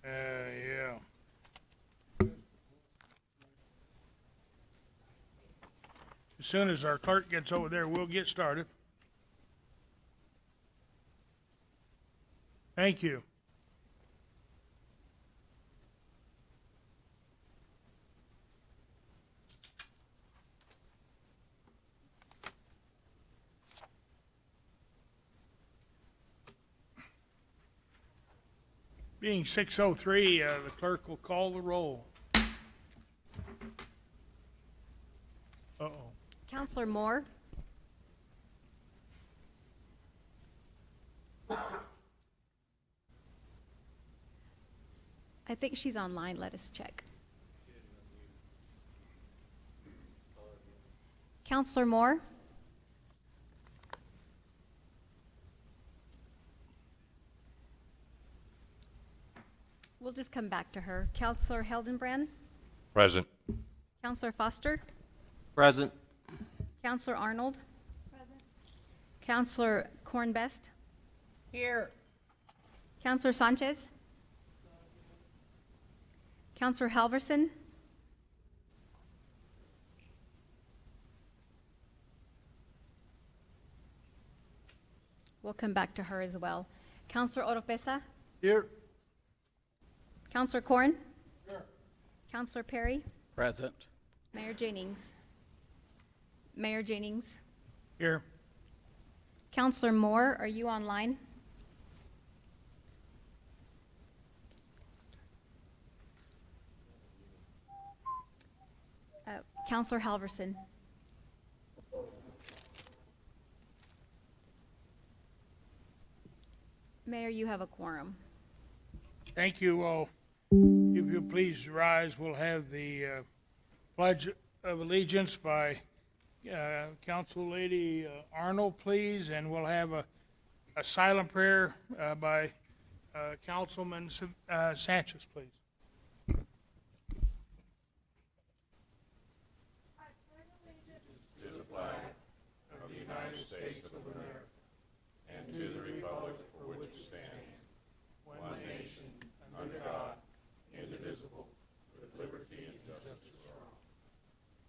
Yeah. As soon as our clerk gets over there, we'll get started. Thank you. Being 6:03, the clerk will call the roll. Uh-oh. Counselor Moore? I think she's online. Let us check. Counselor Moore? We'll just come back to her. Counselor Heldenbrand? Present. Counselor Foster? Present. Counselor Arnold? Present. Counselor Kornbest? Here. Counselor Sanchez? Counselor Halverson? We'll come back to her as well. Counselor Oropesa? Here. Counselor Corn? Here. Counselor Perry? Present. Mayor Jennings? Mayor Jennings? Here. Counselor Moore, are you online? Counselor Halverson? Mayor, you have a quorum. Thank you all. If you'll please rise, we'll have the Pledge of Allegiance by Council Lady Arnold, please, and we'll have a silent prayer by Councilman Sanchez, please.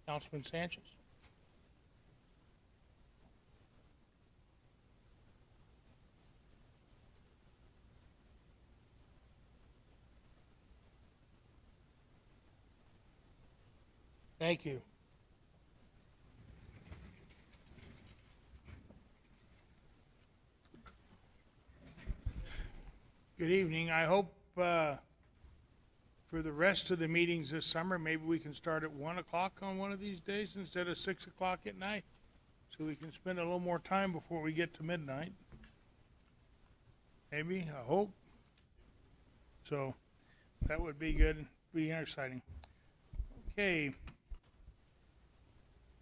Councilman Sanchez. Thank you. Good evening. I hope for the rest of the meetings this summer, maybe we can start at 1 o'clock on one of these days instead of 6 o'clock at night, so we can spend a little more time before we get to midnight. Maybe, I hope. So that would be good, be exciting. Okay.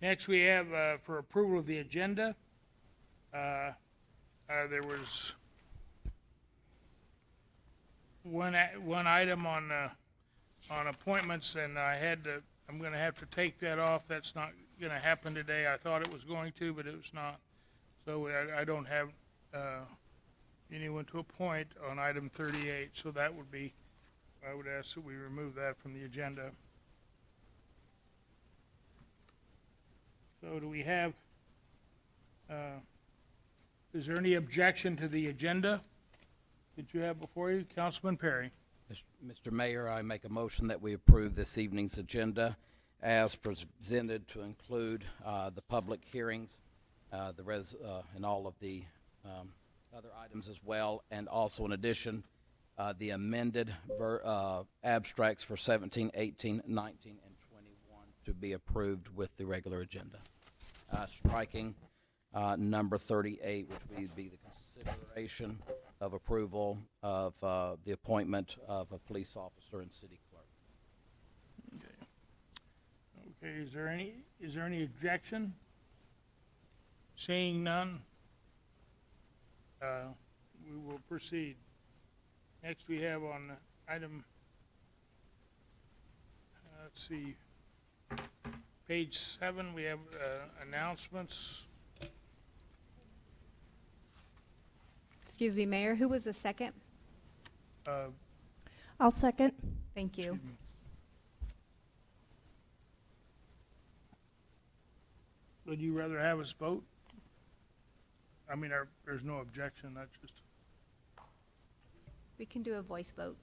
Next we have for approval of the agenda. There was one item on appointments, and I'm gonna have to take that off. That's not gonna happen today. I thought it was going to, but it was not. So I don't have anyone to appoint on item 38, so that would be, I would ask that we remove that from the agenda. So do we have, is there any objection to the agenda that you have before you? Councilman Perry. Mr. Mayor, I make a motion that we approve this evening's agenda as presented to include the public hearings, and all of the other items as well, and also in addition, the amended abstracts for 17, 18, 19, and 21 to be approved with the regular agenda. Striking number 38, which would be the consideration of approval of the appointment of a police officer and city clerk. Okay, is there any objection? Seeing none, we will proceed. Next we have on item, let's see, page 7, we have announcements. Excuse me, Mayor, who was the second? I'll second. Thank you. Would you rather have us vote? I mean, there's no objection, that's just, We can do a voice vote.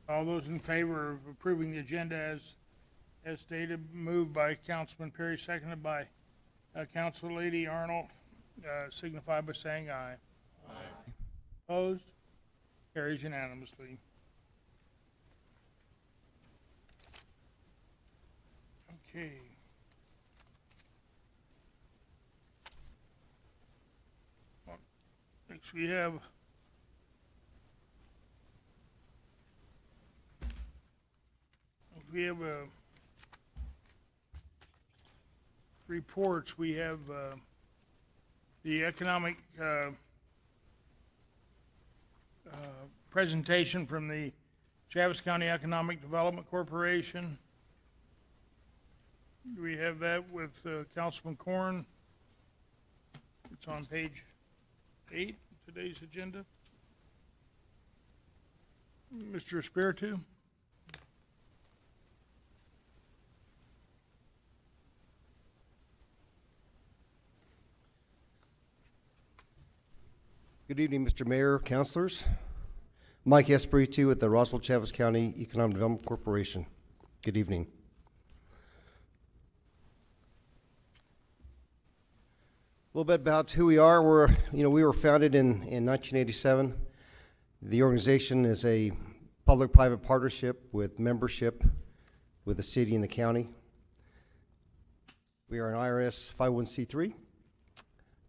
all those in favor of approving the agenda as stated, moved by Councilman Perry, seconded by Council Lady Arnold, signify by saying aye. Aye. Opposed? Carries unanimously. Okay. Next we have reports. We have the economic presentation from the Chaves County Economic Development Corporation. Do we have that with Councilman Corn? It's on page 8 of today's agenda. Mr. Espiritu? Good evening, Mr. Mayor, councilors. Mike Espiritu with the Roswell-Chaves County Economic Development Corporation. Good evening. A little bit about who we are. We were founded in 1987. The organization is a public-private partnership with membership with the city and the county. We are an IRS 501c3.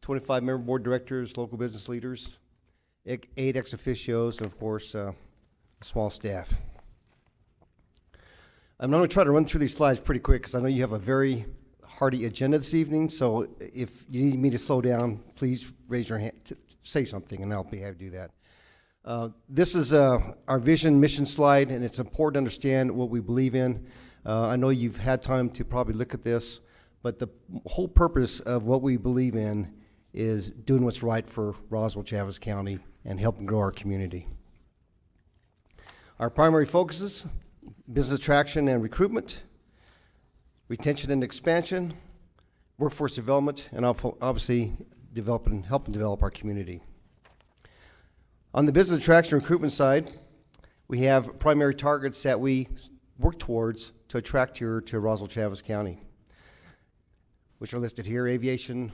25 member board directors, local business leaders, 8 ex officios, and of course, a small staff. I'm going to try to run through these slides pretty quick because I know you have a very hearty agenda this evening, so if you need me to slow down, please raise your hand, say something, and I'll be happy to do that. This is our vision mission slide, and it's important to understand what we believe in. I know you've had time to probably look at this, but the whole purpose of what we believe in is doing what's right for Roswell-Chaves County and helping grow our community. Our primary focuses: business attraction and recruitment, retention and expansion, workforce development, and obviously helping develop our community. On the business attraction and recruitment side, we have primary targets that we work towards to attract here to Roswell-Chaves County, which are listed here: aviation,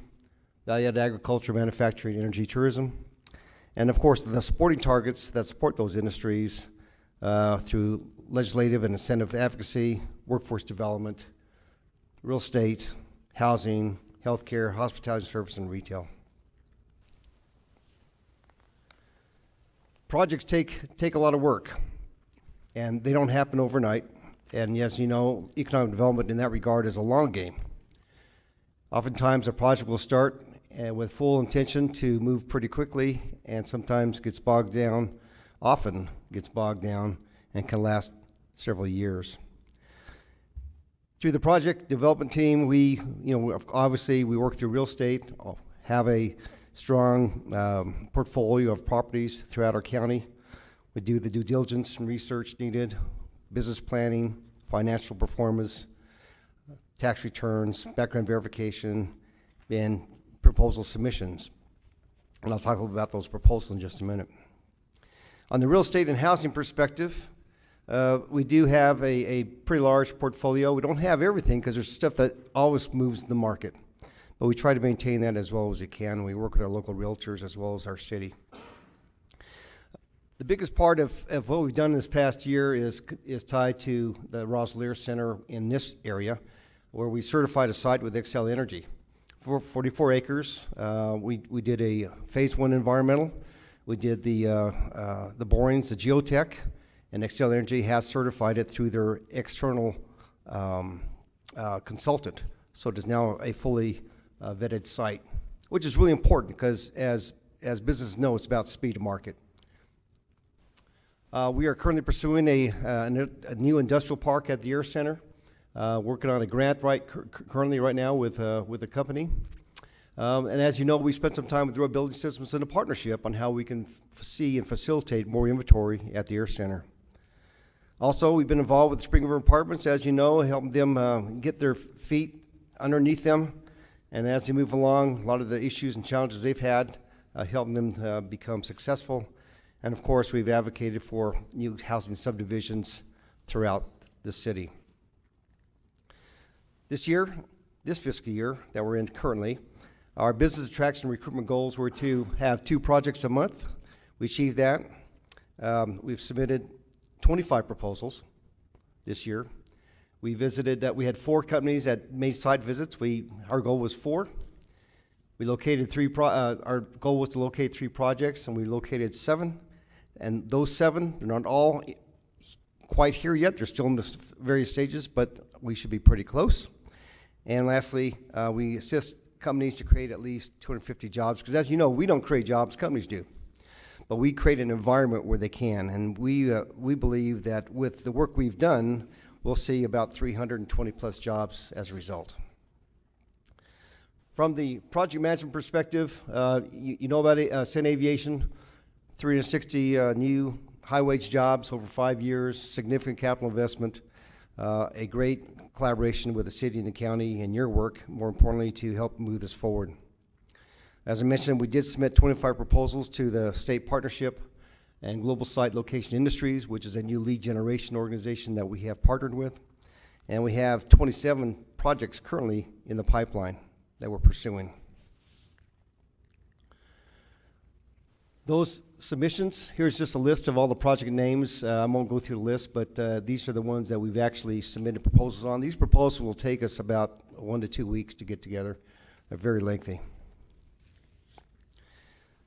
value-added agriculture, manufacturing, energy, tourism, and of course the supporting targets that support those industries through legislative and incentive advocacy, workforce development, real estate, housing, healthcare, hospitality service, and retail. Projects take a lot of work, and they don't happen overnight. And yes, you know, economic development in that regard is a long game. Oftentimes a project will start with full intention to move pretty quickly, and sometimes often gets bogged down, and can last several years. Through the project development team, obviously we work through real estate, have a strong portfolio of properties throughout our county. We do the due diligence and research needed, business planning, financial performance, tax returns, background verification, and proposal submissions. And I'll talk a little about those proposals in just a minute. On the real estate and housing perspective, we do have a pretty large portfolio. We don't have everything because there's stuff that always moves in the market, but we try to maintain that as well as we can. We work with our local realtors as well as our city. The biggest part of what we've done this past year is tied to the Roswell Center in this area, where we certified a site with Excel Energy. For 44 acres, we did a phase 1 environmental. We did the borings, the geotech, and Excel Energy has certified it through their external consultant. So it is now a fully vetted site, which is really important because as businesses know, it's about speed to market. We are currently pursuing a new industrial park at the Air Center. Working on a grant currently right now with a company. And as you know, we spent some time with Road Building Systems in a partnership on how we can see and facilitate more inventory at the Air Center. Also, we've been involved with Spring River Apartments, as you know, helping them get their feet underneath them. And as they move along, a lot of the issues and challenges they've had, helping them become successful. And of course, we've advocated for new housing subdivisions throughout the city. This fiscal year that we're in currently, our business attraction recruitment goals were to have 2 projects a month. We achieved that. We've submitted 25 proposals this year. We visited, we had 4 companies that made site visits. Our goal was 4. We located 3, our goal was to locate 3 projects, and we located 7. And those 7, they're not all quite here yet. They're still in the various stages, but we should be pretty close. And lastly, we assist companies to create at least 250 jobs, because as you know, we don't create jobs, companies do. But we create an environment where they can, and we believe that with the work we've done, we'll see about 320 plus jobs as a result. From the project management perspective, you know about Sun Aviation, 360 new high-wage jobs over 5 years, significant capital investment, a great collaboration with the city and the county and your work, more importantly, to help move this forward. As I mentioned, we did submit 25 proposals to the state partnership and Global Site Location Industries, which is a new lead generation organization that we have partnered with. And we have 27 projects currently in the pipeline that we're pursuing. Those submissions, here's just a list of all the project names. I won't go through the list, but these are the ones that we've actually submitted proposals on. These proposals will take us about 1 to 2 weeks to get together. They're very lengthy.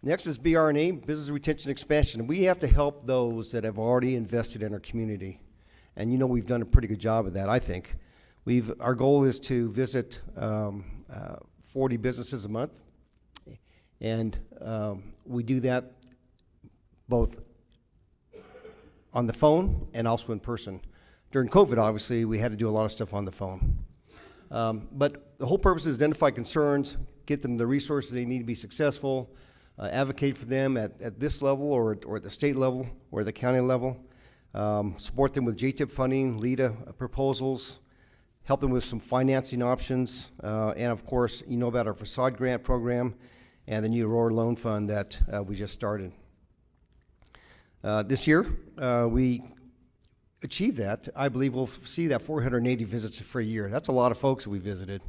Next is BR&E, Business Retention Expansion. We have to help those that have already invested in our community. And you know we've done a pretty good job of that, I think. Our goal is to visit 40 businesses a month. And we do that both on the phone and also in person. During COVID, obviously, we had to do a lot of stuff on the phone. But the whole purpose is identify concerns, get them the resources they need to be successful, advocate for them at this level or at the state level or the county level, support them with JTIP funding, LEADA proposals, help them with some financing options, and of course, you know about our facade grant program and the new Aurora Loan Fund that we just started. This year, we achieved that. I believe we'll see that 480 visits for a year. That's a lot of folks that we visited.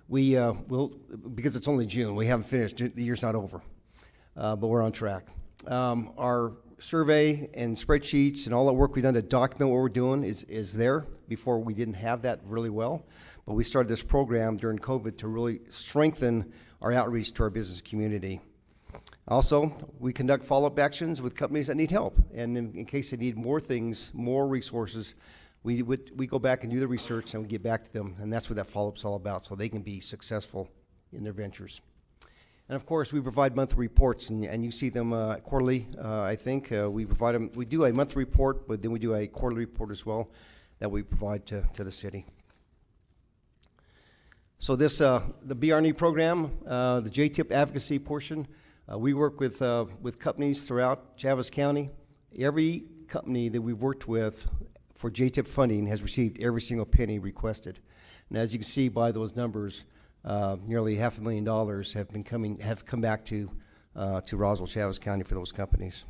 We will, because it's only June, we haven't finished, the year's not over, but we're on track. Our survey and spreadsheets and all the work we've done to document what we're doing is there. Before we didn't have that really well, but we started this program during COVID to really strengthen our outreach to our business community. Also, we conduct follow-up actions with companies that need help, and in case they need more things, more resources, we go back and do the research and we get back to them, and that's what that follow-up's all about, so they can be successful in their ventures. And of course, we provide monthly reports, and you see them quarterly. I think we provide them. We do a monthly report, but then we do a quarterly report as well that we provide to the city. So this, the BR&E program, the JTIP advocacy portion, we work with companies throughout Chaves County. Every company that we've worked with for JTIP funding has received every single penny requested. And as you can see by those numbers, nearly $500,000 have come back to Roswell, Chaves County for those companies.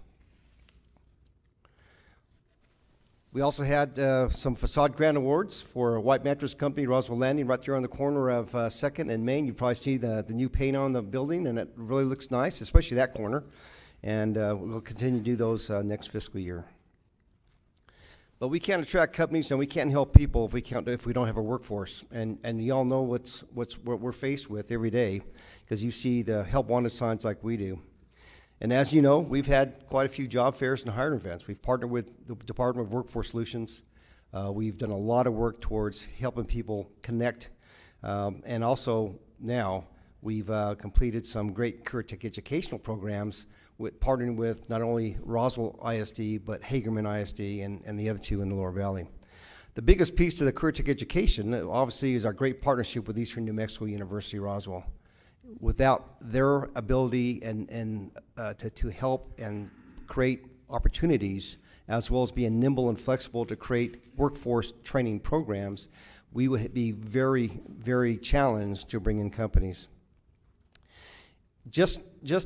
We also had some facade grant awards for a white mattress company, Roswell Landing, right there on the corner of 2nd and Main. You probably see the new paint on the building, and it really looks nice, especially that corner. And we'll continue to do those next fiscal year. But we can't attract companies and we can't help people if we don't have a workforce. And y'all know what we're faced with every day, because you see the help wanted signs like we do. And as you know, we've had quite a few job fairs and hiring events. We've partnered with the Department of Workforce Solutions. We've done a lot of work towards helping people connect. And also now we've completed some great career tech educational programs partnering with not only Roswell ISD, but Hagerman ISD and the other two in the Lower Valley. The biggest piece to the career tech education, obviously, is our great partnership with Eastern New Mexico University, Roswell. without their ability to help and create opportunities, as well as being nimble and flexible to create workforce training programs, we would be very, very challenged to bring in companies. Just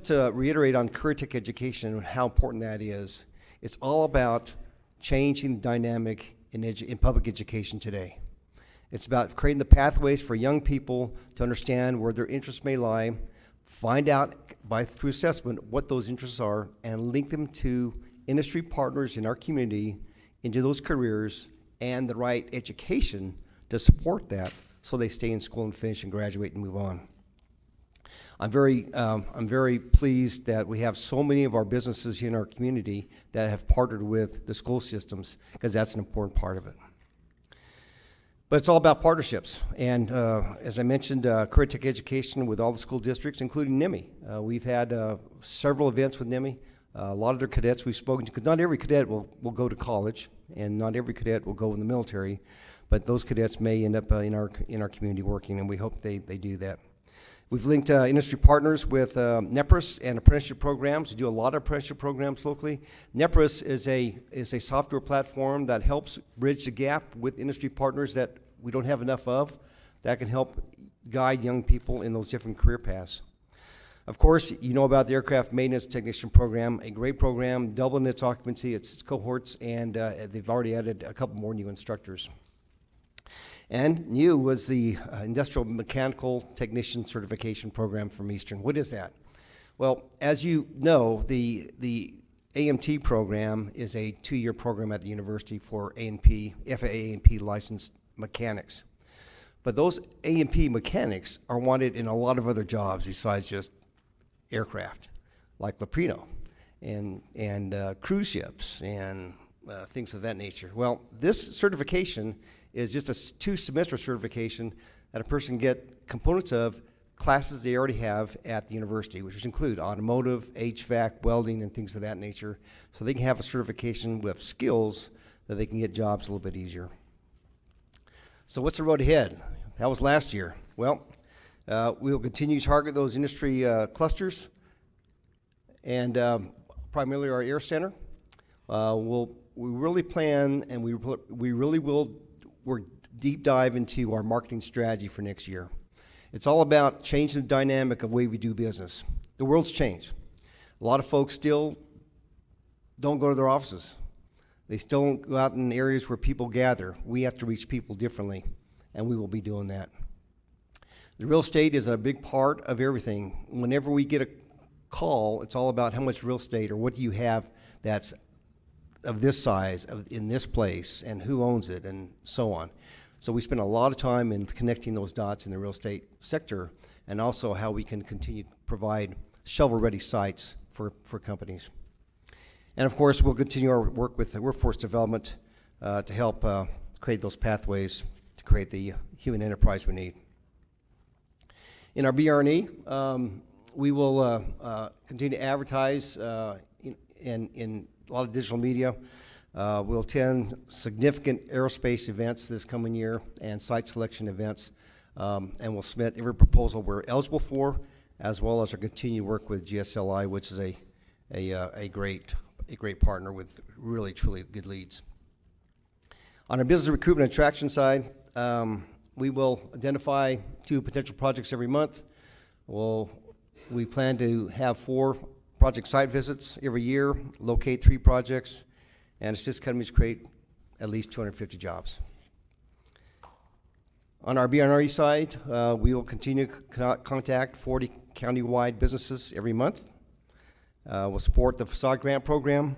to reiterate on career tech education and how important that is, it's all about changing the dynamic in public education today. It's about creating the pathways for young people to understand where their interests may lie, find out through assessment what those interests are, and link them to industry partners in our community into those careers and the right education to support that so they stay in school and finish and graduate and move on. I'm very pleased that we have so many of our businesses in our community that have partnered with the school systems, because that's an important part of it. But it's all about partnerships. And as I mentioned, career tech education with all the school districts, including NIMI. We've had several events with NIMI. A lot of their cadets we've spoken to, because not every cadet will go to college, and not every cadet will go in the military, but those cadets may end up in our community working, and we hope they do that. We've linked industry partners with NEPRIS and apprenticeship programs. We do a lot of apprenticeship programs locally. NEPRIS is a software platform that helps bridge the gap with industry partners that we don't have enough of, that can help guide young people in those different career paths. Of course, you know about the Aircraft Maintenance Technician Program, a great program, doubling its occupancy, its cohorts, and they've already added a couple more new instructors. And new was the Industrial Mechanical Technician Certification Program from Eastern. What is that? Well, as you know, the AMT program is a 2-year program at the university for A&P, FAA A&P licensed mechanics. But those A&P mechanics are wanted in a lot of other jobs besides just aircraft, like Leprino and cruise ships and things of that nature. Well, this certification is just a 2-semester certification that a person can get components of classes they already have at the university, which include automotive, HVAC, welding, and things of that nature, so they can have a certification with skills that they can get jobs a little bit easier. So what's the road ahead? That was last year. Well, we will continue to target those industry clusters, and primarily our air center. We really plan, and we really will work deep dive into our marketing strategy for next year. It's all about changing the dynamic of the way we do business. The world's changed. A lot of folks still don't go to their offices. They still don't go out in areas where people gather. We have to reach people differently, and we will be doing that. The real estate is a big part of everything. Whenever we get a call, it's all about how much real estate or what do you have that's of this size in this place, and who owns it, and so on. So we spend a lot of time in connecting those dots in the real estate sector, and also how we can continue to provide shovel-ready sites for companies. And of course, we'll continue our work with the workforce development to help create those pathways to create the human enterprise we need. In our BR&E, we will continue to advertise in a lot of digital media. We'll attend significant aerospace events this coming year and site selection events, and we'll submit every proposal we're eligible for, as well as our continued work with GSLI, which is a great partner with really, truly good leads. On our business recruitment and attraction side, we will identify 2 potential projects every month. We plan to have 4 project site visits every year, locate 3 projects, and assist companies create at least 250 jobs. On our BRE side, we will continue to contact 40 county-wide businesses every month. We'll support the facade grant program,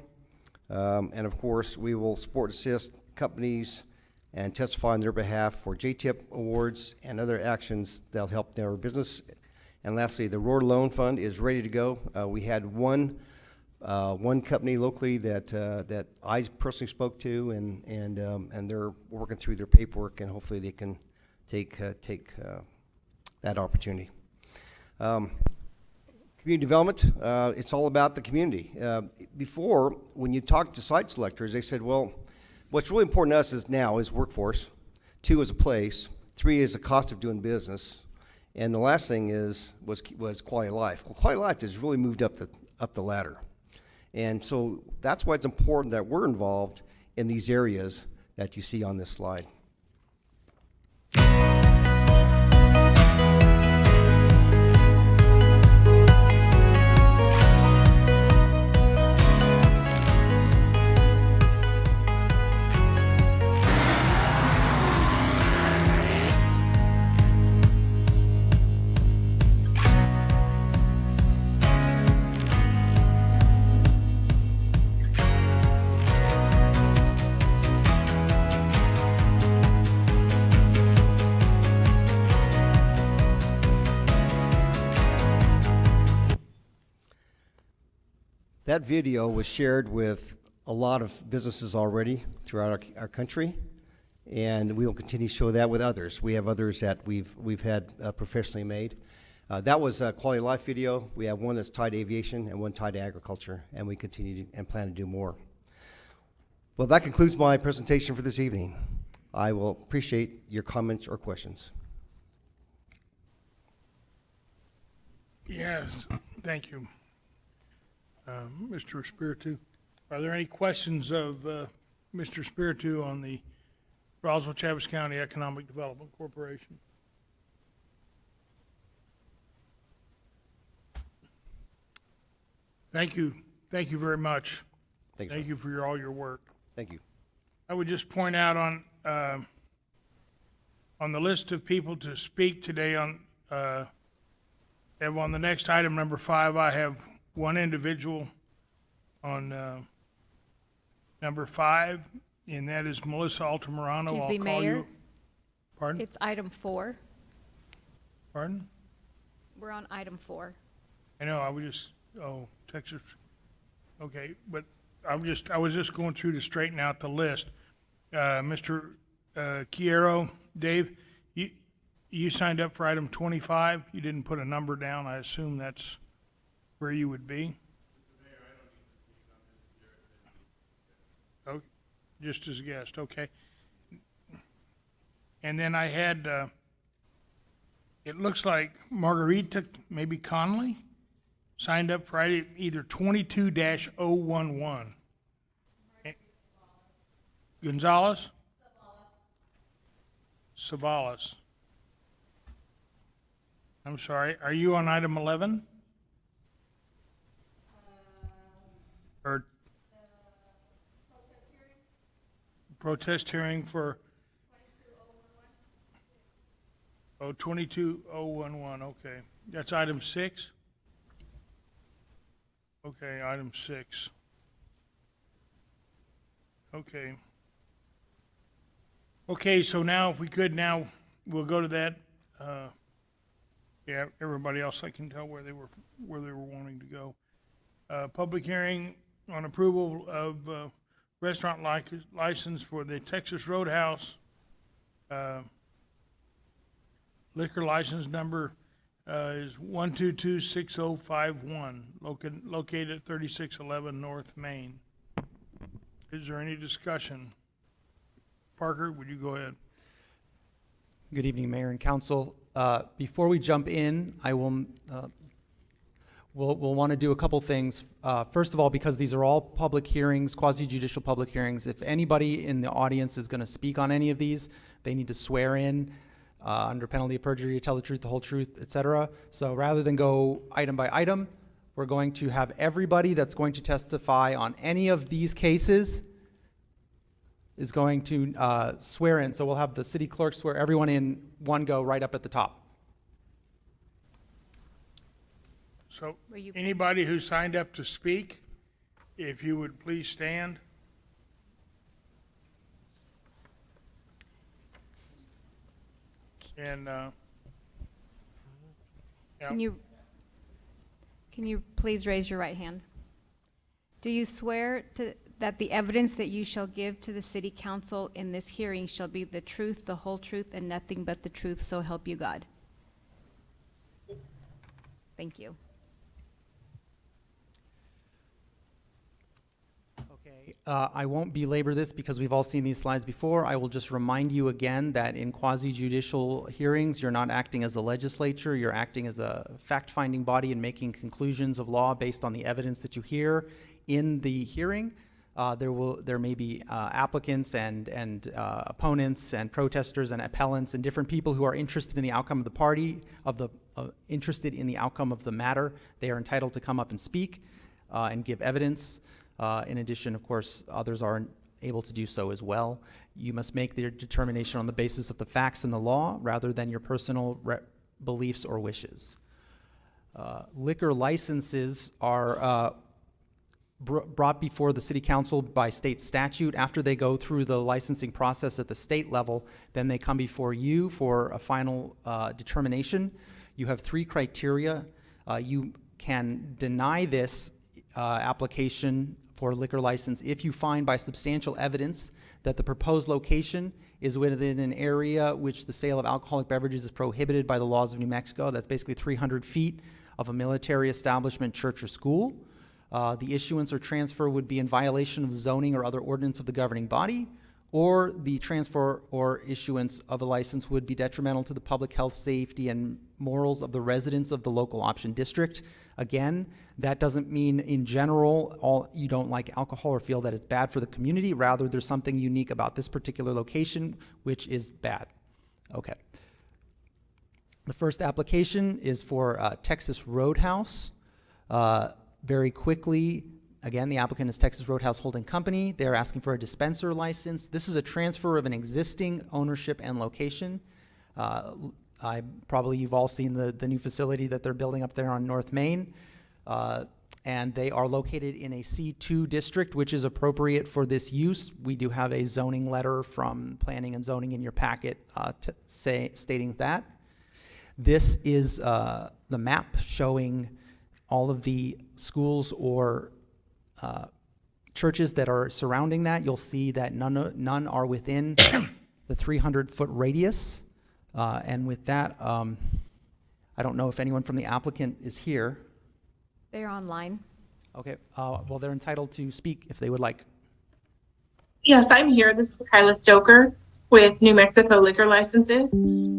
and of course, we will support assist companies and testify on their behalf for JTIP awards and other actions that'll help their business. And lastly, the Roar Loan Fund is ready to go. We had one company locally that I personally spoke to, and they're working through their paperwork, and hopefully they can take that opportunity. Community development, it's all about the community. Before, when you talk to site selectors, they said, well, what's really important to us is workforce. 2 is a place. 3 is the cost of doing business. And the last thing was quality of life. Well, quality of life has really moved up the ladder. And so that's why it's important that we're involved in these areas that you see on this slide. That video was shared with a lot of businesses already throughout our country, and we will continue to show that with others. We have others that we've had professionally made. That was a quality of life video. We have one that's tied to aviation and one tied to agriculture, and we continue and plan to do more. Well, that concludes my presentation for this evening. I will appreciate your comments or questions. Yes, thank you. Mr. Espiritu, are there any questions of Mr. Espiritu on the Roswell-Chaves County Economic Development Corporation? Thank you. Thank you very much. Thanks, Thank you for all your work. Thank you. I would just point out on the list of people to speak today on the next item, number 5, I have one individual on number 5, and that is Melissa Altamirano. Excuse me, I'll call Mayor? you. Pardon? It's item 4. Pardon? We're on item 4. I know, I was just, Texas, okay, but I was just going through to straighten out the list. Mr. Chiaro, Dave, you signed up for item 25. You didn't put a number down. I assume that's where you would be. Oh, just as a guest, okay. And then I had, it looks like Margarita, maybe Conley, signed up for either 22-011. Gonzalez? Savalas. I'm sorry, are you on item 11? Or protest hearing for 22011, okay. That's item 6? Okay, item 6. Okay. Okay, so now if we could, now we'll go to that. Yeah, everybody else, I can tell where they were wanting to go. Public hearing on approval of restaurant license for the Texas Roadhouse. Liquor license number is 1226051, located at 3611 North Main. Is there any discussion? Parker, would you go ahead? Good evening, Mayor and Council. Before we jump in, I will we'll want to do a couple things. First of all, because these are all public hearings, quasi-judicial public hearings, if anybody in the audience is going to speak on any of these, they need to swear in under penalty of perjury, tell the truth, the whole truth, etc. So rather than go item by item, we're going to have everybody that's going to testify on any of these cases is going to swear in. So we'll have the city clerk swear everyone in one go right up at the top. So, Will you- anybody who signed up to speak, if you would please stand. And, yeah, Can you please raise your right hand? Do you swear that the evidence that you shall give to the city council in this hearing shall be the truth, the whole truth, and nothing but the truth, so help you God? Thank you. Okay. I won't belabor this because we've all seen these slides before. I will just remind you again that in quasi-judicial hearings, you're not acting as a legislature, you're acting as a fact-finding body and making conclusions of law based on the evidence that you hear in the hearing. There may be applicants and opponents and protesters and appellants and different people who are interested in the outcome of the party, interested in the outcome of the matter. They are entitled to come up and speak and give evidence. In addition, of course, others are able to do so as well. You must make their determination on the basis of the facts and the law rather than your personal beliefs or wishes. Liquor licenses are brought before the City Council by state statute. After they go through the licensing process at the state level, then they come before you for a final determination. You have 3 criteria. You can deny this application for liquor license if you find by substantial evidence that the proposed location is within an area which the sale of alcoholic beverages is prohibited by the laws of New Mexico. That's basically 300 feet of a military establishment, church, or school. The issuance or transfer would be in violation of zoning or other ordinance of the governing body, or the transfer or issuance of a license would be detrimental to the public health, safety, and morals of the residents of the local option district. Again, that doesn't mean in general you don't like alcohol or feel that it's bad for the community. Rather, there's something unique about this particular location which is bad. Okay. The first application is for Texas Roadhouse. Very quickly, again, the applicant is Texas Roadhouse Holding Company. They're asking for a dispenser license. This is a transfer of an existing ownership and location. You've all seen the new facility that they're building up there on North Main. And they are located in a C2 district, which is appropriate for this use. We do have a zoning letter from Planning and Zoning in your packet stating that. This is the map showing all of the schools or churches that are surrounding that. You'll see that none are within the 300-foot radius. And with that, I don't know if anyone from the applicant is here. They're online. Okay, well, they're entitled to speak if they would like. Yes, I'm here. This is Kyla Stoker with New Mexico Liquor Licenses.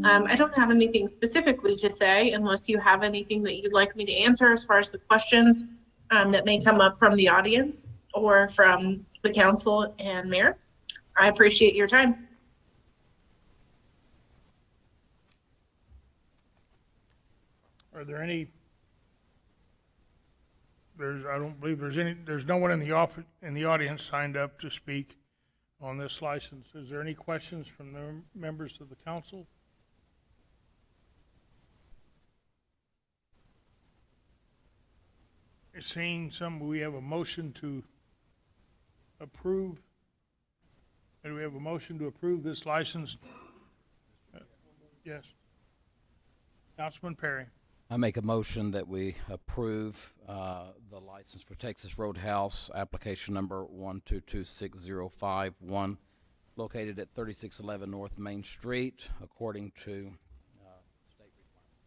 I don't have anything specifically to say unless you have anything that you'd like me to answer as far as the questions that may come up from the audience or from the council and mayor. I appreciate your time. Are there any, I don't believe there's no one in the audience signed up to speak on this license. Is there any questions from the members of the council? Seeing some, we have a motion to approve. Do we have a motion to approve this license? Yes. Councilman Perry. I make a motion that we approve the license for Texas Roadhouse, application number 1226051, located at 3611 North Main Street, according to state requirements.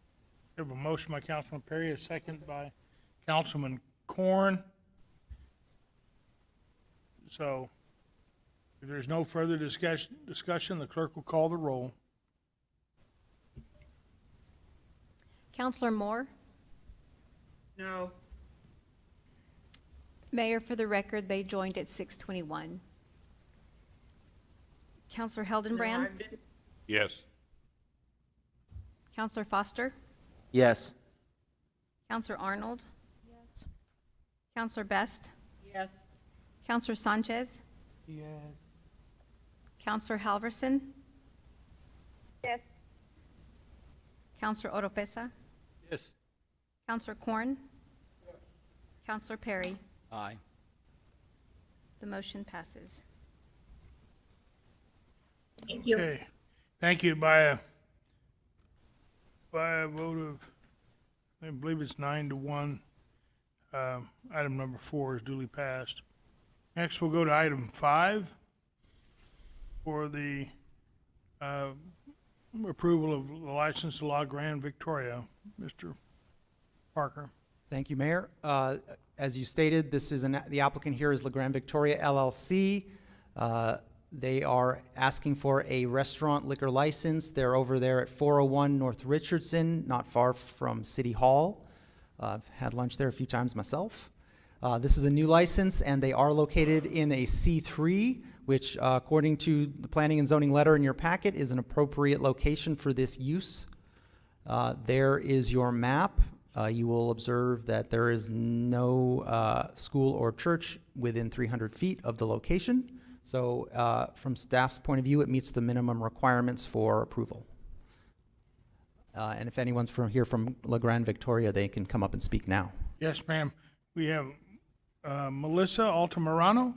We have a motion by Councilman Perry, a second by Councilman Corn. So, if there's no further discussion, the clerk will call the roll. Counselor Moore? No. Mayor, for the record, they joined at 6:21. Counselor Heldenbrand? Yes. Counselor Foster? Yes. Counselor Arnold? Yes. Counselor Best? Yes. Counselor Sanchez? Yes. Counselor Halverson? Yes. Counselor Oropesa? Yes. Counselor Corn? Counselor Perry? Aye. The motion passes. Thank you. Okay, thank you. By a vote of, I believe it's 9-1, item number 4 is duly passed. Next, we'll go to item 5 for the approval of the license to La Grande Victoria. Mr. Parker. Thank you, Mayor. As you stated, this is the applicant here is LeGrand Victoria LLC. They are asking for a restaurant liquor license. They're over there at 401 North Richardson, not far from City Hall. I've had lunch there a few times myself. This is a new license, and they are located in a C3, which, according to the planning and zoning letter in your packet, is an appropriate location for this use. There is your map. You will observe that there is no school or church within 300 feet of the location. So from staff's point of view, it meets the minimum requirements for approval. And if anyone's here from LeGrand Victoria, they can come up and speak now. Yes, ma'am. We have Melissa Altamirano.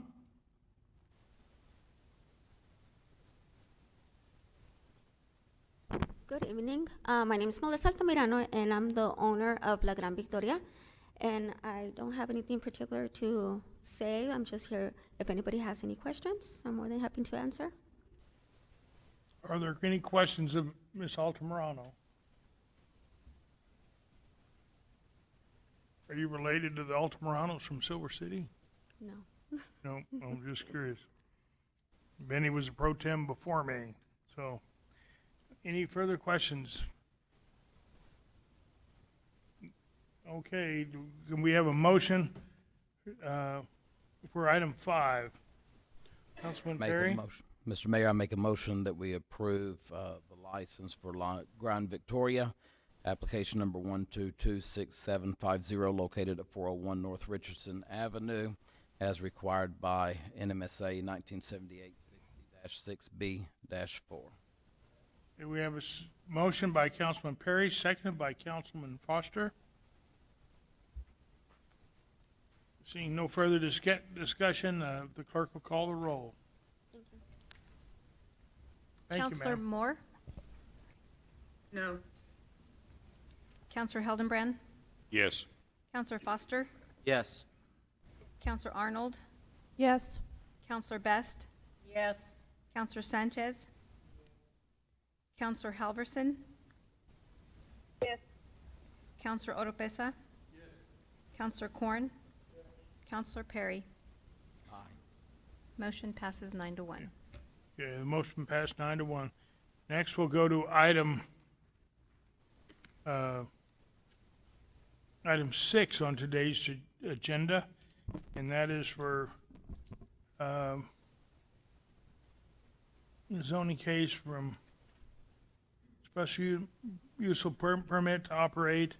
Good evening. My name is Melissa Altamirano, and I'm the owner of La Gran Victoria. And I don't have anything particular to say. I'm just here. If anybody has any questions, I'm more than happy to answer. Are there any questions of Ms. Altamirano? Are you related to the Altamiranos from Silver City? No. No, I'm just curious. Benny was a pro tem before me, so. Any further questions? Okay, can we have a motion for item 5? Councilman Make a Perry? motion. Mr. Mayor, I make a motion that we approve the license for La Gran Victoria, application number 1226750, located at 401 North Richardson Avenue, as required by NMSA 1978-60-6B-4. We have a motion by Councilman Perry, seconded by Councilman Foster. Seeing no further discussion, the clerk will call the roll. Thank you. Thank you, Counselor ma'am. Moore? No. Counselor Hildenbrand? Yes. Counselor Foster? Yes. Counselor Arnold? Yes. Counselor Best? Yes. Counselor Sanchez? Counselor Halverson? Yes. Counselor Oropesa? Yes. Counselor Corn? Yes. Counselor Perry? Aye. Motion passes 9-1. Okay, the motion passed 9-1. Next, we'll go to item 6 on today's agenda, and that is for the zoning case from special use permit to operate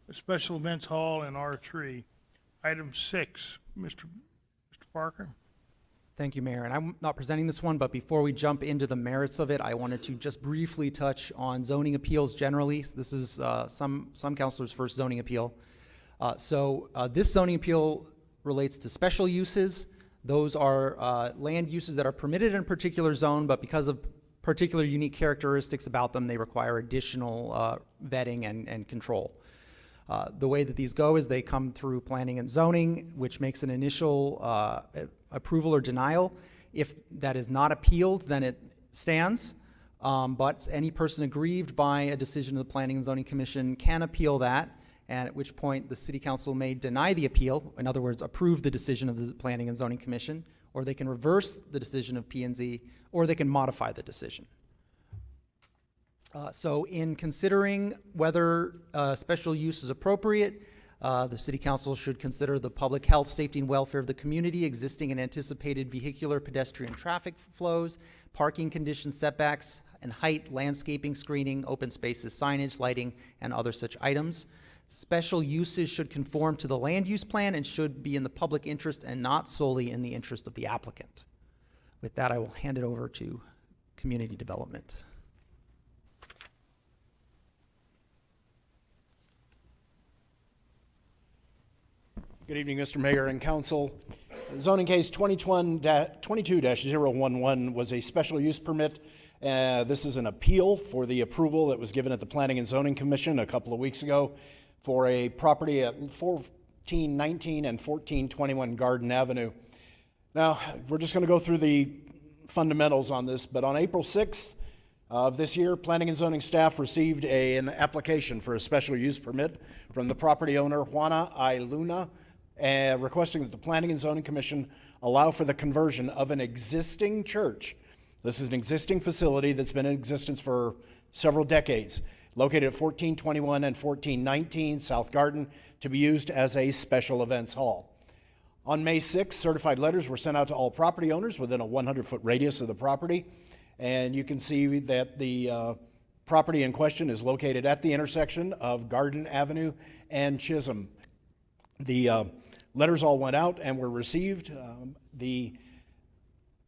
a special events hall in R3. Item 6, Mr. Parker. Thank you, Mayor. And I'm not presenting this one, but before we jump into the merits of it, I wanted to just briefly touch on zoning appeals generally. This is some councilors' first zoning appeal. This zoning appeal relates to special uses. Those are land uses that are permitted in a particular zone, but because of particular unique characteristics about them, they require additional vetting and control. The way that these go is they come through planning and zoning, which makes an initial approval or denial. If that is not appealed, then it stands. But any person aggrieved by a decision of the Planning and Zoning Commission can appeal that, and at which point the City Council may deny the appeal, in other words, approve the decision of the Planning and Zoning Commission, or they can reverse the decision of P&Z, or they can modify the decision. So in considering whether special use is appropriate, the City Council should consider the public health, safety, and welfare of the community, existing and anticipated vehicular, pedestrian traffic flows, parking conditions, setbacks, and height, landscaping, screening, open spaces, signage, lighting, and other such items. Special uses should conform to the land use plan and should be in the public interest and not solely in the interest of the applicant. With that, I will hand it over to Community Development. Good evening, Mr. Mayor and Council. Zoning case 22-011 was a special use permit. This is an appeal for the approval that was given at the Planning and Zoning Commission a couple of weeks ago for a property at 1419 and 1421 Garden Avenue. Now, we're just going to go through the fundamentals on this, but on April 6th, of this year, Planning and Zoning staff received an application for a special use permit from the property owner, Juana I. Luna, requesting that the Planning and Zoning Commission allow for the conversion of an existing church. This is an existing facility that's been in existence for several decades, located at 1421 and 1419 South Garden, to be used as a special events hall. On May 6th, certified letters were sent out to all property owners within a 100-foot radius of the property. And you can see that the property in question is located at the intersection of Garden Avenue and Chisholm. The letters all went out and were received. The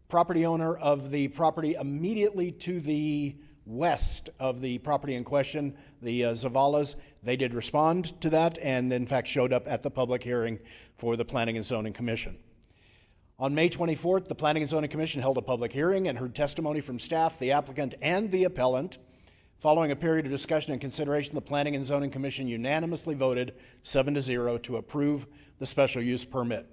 property owner of the property immediately to the west of the property in question, the Zavalas, they did respond to that and in fact showed up at the public hearing for the Planning and Zoning Commission. On May 24th, the Planning and Zoning Commission held a public hearing and heard testimony from staff, the applicant, and the appellant. Following a period of discussion and consideration, the Planning and Zoning Commission unanimously voted 7-0 to approve the special use permit.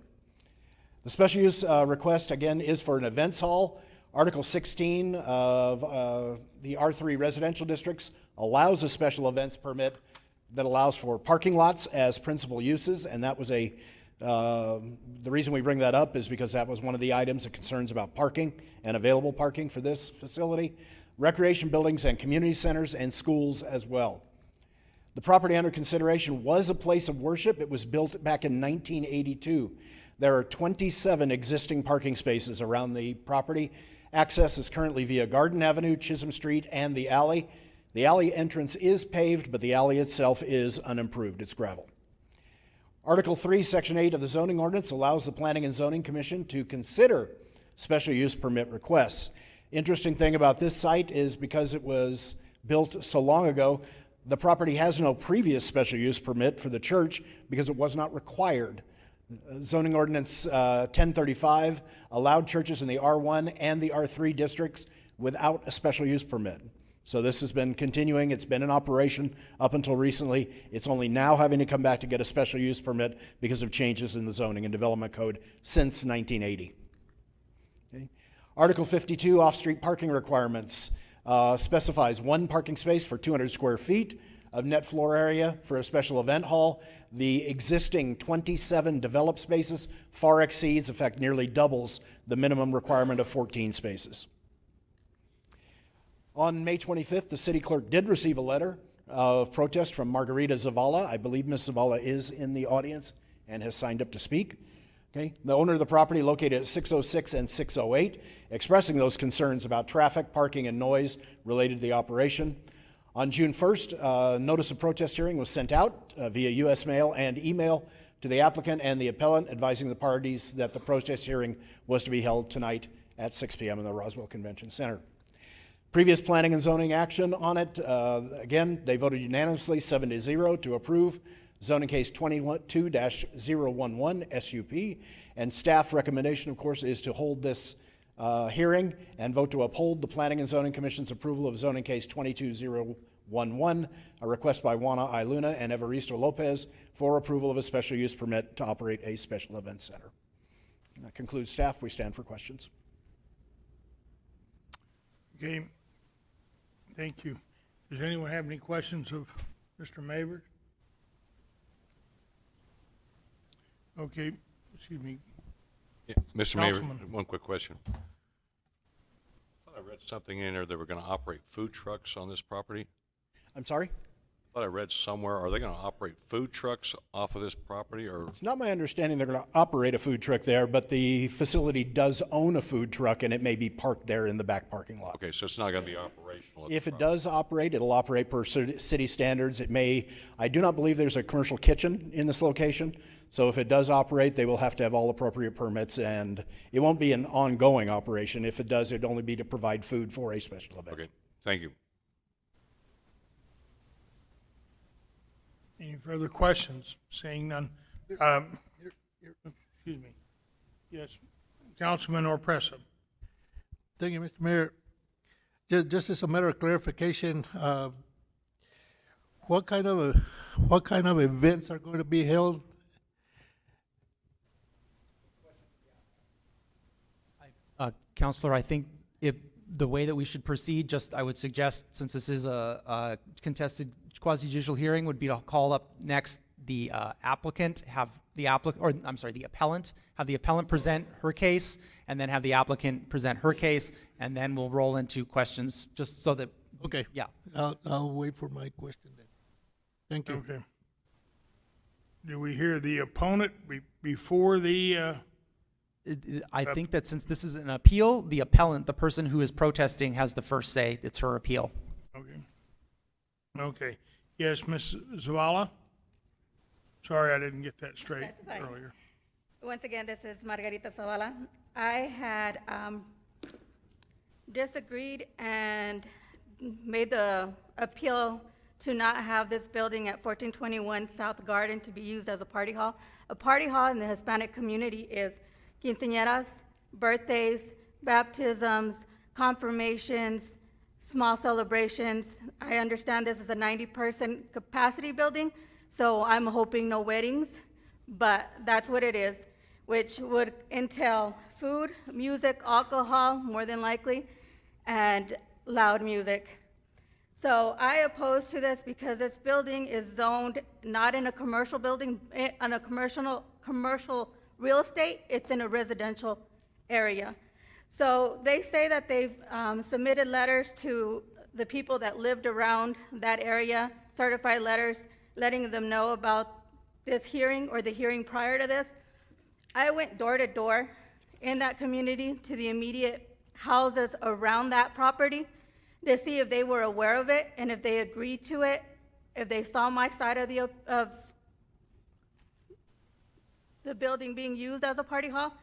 The special use request, again, is for an events hall. Article 16 of the R3 residential districts allows a special events permit that allows for parking lots as principal uses, and that was the reason we bring that up is because that was one of the items that concerns about parking and available parking for this facility, recreation buildings and community centers and schools as well. The property under consideration was a place of worship. It was built back in 1982. There are 27 existing parking spaces around the property. Access is currently via Garden Avenue, Chisholm Street, and the alley. The alley entrance is paved, but the alley itself is unimproved. It's gravel. Article 3, Section 8 of the zoning ordinance allows the Planning and Zoning Commission to consider special use permit requests. Interesting thing about this site is because it was built so long ago, the property has no previous special use permit for the church because it was not required. Zoning Ordinance 1035 allowed churches in the R1 and the R3 districts without a special use permit. So this has been continuing. It's been in operation up until recently. It's only now having to come back to get a special use permit because of changes in the zoning and development code since 1980. Okay. Article 52, off-street parking requirements, specifies one parking space for 200 square feet of net floor area for a special event hall. The existing 27 developed spaces far exceeds, in fact, nearly doubles the minimum requirement of 14 spaces. On May 25th, the city clerk did receive a letter of protest from Margarita Zavala. I believe Ms. Zavala is in the audience and has signed up to speak. Okay. The owner of the property, located at 606 and 608, expressing those concerns about traffic, parking, and noise related to the operation. On June 1st, notice of protest hearing was sent out via U.S. mail and email to the applicant and the appellant, advising the parties that the protest hearing was to be held tonight at 6 p.m. in the Roswell Convention Center. Previous planning and zoning action on it, again, they voted unanimously 7-0 to approve zoning case 22-011 SUP, and staff recommendation, of course, is to hold this hearing and vote to uphold the Planning and Zoning Commission's approval of zoning case 22011, a request by Juana I. Luna and Evaristo Lopez for approval of a special use permit to operate a special event center. And that concludes staff. We stand for questions. Okay, thank you. Does anyone have any questions of Mr. Mavers? Okay, excuse me. Yeah, Mr. Mayor, Councilman. one quick question. I thought I read something in there that we're going to operate food trucks on this property. I'm sorry? I thought I read somewhere, are they going to operate food trucks off of this property, or? It's not my understanding they're going to operate a food truck there, but the facility does own a food truck and it may be parked there in the back parking lot. Okay, so it's not going to be operational. If it does operate, it'll operate per city standards. It may, I do not believe there's a commercial kitchen in this location. So if it does operate, they will have to have all appropriate permits, and it won't be an ongoing operation. If it does, it'd only be to provide food for a special event. Okay, thank you. Any further questions? Seeing none. Excuse me. Yes, Councilman Orpresa. Thank you, Mr. Mayor. Just as a matter of clarification, what kind of events are going to be held? Counselor, I think if the way that we should proceed, just I would suggest, since this is a contested quasi-judicial hearing, would be to call up next the applicant, have the appellant, have the appellant present her case, and then have the applicant present her case, and then we'll roll into questions, just so that, Okay. yeah. I'll wait for my question then. Thank you. Okay. Do we hear the opponent before the, I think that since this is an appeal, the appellant, the person who is protesting, has the first say. It's her appeal. okay. Okay. Yes, Ms. Zavala? Sorry, I didn't get that straight That's fine. earlier. Once again, this is Margarita Zavala. I had disagreed and made the appeal to not have this building at 1421 South Garden to be used as a party hall. A party hall in the Hispanic community is quinceañeras, birthdays, baptisms, confirmations, small celebrations. I understand this is a 90-person capacity building, so I'm hoping no weddings, but that's what it is, which would entail food, music, alcohol, more than likely, and loud music. So I oppose to this because this building is zoned not in a commercial building, on a commercial real estate, it's in a residential area. So they say that they've submitted letters to the people that lived around that area, certified letters, letting them know about this hearing or the hearing prior to this. I went door to door in that community to the immediate houses around that property to see if they were aware of it and if they agreed to it, if they saw my side of the building being used as a party hall.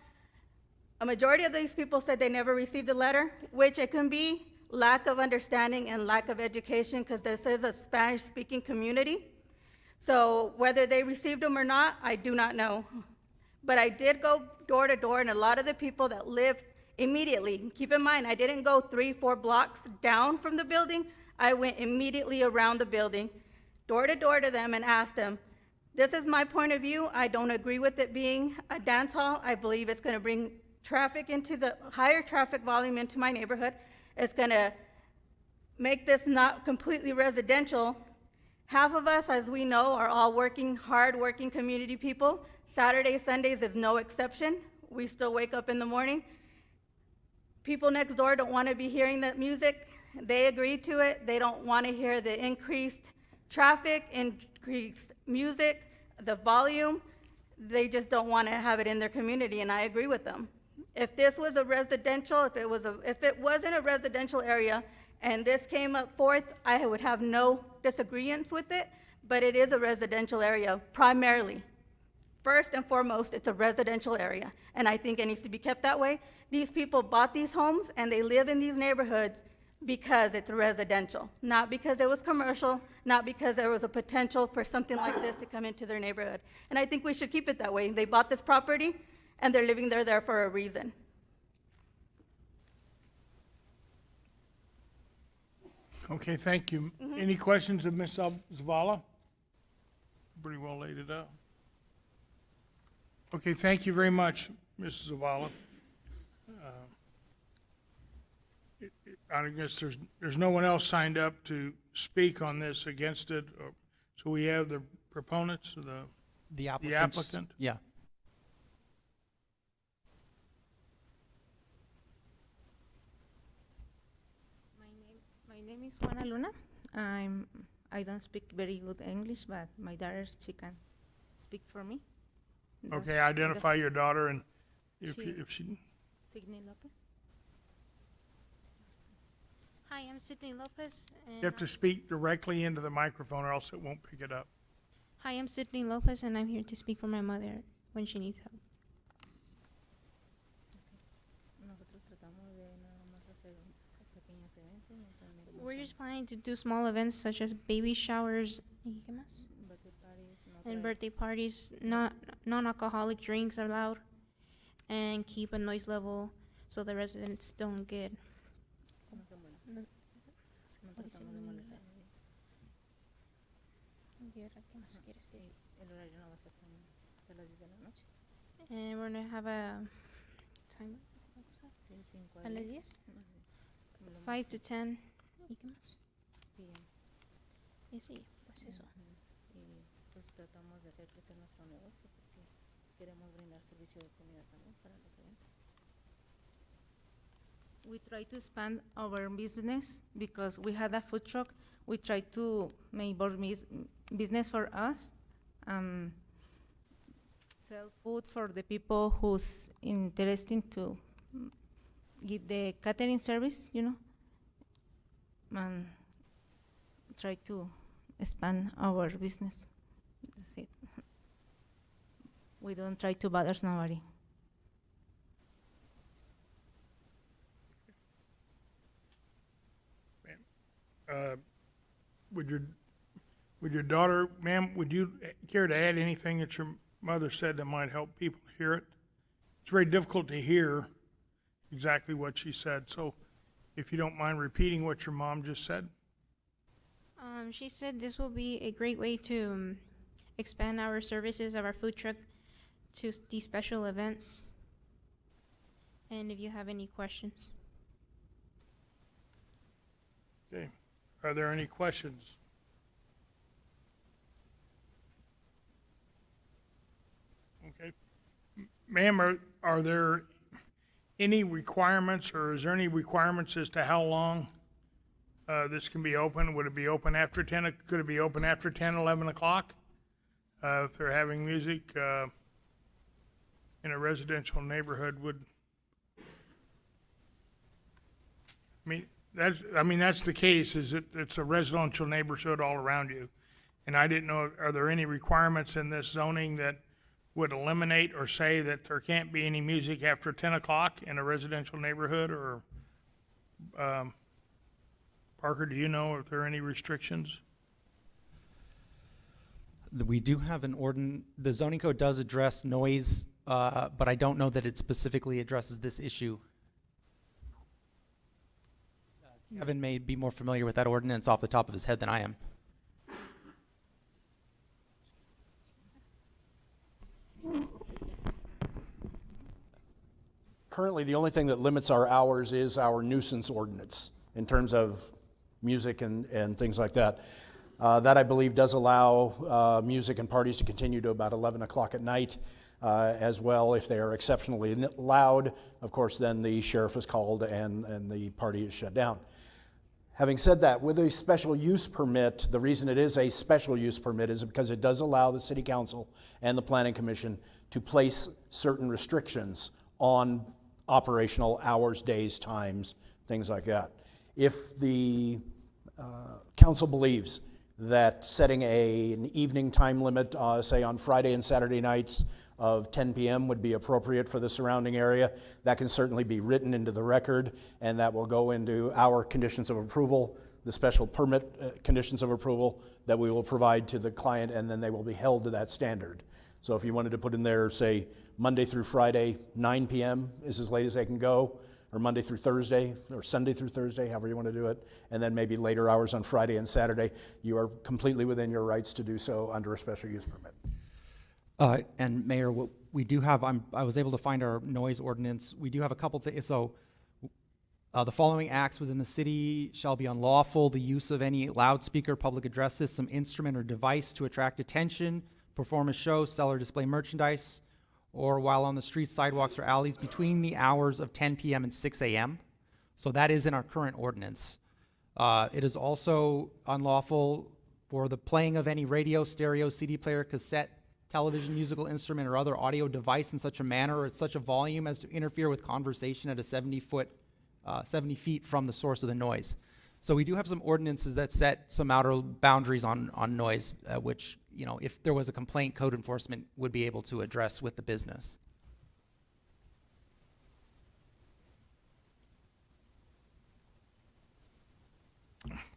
A majority of these people said they never received a letter, which it can be lack of understanding and lack of education because this is a Spanish-speaking community. So whether they received them or not, I do not know. But I did go door to door, and a lot of the people that lived immediately, keep in mind, I didn't go 3-4 blocks down from the building. I went immediately around the building, door to door to them, and asked them, this is my point of view. I don't agree with it being a dance hall. I believe it's going to bring traffic into the higher traffic volume into my neighborhood. It's going to make this not completely residential. Half of us, as we know, are all working, hard-working community people. Saturdays, Sundays is no exception. We still wake up in the morning. People next door don't want to be hearing that music. They agree to it. They don't want to hear the increased traffic, increased music, the volume. They just don't want to have it in their community, and I agree with them. If this was a residential, if it wasn't a residential area and this came up forth, I would have no disagreements with it, but it is a residential area primarily. First and foremost, it's a residential area, and I think it needs to be kept that way. These people bought these homes and they live in these neighborhoods because it's residential, not because it was commercial, not because there was a potential for something like this to come into their neighborhood. And I think we should keep it that way. They bought this property and they're living there for a reason. Okay, thank you. Any questions of Ms. Zavala? Pretty well laid it out. Okay, thank you very much, Mrs. Zavala. I guess there's no one else signed up to speak on this against it, so we have the proponents, The the applicant. Yeah. My name is Juana Luna. I don't speak very good English, but my daughter, she can speak for me. Okay, identify your daughter and if She's- she, Sidney Lopez. Hi, I'm Sydney Lopez. And you have to speak directly into the microphone or else it won't pick it up. Hi, I'm Sydney Lopez, and I'm here to speak for my mother when she needs help. We're just planning to do small events such as baby showers and birthday parties, non-alcoholic drinks are allowed, and keep a noise level so the residents don't get. And we're gonna have a time. A las 10? 5 to 10. ¿Y qué más? Y sí, pues eso. Pues tratamos de hacer crecer nuestro negocio porque queremos brindar servicio de comida también para los eventos. We try to expand our business because we had a food truck. We try to make more business for us, sell food for the people who's interested to give the catering service, you know, and try to expand our business. That's it. We don't try to bother nobody. Would your daughter, ma'am, would you care to add anything that your mother said that might help people hear it? It's very difficult to hear exactly what she said, so if you don't mind repeating what your mom just said. She said this will be a great way to expand our services of our food truck to these special events. And if you have any questions. Okay. Are there any questions? Okay. Ma'am, are there any requirements, or is there any requirements as to how long this can be open? Would it be open after 10? Could it be open after 10, 11 o'clock? If they're having music in a residential neighborhood, that's the case, is it's a residential neighborhood all around you. And I didn't know, are there any requirements in this zoning that would eliminate or say that there can't be any music after 10 o'clock in a residential neighborhood? Or, Parker, do you know if there are any restrictions? We do have an the zoning code does address noise, but I don't know that it specifically addresses this issue. Kevin may be more familiar with that ordinance off the top of his head than I am. Currently, the only thing that limits our hours is our nuisance ordinance in terms of music and things like that. That, I believe, does allow music and parties to continue to about 11 o'clock at night as well. If they are exceptionally loud, of course, then the sheriff is called and the party is shut down. Having said that, with a special use permit, the reason it is a special use permit is because it does allow the city council and the planning commission to place certain restrictions on operational hours, days, times, things like that. If the council believes that setting an evening time limit, say on Friday and Saturday nights of 10 p.m. would be appropriate for the surrounding area, that can certainly be written into the record, and that will go into our conditions of approval, the special permit conditions of approval that we will provide to the client, and then they will be held to that standard. So if you wanted to put in there, say, Monday through Friday, 9 p.m. is as late as they can go, or Monday through Thursday, or Sunday through Thursday, however you want to do it, and then maybe later hours on Friday and Saturday, you are completely within your rights to do so under a special use permit. And Mayor, what we do have, I was able to find our noise ordinance. We do have a couple things. So the following acts within the city shall be unlawful: the use of any loudspeaker, public address system, instrument, or device to attract attention, perform a show, sell or display merchandise, or while on the streets, sidewalks, or alleys between the hours of 10 p.m. and 6 a.m. So that is in our current ordinance. It is also unlawful for the playing of any radio, stereo, CD player, cassette, television, musical instrument, or other audio device in such a manner or at such a volume as to interfere with conversation at a 70 feet from the source of the noise. So we do have some ordinances that set some outer boundaries on noise, which, you know, if there was a complaint, code enforcement would be able to address with the business.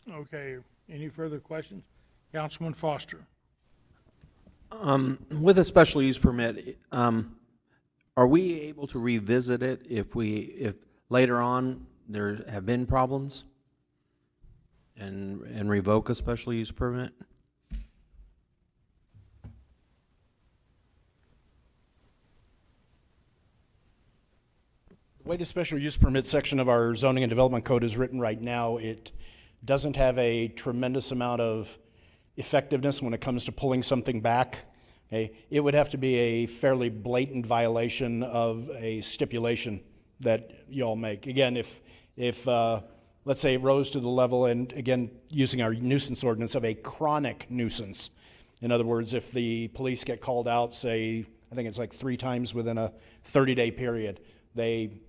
Okay, any further questions? Councilman Foster. With a special use permit, are we able to revisit it if later on there have been problems and revoke a special use permit? The The way the special use permit section of our zoning and development code is written right now, it doesn't have a tremendous amount of effectiveness when it comes to pulling something back. Okay? It would have to be a fairly blatant violation of a stipulation that you all make. Again, if let's say it rose to the level, and again, using our nuisance ordinance, of a chronic nuisance. In other words, if the police get called out, say, I think it's like 3 times within a 30-day period, they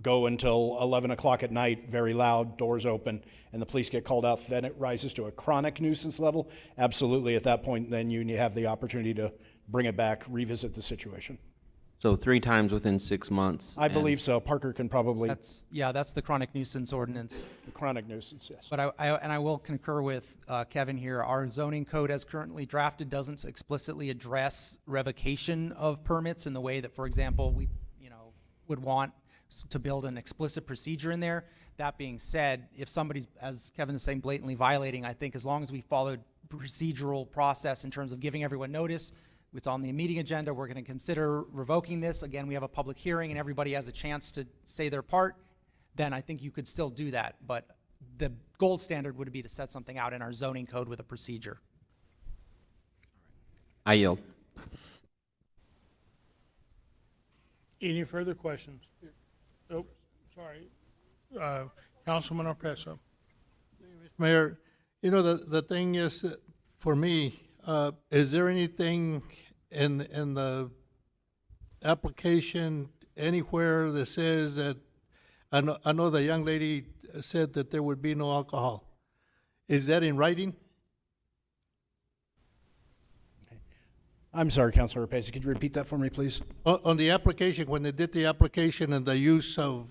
go until 11 o'clock at night, very loud, doors open, and the police get called out, then it rises to a chronic nuisance level. Absolutely, at that point, then you have the opportunity to bring it back, revisit the situation. So 3 times within 6 months. I believe so. Parker can probably. That's the chronic nuisance ordinance. The chronic nuisance, yes. But I will concur with Kevin here. Our zoning code as currently drafted doesn't explicitly address revocation of permits in the way that, for example, we would want to build an explicit procedure in there. That being said, if somebody's, as Kevin is saying, blatantly violating, I think as long as we followed procedural process in terms of giving everyone notice, it's on the meeting agenda, we're going to consider revoking this. Again, we have a public hearing and everybody has a chance to say their part, then I think you could still do that. But the gold standard would be to set something out in our zoning code with a procedure. I yield. Any further questions? Oh, sorry. Councilman Opreso. Mayor, the thing is, for me, is there anything in the application anywhere that says that, I know the young lady said that there would be no alcohol. Is that in writing? I'm sorry, Councilor Rapace, could you repeat that for me, please? On the application, when they did the application and the use of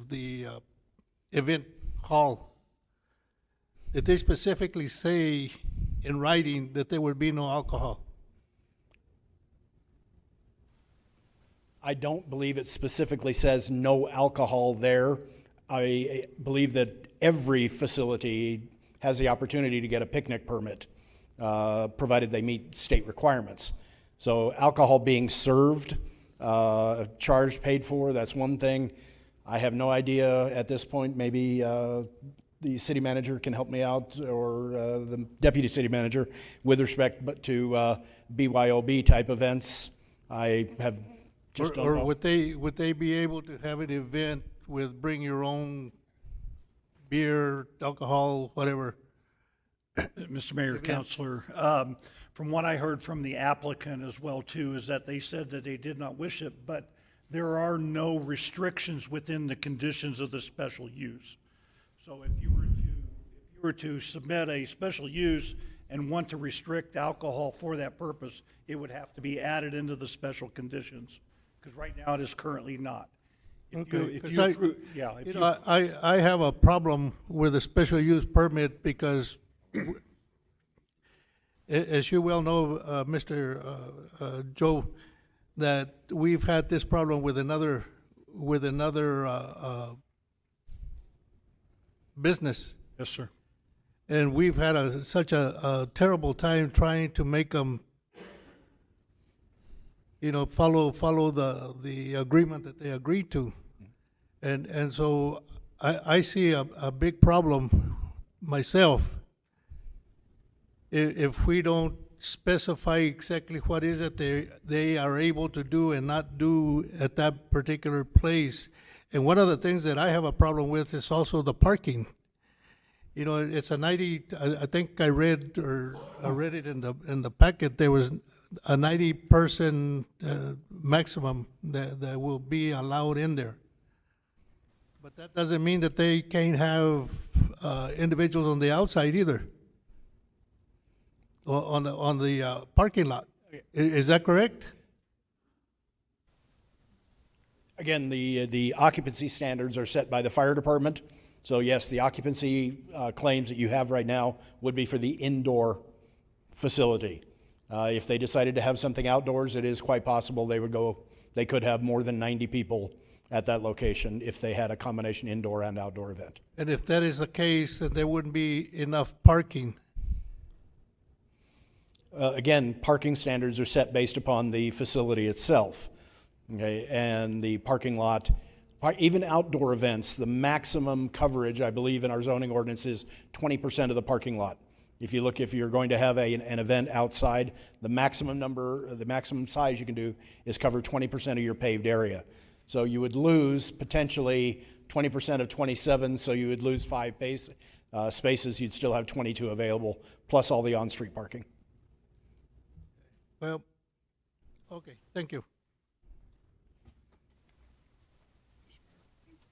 the event hall, did they specifically say in writing that there would be no alcohol? I don't believe it specifically says no alcohol there. I believe that every facility has the opportunity to get a picnic permit, provided they meet state requirements. So alcohol being served, charged, paid for, that's one thing. I have no idea at this point. Maybe the city manager can help me out, or the deputy city manager, with respect to BYOB type events. I have just don't know. Would they be able to have an event with bring your own beer, alcohol, whatever? Mr. Mayor, Councilor, from what I heard from the applicant as well too, is that they said that they did not wish it, but there are no restrictions within the conditions of the special use. So if you were to submit a special use and want to restrict alcohol for that purpose, it would have to be added into the special conditions, because right now it is currently not. I have a problem with a special use permit because, as you well know, Mr. Joe, that we've had this problem with another business. Yes, sir. And we've had such a terrible time trying to make them, follow the agreement that they agreed to. And so I see a big problem myself if we don't specify exactly what is it they are able to do and not do at that particular place. And one of the things that I have a problem with is also the parking. It's a 90. I think I read it in the packet. There was a 90-person maximum that will be allowed in there. But that doesn't mean that they can't have individuals on the outside either. On the parking lot. Is that correct? Again, the occupancy standards are set by the fire department. So yes, the occupancy claims that you have right now would be for the indoor facility. If they decided to have something outdoors, it is quite possible they could have more than 90 people at that location if they had a combination indoor and outdoor event. And if that is the case, then there wouldn't be enough parking. Again, parking standards are set based upon the facility itself. Okay, and the parking lot Even outdoor events, the maximum coverage, I believe, in our zoning ordinance is 20% of the parking lot. If you're going to have an event outside, the maximum size you can do is cover 20% of your paved area. So you would lose potentially 20% of 27, so you would lose 5 spaces. You'd still have 22 available, plus all the on-street parking. Well, okay, thank you.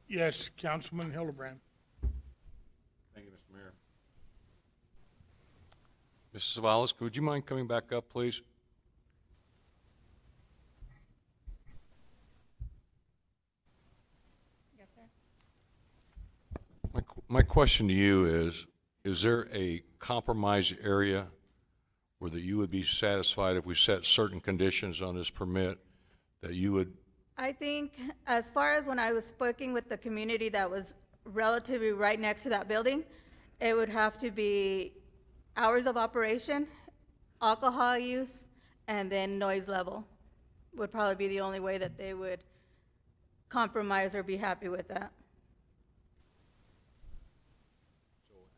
Yes, Councilman Hildebrand. Thank you, Mr. Mayor. Mrs. Savalas, would you mind coming back up, please? Yes, sir. My question to you is there a compromised area where that you would be satisfied if we set certain conditions on this permit that you would? I think as far as when I was speaking with the community that was relatively right next to that building, it would have to be hours of operation, alcohol use, and then noise level would probably be the only way that they would compromise or be happy with that.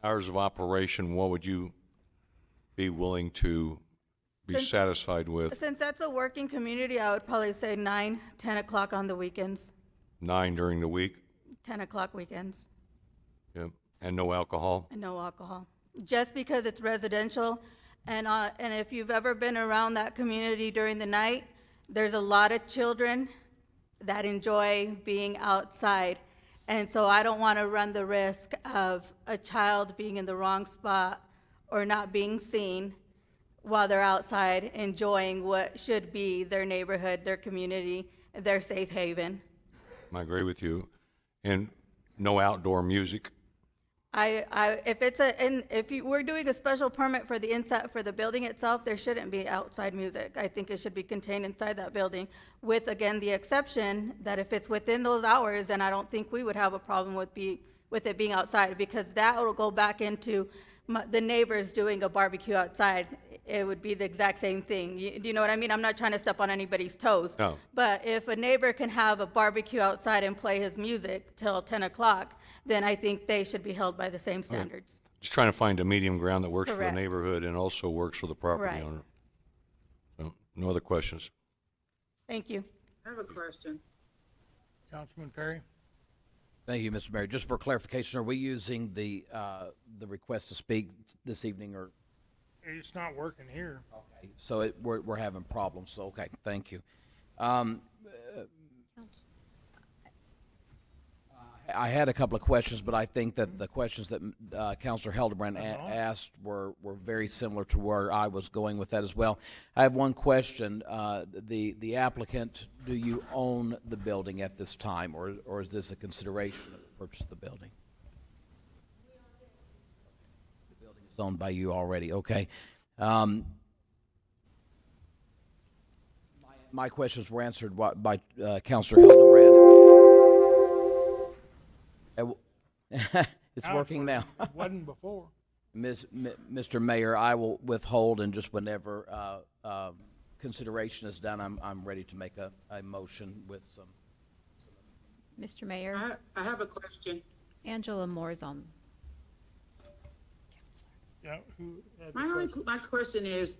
Hours of operation, what would you be willing to be satisfied with? Since that's a working community, I would probably say 9, 10 o'clock on the weekends, 9 during the week? 10 o'clock weekends, Yep. And no alcohol? and no alcohol. Just because it's residential, and if you've ever been around that community during the night, there's a lot of children that enjoy being outside. And so I don't want to run the risk of a child being in the wrong spot or not being seen while they're outside enjoying what should be their neighborhood, their community, their safe haven. I agree with you. And no outdoor music? We're doing a special permit for the inside, for the building itself, there shouldn't be outside music. I think it should be contained inside that building with, again, the exception that if it's within those hours, then I don't think we would have a problem with it being outside, because that will go back into the neighbors doing a barbecue outside. It would be the exact same thing. Do you know what I mean? I'm not trying to step on anybody's toes. No. But if a neighbor can have a barbecue outside and play his music till 10 o'clock, then I think they should be held by the same standards. Just trying to find a medium ground that works for the Correct. neighborhood and also works for the property Right. owner. So, no other questions? Thank you. I have a question. Councilman Perry? Thank you, Mr. Mayor. Just for clarification, are we using the request to speak this evening, or? It's not working here. Okay, so we're having problems, so, okay, thank you. I had a couple of questions, but I think that the questions that Councilor Hildebrand asked were very similar to where I was going with that as well. I have one question. The applicant, do you own the building at this time, or is this a consideration of the purchase of the building? The building is owned by you already, okay. My questions were answered by Councilor Hildebrand. It's working now. It wasn't before. Mr. Mayor, I will withhold, and just whenever consideration is done, I'm ready to make a motion with some. Mr. Mayor, I have a question. Angela Moore's on. Yeah, who had the question? My question is,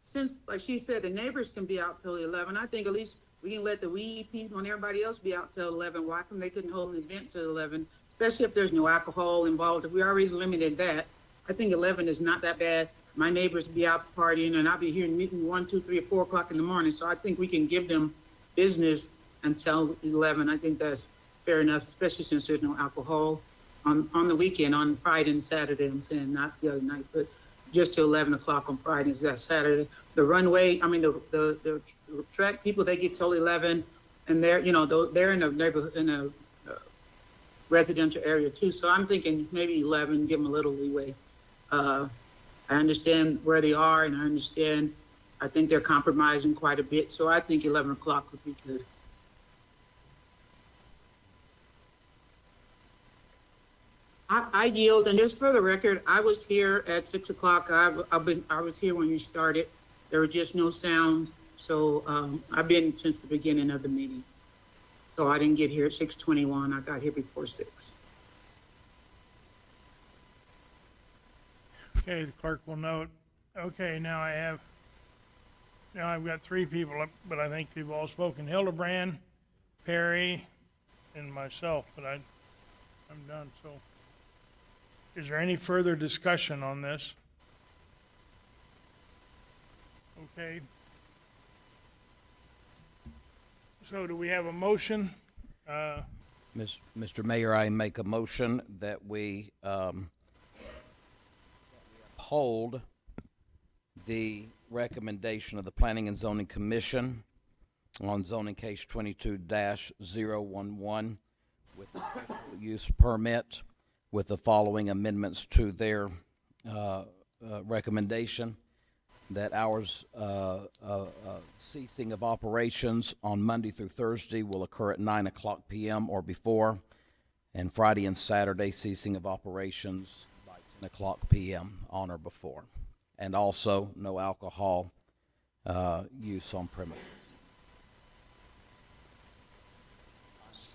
since, like she said, the neighbors can be out till 11, I think at least we can let the weed people and everybody else be out till 11. Why come they couldn't hold an event till 11? Especially if there's no alcohol involved. If we already limited that, I think 11 is not that bad. My neighbors be out partying, and I'll be here meeting 1, 2, 3, or 4 o'clock in the morning. So I think we can give them business until 11. I think that's fair enough, especially since there's no alcohol on the weekend, on Friday and Saturday. I'm saying not the other nights, but just till 11 o'clock on Fridays, that Saturday. The runway, I mean, the track people, they get till 11, and they're in a neighborhood, in a residential area too. So I'm thinking maybe 11, give them a little leeway. I understand where they are, and I think they're compromising quite a bit. So I think 11 o'clock would be good. I yield, and just for the record, I was here at 6 o'clock. I was here when you started. There were just no sound. So I've been since the beginning of the meeting. So I didn't get here at 6:21. I got here before 6. Okay, the clerk will note. Okay, now I've got 3 people up, but I think they've all spoken. Hildebrand, Perry, and myself, but I'm done, so. Is there any further discussion on this? Okay. So do we have a motion? Mr. Mayor, I make a motion that we uphold the recommendation of the Planning and Zoning Commission on zoning case 22-011 with the special use permit with the following amendments to their recommendation: that hours ceasing of operations on Monday through Thursday will occur at 9 o'clock p.m. or before, and Friday and Saturday ceasing of operations by 10 o'clock p.m. on or before, and also no alcohol use on premises.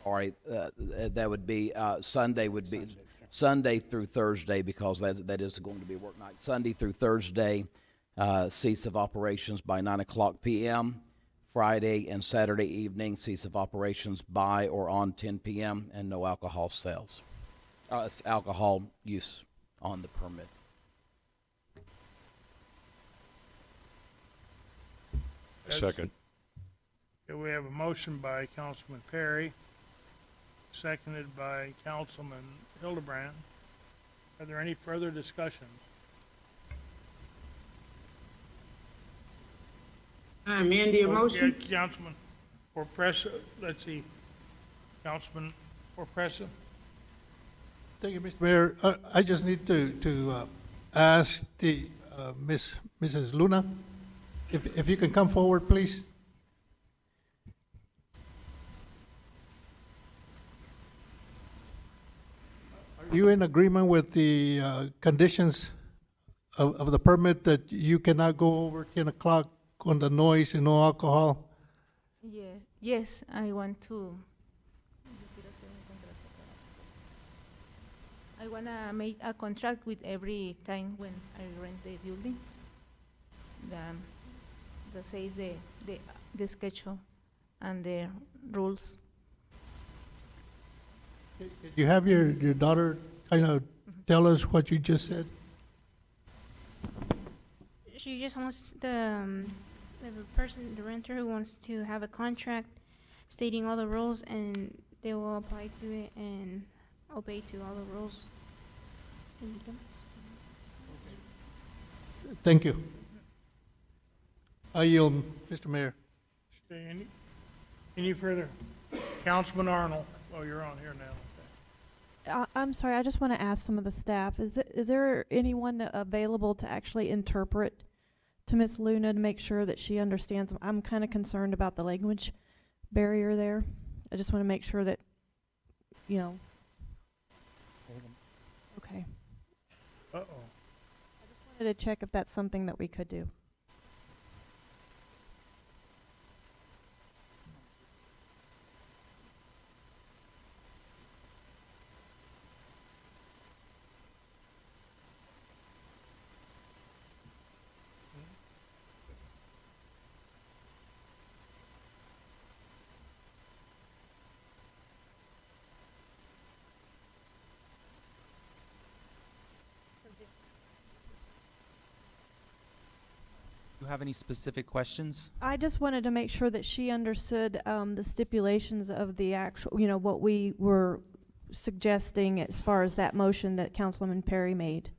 Sorry, that would be Sunday would be Sunday through Thursday, because that is going to be a work night. Sunday through Thursday, cease of operations by 9 o'clock p.m. Friday and Saturday evening, cease of operations by or on 10 p.m. and no alcohol sales, alcohol use on the permit. Second. Okay, we have a motion by Councilman Perry, seconded by Councilman Hildebrand. Are there any further discussions? I amend the motion. Yeah, Councilman Orpresa, let's see, Councilman Orpresa. Thank you, Mr. Mayor. I just need to ask the Mrs. Luna, if you can come forward, please. Are you in agreement with the conditions of the permit that you cannot go over 10 o'clock on the noise and no alcohol? Yes, I want to make a contract with every time when I rent the building. That says the schedule and the rules. Did you have your daughter kind of tell us what you just said? She just wants the person, the renter, who wants to have a contract stating all the rules, and they will apply to it and obey to all the rules. Thank you. I yield, Mr. Mayor. Okay, any further? Councilman Arnold, oh, you're on here now. I'm sorry, I just want to ask some of the staff, is there anyone available to actually interpret to Ms. Luna to make sure that she understands? I'm kind of concerned about the language barrier there. I just want to make sure that, you know. Okay. Uh-oh. I just wanted to check if that's something that we could do. Do you have any specific questions? I just wanted to make sure that she understood the stipulations of the actual, you know, what we were suggesting as far as that motion that Councilwoman Perry made.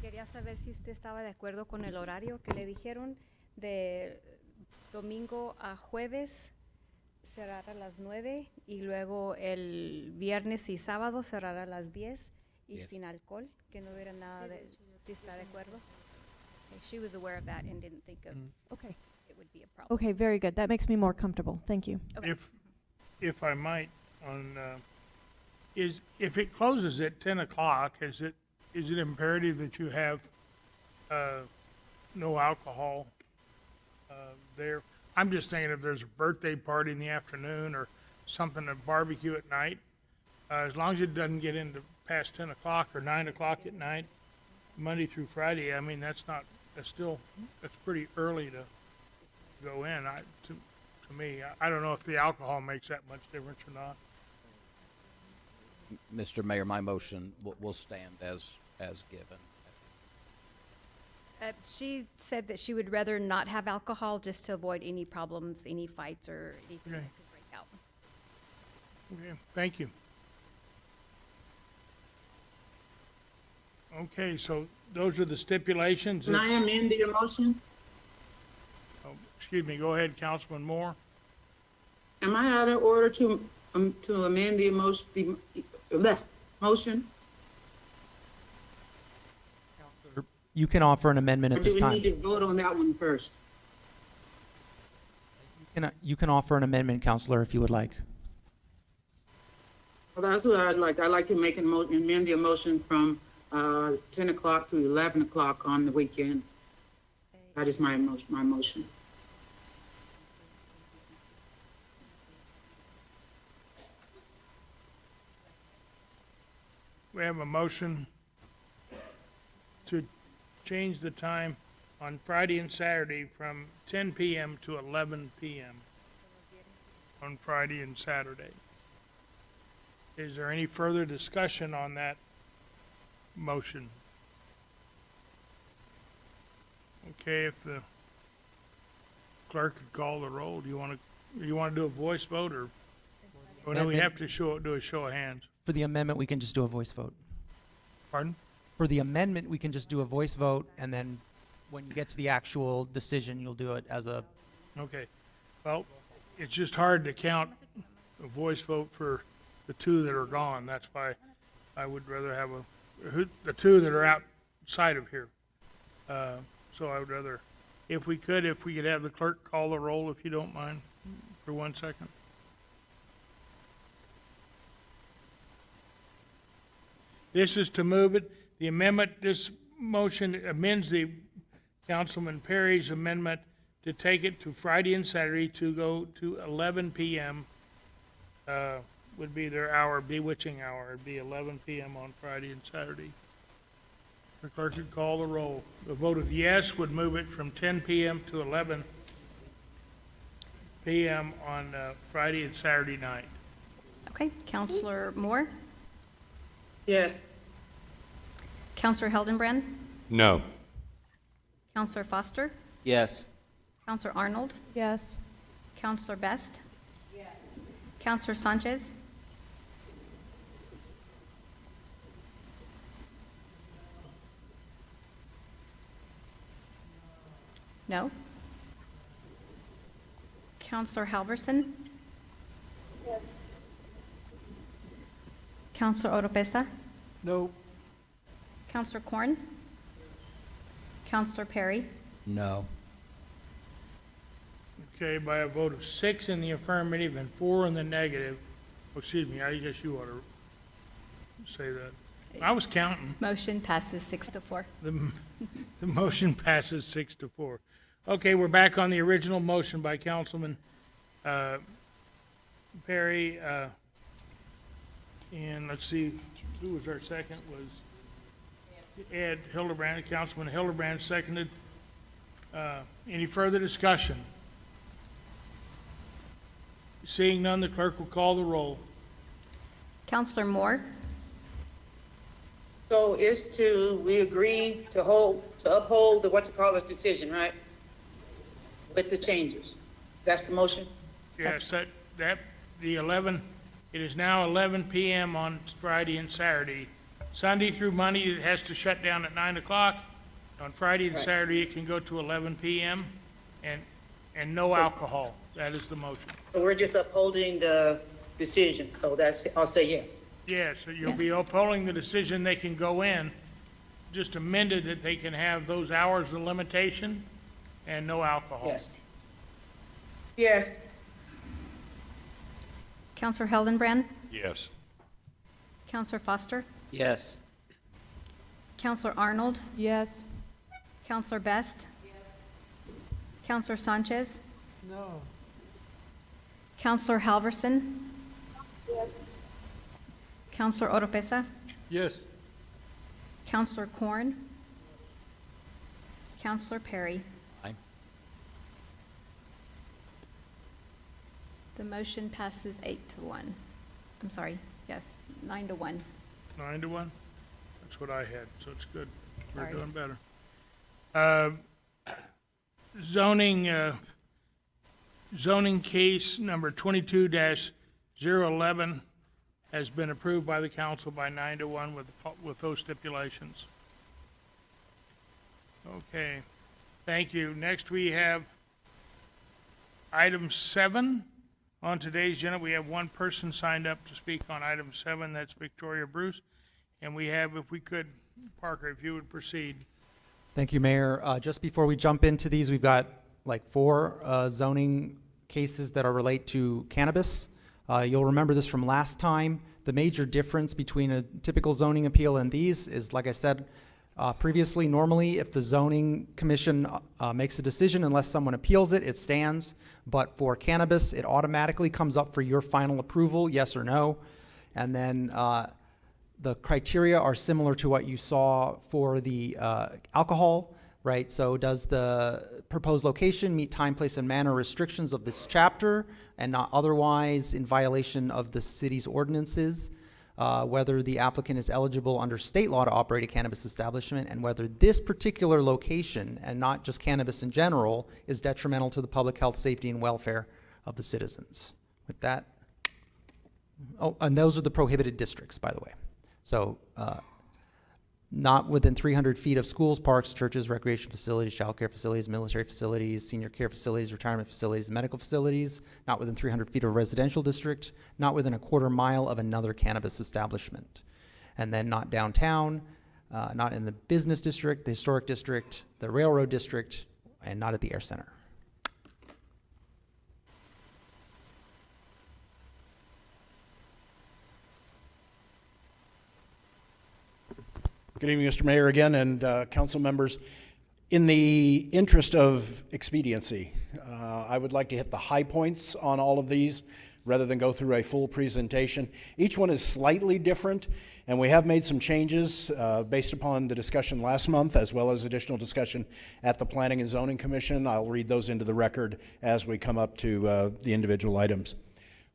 Quería saber si usted estaba de acuerdo con el horario que le dijeron de domingo a jueves cerrar a las 9 y luego el viernes y sábado cerrar a las 10 y sin alcohol, que no hubiera nada de, si está de acuerdo. She was aware of that and didn't think of Okay. it would be a problem. Okay, very good. That makes me more comfortable. Thank you. Okay. If I might, on if it closes at 10 o'clock, is it imperative that you have no alcohol there? I'm just thinking if there's a birthday party in the afternoon or something to barbecue at night, as long as it doesn't get into past 10 o'clock or 9 o'clock at night, Monday through Friday, I mean, that's pretty early to go in. To me, I don't know if the alcohol makes that much difference or not. Mr. Mayor, my motion will stand as given. She said that she would rather not have alcohol just to avoid any problems, any fights, or anything that Okay. could break out. Okay, thank you. Okay, so those are the stipulations. Can I It's- amend your motion? oh, excuse me, go ahead, Councilman Moore. Am I out of order to amend the motion? You can offer an amendment Or at do this we time. need to vote on that one first? You can offer an amendment, Counselor, if you would like. Well, that's what I'd like. I'd like to make amend the motion from 10 o'clock to 11 o'clock on the weekend. That is my motion. We have a motion to change the time on Friday and Saturday from 10 p.m. to 11 p.m. on Friday and Saturday. Is there any further discussion on that motion? Okay, if the clerk could call the roll, do you want to do a voice vote, or do we have to do a show of hands? For the amendment, we can just do a voice vote. Pardon? For the amendment, we can just do a voice vote, and then when you get to the actual decision, you'll do it as a, Okay, well, it's just hard to count a voice vote for the two that are gone. That's why I would rather have the two that are outside of here. So I would rather, if we could have the clerk call the roll, if you don't mind, for 1 second. This is to move it, the amendment, this motion amends the Councilman Perry's amendment to take it to Friday and Saturday to go to 11 p.m. Would be their hour, bewitching hour. It'd be 11 p.m. on Friday and Saturday. The clerk could call the roll. The vote of yes would move it from 10 p.m. to 11 p.m. on Friday and Saturday night. Okay, Counselor Moore, Yes. Counselor Hildenbrand, No. Counselor Foster, Yes. Counselor Arnold, Yes. Counselor Best, Counselor Sanchez, no. Counselor Halverson, Counselor Oropesa, No. Counselor Corn, Counselor Perry, No. Okay, by a vote of 6 in the affirmative and 4 in the negative, excuse me, I guess you ought to say that. I was counting. motion passes 6-4. The motion passes 6-4. Okay, we're back on the original motion by Councilman Perry. And let's see, who was our second? Was Ed Hildebrand, Councilman Hildebrand seconded. Any further discussion? Seeing none, the clerk will call the roll. Counselor Moore, So we agree to uphold the decision, right? With the changes. That's the motion? Yes, it is now 11 p.m. on Friday and Saturday. Sunday through Monday, it has to shut down at 9 o'clock. On Friday and Right. Saturday, it can go to 11 p.m. and no alcohol. That is the motion. So we're just upholding the decision, so I'll say yes. Yes, so you'll Yes. be upholding the decision, they can go in, just amended that they can have those hours of limitation and no alcohol. Yes. Yes. Counselor Hildenbrand, Yes. Counselor Foster, Yes. Counselor Arnold, Yes. Counselor Best, Counselor Sanchez, No. Counselor Halverson, Counselor Oropesa, Yes. Counselor Corn, Counselor Perry. Aye. The motion passes 8-1. I'm sorry, yes, 9-1. 9-1? That's what I had, so it's good. We're Sorry. doing better. Zoning case number 22-011 has been approved by the council by 9-1 with those stipulations. Okay, thank you. Next, we have item 7 on today's agenda. We have one person signed up to speak on item 7, that's Victoria Bruce. And we have, if we could, Parker, if you would proceed. Thank you, Mayor. Just before we jump into these, we've got like 4 zoning cases that are relate to cannabis. You'll remember this from last time. The major difference between a typical zoning appeal and these is, like I said previously, normally if the zoning commission makes a decision, unless someone appeals it, it stands. But for cannabis, it automatically comes up for your final approval, yes or no. And then the criteria are similar to what you saw for the alcohol, right? So does the proposed location meet time, place, and manner restrictions of this chapter and not otherwise in violation of the city's ordinances? Whether the applicant is eligible under state law to operate a cannabis establishment, and whether this particular location, and not just cannabis in general, is detrimental to the public health, safety, and welfare of the citizens. With that, oh, and those are the prohibited districts, by the way. So not within 300 feet of schools, parks, churches, recreation facilities, child care facilities, military facilities, senior care facilities, retirement facilities, medical facilities, not within 300 feet of a residential district, not within a quarter mile of another cannabis establishment. And then not downtown, not in the business district, the historic district, the railroad district, and not at the air center. Good evening, Mr. Mayor, again, and council members. In the interest of expediency, I would like to hit the high points on all of these rather than go through a full presentation. Each one is slightly different, and we have made some changes based upon the discussion last month, as well as additional discussion at the Planning and Zoning Commission. I'll read those into the record as we come up to the individual items.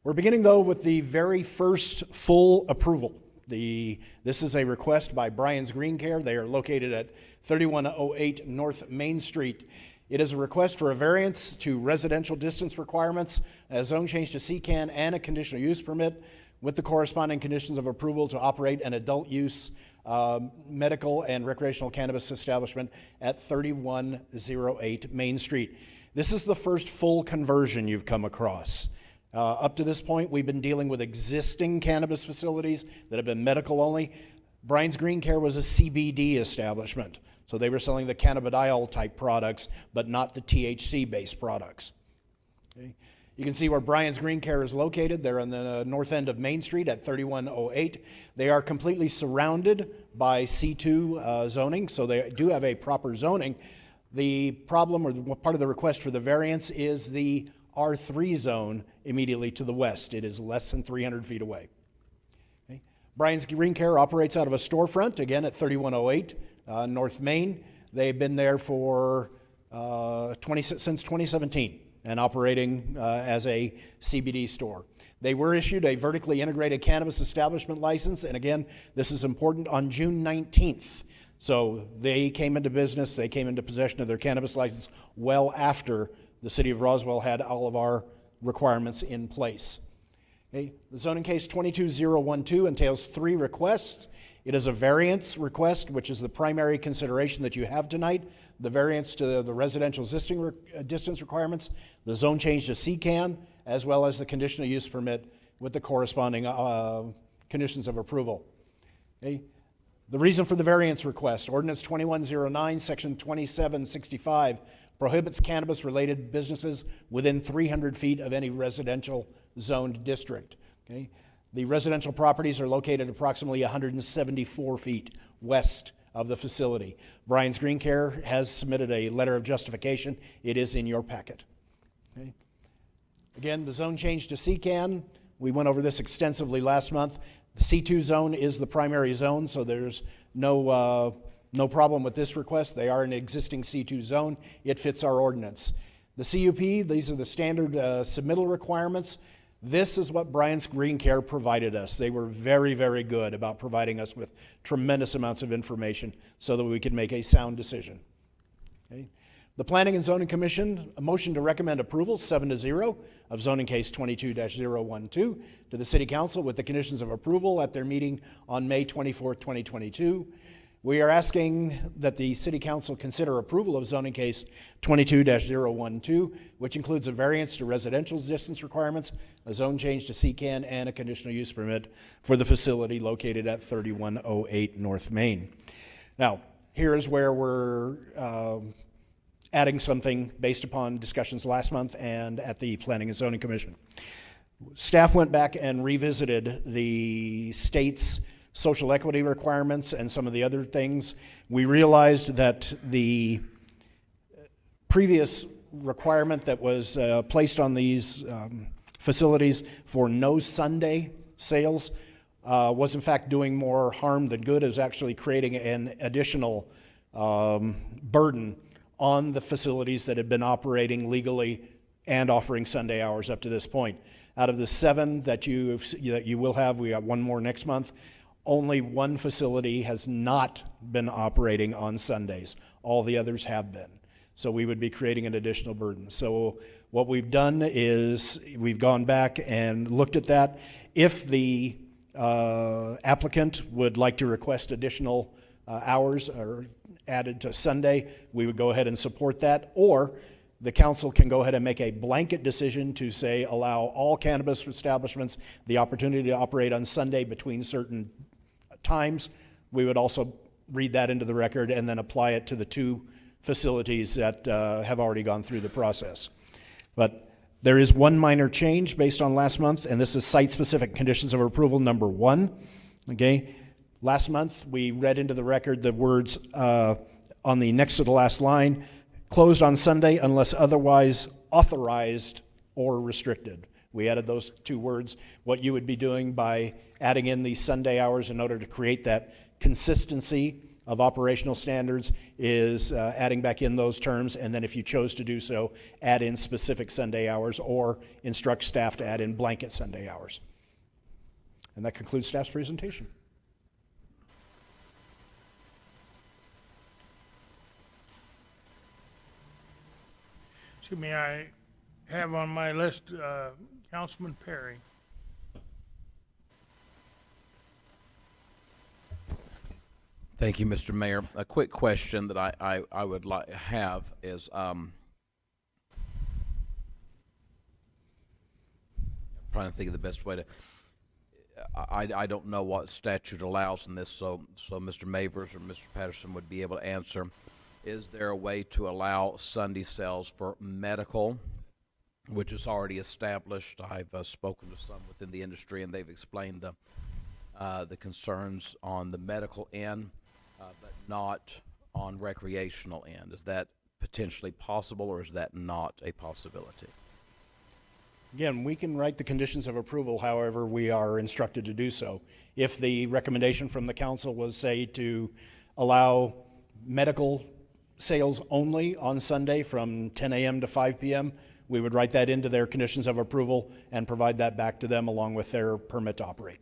We're beginning, though, with the very first full approval. This is a request by Brian's Green Care. They are located at 3108 North Main Street. It is a request for a variance to residential distance requirements, a zone change to CCAN, and a conditional use permit with the corresponding conditions of approval to operate an adult use medical and recreational cannabis establishment at 3108 Main Street. This is the first full conversion you've come across. Up to this point, we've been dealing with existing cannabis facilities that have been medical only. Brian's Green Care was a CBD establishment, so they were selling the cannabidiol type products, but not the THC-based products. Okay. You can see where Brian's Green Care is located. They're on the north end of Main Street at 3108. They are completely surrounded by C2 zoning, so they do have a proper zoning. The problem, or part of the request for the variance, is the R3 zone immediately to the west. It is less than 300 feet away. Okay. Brian's Green Care operates out of a storefront, again at 3108 North Main. They've been there for since 2017 and operating as a CBD store. They were issued a vertically integrated cannabis establishment license, and again, this is important, on June 19th. So they came into business, they came into possession of their cannabis license well after the city of Roswell had all of our requirements in place. Okay. The zoning case 22012 entails 3 requests. It is a variance request, which is the primary consideration that you have tonight. The variance to the residential distance requirements, the zone change to CCAN, as well as the conditional use permit with the corresponding conditions of approval. Okay. The reason for the variance request, Ordinance 2109, Section 2765, prohibits cannabis-related businesses within 300 feet of any residential zoned district. Okay? The residential properties are located approximately 174 feet west of the facility. Brian's Green Care has submitted a letter of justification. It is in your packet. Okay? Again, the zone change to CCAN, we went over this extensively last month. The C2 zone is the primary zone, so there's no problem with this request. They are an existing C2 zone. It fits our ordinance. The CUP, these are the standard submittal requirements. This is what Brian's Green Care provided us. They were very, very good about providing us with tremendous amounts of information so that we could make a sound decision. Okay. The Planning and Zoning Commission, a motion to recommend approval, 7-0, of zoning case 22-012 to the City Council with the conditions of approval at their meeting on May 24th, 2022. We are asking that the City Council consider approval of zoning case 22-012, which includes a variance to residential distance requirements, a zone change to CCAN, and a conditional use permit for the facility located at 3108 North Main. Now, here is where we're adding something based upon discussions last month and at the Planning and Zoning Commission. Staff went back and revisited the state's social equity requirements and some of the other things. We realized that the previous requirement that was placed on these facilities for no Sunday sales was in fact doing more harm than good. It was actually creating an additional burden on the facilities that had been operating legally and offering Sunday hours up to this point. Out of the 7 that you will have, we got 1 more next month. Only 1 facility has not been operating on Sundays. All the others have been. So we would be creating an additional burden. So what we've done is we've gone back and looked at that. If the applicant would like to request additional hours or added to Sunday, we would go ahead and support that. Or the council can go ahead and make a blanket decision to say allow all cannabis establishments the opportunity to operate on Sunday between certain times. We would also read that into the record and then apply it to the 2 facilities that have already gone through the process. But there is one minor change based on last month, and this is site-specific conditions of approval number 1. Okay, last month we read into the record the words on the next to the last line, closed on Sunday unless otherwise authorized or restricted. We added those 2 words. What you would be doing by adding in these Sunday hours in order to create that consistency of operational standards is adding back in those terms, and then if you chose to do so, add in specific Sunday hours or instruct staff to add in blanket Sunday hours. And that concludes staff's presentation. Excuse me, I have on my list Councilman Perry. Thank you, Mr. Mayor. A quick question that I would have is, trying to think of the best way to, I don't know what statute allows in this, so Mr. Mavers or Mr. Patterson would be able to answer. Is there a way to allow Sunday sales for medical, which is already established? I've spoken to some within the industry, and they've explained the concerns on the medical end, but not on recreational end. Is that potentially possible, or is that not a possibility? Again, we can write the conditions of approval however we are instructed to do so. If the recommendation from the council was, say, to allow medical sales only on Sunday from 10 a.m. to 5 p.m., we would write that into their conditions of approval and provide that back to them along with their permit to operate.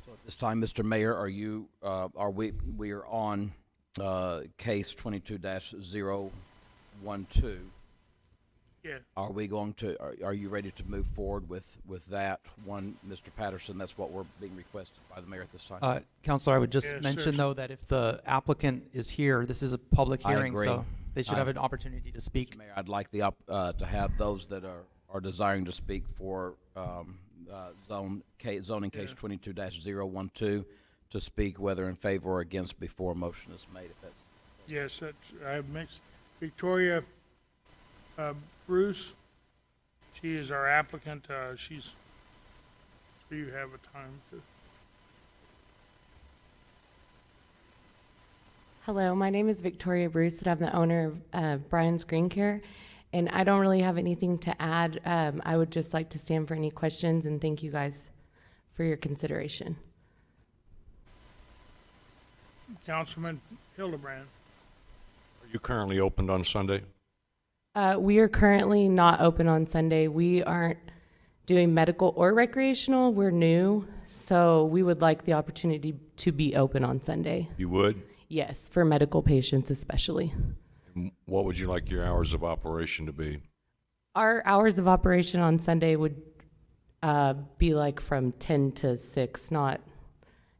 So at this time, Mr. Mayor, are you we are on case 22-012. Yeah. Are we going to? Are you ready to move forward with that one, Mr. Patterson? That's what we're being requested by the mayor at this time. Counselor, I would just Yes, mention sir. though that if the applicant is here, this is a public I hearing, agree. so they should have an opportunity to speak. Mr. Mayor, I'd like the to have those that are desiring to speak for zoning case 22-012 to speak whether in favor or against before a motion is made. If that's Yes, that's, I have mixed. Victoria Bruce, she is our applicant. She's, do you have a time to? Hello, my name is Victoria Bruce, and I'm the owner of Brian's Green Care. And I don't really have anything to add. I would just like to stand for any questions and thank you guys for your consideration. Councilman Hildebrand. Are you currently opened on Sunday? We are currently not open on Sunday. We aren't doing medical or recreational. We're new, so we would like the opportunity to be open on Sunday. You would? Yes, for medical patients especially. What would you like your hours of operation to be? Our hours of operation on Sunday would be like from 10 to 6, not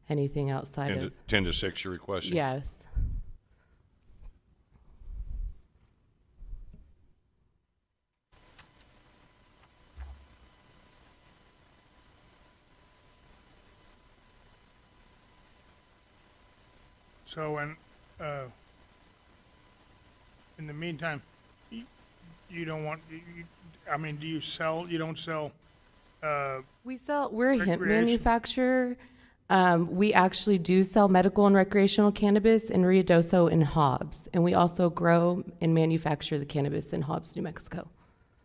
anything outside of... 10 to 6 you're requesting? Yes. So, in the meantime, you don't want, I mean, do you sell, you don't sell, We're a hemp recreation? manufacturer. We actually do sell medical and recreational cannabis in Ruidoso and Hobbs. And we also grow and manufacture the cannabis in Hobbs, New Mexico.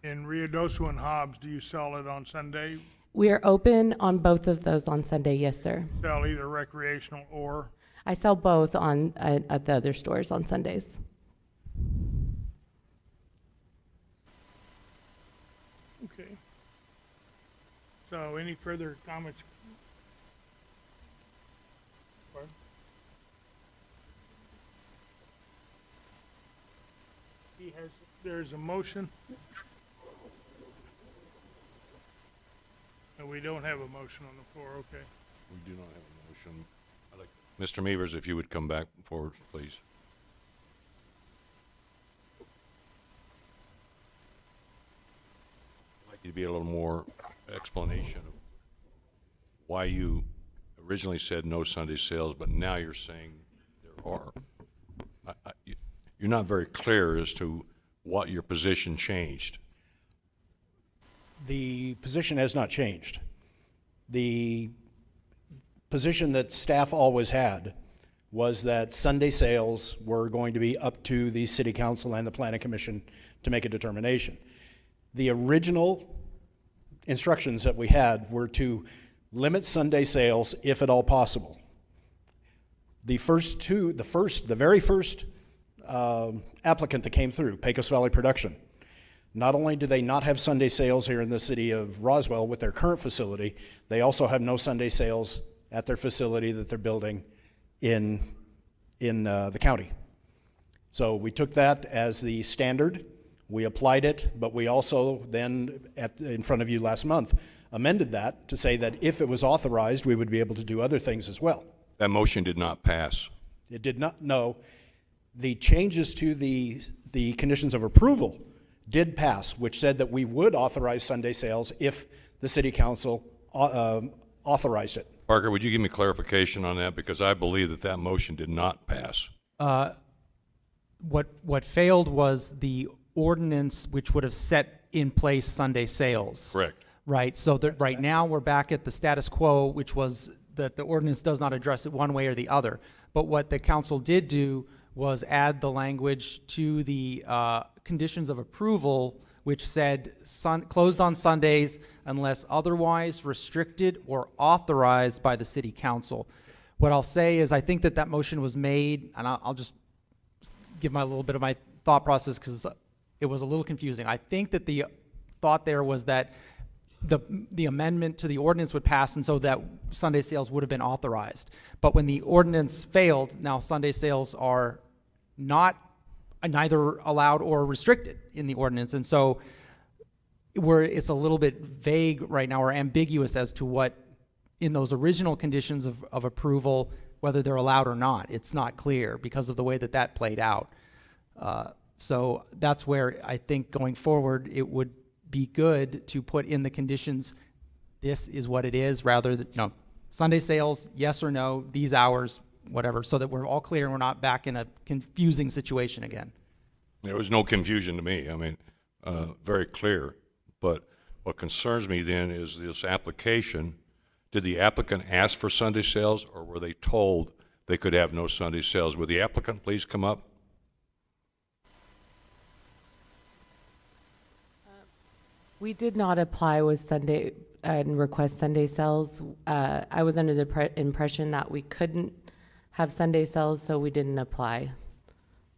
In Ruidoso and Hobbs, do you sell it on Sunday? We are open on both of those on Sunday, yes, sir. Sell either recreational or? I sell both on at the other stores on Sundays. Okay. So, any further comments? Pardon? There's a motion. No, we don't have a motion on the floor, okay. We do not have a motion. I'd like Mr. Meavers, if you would come back forward, please. I'd like you to be a little more explanation of why you originally said no Sunday sales, but now you're saying there are. You're not very clear as to what your position changed. The position has not changed. The position that staff always had was that Sunday sales were going to be up to the City Council and the Planning Commission to make a determination. The original instructions that we had were to limit Sunday sales if at all possible. The very first applicant that came through, Pecos Valley Production, not only do they not have Sunday sales here in the city of Roswell with their current facility, they also have no Sunday sales at their facility that they're building in the county. So we took that as the standard, we applied it, but we also then, in front of you last month, amended that to say that if it was authorized, we would be able to do other things as well. That motion did not pass. It did not, no. The changes to the conditions of approval did pass, which said that we would authorize Sunday sales if the City Council authorized it. Parker, would you give me clarification on that? Because I believe that that motion did not pass. What failed was the ordinance which would have set in place Sunday sales. Correct. Right, so that right now we're back at the status quo, which was that the ordinance does not address it one way or the other. But what the council did do was add the language to the conditions of approval, which said closed on Sundays unless otherwise restricted or authorized by the City Council. What I'll say is I think that that motion was made, and I'll just give my little bit of my thought process because it was a little confusing. I think that the thought there was that the amendment to the ordinance would pass, and so that Sunday sales would have been authorized. But when the ordinance failed, now Sunday sales are not neither allowed or restricted in the ordinance, and so it's a little bit vague right now, or ambiguous as to what in those original conditions of approval, whether they're allowed or not. It's not clear because of the way that that played out. So that's where I think going forward it would be good to put in the conditions, this is what it is, rather than, Sunday sales, yes or no, these hours, whatever, so that we're all clear and we're not back in a confusing situation again. There was no confusion to me. I mean, very clear. But what concerns me then is this application. Did the applicant ask for Sunday sales, or were they told they could have no Sunday sales? Would the applicant please come up? We did not apply with Sunday and request Sunday sales. I was under the impression that we couldn't have Sunday sales, so we didn't apply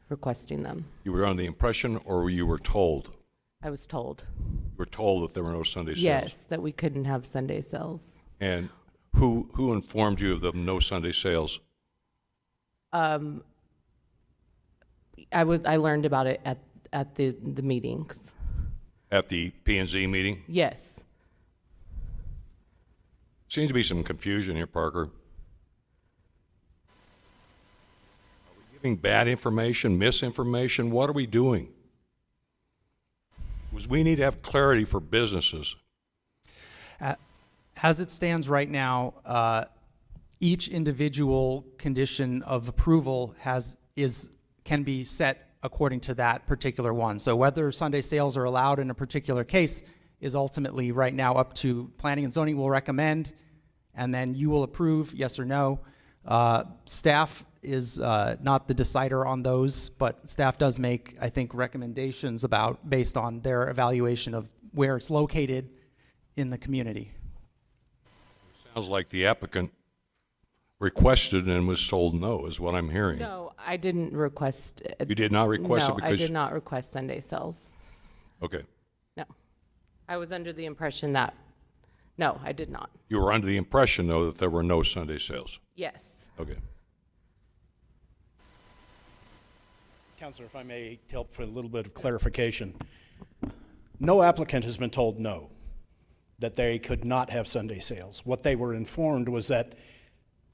requesting them. You were under the impression, or you were told? I was told. You were told that there were no Sunday sales? Yes, that we couldn't have Sunday sales. And who informed you of the no Sunday sales? I learned about it at the meetings. At the P&Z meeting? Yes. Seems to be some confusion here, Parker. Are we giving bad information, misinformation? What are we doing? Because we need to have clarity for businesses. As it stands right now, each individual condition of approval can be set according to that particular one. So whether Sunday sales are allowed in a particular case is ultimately right now up to Planning and Zoning will recommend, and then you will approve, yes or no. Staff is not the decider on those, but staff does make, I think, recommendations based on their evaluation of where it's located in the community. Sounds like the applicant requested and was told no, is what I'm hearing. No, I didn't request. You did not request no, it because... I did not request Sunday sales. Okay. No. I was under the impression that, no, I did not. You were under the impression, though, that there were no Sunday sales? Yes. Okay. Counselor, if I may help for a little bit of clarification. No applicant has been told no, that they could not have Sunday sales. What they were informed was that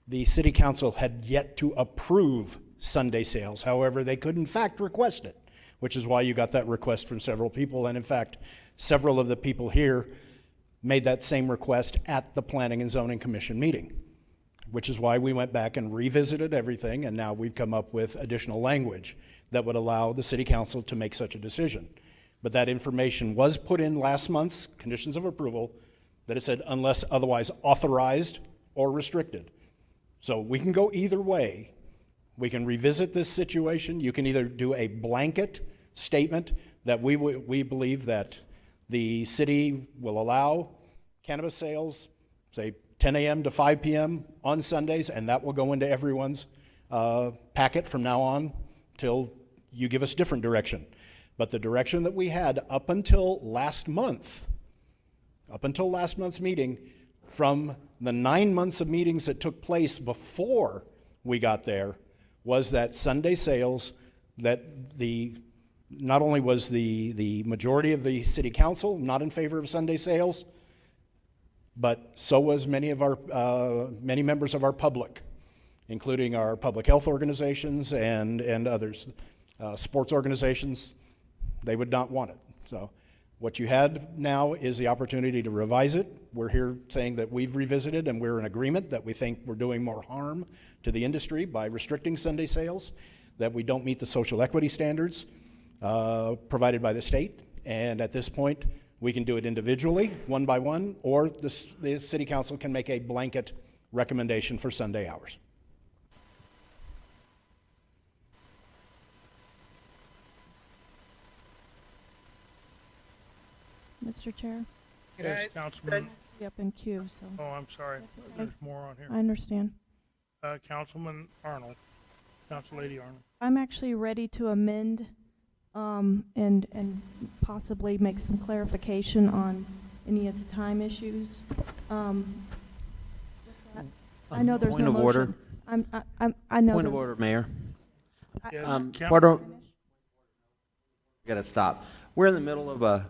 the City Council had yet to approve Sunday sales. However, they could in fact request it, which is why you got that request from several people. And in fact, several of the people here made that same request at the Planning and Zoning Commission meeting, which is why we went back and revisited everything, and now we've come up with additional language that would allow the City Council to make such a decision. But that information was put in last month's conditions of approval, that it said unless otherwise authorized or restricted. So we can go either way. We can revisit this situation. You can either do a blanket statement that we believe that the city will allow cannabis sales, say 10 a.m. to 5 p.m. on Sundays, and that will go into everyone's packet from now on till you give us different direction. But the direction that we had up until last month's meeting, from the 9 months of meetings that took place before we got there, was that Sunday sales, that not only was the majority of the City Council not in favor of Sunday sales, but so was many members of our public, including our public health organizations and others, sports organizations. They would not want it. So what you had now is the opportunity to revise it. We're here saying that we've revisited and we're in agreement that we think we're doing more harm to the industry by restricting Sunday sales, that we don't meet the social equity standards provided by the state. And at this point, we can do it individually, one by one, or the City Council can make a blanket recommendation for Sunday hours. Mr. Chair? Yes, Councilman. Up in queue, so. Oh, I'm sorry. There's more on here. I understand. Councilman Arnold, Council Lady Arnold. I'm actually ready to amend and possibly make some clarification on any of the time issues. I know there's Point no of order. motion. I know. Point of order, Mayor. Yes, Gotta stop. We're in the middle of a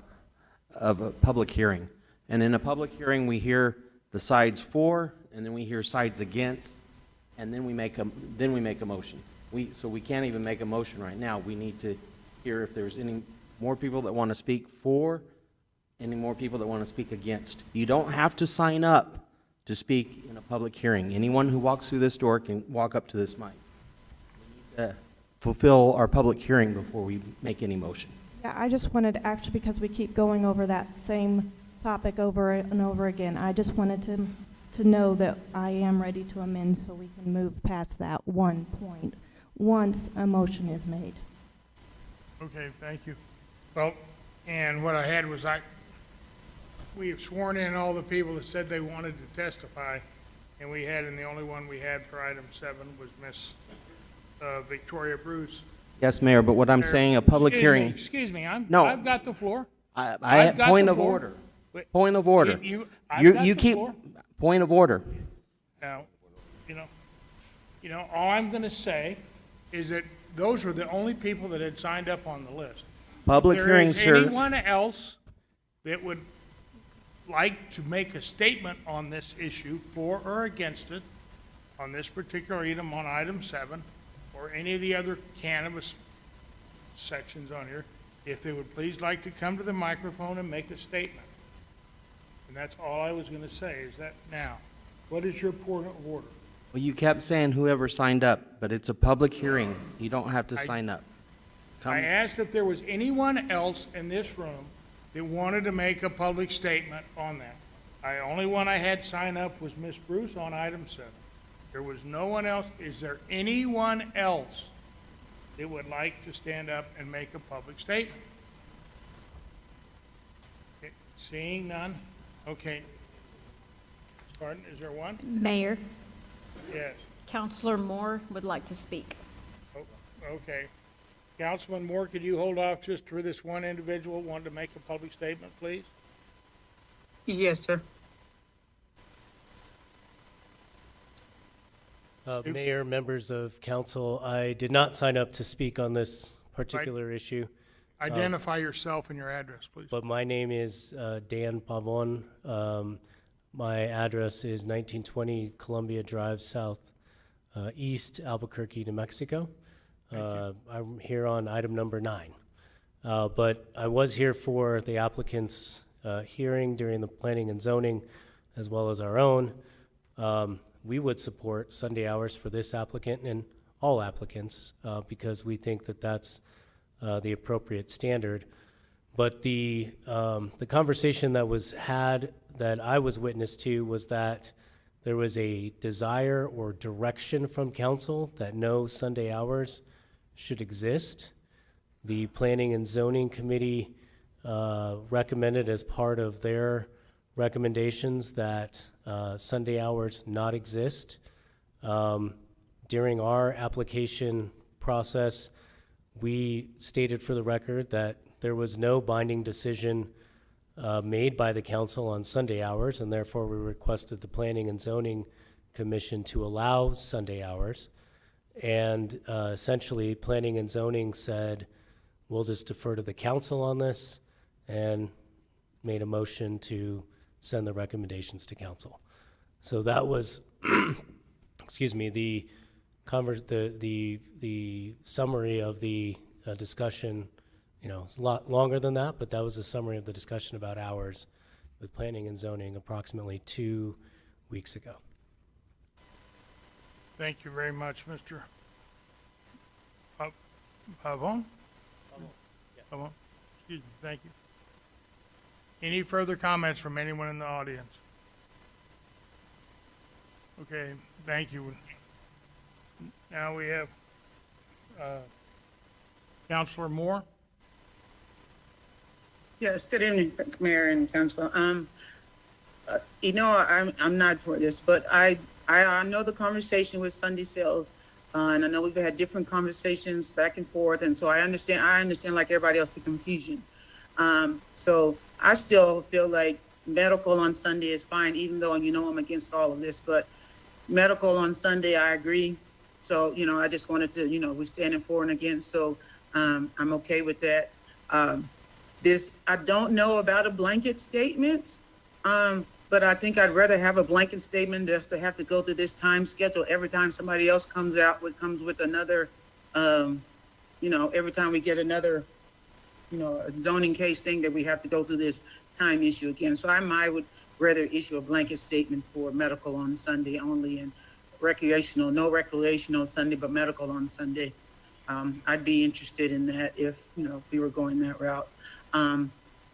public hearing, and in a public hearing, we hear the sides for, and then we hear sides against, and then we make a motion. So we can't even make a motion right now. We need to hear if there's any more people that want to speak for, any more people that want to speak against. You don't have to sign up to speak in a public hearing. Anyone who walks through this door can walk up to this mic. We need to fulfill our public hearing before we make any motion. Yeah, I just wanted to actually, because we keep going over that same topic over and over again, I just wanted to know that I am ready to amend so we can move past that one point once a motion is made. Okay, thank you. Well, and what I had was we have sworn in all the people that said they wanted to testify, and the only one we had for item 7 was Miss Victoria Bruce. Yes, Mayor, but what I'm saying, a public hearing. Excuse me, No. I've got the floor. I point of order. Point of order. I've got You the keep, floor. point of order. Now, all I'm going to say is that those were the only people that had signed up on the list. Public hearing, If sir. there is anyone else that would like to make a statement on this issue, for or against it, on this particular item, on item 7, or any of the other cannabis sections on here, if they would please like to come to the microphone and make a statement. And that's all I was going to say, is that now, what is your point of order? Well, you kept saying whoever signed up, but it's a public hearing. You don't have to sign up. I asked if there was anyone else in this room that wanted to make a public statement on that. Only one I had sign up was Miss Bruce on item 7. There was no one else. Is there anyone else that would like to stand up and make a public statement? Okay, seeing none? Okay. Pardon, is there one? Mayor, Yes. Counselor Moore would like to speak. Oh, okay. Councilman Moore, could you hold off just for this one individual wanting to make a public statement, please? Yes, sir. Mayor, members of council, I did not sign up to speak on this particular issue. Identify yourself and your address, please. But my name is Dan Pavon. My address is 1920 Columbia Drive South, East Albuquerque, New Mexico. I'm here on item number 9. But I was here for the applicant's hearing during the planning and zoning, as well as our own. We would support Sunday hours for this applicant and all applicants because we think that that's the appropriate standard. But the conversation that was had, that I was witness to, was that there was a desire or direction from council that no Sunday hours should exist. The Planning and Zoning Committee recommended as part of their recommendations that Sunday hours not exist. During our application process, we stated for the record that there was no binding decision made by the council on Sunday hours, and therefore we requested the Planning and Zoning Commission to allow Sunday hours. And essentially, Planning and Zoning said, we'll just defer to the council on this, and made a motion to send the recommendations to council. So that was, excuse me, the summary of the discussion. It's a lot longer than that, but that was a summary of the discussion about hours with Planning and Zoning approximately 2 weeks ago. Thank you very much, Mr. Pavon? Pavon? Excuse me, thank you. Any further comments from anyone in the audience? Okay, thank you. Now we have Councilor Moore. Yes, good evening, Mayor and Council. I'm not for this, but I know the conversation with Sunday sales, and I know we've had different conversations back and forth, and so I understand like everybody else the confusion. So I still feel like medical on Sunday is fine, even though I'm against all of this, but medical on Sunday, I agree. So, I just wanted to, we're standing for and against, so I'm okay with that. I don't know about a blanket statement, but I think I'd rather have a blanket statement just to have to go through this time schedule every time somebody else comes with another, every time we get another, a zoning case thing that we have to go through this time issue again. So I would rather issue a blanket statement for medical on Sunday only, and no recreational Sunday, but medical on Sunday. I'd be interested in that if we were going that route.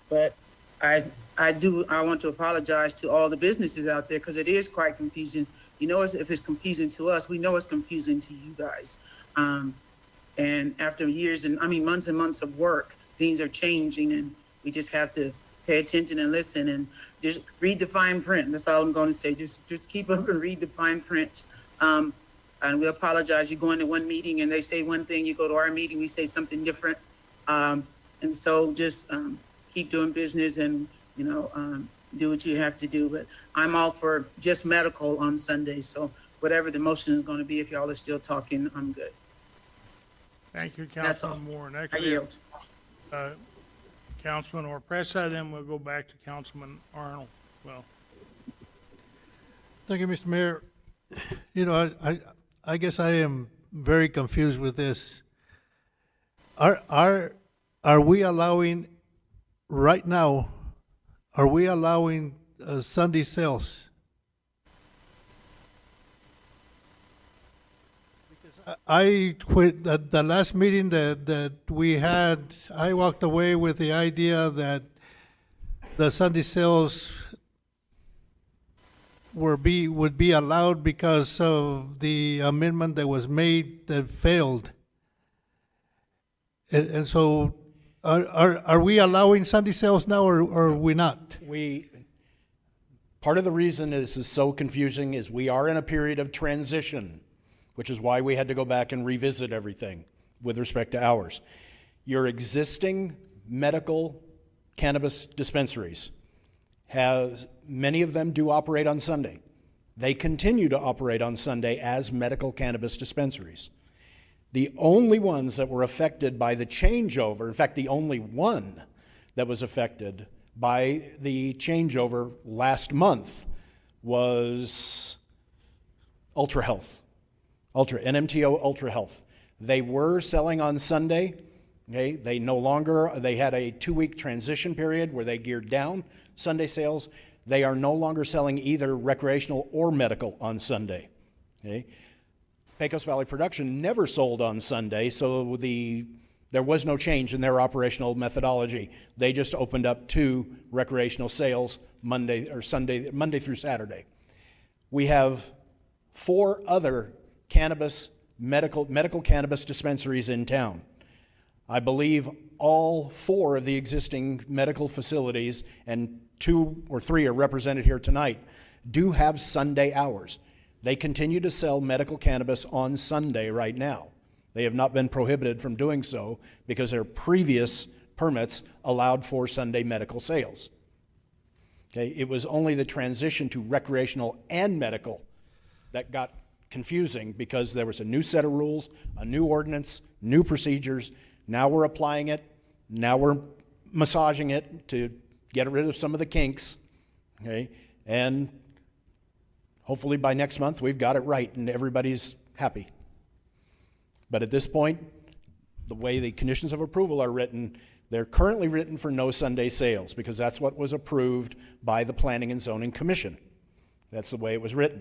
But I want to apologize to all the businesses out there because it is quite confusing. If it's confusing to us, we know it's confusing to you guys. And after years months and months of work, things are changing, and we just have to pay attention and listen and just read the fine print. That's all I'm going to say. Just keep up and read the fine print. And we apologize. You go into one meeting and they say one thing, you go to our meeting, we say something different. And so just keep doing business and, do what you have to do. But I'm all for just medical on Sunday. So whatever the motion is going to be, if y'all are still talking, I'm good. Thank you, That's all. Councilman Moore. Next I we have, yield. Councilman Orpresa, then we'll go back to Councilman Arnold. Well, Thank you, Mr. Mayor. I guess I am very confused with this. Are we allowing, right now, are we allowing Sunday sales? I quit the last meeting that we had. I walked away with the idea that the Sunday sales would be allowed because of the amendment that was made that failed. And so, are we allowing Sunday sales now, or are we not? Part of the reason this is so confusing is we are in a period of transition, which is why we had to go back and revisit everything with respect to hours. Your existing medical cannabis dispensaries many of them do operate on Sunday. They continue to operate on Sunday as medical cannabis dispensaries. The only ones that were affected by the changeover, in fact, the only one that was affected by the changeover last month was Ultra Health, NMTO Ultra Health. They were selling on Sunday. Okay, they had a 2-week transition period where they geared down Sunday sales. They are no longer selling either recreational or medical on Sunday. Okay. Pecos Valley Production never sold on Sunday, so there was no change in their operational methodology. They just opened up 2 recreational sales Monday through Saturday. We have 4 other medical cannabis dispensaries in town. I believe all 4 of the existing medical facilities, and 2 or 3 are represented here tonight, do have Sunday hours. They continue to sell medical cannabis on Sunday right now. They have not been prohibited from doing so because their previous permits allowed for Sunday medical sales. Okay, it was only the transition to recreational and medical that got confusing because there was a new set of rules, a new ordinance, new procedures. Now we're applying it. Now we're massaging it to get rid of some of the kinks. Okay, and hopefully by next month we've got it right and everybody's happy. But at this point, the way the conditions of approval are written, they're currently written for no Sunday sales because that's what was approved by the Planning and Zoning Commission. That's the way it was written.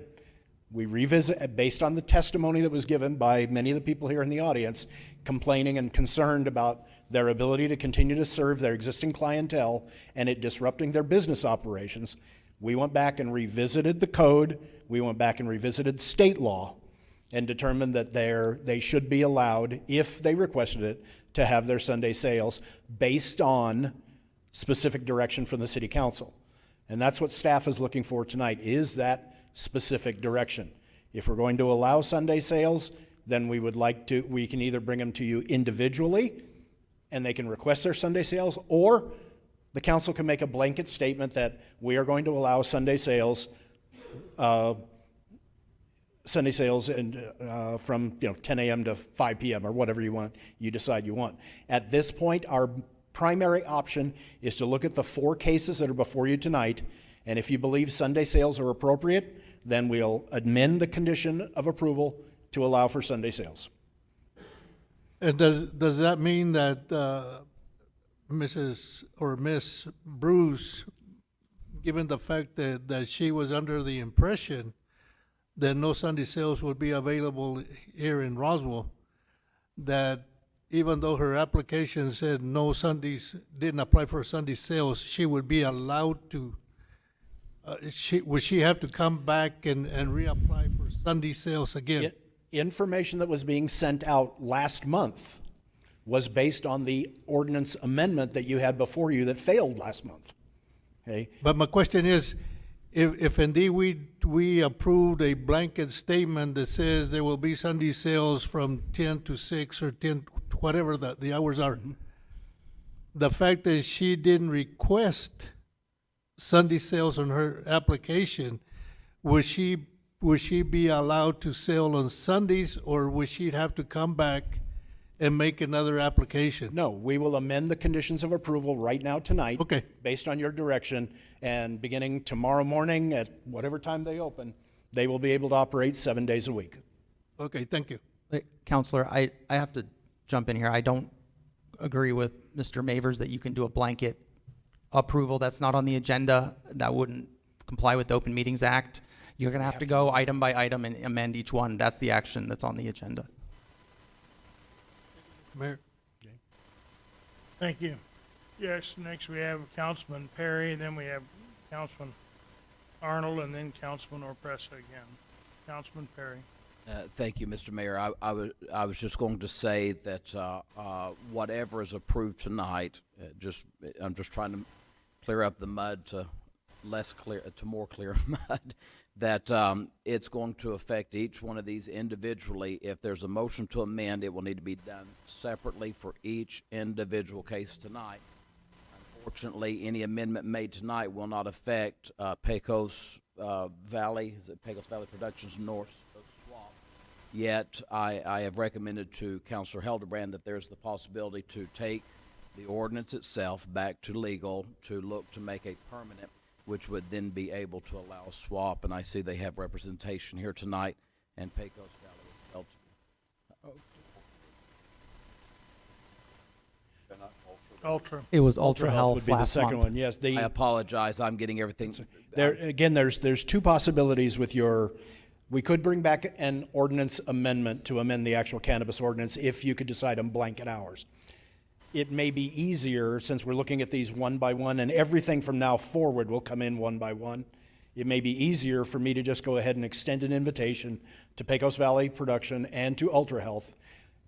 We revisit, based on the testimony that was given by many of the people here in the audience, complaining and concerned about their ability to continue to serve their existing clientele and it disrupting their business operations. We went back and revisited the code. We went back and revisited state law and determined that they should be allowed, if they requested it, to have their Sunday sales based on specific direction from the City Council. And that's what staff is looking for tonight, is that specific direction. If we're going to allow Sunday sales, then we can either bring them to you individually and they can request their Sunday sales, or the council can make a blanket statement that we are going to allow Sunday sales and from 10 a.m. to 5 p.m. or whatever you decide you want. At this point, our primary option is to look at the 4 cases that are before you tonight, and if you believe Sunday sales are appropriate, then we'll amend the condition of approval to allow for Sunday sales. And does that mean that Miss Bruce, given the fact that she was under the impression that no Sunday sales would be available here in Roswell, that even though her application said no Sundays, didn't apply for Sunday sales, she would be allowed to, would she have to come back and reapply for Sunday sales again? Information that was being sent out last month was based on the ordinance amendment that you had before you that failed last month. okay? But my question is, if indeed we approved a blanket statement that says there will be Sunday sales from 10 to 6 or 10, whatever the hours are, the fact that she didn't request Sunday sales on her application, would she be allowed to sell on Sundays, or would she have to come back and make another application? No, we will amend the conditions of approval right now tonight. Okay. Based on your direction, and beginning tomorrow morning at whatever time they open, they will be able to operate 7 days a week. Okay, thank you. Counselor, I have to jump in here. I don't agree with Mr. Mavers that you can do a blanket approval. That's not on the agenda. That wouldn't comply with the Open Meetings Act. You're going to have to go item by item and amend each one. That's the action that's on the agenda. Mayor. Thank you. Yes, next we have Councilman Perry, then we have Councilman Arnold, and then Councilman Orpresa again. Councilman Perry. Thank you, Mr. Mayor. I was just going to say that whatever is approved tonight, I'm just trying to clear up the mud to more clear mud, that it's going to affect each one of these individually. If there's a motion to amend, it will need to be done separately for each individual case tonight. Unfortunately, any amendment made tonight will not affect Pecos Valley, is it Pecos Valley Productions North Swap. Yet, I have recommended to Councilor Hildebrand that there's the possibility to take the ordinance itself back to legal to look to make a permanent, which would then be able to allow a swap. And I see they have representation here tonight, and Pecos Valley. Ultra. It was Ultra Health would be the last second month. one. Yes, I apologize. I'm getting everything. There again. There's two possibilities with your. We could bring back an ordinance amendment to amend the actual cannabis ordinance if you could decide on blanket hours. It may be easier, since we're looking at these one by one, and everything from now forward will come in one by one. It may be easier for me to just go ahead and extend an invitation to Pecos Valley Production and to Ultra Health.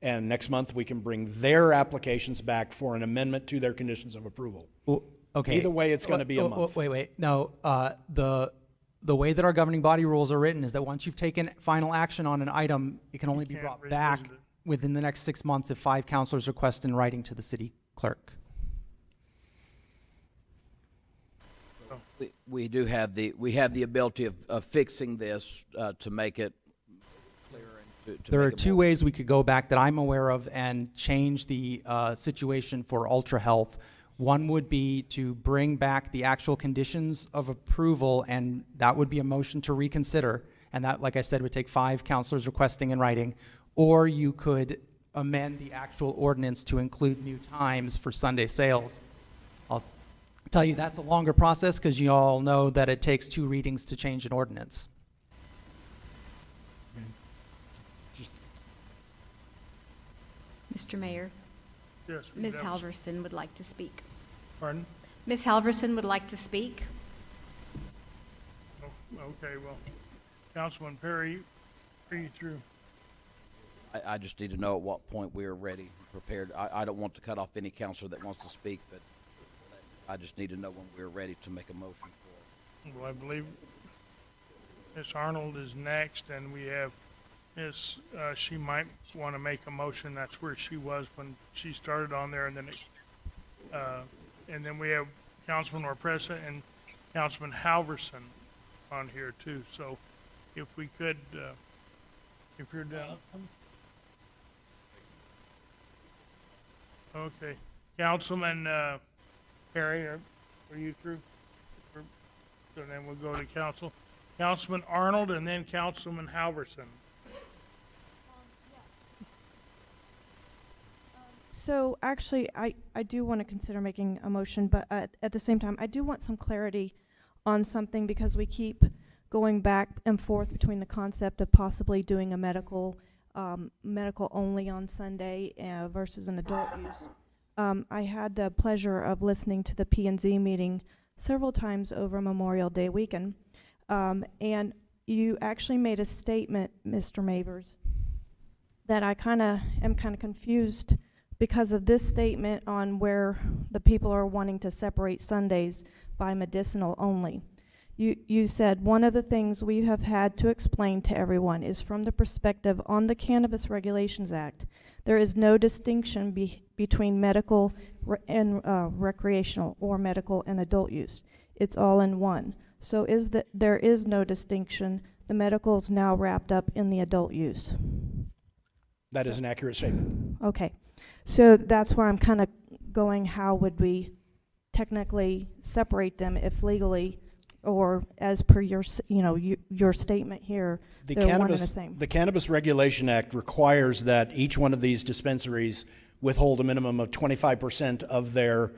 And next month, we can bring their applications back for an amendment to their conditions of approval. Well, okay. Either way, it's going to be a month. Wait. No, the way that our governing body rules are written is that once you've taken final action on an item, it can only be brought back within the next 6 months if 5 councilors request in writing to the city clerk. We do have the ability of fixing this to make it clearer. There are 2 ways we could go back that I'm aware of and change the situation for Ultra Health. One would be to bring back the actual conditions of approval, and that would be a motion to reconsider. And that, like I said, would take 5 councilors requesting in writing. Or you could amend the actual ordinance to include new times for Sunday sales. I'll tell you that's a longer process because you all know that it takes 2 readings to change an ordinance. Mr. Mayor, Yes. Ms. that was- Halverson would like to speak. Pardon? Ms. Halverson would like to speak. Oh, okay, well, Councilman Perry, are you through? I just need to know at what point we are ready, and prepared. I don't want to cut off any counselor that wants to speak, but I just need to know when we're ready to make a motion for it. Well, I believe Ms. Arnold is next, and we have Ms., she might want to make a motion. That's where she was when she started on there, and then we have Councilman Orpresa and Councilman Halverson on here too. So if we could, if you're done. Okay. Councilman Perry, are you through? So then we'll go to Councilman Arnold and then Councilman Halverson. So actually, I do want to consider making a motion, but at the same time, I do want some clarity on something because we keep going back and forth between the concept of possibly doing a medical only on Sunday versus an adult use. I had the pleasure of listening to the P&Z meeting several times over Memorial Day weekend, and you actually made a statement, Mr. Mavers, that I am kind of confused because of this statement on where the people are wanting to separate Sundays, by medicinal only. You said one of the things we have had to explain to everyone is from the perspective on the Cannabis Regulations Act. There is no distinction between medical and recreational, or medical and adult use. It's all in one. So there is no distinction. The medical is now wrapped up in the adult use. That is an accurate statement. Okay, so that's where I'm kind of going, how would we technically separate them if legally, or as per your, your statement here, they're one and the same? The Cannabis Regulation Act requires that each one of these dispensaries withhold a minimum of 25% of their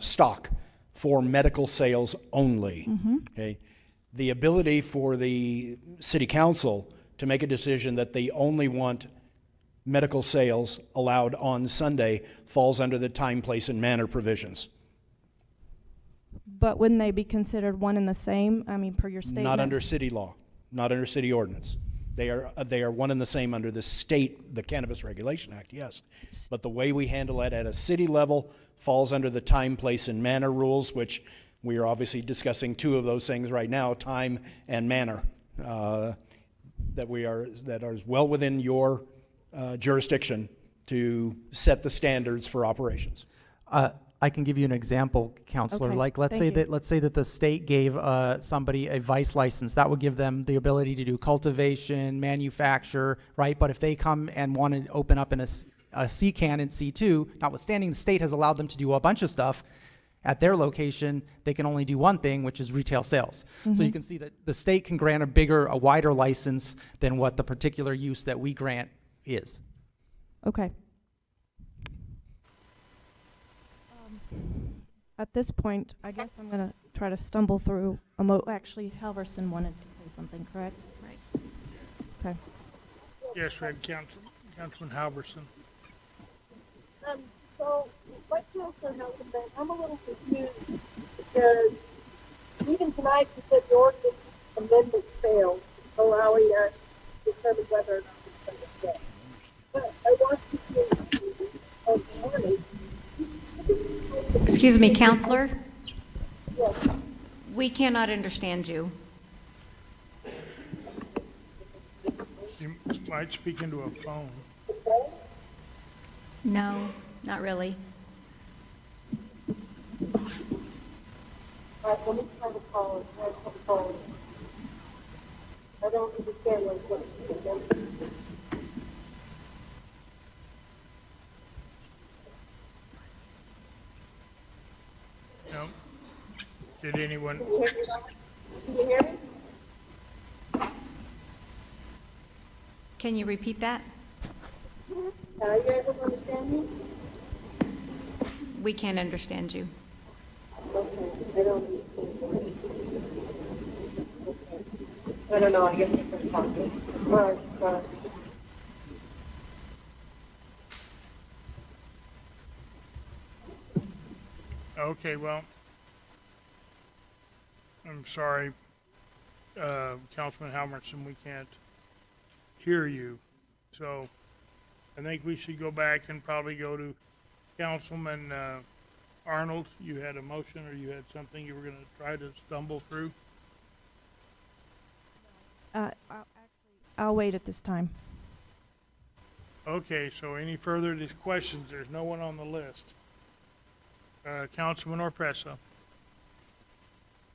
stock for medical sales only. Okay, the ability for the city council to make a decision that they only want medical sales allowed on Sunday falls under the time, place, and manner provisions. But wouldn't they be considered one and the same? I mean, per your statement? Not under city law, not under city ordinance. They are one and the same under the Cannabis Regulation Act, yes. But the way we handle it at a city level falls under the time, place, and manner rules, which we are obviously discussing two of those things right now, time and manner, that are well within your jurisdiction to set the standards for operations. I can give you an example, Counselor. Okay, Like, let's say that the state gave somebody a vice license. That would give them the ability to do cultivation, manufacture, right? But if they come and want to open up in a C-can in C2, notwithstanding the state has allowed them to do a bunch of stuff, at their location, they can only do one thing, which is retail sales. So you can see that the state can grant a wider license than what the particular use that we grant is. Okay. At this point, I guess I'm going to try to stumble through actually, Halverson wanted to say something, correct? Right. Okay. Yes, Red Councilman Halverson. So, like Councilor Nelson, I'm a little confused because even tonight you said the ordinance amendment failed, allowing us to determine whether or not it's going to say. But I watched the news of morning. Excuse me, Counselor? Yes. We cannot understand you. You might speak into a phone. No, not really. All right, let me try to call it. I don't understand what it's saying. No? Did anyone? Can you hear me? Can you repeat that? Are you able to understand me? We can't understand you. Okay, I don't understand. Okay. I don't know, I guess I can talk. All right. Okay, well, I'm sorry, Councilman Halverson, we can't hear you. So I think we should go back and probably go to Councilman Arnold. You had a motion, or you had something you were going to try to stumble through? I'll wait at this time. Okay, so any further questions? There's no one on the list. Councilman Orpresa.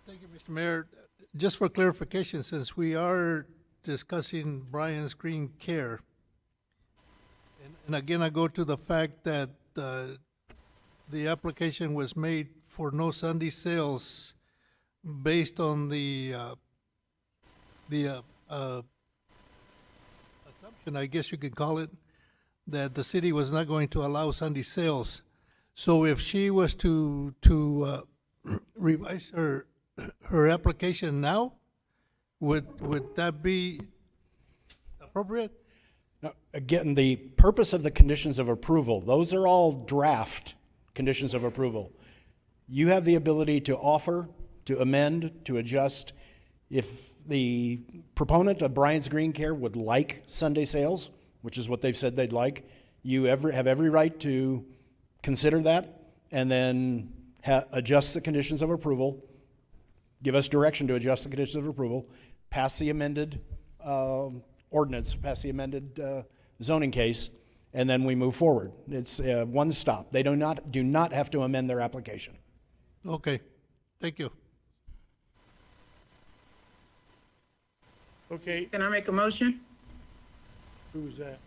Thank you, Mr. Mayor. Just for clarification, since we are discussing Brian's Green Care, and again, I go to the fact that the application was made for no Sunday sales based on the assumption, I guess you could call it, that the city was not going to allow Sunday sales. So if she was to revise her application now, would that be appropriate? Now, again, the purpose of the conditions of approval, those are all draft conditions of approval. You have the ability to offer, to amend, to adjust. If the proponent of Brian's Green Care would like Sunday sales, which is what they've said they'd like, you have every right to consider that and then adjust the conditions of approval, give us direction to adjust the conditions of approval, pass the amended ordinance, pass the amended zoning case, and then we move forward. It's one stop. They do not have to amend their application. Okay, thank you. Okay, Can I make a motion? who was that?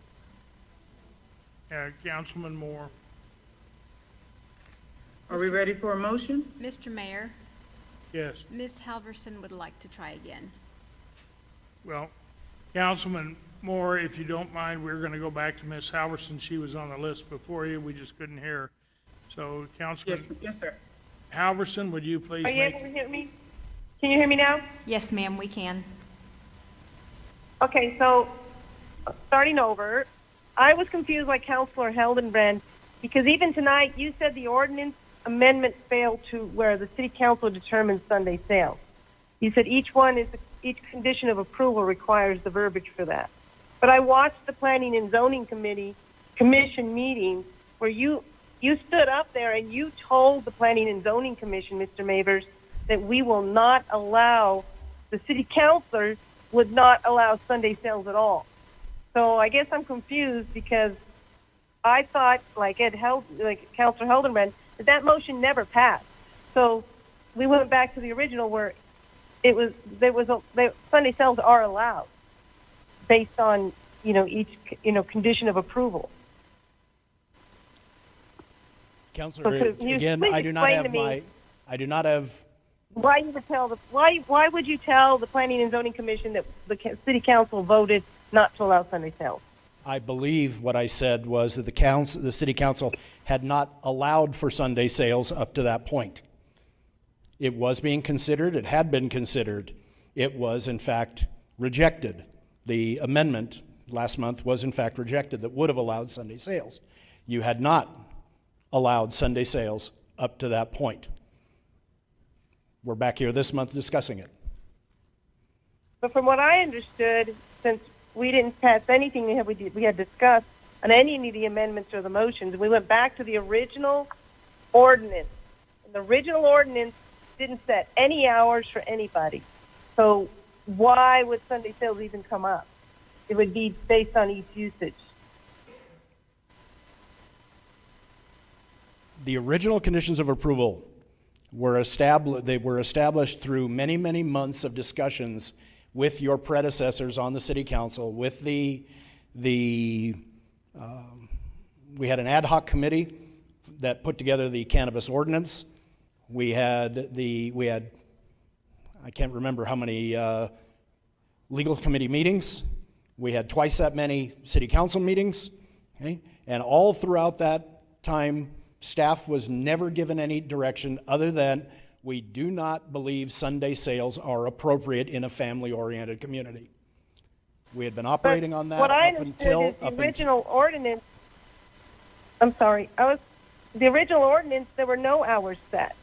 Councilman Moore. Are we ready for a motion? Mr. Mayor, Yes. Ms. Halverson would like to try again. Well, Councilman Moore, if you don't mind, we're gonna go back to Ms. Halverson. She was on the list before you. We just couldn't hear her. So Councilman Yes, sir. Halverson, would you please Are you make? able to hear me? Can you hear me now? Yes, ma'am, we can. Okay, so starting over, I was confused like Councilor Heldenbrand because even tonight you said the ordinance amendment failed to where the city council determines Sunday sales. You said each condition of approval requires the verbiage for that. But I watched the Planning and Zoning Commission meeting where you stood up there and you told the Planning and Zoning Commission, Mr. Mavers, that we will not allow, the city councilor would not allow Sunday sales at all. So I guess I'm confused because I thought, like Councilor Heldenbrand, that motion never passed. So we went back to the original where Sunday sales are allowed based on, each, condition of approval. Counselor, So can you again, please I do not explain to me I do not have, why would you tell the Planning and Zoning Commission that the city council voted not to allow Sunday sales? I believe what I said was that the city council had not allowed for Sunday sales up to that point. It was being considered, it had been considered. It was, in fact, rejected. The amendment last month was, in fact, rejected that would have allowed Sunday sales. You had not allowed Sunday sales up to that point. We're back here this month discussing it. But from what I understood, since we didn't pass anything we had discussed on any of the amendments or the motions, we went back to the original ordinance. And the original ordinance didn't set any hours for anybody. So why would Sunday sales even come up? It would be based on each usage. The original conditions of approval were established through many, many months of discussions with your predecessors on the city council, with we had an ad hoc committee that put together the cannabis ordinance. We had I can't remember how many legal committee meetings. We had twice that many city council meetings, okay? And all throughout that time, staff was never given any direction other than we do not believe Sunday sales are appropriate in a family-oriented community. We had been operating on that what I up understood until is the original ordinance. I'm sorry. The original ordinance. There were no hours set.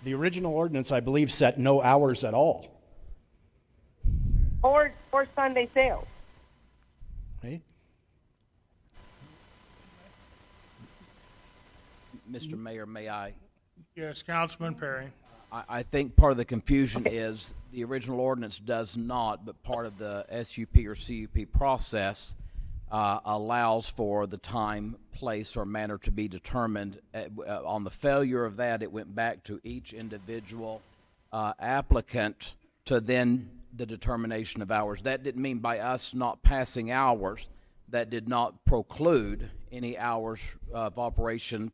the original ordinance, I believe, set no hours at all. Or Sunday sales. Okay? Mr. Mayor, may I? Yes, Councilman Perry. I think part of the confusion is the original ordinance does not, but part of the SUP or CUP process allows for the time, place, or manner to be determined. On the failure of that, it went back to each individual applicant to then the determination of hours. That didn't mean by us not passing hours, that did not preclude any hours of operation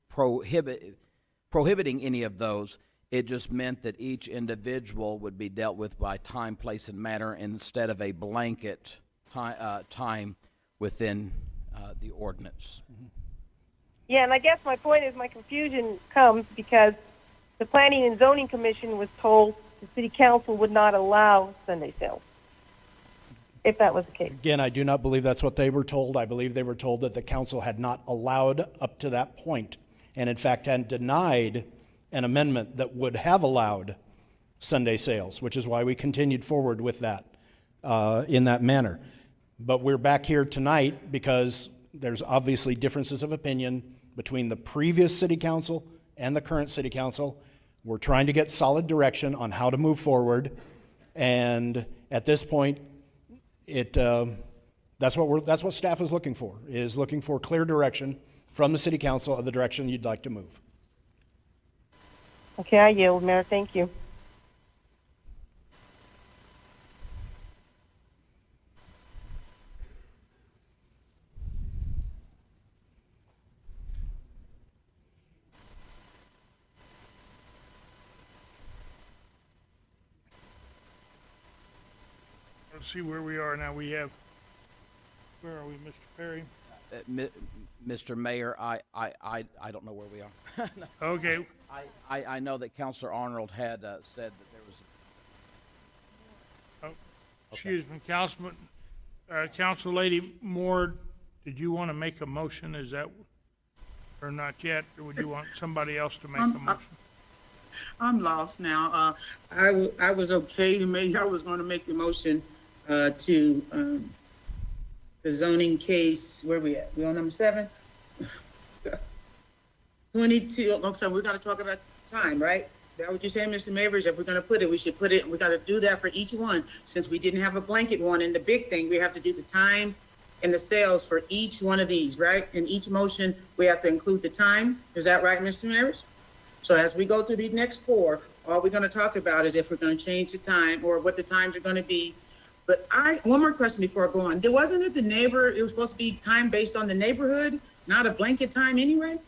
prohibiting any of those. It just meant that each individual would be dealt with by time, place, and manner instead of a blanket time within the ordinance. Yeah, and I guess my point is my confusion comes because the Planning and Zoning Commission was told the City Council would not allow Sunday sales, if that was the case. Again, I do not believe that's what they were told. I believe they were told that the council had not allowed up to that point, and in fact had denied an amendment that would have allowed Sunday sales, which is why we continued forward with that in that manner. But we're back here tonight because there's obviously differences of opinion between the previous city council and the current city council. We're trying to get solid direction on how to move forward. And at this point, that's what staff is looking for clear direction from the city council of the direction you'd like to move. Okay, I yield, Mayor. Thank you. Let's see where we are now. Where are we, Mr. Perry? Mr. Mayor, I don't know where we are. No. Okay. I know that Councilor Arnold had said that there was. Oh, excuse me, Councilman, Council Lady Moore, did you want to make a motion? Is that, or not yet? Or would you want somebody else to make a motion? I'm lost now. I was okay to make, I was going to make the motion to the zoning case, where we at? We on number 7? 22, I'm sorry, we're gonna talk about time, right? Is that what you're saying, Mr. Mavers? If we're gonna put it, we should put it, we gotta do that for each one. Since we didn't have a blanket one, and the big thing, we have to do the time and the sales for each one of these, right? In each motion, we have to include the time. Is that right, Mr. Mavers? So as we go through these next 4, all we're gonna talk about is if we're gonna change the time or what the times are gonna be. But one more question before I go on. Wasn't it it was supposed to be time based on the neighborhood, not a blanket time anyway?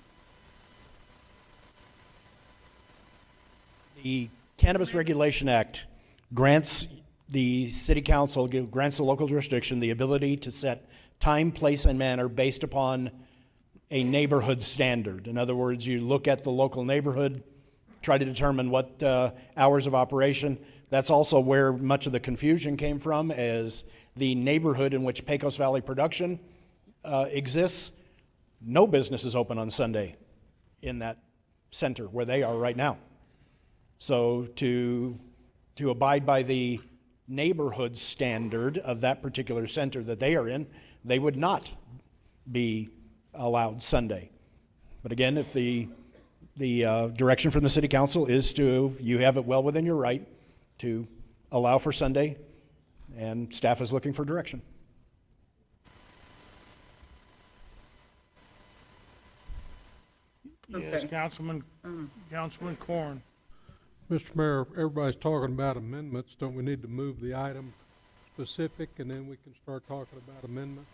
The Cannabis Regulation Act grants the city council, grants the local jurisdiction the ability to set time, place, and manner based upon a neighborhood standard. In other words, you look at the local neighborhood, try to determine what hours of operation. That's also where much of the confusion came from, as the neighborhood in which Pecos Valley Production exists, no business is open on Sunday in that center where they are right now. So to abide by the neighborhood standard of that particular center that they are in, they would not be allowed Sunday. But again, if the direction from the city council is you have it well within your right to allow for Sunday, and staff is looking for direction. Yes, Councilman Corn. Mr. Mayor, everybody's talking about amendments. Don't we need to move the item specific, and then we can start talking about amendments?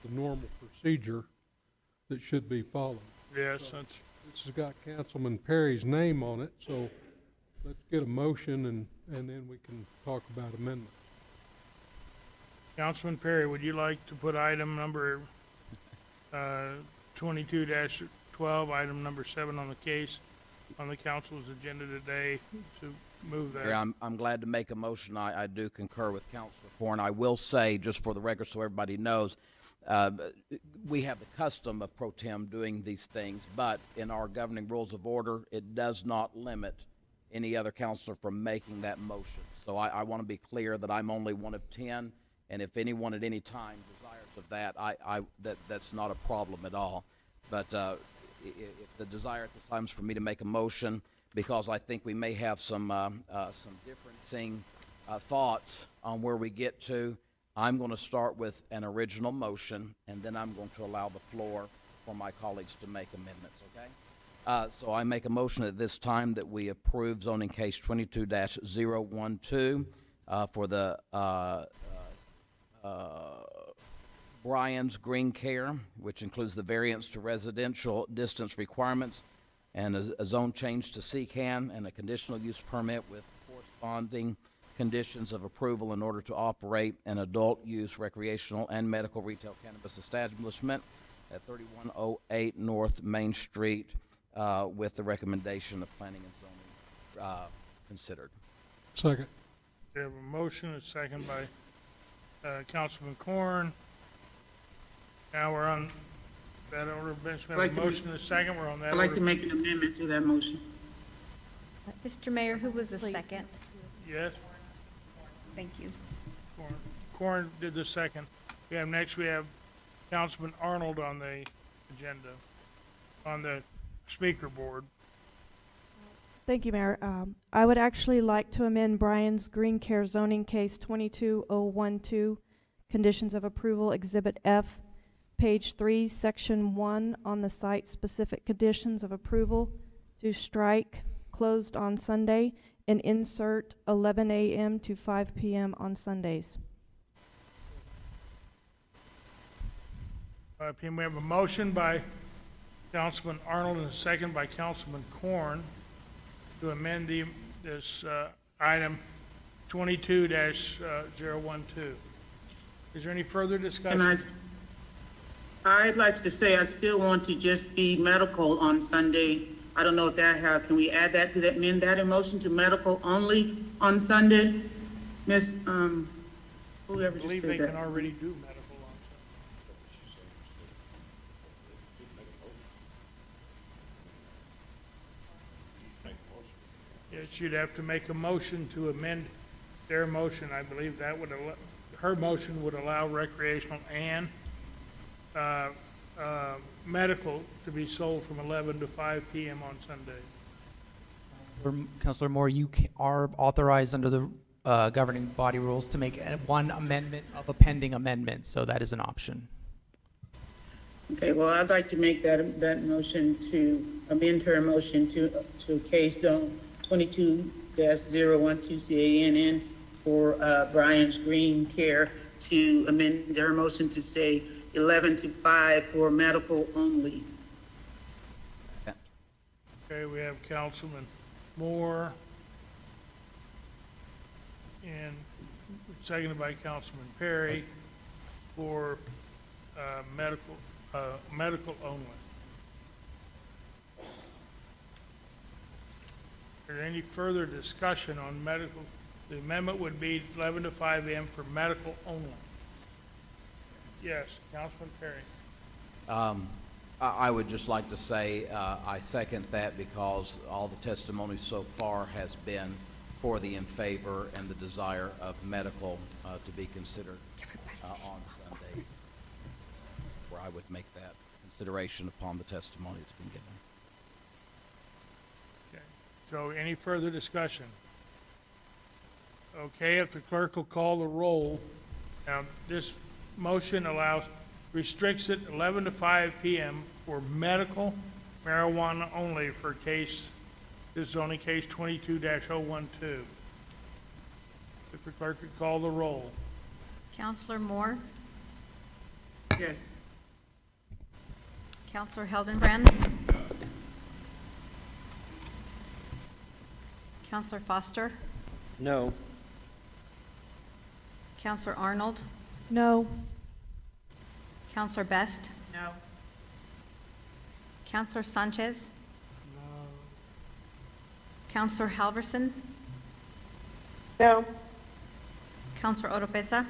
That's the normal procedure that should be followed. Yes, so this has got Councilman Perry's name on it, so let's get a motion, and then we can talk about amendments. Councilman Perry, would you like to put item number 22-12, item number 7 on the case, on the council's agenda today, to move that? I'm glad to make a motion. I do concur with Councilor Corn. I will say, just for the record so everybody knows, we have the custom of pro tem doing these things, but in our governing rules of order, it does not limit any other counselor from making that motion. So I want to be clear that I'm only one of 10, and if anyone at any time desires of that, that's not a problem at all. But if the desire at this time is for me to make a motion, because I think we may have some differencing thoughts on where we get to, I'm going to start with an original motion, and then I'm going to allow the floor for my colleagues to make amendments, okay? So I make a motion at this time that we approve zoning case 22-012 for the Bryan's Green Care, which includes the variance to residential distance requirements and a zone change to CCAN and a conditional use permit with corresponding conditions of approval in order to operate an adult use recreational and medical retail cannabis establishment at 3108 North Main Street with the recommendation of planning and zoning considered. Second. We have a motion, a second by Councilman Corn. Now we're on that order of business. We have a motion, a second. We're on that. I'd like to make an amendment to that motion. Mr. Mayor, who was the second? Yes. Thank you. Corn did the second. We have Councilman Arnold on the agenda on the speaker board. Thank you, Mayor. I would actually like to amend Brian's Green Care zoning case 22012, conditions of approval, Exhibit F, page 3, section 1, on the site-specific conditions of approval, to strike closed on Sunday and insert 11 a.m. to 5 p.m. on Sundays. We have a motion by Councilman Arnold and a second by Councilman Corn to amend this item 22-012. Is there any further discussion? I'd like to say I still want to just be medical on Sunday. I don't know if can we add that to that, amend that in motion to medical only on Sunday? Miss, whoever I just believe said they that. can already do medical on Sunday. Yes, you'd have to make a motion to amend their motion. I believe that would her motion would allow recreational and medical to be sold from 11 to 5 p.m. on Sunday. Councilor Moore, you are authorized under the governing body rules to make one amendment of a pending amendment, so that is an option. Okay, well, I'd like to make that motion to amend her motion to case zone 22-012 CANN for Brian's Green Care to amend her motion to say 11 to 5 for medical only. Okay, we have Councilman Moore and seconded by Councilman Perry for medical only. Is there any further discussion on medical? The amendment would be 11 to 5 a.m. for medical only. Yes, Councilman Perry. I would just like to say I second that because all the testimony so far has been for the in favor and the desire of medical to be considered on Sundays, where I would make that consideration upon the testimony that's been given. Okay. So any further discussion? Okay, if the clerk will call the roll. Now, this motion restricts it 11 to 5 p.m. for medical marijuana only for this is only case 22-012. If the clerk could call the roll. Counselor Moore, Yes. Counselor Hildenbrand, Counselor Foster, No. Counselor Arnold, No. Counselor Best, No. Counselor Sanchez, Counselor Halverson, No. Counselor Oropesa,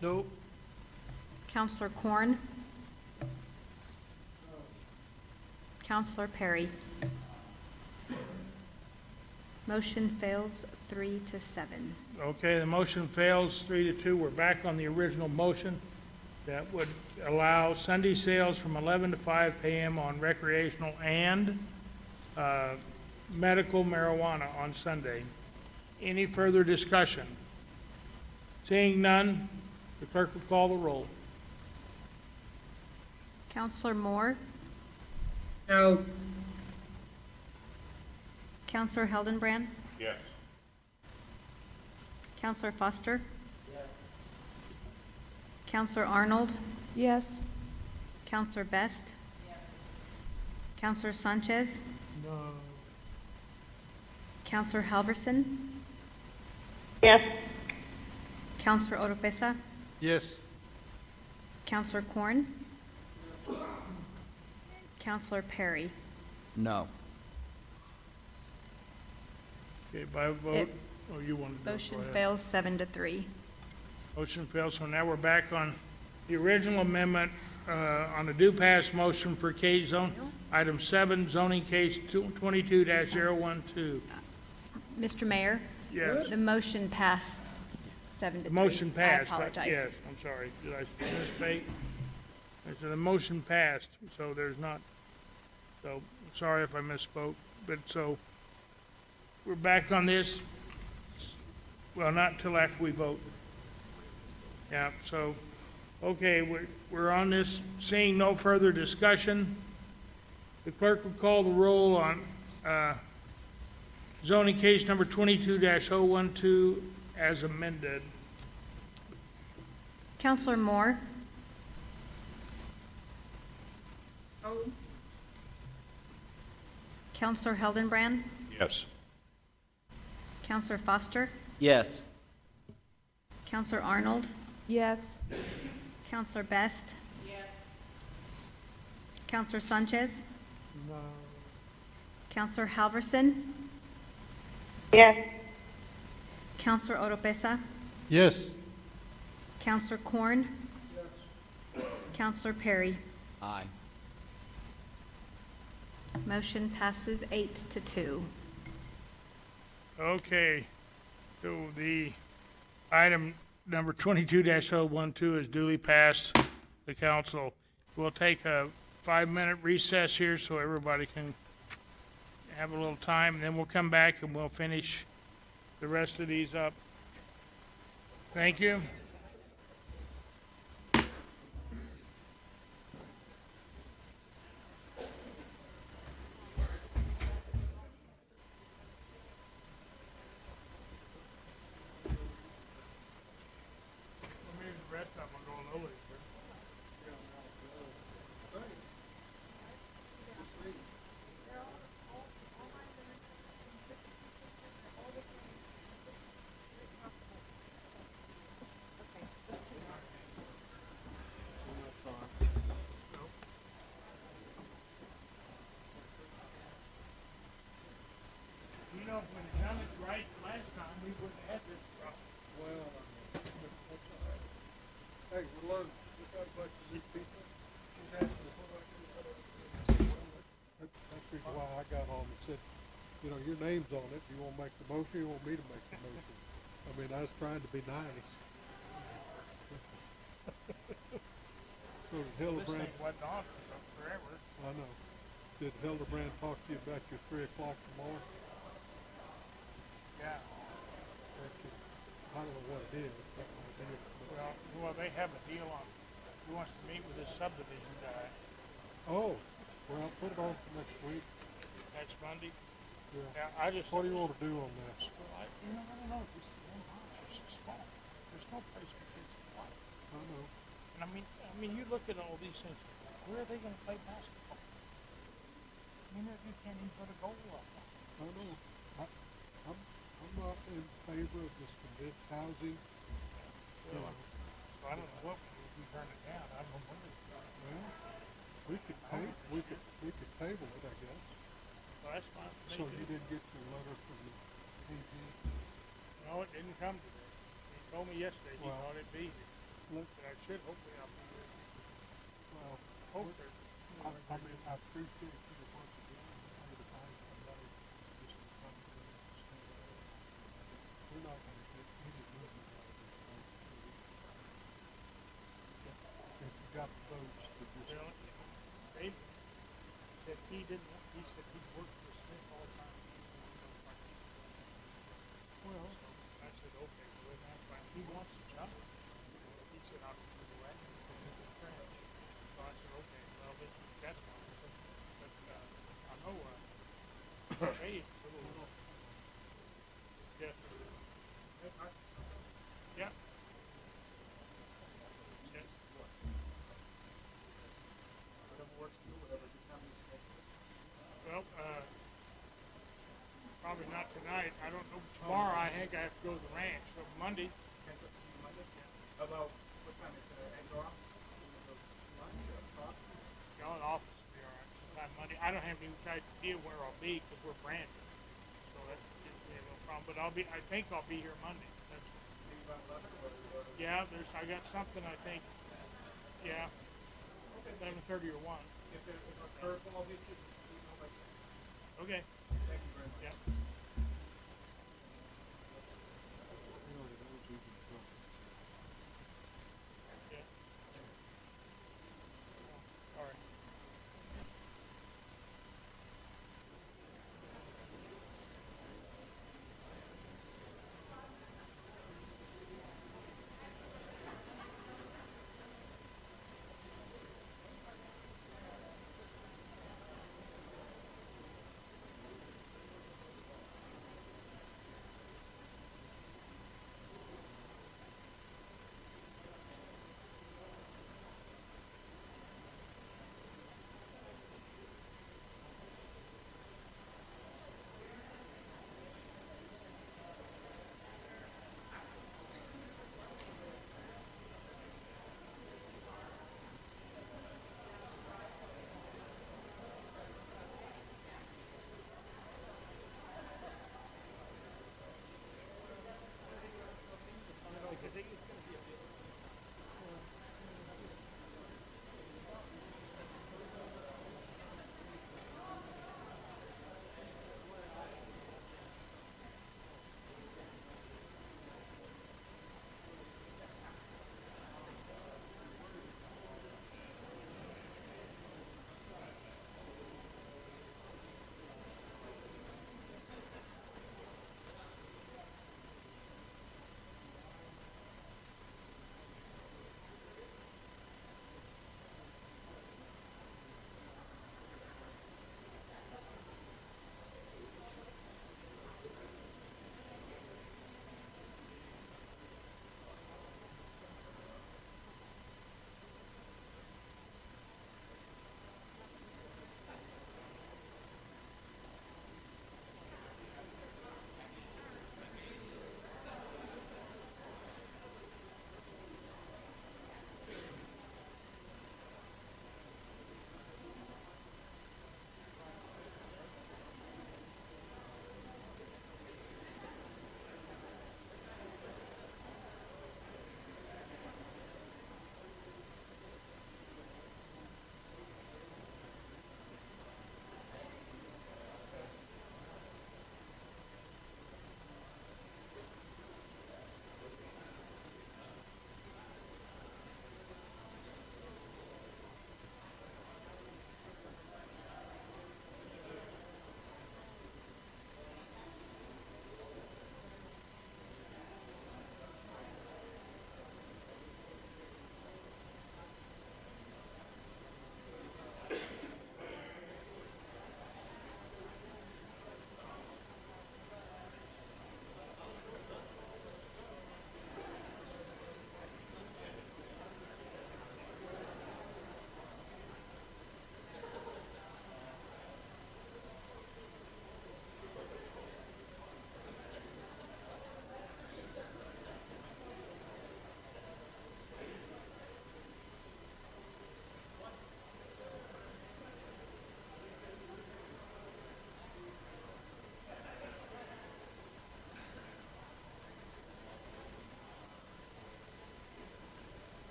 No. Counselor Corn, Counselor Perry. Motion fails 3-7. Okay, the motion fails 3-2. We're back on the original motion that would allow Sunday sales from 11 to 5 p.m. on recreational and medical marijuana on Sunday. Any further discussion? Seeing none, the clerk will call the roll. Counselor Moore, No. Counselor Hildenbrand, Yes. Counselor Foster, Counselor Arnold, Yes. Counselor Best, Counselor Sanchez, No. Counselor Halverson, Yes. Counselor Oropesa, Yes. Counselor Corn, Counselor Perry. No. Okay, by a vote, you want to go Motion ahead. fails 7-3. Motion fails, so now we're back on the original amendment on the do pass motion for case zone, item 7, zoning case 22-012. Mr. Mayor? Yes. The motion passed 7-3. The motion passed. I apologize. Yes, I'm sorry. Did I misspeak? So the motion passed, so there's not, so, sorry if I misspoke, but so, we're back on this, well, not until after we vote. Yeah, so, okay, we're on this, seeing no further discussion. The clerk will call the roll on, zoning case number 22-012 as amended. Counselor Moore, Oh, Counselor Hildenbrand, Yes. Counselor Foster, Yes. Counselor Arnold, Yes. Counselor Best, Counselor Sanchez, Counselor Halverson, Yes. Counselor Oropesa, Yes. Counselor Corn, Counselor Perry. Aye. Motion passes 8-2. Okay, so the item number 22-012 is duly passed the council. We'll take a 5-minute recess here so everybody can have a little time, and then we'll come back and we'll finish the rest of these up. Thank you. You know, if we'd have done it right last time, we wouldn't have had this problem. Well, that's all right. Hey, we're learning. We got a bunch of new people. She's asking if we're like that's the reason why I got on and said, you know, your name's on it. Do you want to make the motion? You want me to make the motion? I mean, I was trying to be nice. So did This Hildebrand, thing wasn't on forever. I know. Did Hildebrand talk to you about your 3 o'clock tomorrow? Yeah. I don't know what it is. That might be it. Well, they have a deal on, he wants to meet with this subdivision guy Oh, well, put it on for next week. next Monday. Yeah. Yeah, I just. What do you want to do on this? Well, I don't know, this is one house, it's small. There's no place for kids to play. I know. And I mean, you look at all these things, where are they gonna play basketball? You know, you can't even put a goal up. I know. I'm not in favor of this condensed housing. So I don't know what we do if we turn it down, I don't know what it is. Well, we could table it, I guess. Well, that's fine. So you didn't get your letter from the AG? No, it didn't come today. He told me yesterday he Well, thought it'd be here. Let, But I should, hopefully I'll be here. well, Hope there's. I mean, I appreciate you once again, trying to find somebody just to come to us and stand up. We're not gonna get any movement out of this place. If you got the votes to just, Well, Dave said he didn't, he said he worked for Smith all the time. Well, I said, okay, well, that's fine. He wants the job. He said, I'll do the right thing for his friends. So I said, okay, well, that's fine. But, I know, hey, it's a little, yeah. Yeah. Yes. Well, probably not tonight. I don't know. Tomorrow I think I have to go to the ranch. So Monday. About what time is it? At your office? The office will be all right. Sometime Monday. I don't have any idea where I'll be because we're brand new. So that's no problem. But I think I'll be here Monday. That's, yeah, I got something I think. Yeah. 11:30 or 1. If there's a curveball issue, Okay. thank you very much. Yeah.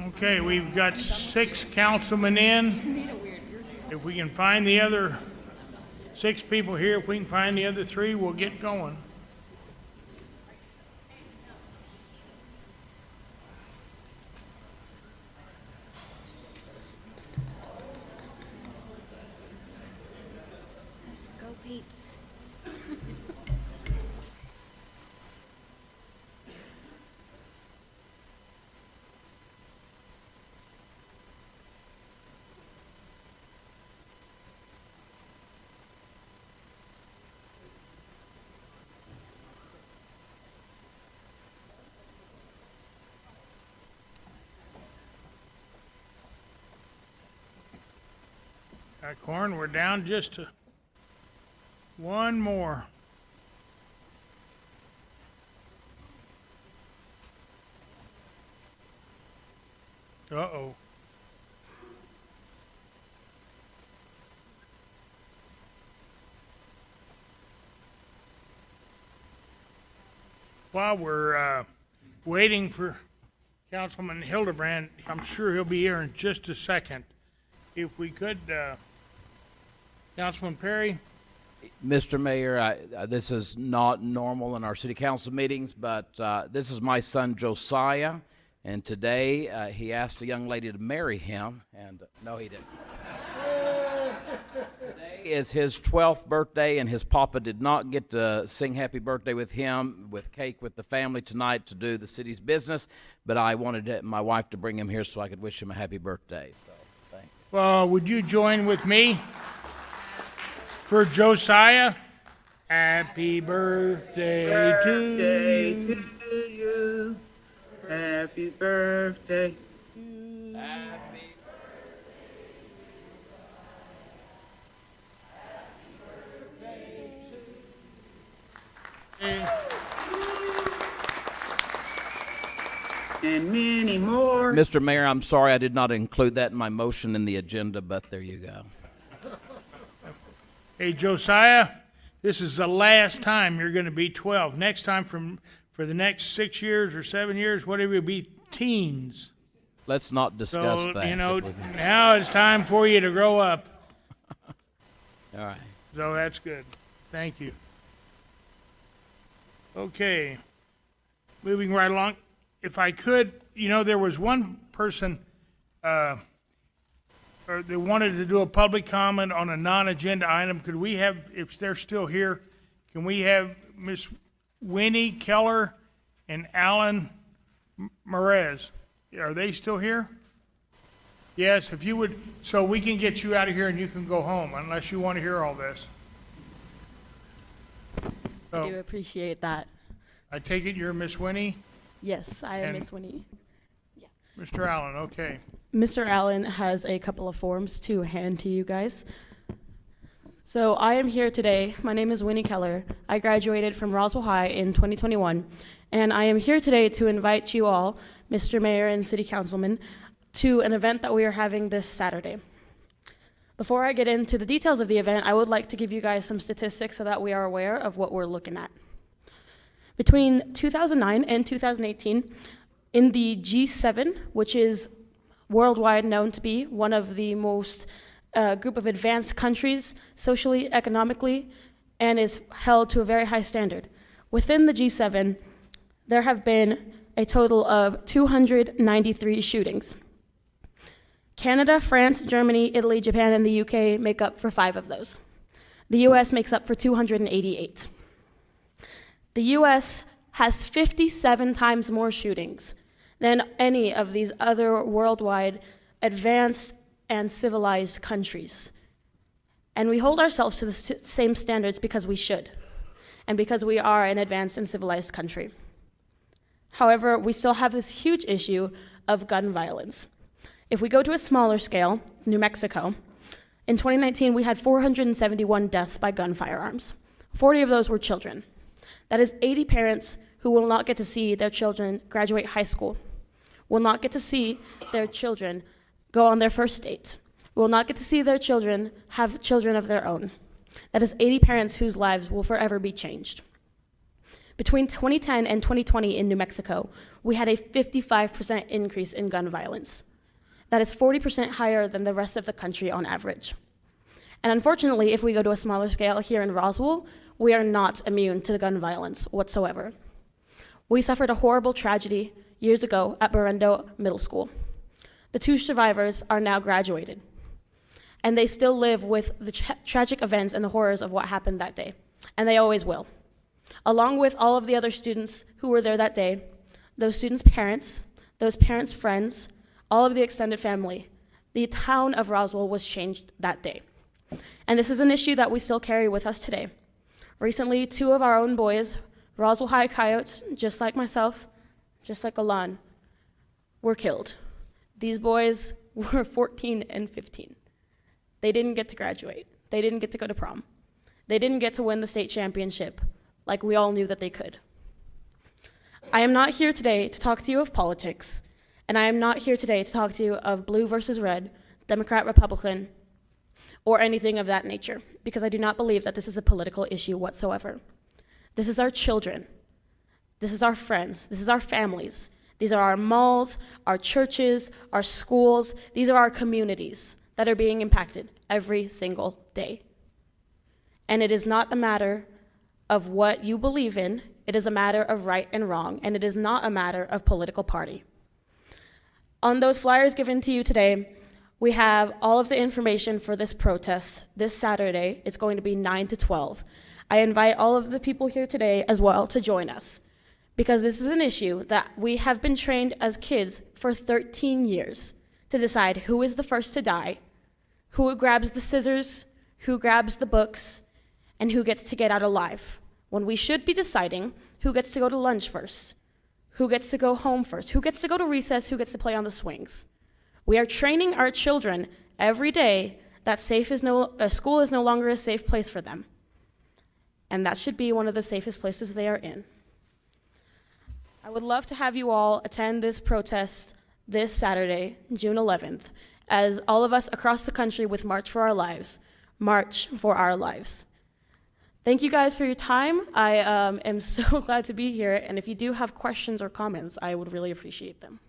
Okay, we've got 6 councilmen in. If we can find the other 6 people here, if we can find the other 3, we'll get going. Let's go, peeps. Corn, we're down just to 1 more. Uh-oh. While we're waiting for Councilman Hildebrand, I'm sure he'll be here in just a second. If we could, Councilman Perry? Mr. Mayor, this is not normal in our city council meetings, but this is my son Josiah, and today he asked a young lady to marry him, and no, he didn't. Today is his 12th birthday, and his papa did not get to sing happy birthday with him with cake with the family tonight to do the city's business, but I wanted my wife to bring him here so I could wish him a happy birthday. So, thank you. Well, would you join with me for Josiah? Happy birthday to you. Happy birthday. Happy And many more. Mr. Mayor, I'm sorry I did not include that in my motion in the agenda, but there you go. Hey, Josiah, this is the last time you're going to be 12. Next time for the next 6 years or 7 years, whatever, you'll be teens. Let's not discuss So, that. you know, now it's time for you to grow up. All right. So that's good. Thank you. Okay. Moving right along. If I could, you know, there was one person or they wanted to do a public comment on a non-agenda item. Could we have, if they're still here, can we have Miss Winnie Keller and Alan Merez? Are they still here? Yes, if you would, so we can get you out of here and you can go home, unless you want to hear all this. I do appreciate that. I take it you're Miss Winnie? Yes, I am And Miss Winnie. Mr. Allen, okay. Mr. Allen has a couple of forms to hand to you guys. So I am here today. My name is Winnie Keller. I graduated from Roswell High in 2021, and I am here today to invite you all, Mr. Mayor and City Councilman, to an event that we are having this Saturday. Before I get into the details of the event, I would like to give you guys some statistics so that we are aware of what we're looking at. Between 2009 and 2018, in the G7, which is worldwide known to be one of the most group of advanced countries socially, economically, and is held to a very high standard. Within the G7, there have been a total of 293 shootings. Canada, France, Germany, Italy, Japan, and the UK make up for 5 of those. The US makes up for 288. The US has 57 times more shootings than any of these other worldwide advanced and civilized countries. And we hold ourselves to the same standards because we should, and because we are an advanced and civilized country. However, we still have this huge issue of gun violence. If we go to a smaller scale, New Mexico, in 2019 we had 471 deaths by gun firearms. 40 of those were children. That is 80 parents who will not get to see their children graduate high school, will not get to see their children go on their first date, will not get to see their children have children of their own. That is 80 parents whose lives will forever be changed. Between 2010 and 2020 in New Mexico, we had a 55% increase in gun violence. That is 40% higher than the rest of the country on average. And unfortunately, if we go to a smaller scale here in Roswell, we are not immune to gun violence whatsoever. We suffered a horrible tragedy years ago at Berendo Middle School. The 2 survivors are now graduated, and they still live with the tragic events and the horrors of what happened that day, and they always will. Along with all of the other students who were there that day, those students' parents, those parents' friends, all of the extended family, the town of Roswell was changed that day. And this is an issue that we still carry with us today. Recently, 2 of our own boys, Roswell High Coyotes, just like myself, just like Alan, were killed. These boys were 14 and 15. They didn't get to graduate. They didn't get to go to prom. They didn't get to win the state championship like we all knew that they could. I am not here today to talk to you of politics, and I am not here today to talk to you of blue versus red, Democrat, Republican, or anything of that nature, because I do not believe that this is a political issue whatsoever. This is our children. This is our friends. This is our families. These are our malls, our churches, our schools. These are our communities that are being impacted every single day. And it is not a matter of what you believe in. It is a matter of right and wrong, and it is not a matter of political party. On those flyers given to you today, we have all of the information for this protest this Saturday. It's going to be 9 to 12. I invite all of the people here today as well to join us, because this is an issue that we have been trained as kids for 13 years to decide who is the first to die, who grabs the scissors, who grabs the books, and who gets to get out alive, when we should be deciding who gets to go to lunch first, who gets to go home first, who gets to go to recess, who gets to play on the swings. We are training our children every day that school is no longer a safe place for them. And that should be one of the safest places they are in. I would love to have you all attend this protest this Saturday, June 11th, as all of us across the country with March for Our Lives, march for our lives. Thank you guys for your time. I am so glad to be here, and if you do have questions or comments, I would really appreciate them.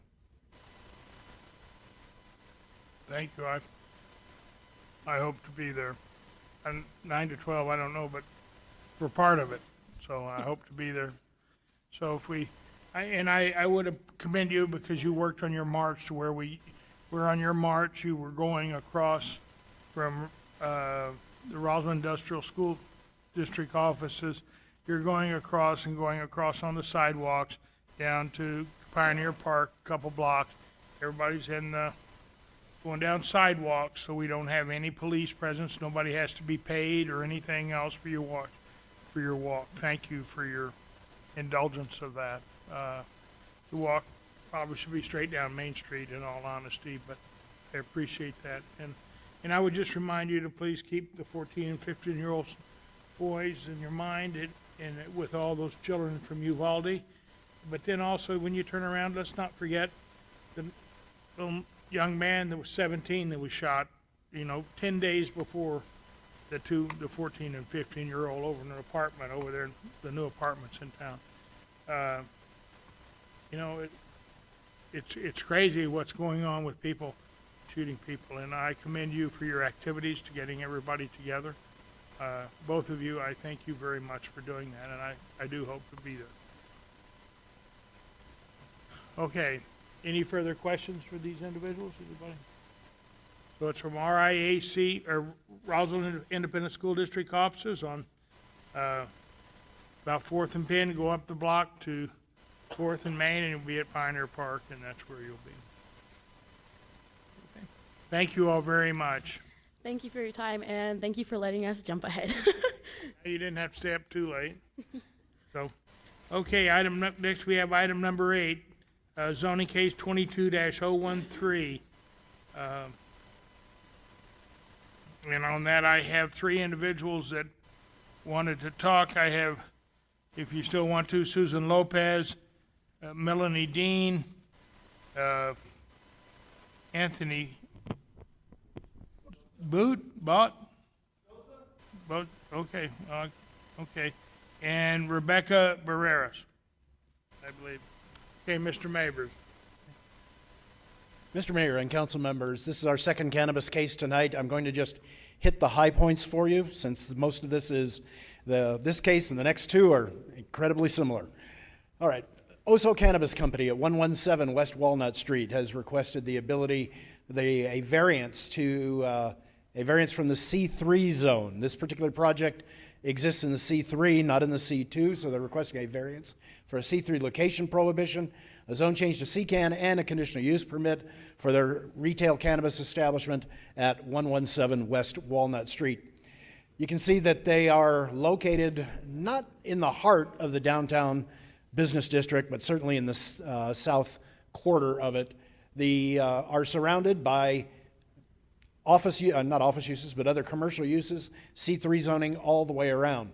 Thank you. I hope to be there. And 9 to 12, I don't know, but we're part of it, so I hope to be there. So if I would commend you because you worked on your march to where we were on your march. You were going across from the Roswell Industrial School District offices. You're going across on the sidewalks down to Pioneer Park, a couple blocks. Everybody's going down sidewalks, so we don't have any police presence. Nobody has to be paid or anything else for your walk. Thank you for your indulgence of that. The walk probably should be straight down Main Street, in all honesty, but I appreciate that. And I would just remind you to please keep the 14 and 15-year-old boys in your mind, and with all those children from Uvalde. But then also, when you turn around, let's not forget the little young man that was 17 that was shot, 10 days before the 14 and 15-year-old over in an apartment over there, the new apartments in town. It's crazy what's going on with people shooting people, and I commend you for your activities to getting everybody together. Both of you, I thank you very much for doing that, and I do hope to be there. Okay, any further questions for these individuals, anybody? So it's from RIAC, or Roswell Independent School District offices on about 4th and Penn, go up the block to 4th and Main, and you'll be at Pioneer Park, and that's where you'll be. Okay. Thank you all very much. Thank you for your time, and thank you for letting us jump ahead. You didn't have to stay up too late. So, okay, next we have item number 8, zoning case 22-013. And on that, I have 3 individuals that wanted to talk. I have, if you still want to, Susan Lopez, Melanie Dean, Anthony Boot, okay, and Rebecca Barreras, I believe. Okay, Mr. Mabry. Mr. Mayor and council members, this is our second cannabis case tonight. I'm going to just hit the high points for you, since most of this is this case and the next two are incredibly similar. All right. Oso Cannabis Company at 117 West Walnut Street has requested the ability, a variance from the C3 zone. This particular project exists in the C3, not in the C2, so they're requesting a variance for a C3 location prohibition, a zone change to CCAN, and a conditional use permit for their retail cannabis establishment at 117 West Walnut Street. You can see that they are located not in the heart of the downtown business district, but certainly in the south quarter of it. They are surrounded by not office uses, but other commercial uses, C3 zoning all the way around.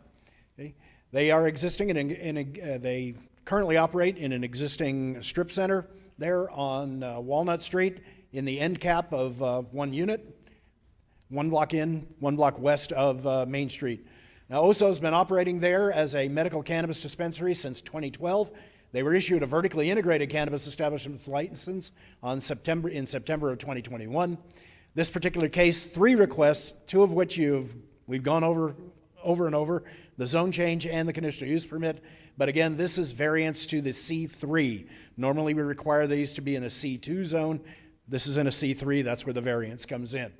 Okay? They are existing they currently operate in an existing strip center there on Walnut Street in the end cap of one unit, one block in, one block west of Main Street. Now, OSO's been operating there as a medical cannabis dispensary since 2012. They were issued a vertically integrated cannabis establishment's license in September of 2021. This particular case, 3 requests, 2 of which we've gone over and over, the zone change and the conditional use permit. But again, this is variance to the C3. Normally, we require these to be in a C2 zone. This is in a C3. That's where the variance comes in.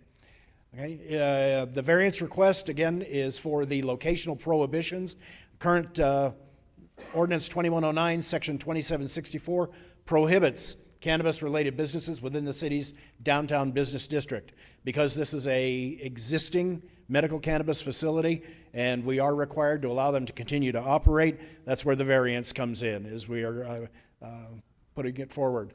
Okay. The variance request, again, is for the locational prohibitions. Current Ordinance 2109, Section 2764, prohibits cannabis-related businesses within the city's downtown business district. Because this is a existing medical cannabis facility, and we are required to allow them to continue to operate, that's where the variance comes in, is we are putting it forward.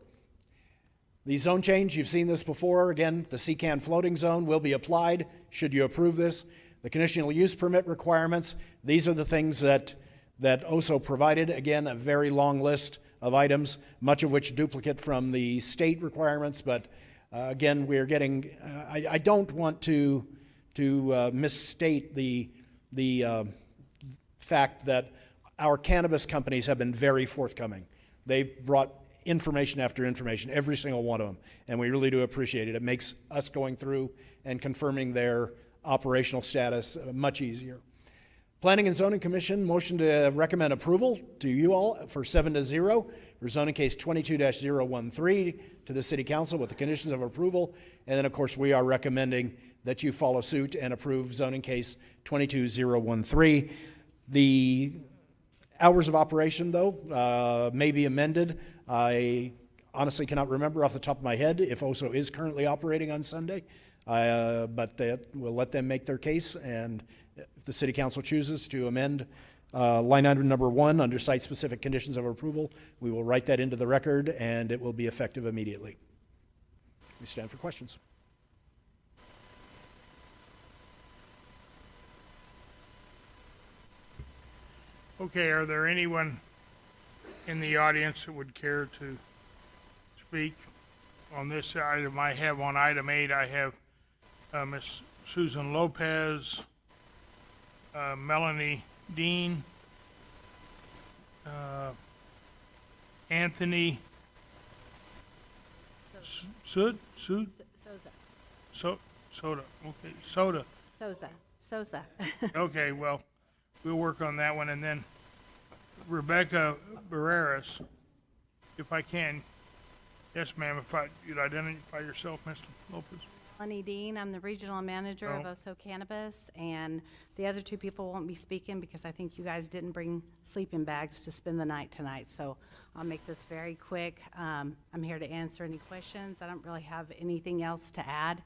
The zone change, you've seen this before. Again, the CCAN floating zone will be applied should you approve this. The conditional use permit requirements, these are the things that OSO provided. Again, a very long list of items, much of which duplicate from the state requirements. But again, we're getting, I don't want to misstate the fact that our cannabis companies have been very forthcoming. They've brought information after information, every single one of them, and we really do appreciate it. It makes us going through and confirming their operational status much easier. Planning and Zoning Commission motion to recommend approval to you all for 7-0 for zoning case 22-013 to the City Council with the conditions of approval. And then, of course, we are recommending that you follow suit and approve zoning case 22-013. The hours of operation, though, may be amended. I honestly cannot remember off the top of my head if OSO is currently operating on Sunday, but we'll let them make their case, and if the City Council chooses to amend line item number 1 under site-specific conditions of approval, we will write that into the record, and it will be effective immediately. We stand for questions. Okay, are there anyone in the audience that would care to speak on this item? I have on item 8, I have Ms. Susan Lopez, Melanie Dean, Anthony Soda. Okay, Sosa. Okay, well, we'll work on that one, and then Rebecca Barreras, if I can. Yes, ma'am, if you'd identify yourself, Mr. Lopez. Melanie Dean, I'm the regional manager of OSO Cannabis, and the other 2 people won't be speaking because I think you guys didn't bring sleeping bags to spend the night tonight, so I'll make this very quick. I'm here to answer any questions. I don't really have anything else to add.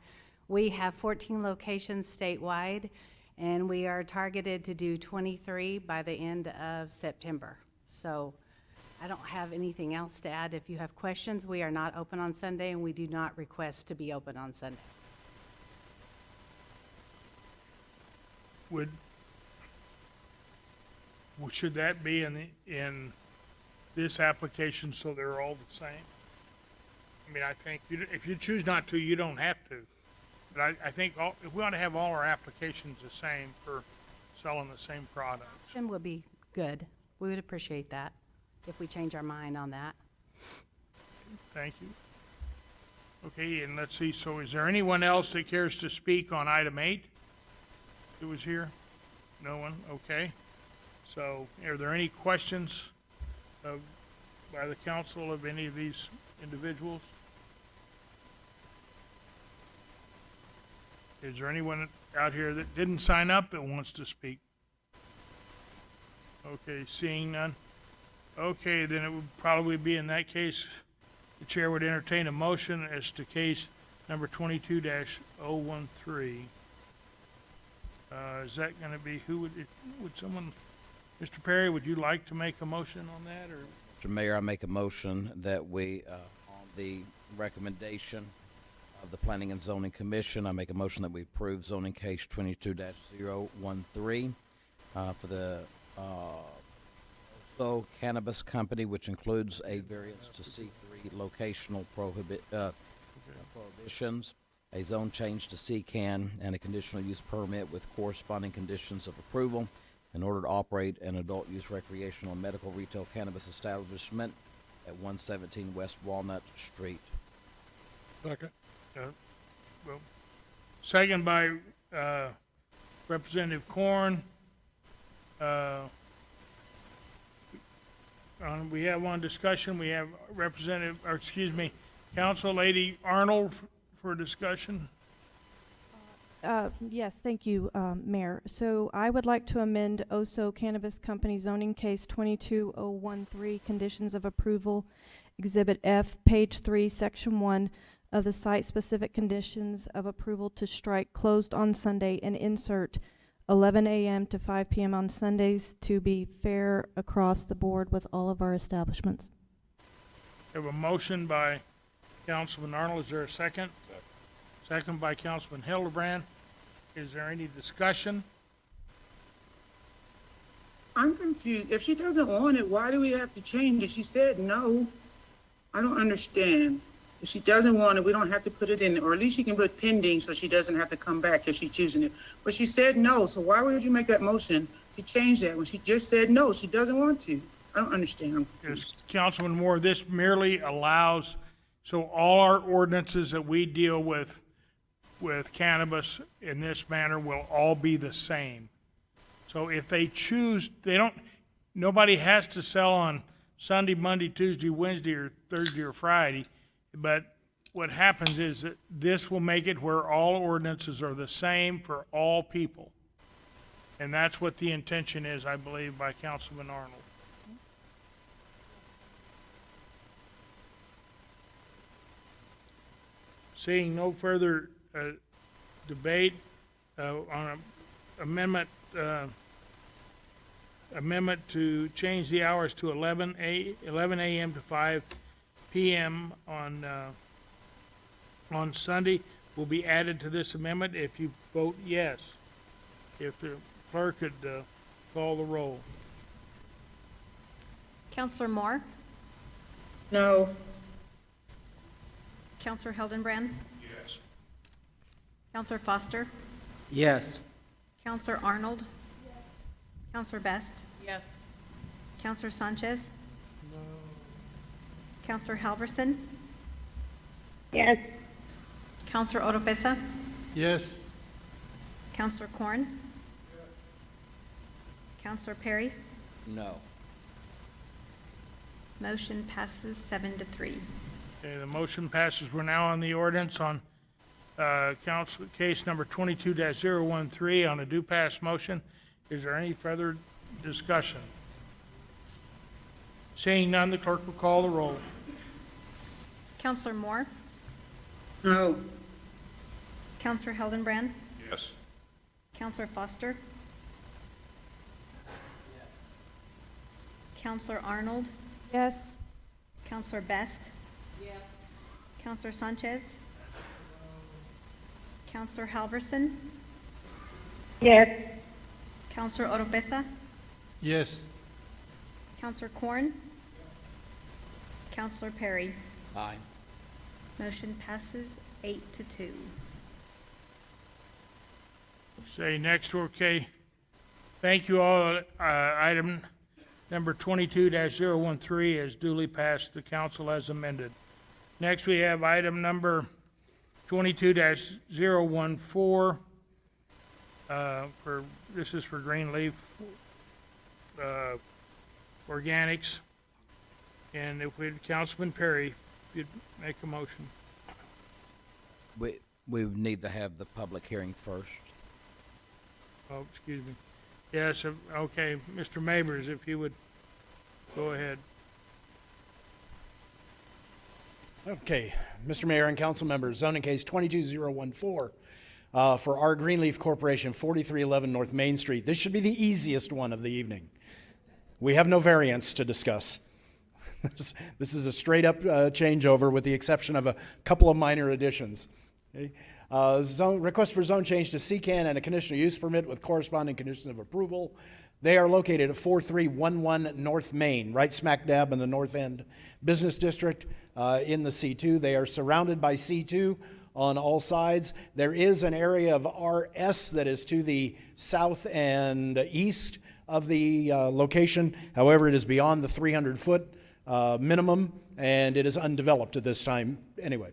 We have 14 locations statewide, and we are targeted to do 23 by the end of September. So I don't have anything else to add. If you have questions, we are not open on Sunday, and we do not request to be open on Sunday. Should that be in this application so they're all the same? I mean, I think if you choose not to, you don't have to. But I think if we ought to have all our applications the same for selling the same products. Would be good. We would appreciate that if we change our mind on that. Thank you. Okay, and let's see, so is there anyone else that cares to speak on item 8 that was here? No one? Okay. So are there any questions by the council of any of these individuals? Is there anyone out here that didn't sign up that wants to speak? Okay, seeing none. Okay, then it would probably be in that case, the chair would entertain a motion as to case number 22-013. Is that going to be, who would someone, Mr. Perry, would you like to make a motion on that, or? Mr. Mayor, I make a motion that we, on the recommendation of the Planning and Zoning Commission, I make a motion that we approve zoning case 22-013 for the So Cannabis Company, which includes a variance to C3 locational prohibitions, a zone change to C-Can, and a conditional use permit with corresponding conditions of approval in order to operate an adult use recreational and medical retail cannabis establishment at 117 West Walnut Street. Second. Well, second by Representative Corn. We have one discussion. We have Council Lady Arnold for discussion. Yes, thank you, Mayor. So I would like to amend Oso Cannabis Company zoning case 22013, conditions of approval, Exhibit F, page 3, section 1 of the site-specific conditions of approval to strike closed on Sunday and insert 11 a.m. to 5 p.m. on Sundays to be fair across the board with all of our establishments. We have a motion by Councilman Arnold. Is there a second? Second by Councilman Hildebrand. Is there any discussion? I'm confused. If she doesn't want it, why do we have to change it? She said no. I don't understand. If she doesn't want it, we don't have to put it in, or at least she can put pending so she doesn't have to come back if she's choosing it. But she said no, so why would you make that motion to change that when she just said no, she doesn't want to? I don't understand. Yes, Councilman Moore, this merely allows, so all our ordinances that we deal with cannabis in this manner will all be the same. So if they choose, nobody has to sell on Sunday, Monday, Tuesday, Wednesday, or Thursday, or Friday. But what happens is that this will make it where all ordinances are the same for all people. And that's what the intention is, I believe, by Councilman Arnold. Seeing no further debate on amendment to change the hours to 11 a.m. to 5 p.m. on Sunday will be added to this amendment if you vote yes. If the clerk could call the roll. Counselor Moore? No. Counselor Hildenbrand? Yes. Counselor Foster? Yes. Counselor Arnold? Yes. Counselor Best? Yes. Counselor Sanchez? No. Counselor Halverson? Yes. Counselor Oropesa? Yes. Counselor Corn? Counselor Perry? No. Motion passes 7-3. Okay, the motion passes. We're now on the ordinance on council case number 22-013 on a do pass motion. Is there any further discussion? Seeing none, the clerk will call the roll. Counselor Moore? No. Counselor Hildenbrand? Yes. Counselor Foster? Counselor Arnold? Yes. Counselor Best? Yes. Counselor Sanchez? Counselor Halverson? Yes. Counselor Oropesa? Yes. Counselor Corn? Counselor Perry? Aye. Motion passes 8-2. Say next, okay. Thank you all. Item number 22-013 is duly passed the council as amended. Next, we have item number 22-014, this is for Greenleaf Organics. And if we, Councilman Perry, if you'd make a motion. We would need to have the public hearing first. Oh, excuse me. Yes, okay, Mr. Mabers, if you would go ahead. Okay, Mr. Mayor and council members, zoning case 22014 for our Greenleaf Corporation, 4311 North Main Street. This should be the easiest one of the evening. We have no variance to discuss. This is a straight-up changeover with the exception of a couple of minor additions. Okay. Request for zone change to CCAN and a conditional use permit with corresponding conditions of approval. They are located at 4311 North Main, right smack dab in the North End Business District in the C2. They are surrounded by C2 on all sides. There is an area of RS that is to the south and east of the location. However, it is beyond the 300-foot minimum, and it is undeveloped at this time anyway.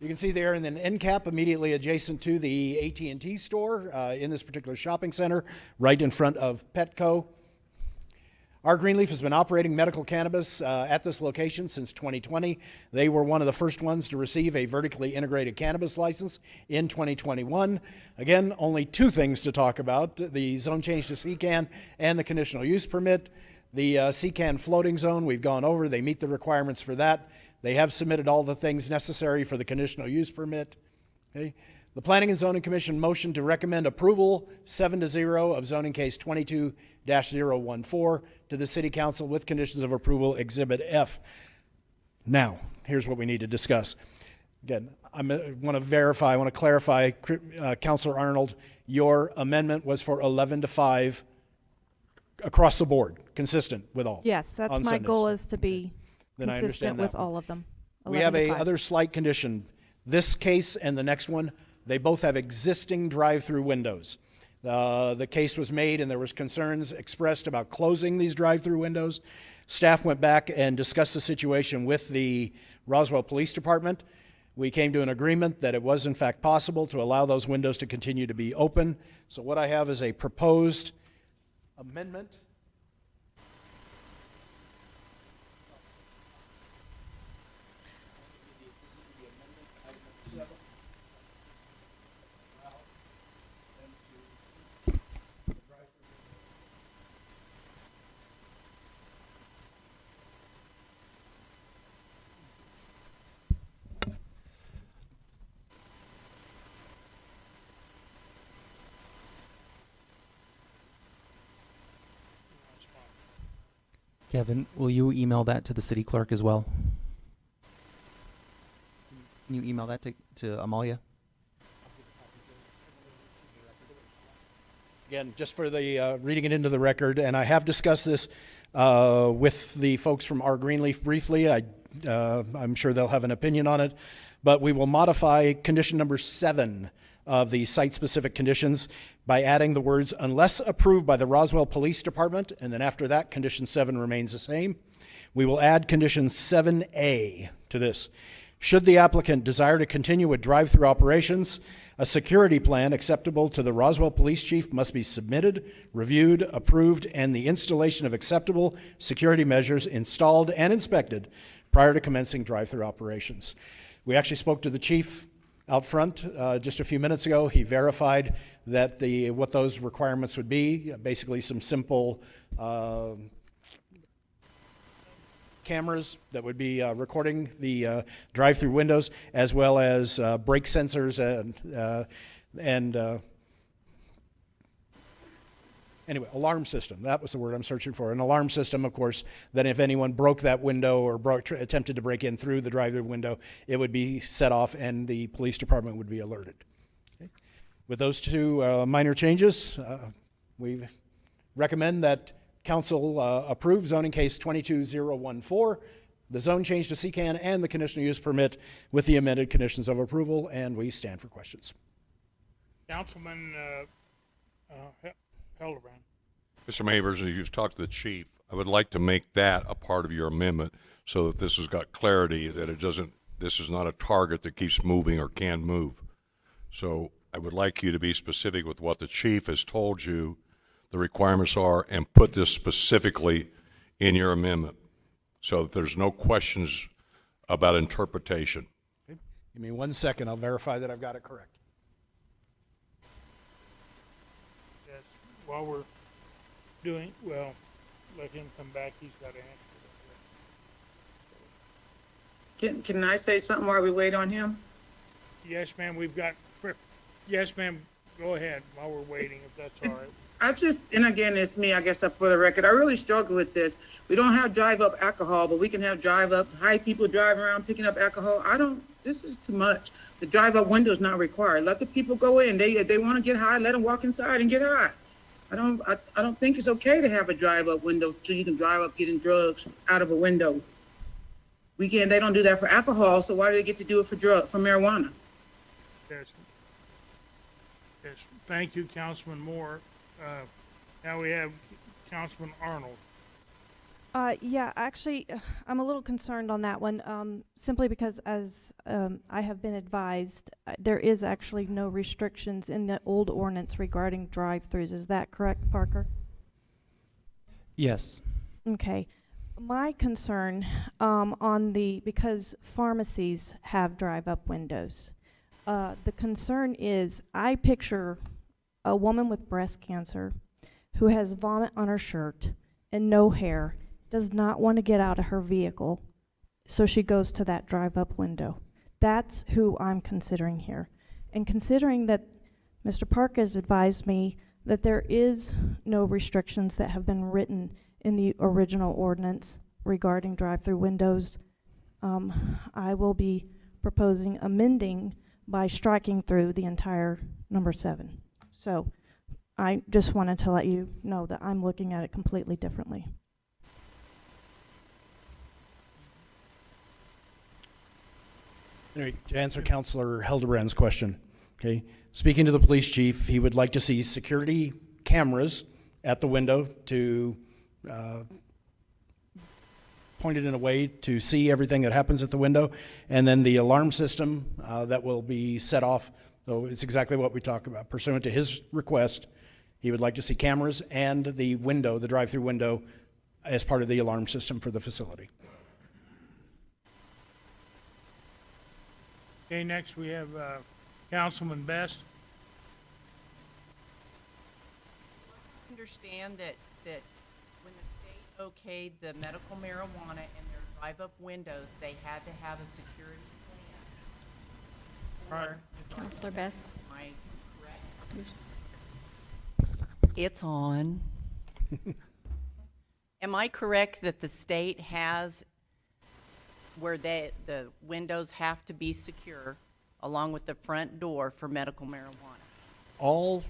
You can see there in an end cap immediately adjacent to the AT&T store in this particular shopping center, right in front of Petco. Our Greenleaf has been operating medical cannabis at this location since 2020. They were one of the first ones to receive a vertically integrated cannabis license in 2021. Again, only two things to talk about, the zone change to CCAN and the conditional use permit. The CCAN floating zone, we've gone over. They meet the requirements for that. They have submitted all the things necessary for the conditional use permit. Okay. The Planning and Zoning Commission motioned to recommend approval 7-0 of zoning case 22-014 to the City Council with conditions of approval, Exhibit F. Now, here's what we need to discuss. Again, I want to clarify, Councilor Arnold, your amendment was for 11-5 across the board, consistent with all. Yes, that's my Sundays. goal, is to be Then I consistent understand with that all of them. We have 11 to 5. other slight condition. This case and the next one, they both have existing drive-through windows. The case was made and there was concerns expressed about closing these drive-through windows. Staff went back and discussed the situation with the Roswell Police Department. We came to an agreement that it was in fact possible to allow those windows to continue to be open. So what I have is a proposed amendment. Kevin, will you email that to the city clerk as well? Can you email that to Amalia? Again, just for the reading it into the record, and I have discussed this with the folks from our Greenleaf briefly. I'm sure they'll have an opinion on it, but we will modify condition number 7 of the site-specific conditions by adding the words, unless approved by the Roswell Police Department, and then after that, condition 7 remains the same. We will add condition 7A to this. Should the applicant desire to continue with drive-through operations, a security plan acceptable to the Roswell Police Chief must be submitted, reviewed, approved, and the installation of acceptable security measures installed and inspected prior to commencing drive-through operations. We actually spoke to the chief out front just a few minutes ago. He verified that what those requirements would be, basically some simple cameras that would be recording the drive-through windows, as well as brake sensors and anyway, alarm system. That was the word I'm searching for. An alarm system, of course, that if anyone broke that window or attempted to break in through the drive-through window, it would be set off and the police department would be alerted. Okay. With those two minor changes, we recommend that Council approve zoning case 22014, the zone change to CCAN, and the conditional use permit with the amended conditions of approval, and we stand for questions. Councilman Hildebrand. Mr. Mabers, you've talked to the chief. I would like to make that a part of your amendment so that this has got clarity, that it doesn't, this is not a target that keeps moving or can move. So I would like you to be specific with what the chief has told you the requirements are and put this specifically in your amendment so that there's no questions about interpretation. Give me 1 second, I'll verify that I've got it correct. Yes, while we're doing, well, let him come back, he's got to answer Can I say something while we wait on him? that. Yes, ma'am, we've got, yes, ma'am, go ahead while we're waiting, if that's all right. I just, and again, it's me, I guess, for the record, I really struggle with this. We don't have drive-up alcohol, but we can have drive-up, high people driving around picking up alcohol. This is too much. The drive-up window is not required. Let the people go in. If they want to get high, let them walk inside and get high. I don't think it's okay to have a drive-up window so you can drive up getting drugs out of a window. They don't do that for alcohol, so why do they get to do it for marijuana? Yes. Yes, thank you, Councilman Moore. Now we have Councilman Arnold. Yeah, actually, I'm a little concerned on that one, simply because as I have been advised, there is actually no restrictions in the old ordinance regarding drive-throughs. Is that correct, Parker? Yes. Okay. My concern because pharmacies have drive-up windows, the concern is I picture a woman with breast cancer who has vomit on her shirt and no hair, does not want to get out of her vehicle, so she goes to that drive-up window. That's who I'm considering here. And considering that Mr. Park has advised me that there is no restrictions that have been written in the original ordinance regarding drive-through windows, I will be proposing amending by striking through the entire number 7. So I just wanted to let you know that I'm looking at it completely differently. Anyway, to answer Councilor Hildebrand's question, okay, speaking to the police chief, he would like to see security cameras at the window to point it in a way to see everything that happens at the window, and then the alarm system that will be set off. So it's exactly what we talked about. Pursuant to his request, he would like to see cameras and the window, the drive-through window, as part of the alarm system for the facility. Okay, next we have Councilman Best. Understand that when the state okayed the medical marijuana and their drive-up windows, they had to have a security plan. Right. Counselor Best. Am I correct? It's on. Am I correct that the state has where the windows have to be secure along with the front door for medical marijuana? All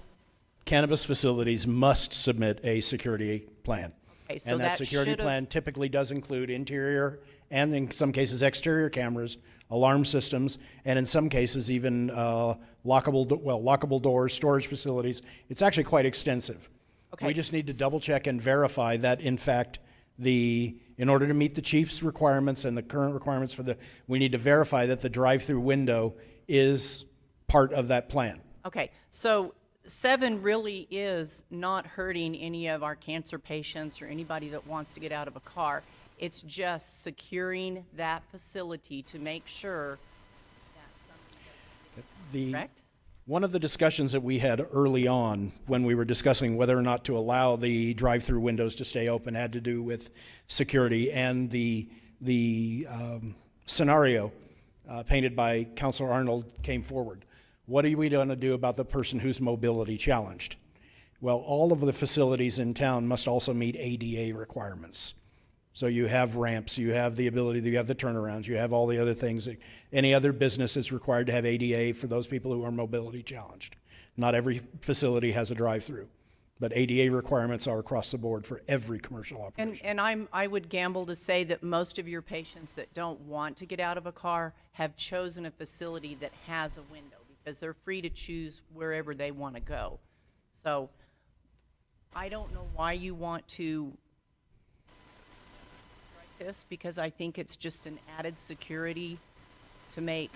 cannabis facilities must submit a security plan. Okay, so and that that security should've- plan typically does include interior and in some cases exterior cameras, alarm systems, and in some cases even lockable doors, storage facilities. It's actually quite extensive. Okay. We just need to double check and verify that in fact in order to meet the chief's requirements and the current requirements we need to verify that the drive-through window is part of that plan. Okay, so 7 really is not hurting any of our cancer patients or anybody that wants to get out of a car. It's just securing that facility to make sure that somebody correct? One of the discussions that we had early on when we were discussing whether or not to allow the drive-through windows to stay open had to do with security, and the scenario painted by Councilor Arnold came forward. What are we going to do about the person who's mobility challenged? Well, all of the facilities in town must also meet ADA requirements. So you have ramps, you have the ability, you have the turnarounds, you have all the other things. Any other business is required to have ADA for those people who are mobility challenged. Not every facility has a drive-through, but ADA requirements are across the board for every commercial operation. And I would gamble to say that most of your patients that don't want to get out of a car have chosen a facility that has a window because they're free to choose wherever they want to go. So I don't know why you want to this because I think it's just an added security to make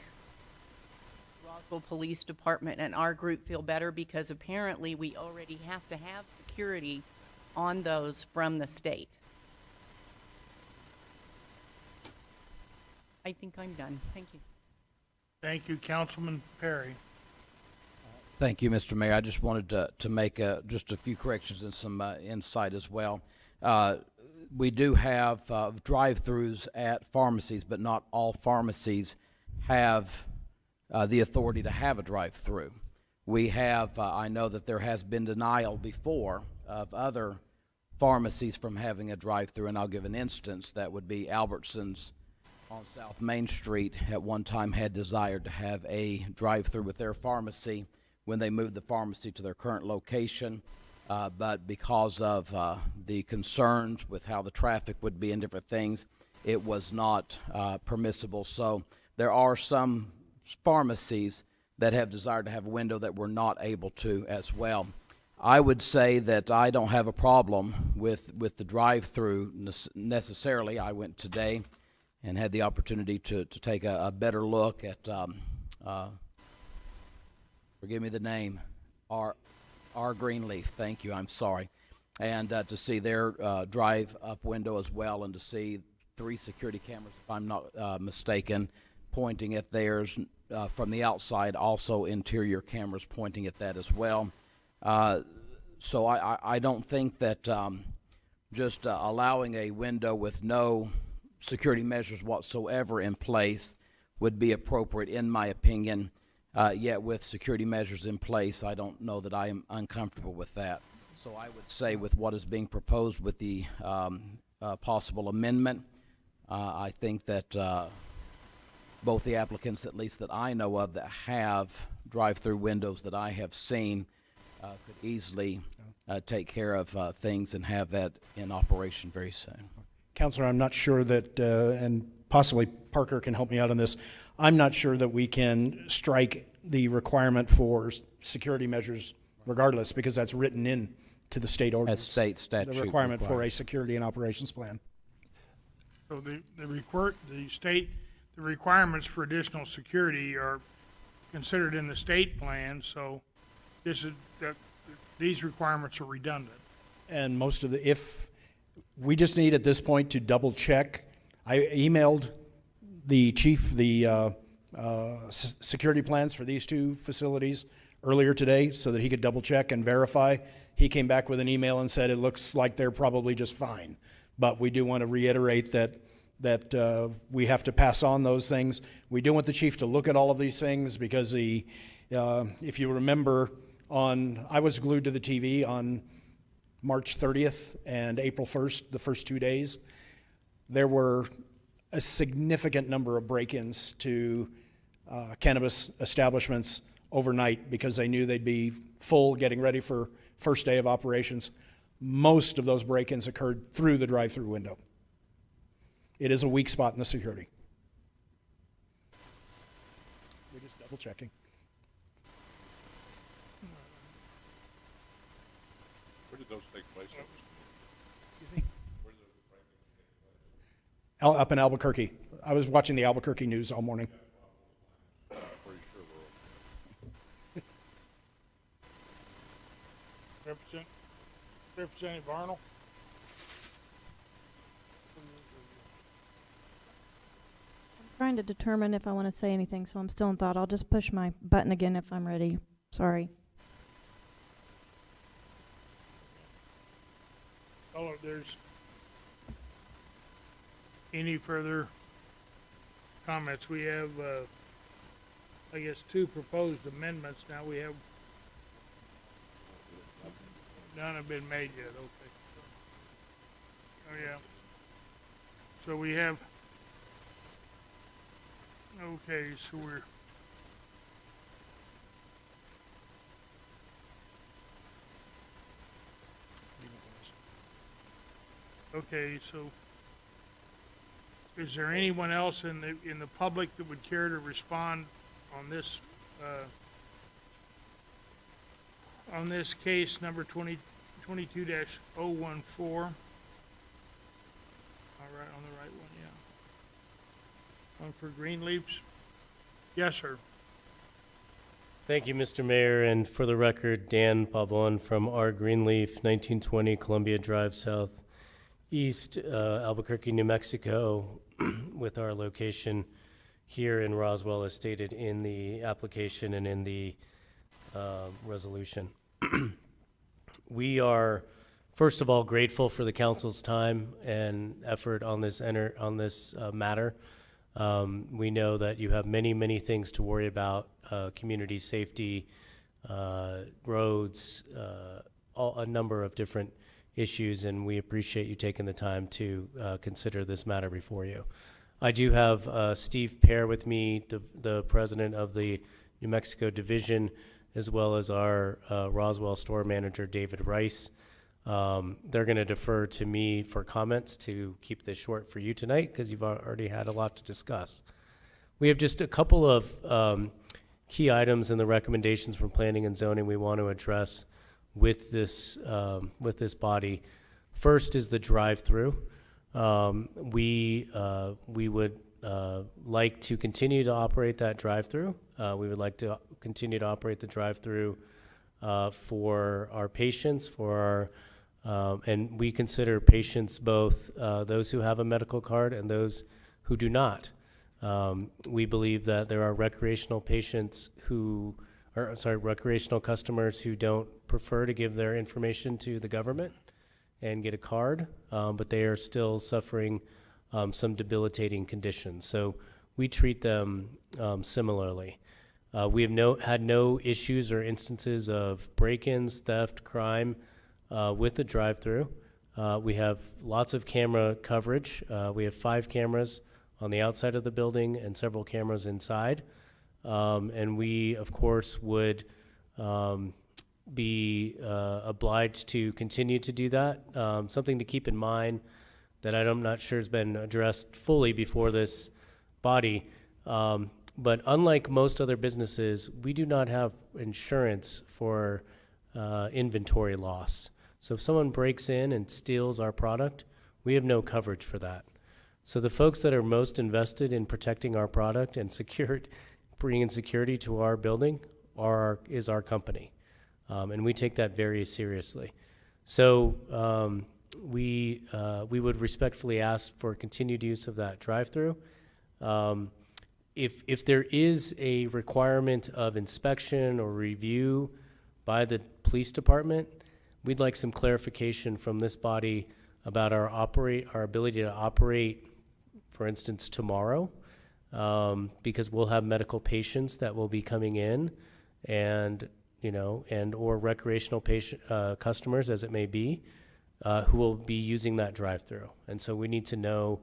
Roswell Police Department and our group feel better, because apparently we already have to have security on those from the state. I think I'm done. Thank you. Thank you, Councilman Perry. Thank you, Mr. Mayor. I just wanted to make just a few corrections and some insight as well. We do have drive-throughs at pharmacies, but not all pharmacies have the authority to have a drive-through. We have, I know that there has been denial before of other pharmacies from having a drive-through, and I'll give an instance. That would be Albertsons on South Main Street at one time had desired to have a drive-through with their pharmacy when they moved the pharmacy to their current location, but because of the concerns with how the traffic would be and different things, it was not permissible. So there are some pharmacies that have desired to have a window that were not able to as well. I would say that I don't have a problem with the drive-through necessarily. I went today and had the opportunity to take a better look at, forgive me the name, R Greenleaf, thank you, I'm sorry, and to see their drive-up window as well, and to see 3 security cameras, if I'm not mistaken, pointing at theirs from the outside, also interior cameras pointing at that as well. So I don't think that just allowing a window with no security measures whatsoever in place would be appropriate, in my opinion. Yet with security measures in place, I don't know that I am uncomfortable with that. So I would say with what is being proposed with the possible amendment, I think that both the applicants, at least that I know of, that have drive-through windows that I have seen could easily take care of things and have that in operation very soon. Counselor, I'm not sure that, and possibly Parker can help me out on this, I'm not sure that we can strike the requirement for security measures regardless, because that's written in to the state ordinance. As state statute The requirement for a requires. security and operations plan. So the requirements for additional security are considered in the state plan, so these requirements are redundant. And most of we just need at this point to double check. I emailed the chief the security plans for these 2 facilities earlier today so that he could double check and verify. He came back with an email and said it looks like they're probably just fine. But we do want to reiterate that we have to pass on those things. We do want the chief to look at all of these things because if you remember, I was glued to the TV on March 30th and April 1st, the first 2 days. There were a significant number of break-ins to cannabis establishments overnight because they knew they'd be full getting ready for first day of operations. Most of those break-ins occurred through the drive-through window. It is a weak spot in the security. We're just double checking. Where did those take place? Excuse me? Where did those take place? Up in Albuquerque. I was watching the Albuquerque news all morning. Pretty sure we're Representative Arnold? I'm trying to determine if I want to say anything, so I'm still in thought. I'll just push my button again if I'm ready. Sorry. Oh, if there's any further comments, we have, I guess, 2 proposed amendments. Now we have, none have been made yet, okay. Oh, yeah. So we have, okay, so we're, okay, so is there anyone else in the public that would care to respond on this case number 22-014? All I right on the right one? Yeah. One for Greenleaf's. Yes, sir. Thank you, Mr. Mayor, and for the record, Dan Pavon from R. Greenleaf, 1920 Columbia Drive South East, Albuquerque, New Mexico, with our location here in Roswell as stated in the application and in the resolution. We are, first of all, grateful for the council's time and effort on this matter. We know that you have many, many things to worry about, community safety, roads, a number of different issues, and we appreciate you taking the time to consider this matter before you. I do have Steve Pear with me, the president of the New Mexico division, as well as our Roswell store manager, David Rice. They're going to defer to me for comments to keep this short for you tonight because you've already had a lot to discuss. We have just a couple of key items in the recommendations from planning and zoning we want to address with this body. First is the drive-through. We would like to continue to operate that drive-through. We would like to continue to operate the drive-through for our patients, and we consider patients both those who have a medical card and those who do not. We believe that there are recreational recreational customers who don't prefer to give their information to the government and get a card, but they are still suffering some debilitating conditions. So we treat them similarly. We have had no issues or instances of break-ins, theft, crime with the drive-through. We have lots of camera coverage. We have 5 cameras on the outside of the building and several cameras inside. And we, of course, would be obliged to continue to do that. Something to keep in mind that I'm not sure has been addressed fully before this body, but unlike most other businesses, we do not have insurance for inventory loss. So if someone breaks in and steals our product, we have no coverage for that. So the folks that are most invested in protecting our product and bringing security to our building is our company. And we take that very seriously. So we would respectfully ask for continued use of that drive-through. If there is a requirement of inspection or review by the police department, we'd like some clarification from this body about our ability to operate, for instance, tomorrow, because we'll have medical patients that will be coming in, and or recreational patient customers, as it may be, who will be using that drive-through. And so we need to know: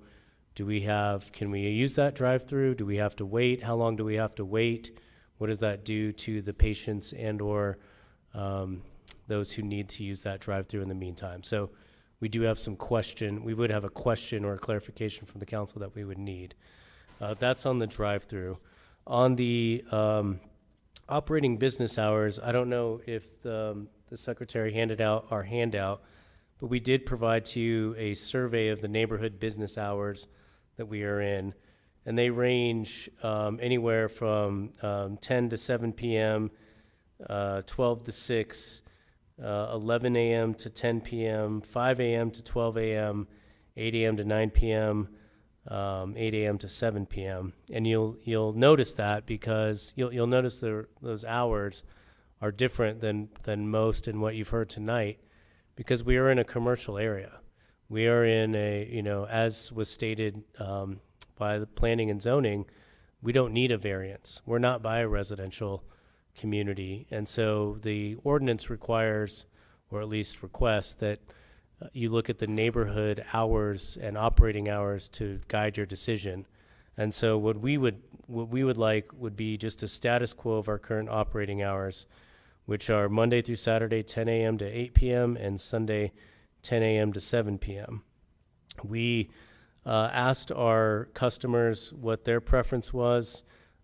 can we use that drive-through? Do we have to wait? How long do we have to wait? What does that do to the patients and/or those who need to use that drive-through in the meantime? So we would have a question or a clarification from the council that we would need. That's on the drive-through. On the operating business hours, I don't know if the secretary handed out our handout, but we did provide to you a survey of the neighborhood business hours that we are in, and they range anywhere from 10 to 7 p.m., 12 to 6, 11 a.m. to 10 p.m., 5 a.m. to 12 a.m., 8 a.m. to 9 p.m., 8 a.m. to 7 p.m. And you'll notice that because you'll notice those hours are different than most in what you've heard tonight, because we are in a commercial area. We are in as was stated by the planning and zoning, we don't need a variance. We're not by a residential community. And so the ordinance requires, or at least requests, that you look at the neighborhood hours and operating hours to guide your decision. And so what we would like would be just a status quo of our current operating hours, which are Monday through Saturday, 10 a.m. to 8 p.m., and Sunday, 10 a.m. to 7 p.m. We asked our customers what their preference was.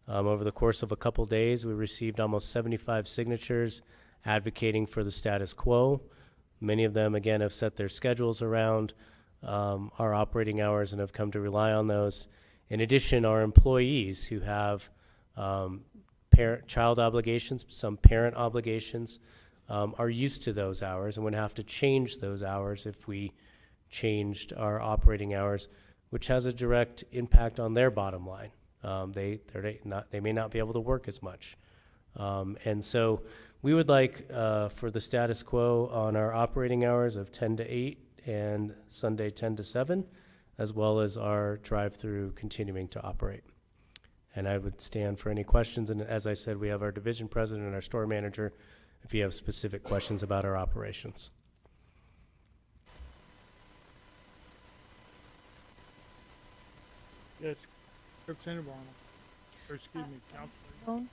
Over the course of a couple days, we received almost 75 signatures advocating for the status quo. Many of them, again, have set their schedules around our operating hours and have come to rely on those. In addition, our employees who have child obligations, some parent obligations, are used to those hours and would have to change those hours if we changed our operating hours, which has a direct impact on their bottom line. They may not be able to work as much. And so we would like for the status quo on our operating hours of 10 to 8 and Sunday 10 to 7, as well as our drive-through continuing to operate. And I would stand for any questions. And as I said, we have our division president and our store manager if you have specific questions about our operations. Yes, Representative Arnold, or excuse me, Councilor. Well,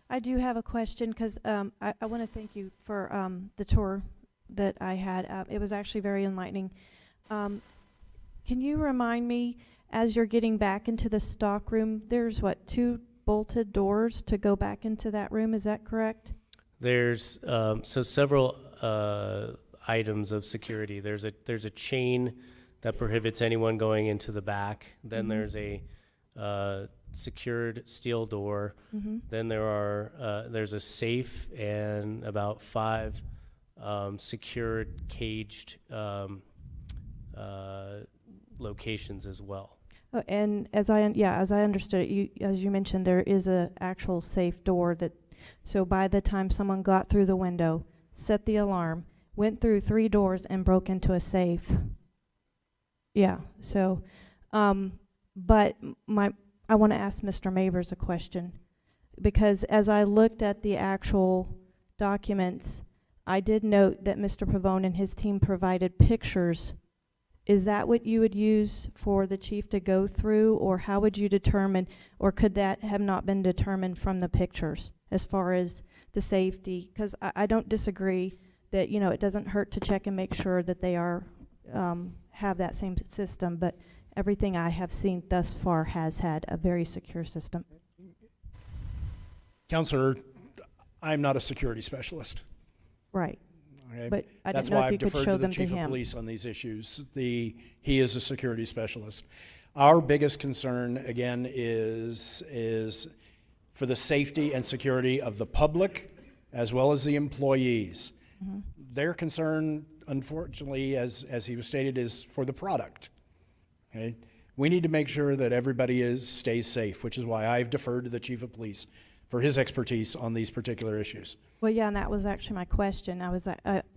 I do have a question because I want to thank you for the tour that I had. It was actually very enlightening. Can you remind me, as you're getting back into the stock room, there's what, 2 bolted doors to go back into that room? Is that correct? There's several items of security. There's a chain that prohibits anyone going into the back. Then there's a secured steel door. Then there's a safe and about 5 secured caged locations as well. And as I understood it, as you mentioned, there is a actual safe door that. So by the time someone got through the window, set the alarm, went through 3 doors, and broke into a safe. Yeah. So, but I want to ask Mr. Mavers a question, because as I looked at the actual documents, I did note that Mr. Pavone and his team provided pictures. Is that what you would use for the chief to go through, or how would you determine, or could that have not been determined from the pictures as far as the safety? Because I don't disagree that, you know, it doesn't hurt to check and make sure that they are have that same system, but everything I have seen thus far has had a very secure system. Counselor, I'm not a security specialist. Right. Okay? But I That's didn't know why if you I've could deferred show to the them to chief of him. police on these issues. He is a security specialist. Our biggest concern, again, is for the safety and security of the public as well as the employees. Their concern, unfortunately, as he was stated, is for the product. Okay? We need to make sure that everybody stays safe, which is why I've deferred to the chief of police for his expertise on these particular issues. Well, yeah, and that was actually my question. I was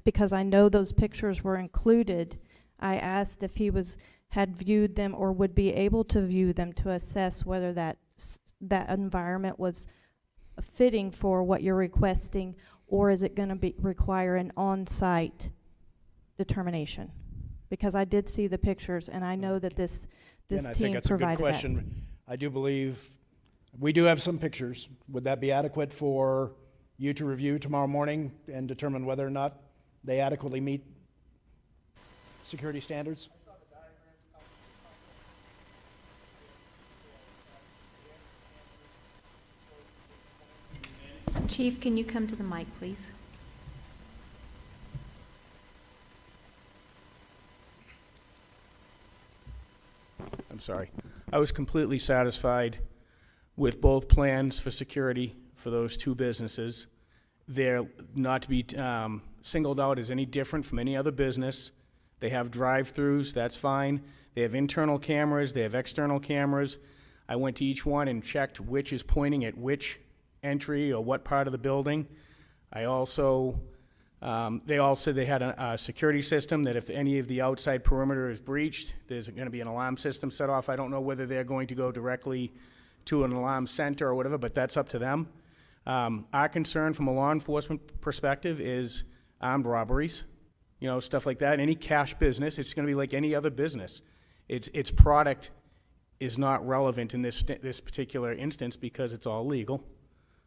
because I know those pictures were included. I asked if he had viewed them or would be able to view them to assess whether that environment was fitting for what you're requesting, or is it going to require an on-site determination? Because I did see the pictures, and I know that this And I think team that's a good provided that. question. I do believe we do have some pictures. Would that be adequate for you to review tomorrow morning and determine whether or not they adequately meet security standards? Chief, can you come to the mic, please? I'm sorry. I was completely satisfied with both plans for security for those 2 businesses. They're not to be singled out as any different from any other business. They have drive-throughs, that's fine. They have internal cameras, they have external cameras. I went to each one and checked which is pointing at which entry or what part of the building. I also, they all said they had a security system that if any of the outside perimeter is breached, there's going to be an alarm system set off. I don't know whether they're going to go directly to an alarm center or whatever, but that's up to them. Our concern from a law enforcement perspective is armed robberies, you know, stuff like that. Any cash business, it's going to be like any other business. Its product is not relevant in this particular instance because it's all legal.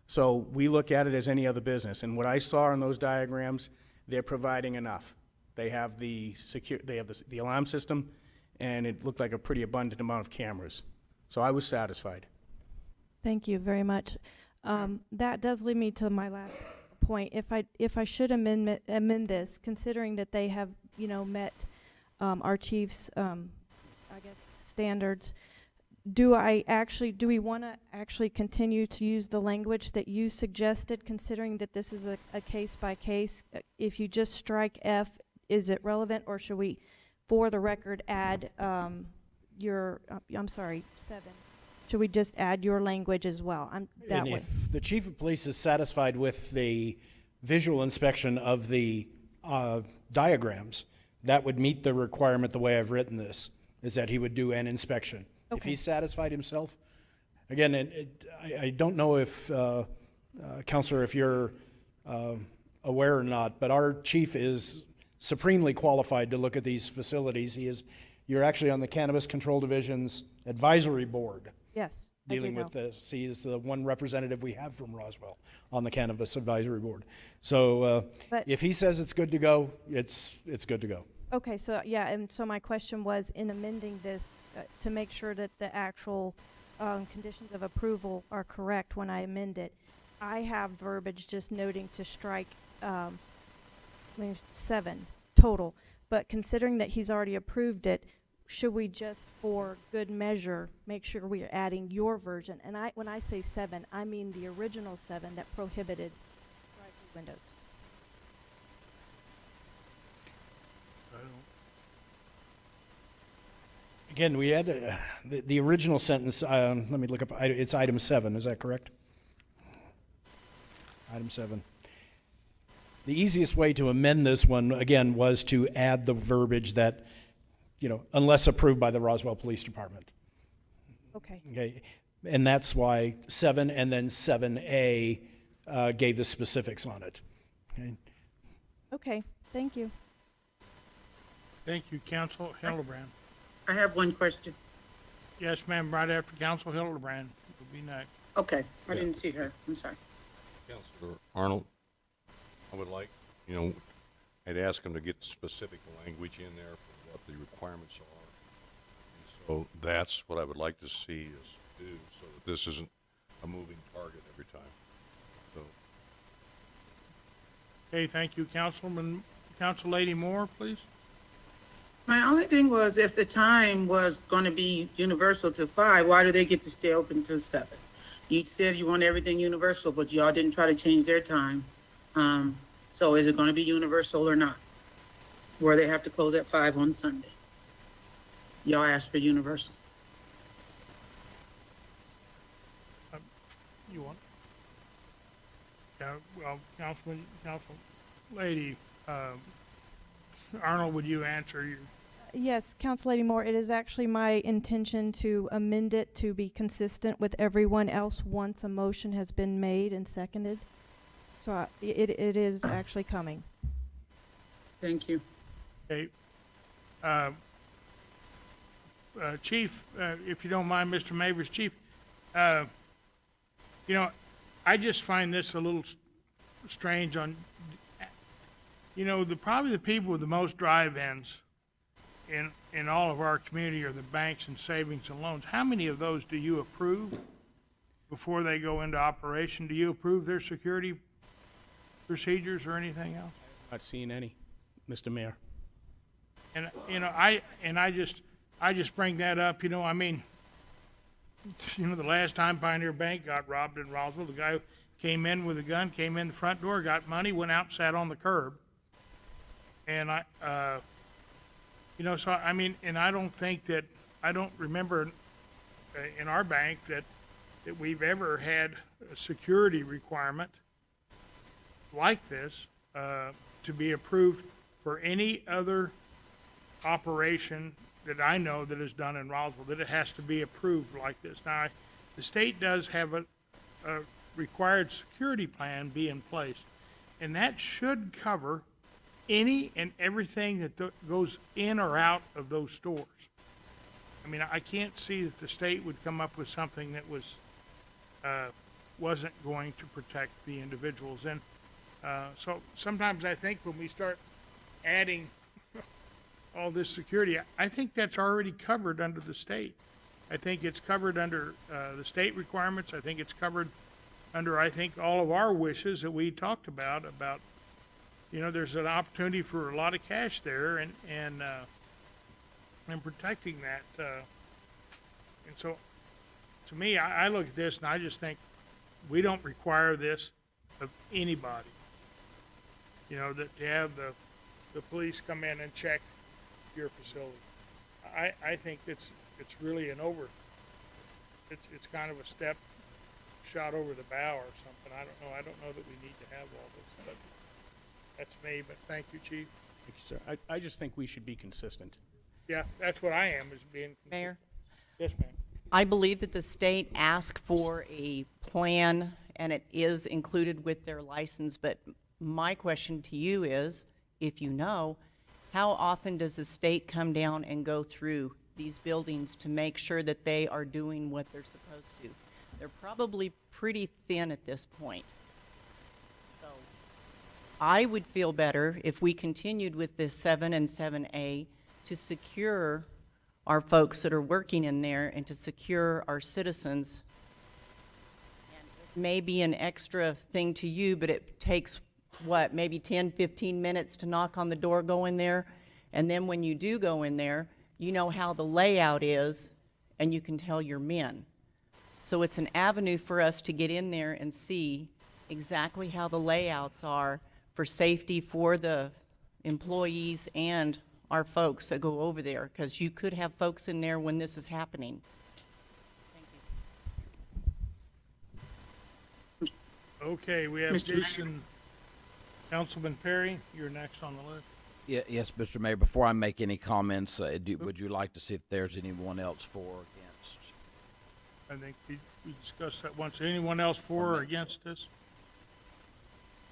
So we look at it as any other business. And what I saw in those diagrams, they're providing enough. They have the alarm system, and it looked like a pretty abundant amount of cameras. So I was satisfied. Thank you very much. That does lead me to my last point. If I should amend this, considering that they have, you know, met our chief's, I guess, standards, do we want to actually continue to use the language that you suggested, considering that this is a case by case? If you just strike F, is it relevant, or should we, for the record, add I'm sorry, 7? Should we just add your language as well? That And way. if the chief of police is satisfied with the visual inspection of the diagrams, that would meet the requirement the way I've written this, is that he would do an inspection. If Okay. he's satisfied himself, again, I don't know if, Counselor, if you're aware or not, but our chief is supremely qualified to look at these facilities. You're actually on the Cannabis Control Division's advisory board. Yes, I do Dealing with know. this. He is the one representative we have from Roswell on the Cannabis Advisory Board. So But- if he says it's good to go, it's good to go. Okay, so, yeah, and so my question was, in amending this, to make sure that the actual conditions of approval are correct when I amend it, I have verbiage just noting to strike 7 total. But considering that he's already approved it, should we just, for good measure, make sure we are adding your version? And when I say 7, I mean the original 7 that prohibited drive-through windows. Again, we had the original sentence, let me look up, it's item 7, is that correct? Item 7. The easiest way to amend this one, again, was to add the verbiage that, unless approved by the Roswell Police Department. Okay. Okay, and that's why 7 and then 7A gave the specifics on it. Okay. Okay, thank you. Thank you, Council Hildebrand. I have one question. Yes, ma'am, right after Council Hildebrand will be next. Okay, I didn't see her. I'm sorry. Counselor Arnold, I would like, I'd ask him to get specific language in there for what the requirements are. And so that's what I would like to see us do, so that this isn't a moving target every time. So, Okay, thank you, Council Lady Moore, please. My only thing was, if the time was going to be universal to 5, why do they get to stay open till 7? You said you want everything universal, but y'all didn't try to change their time. So is it going to be universal or not? Where they have to close at 5 on Sunday? Y'all asked for universal. You want? Yeah, well, Council Lady, Arnold, would you answer your? Yes, Council Lady Moore, it is actually my intention to amend it to be consistent with everyone else once a motion has been made and seconded. So it is actually coming. Thank you. Okay. Chief, if you don't mind, Mr. Mavers, Chief, I just find this a little strange on, probably the people with the most drive-ins in all of our community are the banks and savings and loans. How many of those do you approve before they go into operation? Do you approve their security procedures or anything else? Not seeing any, Mr. Mayor. And, I just bring that up, the last time Pioneer Bank got robbed in Roswell, the guy came in with a gun, came in the front door, got money, went out, sat on the curb. And and I don't think that, I don't remember in our bank that we've ever had a security requirement like this to be approved for any other operation that I know that is done in Roswell, that it has to be approved like this. Now, the state does have a required security plan be in place, and that should cover any and everything that goes in or out of those stores. I can't see that the state would come up with something that wasn't going to protect the individuals. And so sometimes I think when we start adding all this security, I think that's already covered under the state. I think it's covered under the state requirements. I think it's covered under, all of our wishes that we talked about, there's an opportunity for a lot of cash there, and and protecting that. And so, to me, I look at this and I just think we don't require this of anybody. You know, that to have the police come in and check your facility. I think it's really it's kind of a step shot over the bow or something. I don't know. I don't know that we need to have all this, but that's me. But thank you, Chief. Thank you, sir. I just think we should be consistent. Yeah, that's what I am, is being consistent. Mayor? Yes, ma'am. I believe that the state asked for a plan, and it is included with their license, but my question to you is, if you know, how often does the state come down and go through these buildings to make sure that they are doing what they're supposed to? They're probably pretty thin at this point. So I would feel better if we continued with this 7 and 7A to secure our folks that are working in there and to secure our citizens. And it may be an extra thing to you, but it takes, what, maybe 10, 15 minutes to knock on the door, go in there. And then when you do go in there, you know how the layout is, and you can tell your men. So it's an avenue for us to get in there and see exactly how the layouts are for safety for the employees and our folks that go over there, because you could have folks in there when this is happening. Okay, we have Jason, Councilman Perry, you're next on the list. Yes, Mr. Mayor, before I make any comments, would you like to see if there's anyone else for or against? I think we discussed that once. Anyone else for or against this?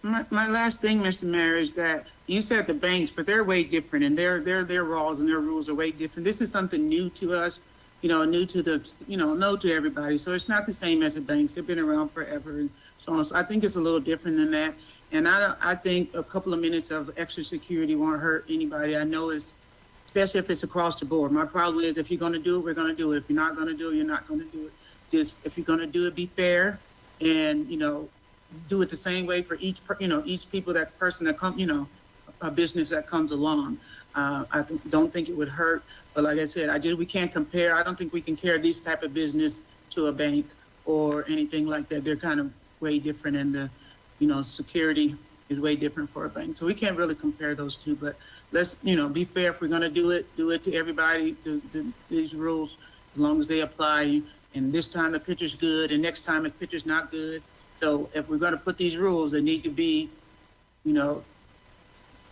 My last thing, Mr. Mayor, is that you said the banks, but they're way different, and their laws and their rules are way different. This is something new to us, new to the, new to everybody. So it's not the same as the banks. They've been around forever and so on. So I think it's a little different than that. And I think a couple of minutes of extra security won't hurt anybody. I know especially if it's across the board. My problem is, if you're going to do it, we're going to do it. If you're not going to do it, you're not going to do it. Just, if you're going to do it, be fair, and, do it the same way for each people, that person that comes, a business that comes along. I don't think it would hurt, but like I said, we can't compare. I don't think we can compare these type of business to a bank or anything like that. They're kind of way different, and the, security is way different for a bank. So we can't really compare those two, but let's, be fair. If we're going to do it to everybody, these rules, as long as they apply. And this time the picture's good, and next time the picture's not good. So if we're going to put these rules, they need to be, not,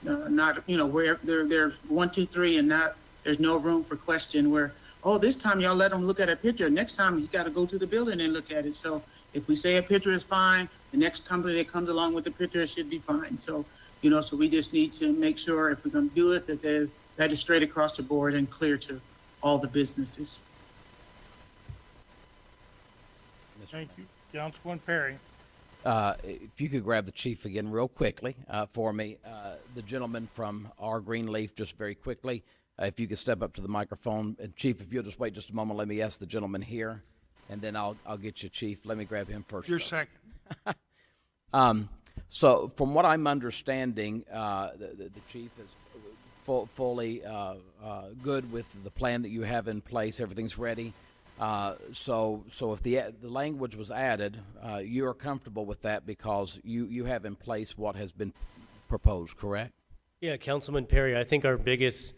where they're 1, 2, 3, and not, there's no room for question where, oh, this time y'all let them look at a picture. Next time you got to go to the building and look at it. So if we say a picture is fine, the next company that comes along with the picture should be fine. So, so we just need to make sure, if we're going to do it, that is straight across the board and clear to all the businesses. Thank you. Councilman Perry. If you could grab the chief again real quickly for me. The gentleman from our Greenleaf, just very quickly. If you could step up to the microphone. And Chief, if you'll just wait just a moment, let me ask the gentleman here, and then I'll get you, Chief. Let me grab him first. You're second. So from what I'm understanding, the chief is fully good with the plan that you have in place. Everything's ready. So if the language was added, you are comfortable with that because you have in place what has been proposed, correct? Yeah, Councilman Perry, I think our biggest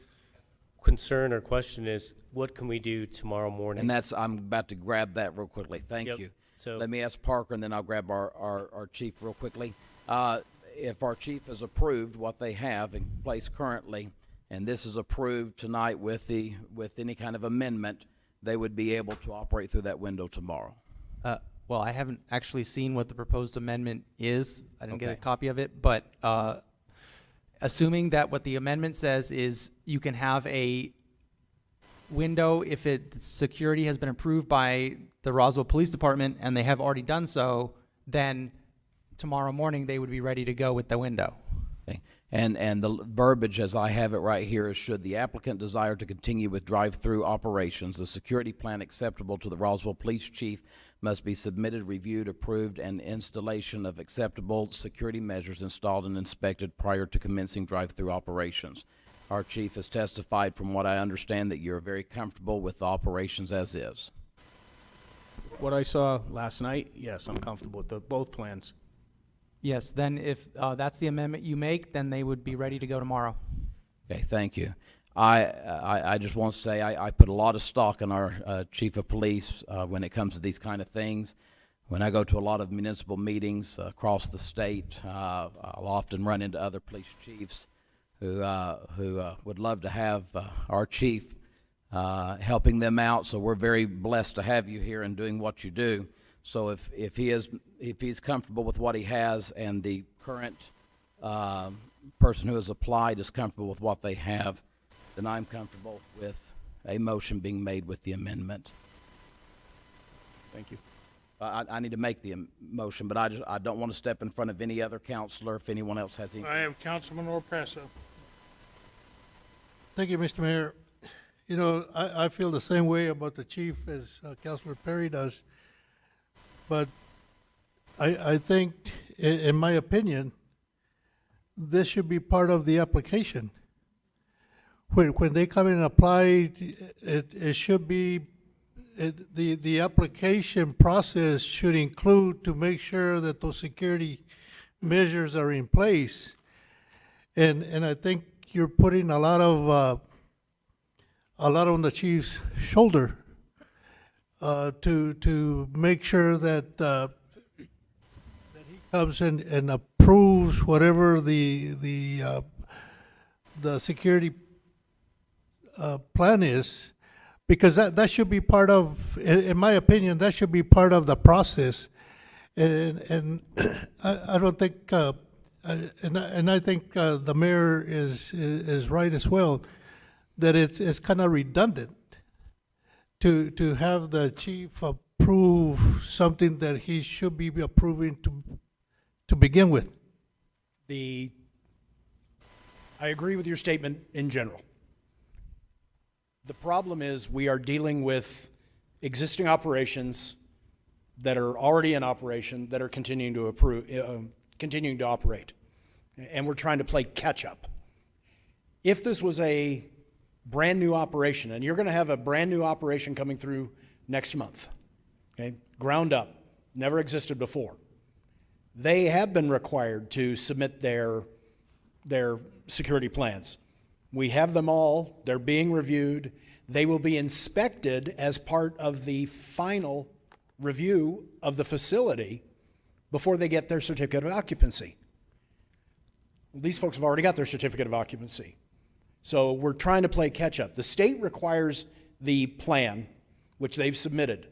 concern or question is, what can we do tomorrow morning? And I'm about to grab that real quickly. Thank you. So let me ask Parker, and then I'll grab our chief real quickly. If our chief has approved what they have in place currently, and this is approved tonight with any kind of amendment, they would be able to operate through that window tomorrow. Well, I haven't actually seen what the proposed amendment is. I didn't get a Okay. copy of it, but assuming that what the amendment says is you can have a window if security has been approved by the Roswell Police Department and they have already done so, then tomorrow morning they would be ready to go with the window. Okay. And the verbiage as I have it right here is, should the applicant desire to continue with drive-through operations, the security plan acceptable to the Roswell Police Chief must be submitted, reviewed, approved, and installation of acceptable security measures installed and inspected prior to commencing drive-through operations. Our chief has testified, from what I understand, that you're very comfortable with the operations as is. What I saw last night, yes, I'm comfortable with both plans. Yes, then if that's the amendment you make, then they would be ready to go tomorrow. Okay, thank you. I just want to say I put a lot of stock in our chief of police when it comes to these kind of things. When I go to a lot of municipal meetings across the state, I'll often run into other police chiefs who would love to have our chief helping them out. So we're very blessed to have you here and doing what you do. So if he's comfortable with what he has, and the current person who has applied is comfortable with what they have, then I'm comfortable with a motion being made with the amendment. Thank you. I need to make the motion, but I don't want to step in front of any other counselor if anyone else has any. I have Councilman Orpasso. Thank you, Mr. Mayor. You know, I feel the same way about the chief as Councilor Perry does. But I think, in my opinion, this should be part of the application. When they come in and apply, it should be, the application process should include to make sure that those security measures are in place. And I think you're putting a lot on the chief's shoulder to make sure that he comes in and approves whatever the security plan is, because that should be part of, in my opinion, that should be part of the process. And I don't think, and I think the mayor is right as well, that it's kind of redundant to have the chief approve something that he should be approving to begin with. I agree with your statement in general. The problem is we are dealing with existing operations that are already in operation that are continuing to operate, and we're trying to play catch up. If this was a brand new operation, and you're going to have a brand new operation coming through next month, okay, ground up, never existed before, they have been required to submit their security plans. We have them all. They're being reviewed. They will be inspected as part of the final review of the facility before they get their certificate of occupancy. These folks have already got their certificate of occupancy. So we're trying to play catch up. The state requires the plan, which they've submitted.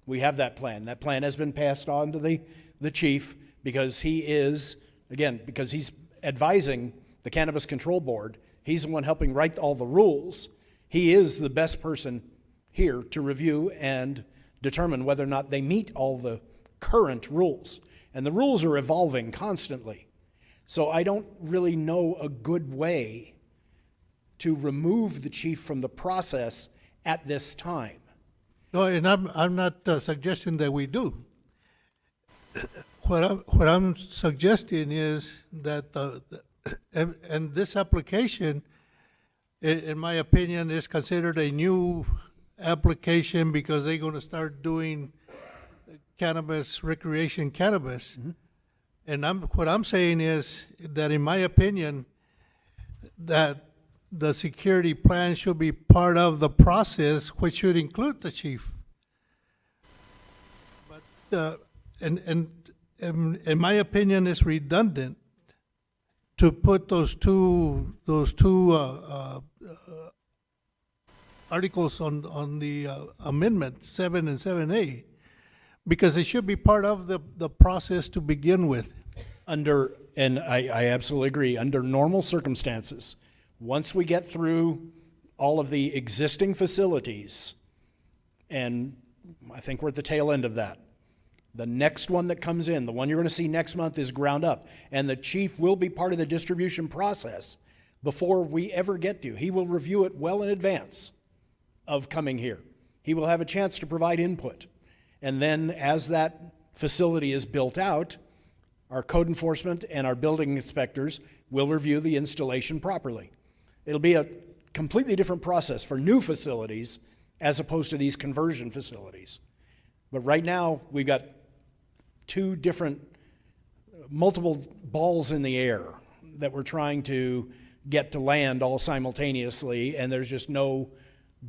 We have that plan. That plan has been passed on to the chief because because he's advising the Cannabis Control Board. He's the one helping write all the rules. He is the best person here to review and determine whether or not they meet all the current rules. And the rules are evolving constantly. So I don't really know a good way to remove the chief from the process at this time. No, and I'm not suggesting that we do. What I'm suggesting is that and this application, in my opinion, is considered a new application because they're going to start doing cannabis, recreation cannabis. Mm-hmm. And what I'm saying is that, in my opinion, that the security plan should be part of the process, which should include the chief. But and in my opinion, it's redundant to put those two articles on the amendment 7 and 7A, because it should be part of the process to begin with. And I absolutely agree, under normal circumstances, once we get through all of the existing facilities, and I think we're at the tail end of that, the next one that comes in, the one you're going to see next month, is ground up. And the chief will be part of the distribution process before we ever get to. He will review it well in advance of coming here. He will have a chance to provide input. And then as that facility is built out, our code enforcement and our building inspectors will review the installation properly. It'll be a completely different process for new facilities as opposed to these conversion facilities. But right now, we've got two different, multiple balls in the air that we're trying to get to land all simultaneously, and there's just no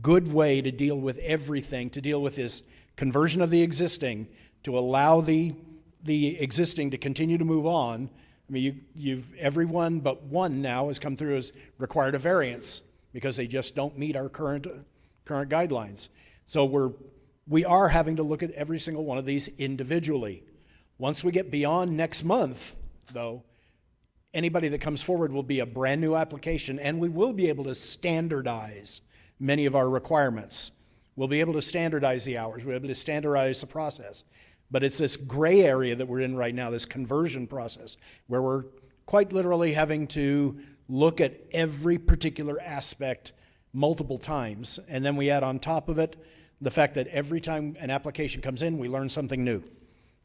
good way to deal with everything, to deal with this conversion of the existing, to allow the existing to continue to move on. I mean, everyone but one now has come through as required a variance because they just don't meet our current guidelines. So we are having to look at every single one of these individually. Once we get beyond next month, though, anybody that comes forward will be a brand new application, and we will be able to standardize many of our requirements. We'll be able to standardize the hours. We'll be able to standardize the process. But it's this gray area that we're in right now, this conversion process, where we're quite literally having to look at every particular aspect multiple times. And then we add on top of it the fact that every time an application comes in, we learn something new.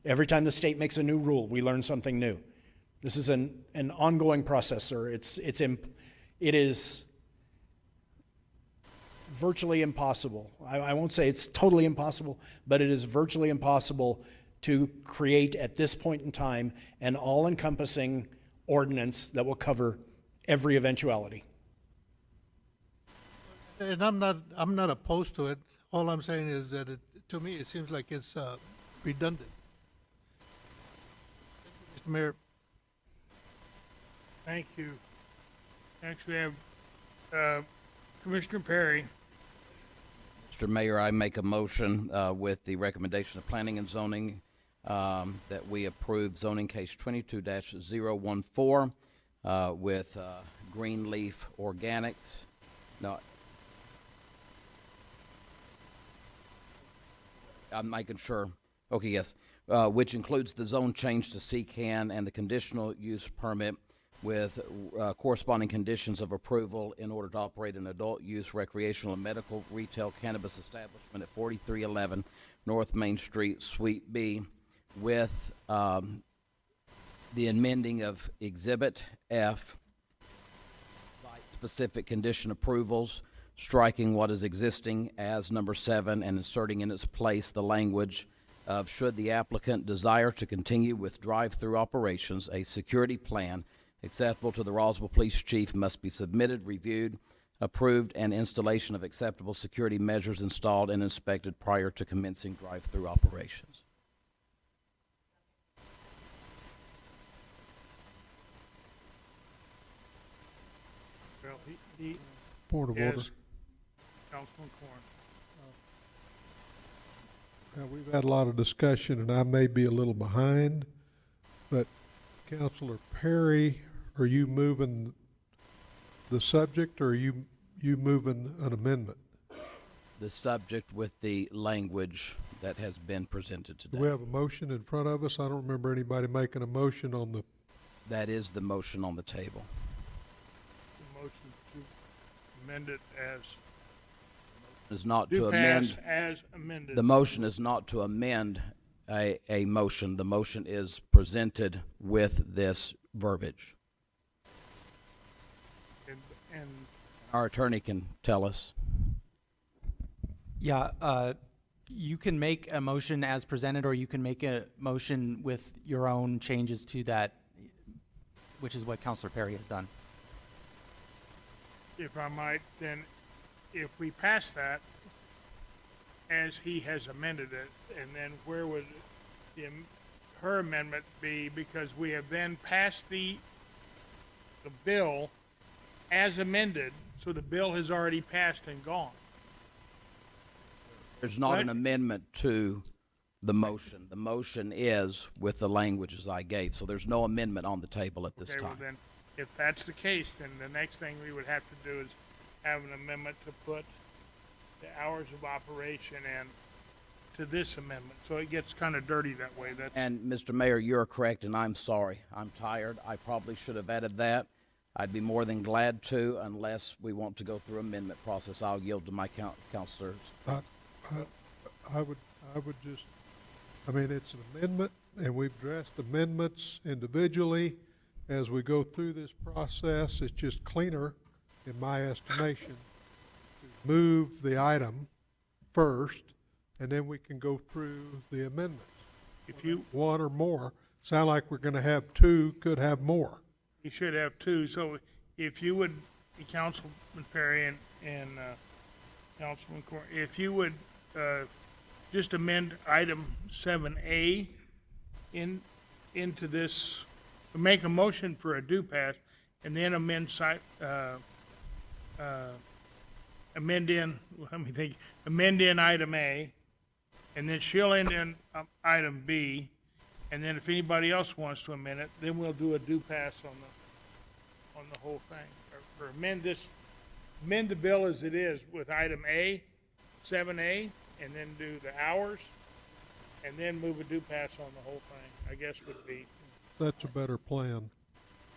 Every time the state makes a new rule, we learn something new. This is an ongoing process, sir. It is virtually impossible. I won't say it's totally impossible, but it is virtually impossible to create at this point in time an all-encompassing ordinance that will cover every eventuality. And I'm not opposed to it. All I'm saying is that to me, it seems like it's redundant. Mr. Mayor. Thank you. Next we have Commissioner Perry. Mr. Mayor, I make a motion with the recommendation of Planning and Zoning that we approve zoning case 22-014 with Greenleaf Organics. No, I'm making sure. Okay, yes. Which includes the zone change to CCAN and the conditional use permit with corresponding conditions of approval in order to operate an adult use recreational and medical retail cannabis establishment at 4311 North Main Street, Suite B, with the amending of Exhibit F, site-specific condition approvals, striking what is existing as number 7 and inserting in its place the language of should the applicant desire to continue with drive-through operations, a security plan acceptable to the Roswell Police Chief must be submitted, reviewed, approved, and installation of acceptable security measures installed and inspected prior to commencing drive-through operations. Well, he Point of order. Councilman Corn. Now, we've had a lot of discussion, and I may be a little behind, but Councilor Perry, are you moving the subject, or are you moving an amendment? The subject with the language that has been presented today. Do we have a motion in front of us? I don't remember anybody making a motion on the... That is the motion on the table. The motion to amend it as... Is not Do to pass amend. as amended. The motion is not to amend a motion. The motion is presented with this verbiage. And Our attorney can tell us. Yeah, you can make a motion as presented, or you can make a motion with your own changes to that, which is what Councilor Perry has done. if I might, then if we pass that as he has amended it, and then where would her amendment be? Because we have then passed the bill as amended, so the bill has already passed and gone. There's not What? an amendment to the motion. The motion is with the languages I gave, so there's no amendment on the table at this Okay, well time. then, if that's the case, then the next thing we would have to do is have an amendment to put the hours of operation in to this amendment, so it gets kind of dirty that way. That's And Mr. Mayor, you're correct, and I'm sorry. I'm tired. I probably should have added that. I'd be more than glad to, unless we want to go through amendment process. I'll yield to my counselors. I would just, I mean, it's an amendment, and we've addressed amendments individually as we go through this process. It's just cleaner in my estimation, to move the item first, and then we can go through the amendments. If you, One or more, sound like we're gonna have two, could have more. you should have two, so if you would, Councilman Perry and Councilman Corn, if you would, just amend item 7A into this, make a motion for a do pass, and then amend amend in item A, and then she'll end in item B, and then if anybody else wants to amend it, then we'll do a do pass on the whole thing. Or amend the bill as it is with item A, 7A, and then do the hours, and then move a do pass on the whole thing, I guess would be. That's a better plan.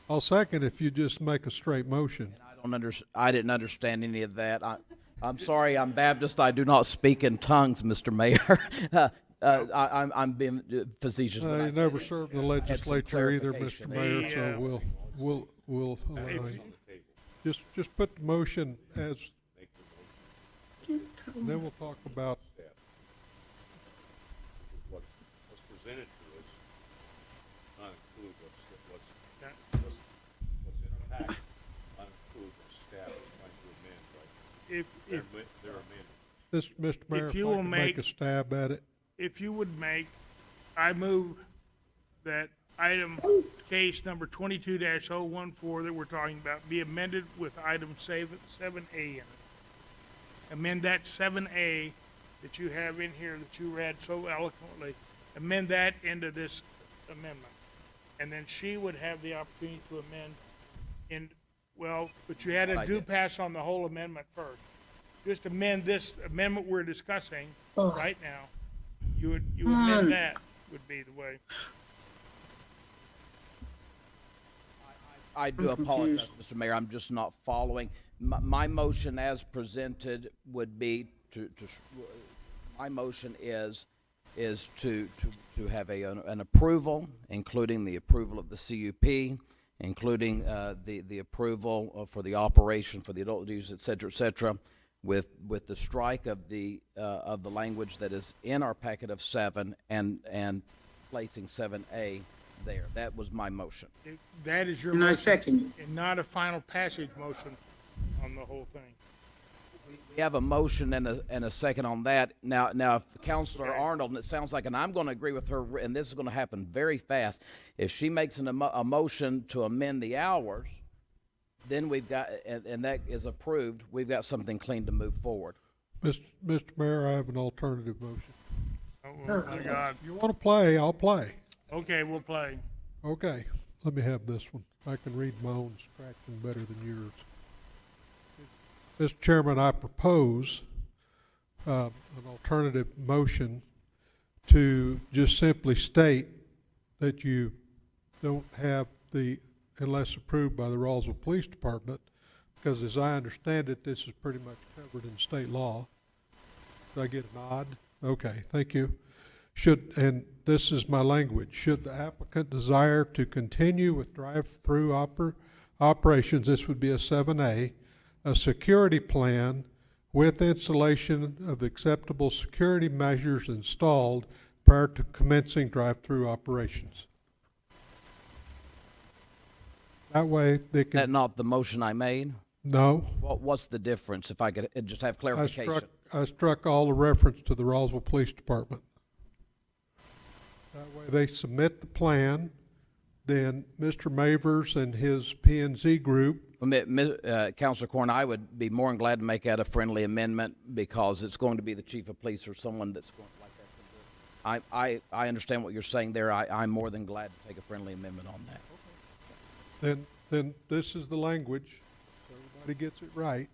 I'll second if you just make a straight motion. I didn't understand any of that. I'm sorry, I'm Baptist. I do not speak in tongues, Mr. Mayor. I'm being facetious. You never served in the legislature either, Mr. Mayor, so we'll allow you. Just put the motion as, and then we'll talk about. What's presented to us, not include what's in the packet, not include what staff is trying to amend, right? They're amending. Mr. Mayor, If if you I will can make a make- stab at it. If you would make, I move that item case number 22-014 that we're talking about be amended with item 7A in it. Amend that 7A that you have in here that you read so eloquently, amend that into this amendment. And then she would have the opportunity to amend but you had a do pass on the whole amendment first. Just amend this amendment we're discussing right now. You amend that would be the way. I do apologize, Mr. Mayor, I'm just not following. My motion as presented would be my motion is to have an approval, including the approval of the CUP, including the approval for the operation for the adult use, et cetera, with the strike of the language that is in our packet of 7 and placing 7A there. That was my motion. That is your And I motion, second. and not a final passage motion on the whole thing. We have a motion and a second on that. Now, if Councilor Arnold, and it sounds like, and I'm going to agree with her, and this is going to happen very fast, if she makes a motion to amend the hours, then we've got, and that is approved, we've got something clean to move forward. Mr. Mayor, I have an alternative motion. Oh, my God. You want to play, I'll play. Okay, we'll play. Okay, let me have this one. I can read my own scratching better than yours. Mr. Chairman, I propose an alternative motion to just simply state that you don't have the, unless approved by the Roswell Police Department, because as I understand it, this is pretty much covered in state law. Did I get a nod? Okay, thank you. And this is my language, should the applicant desire to continue with drive-through operations, this would be a 7A, a security plan with installation of acceptable security measures installed prior to commencing drive-through operations. That way they can. Is that not the motion I made? No. What's the difference, if I could just have clarification? I struck all the reference to the Roswell Police Department. That way they submit the plan, then Mr. Mavers and his P&Z group. Councilor Corn, I would be more than glad to make that a friendly amendment because it's going to be the chief of police or someone that's going like that. I understand what you're saying there. I'm more than glad to take a friendly amendment on that. Then this is the language, so everybody gets it right.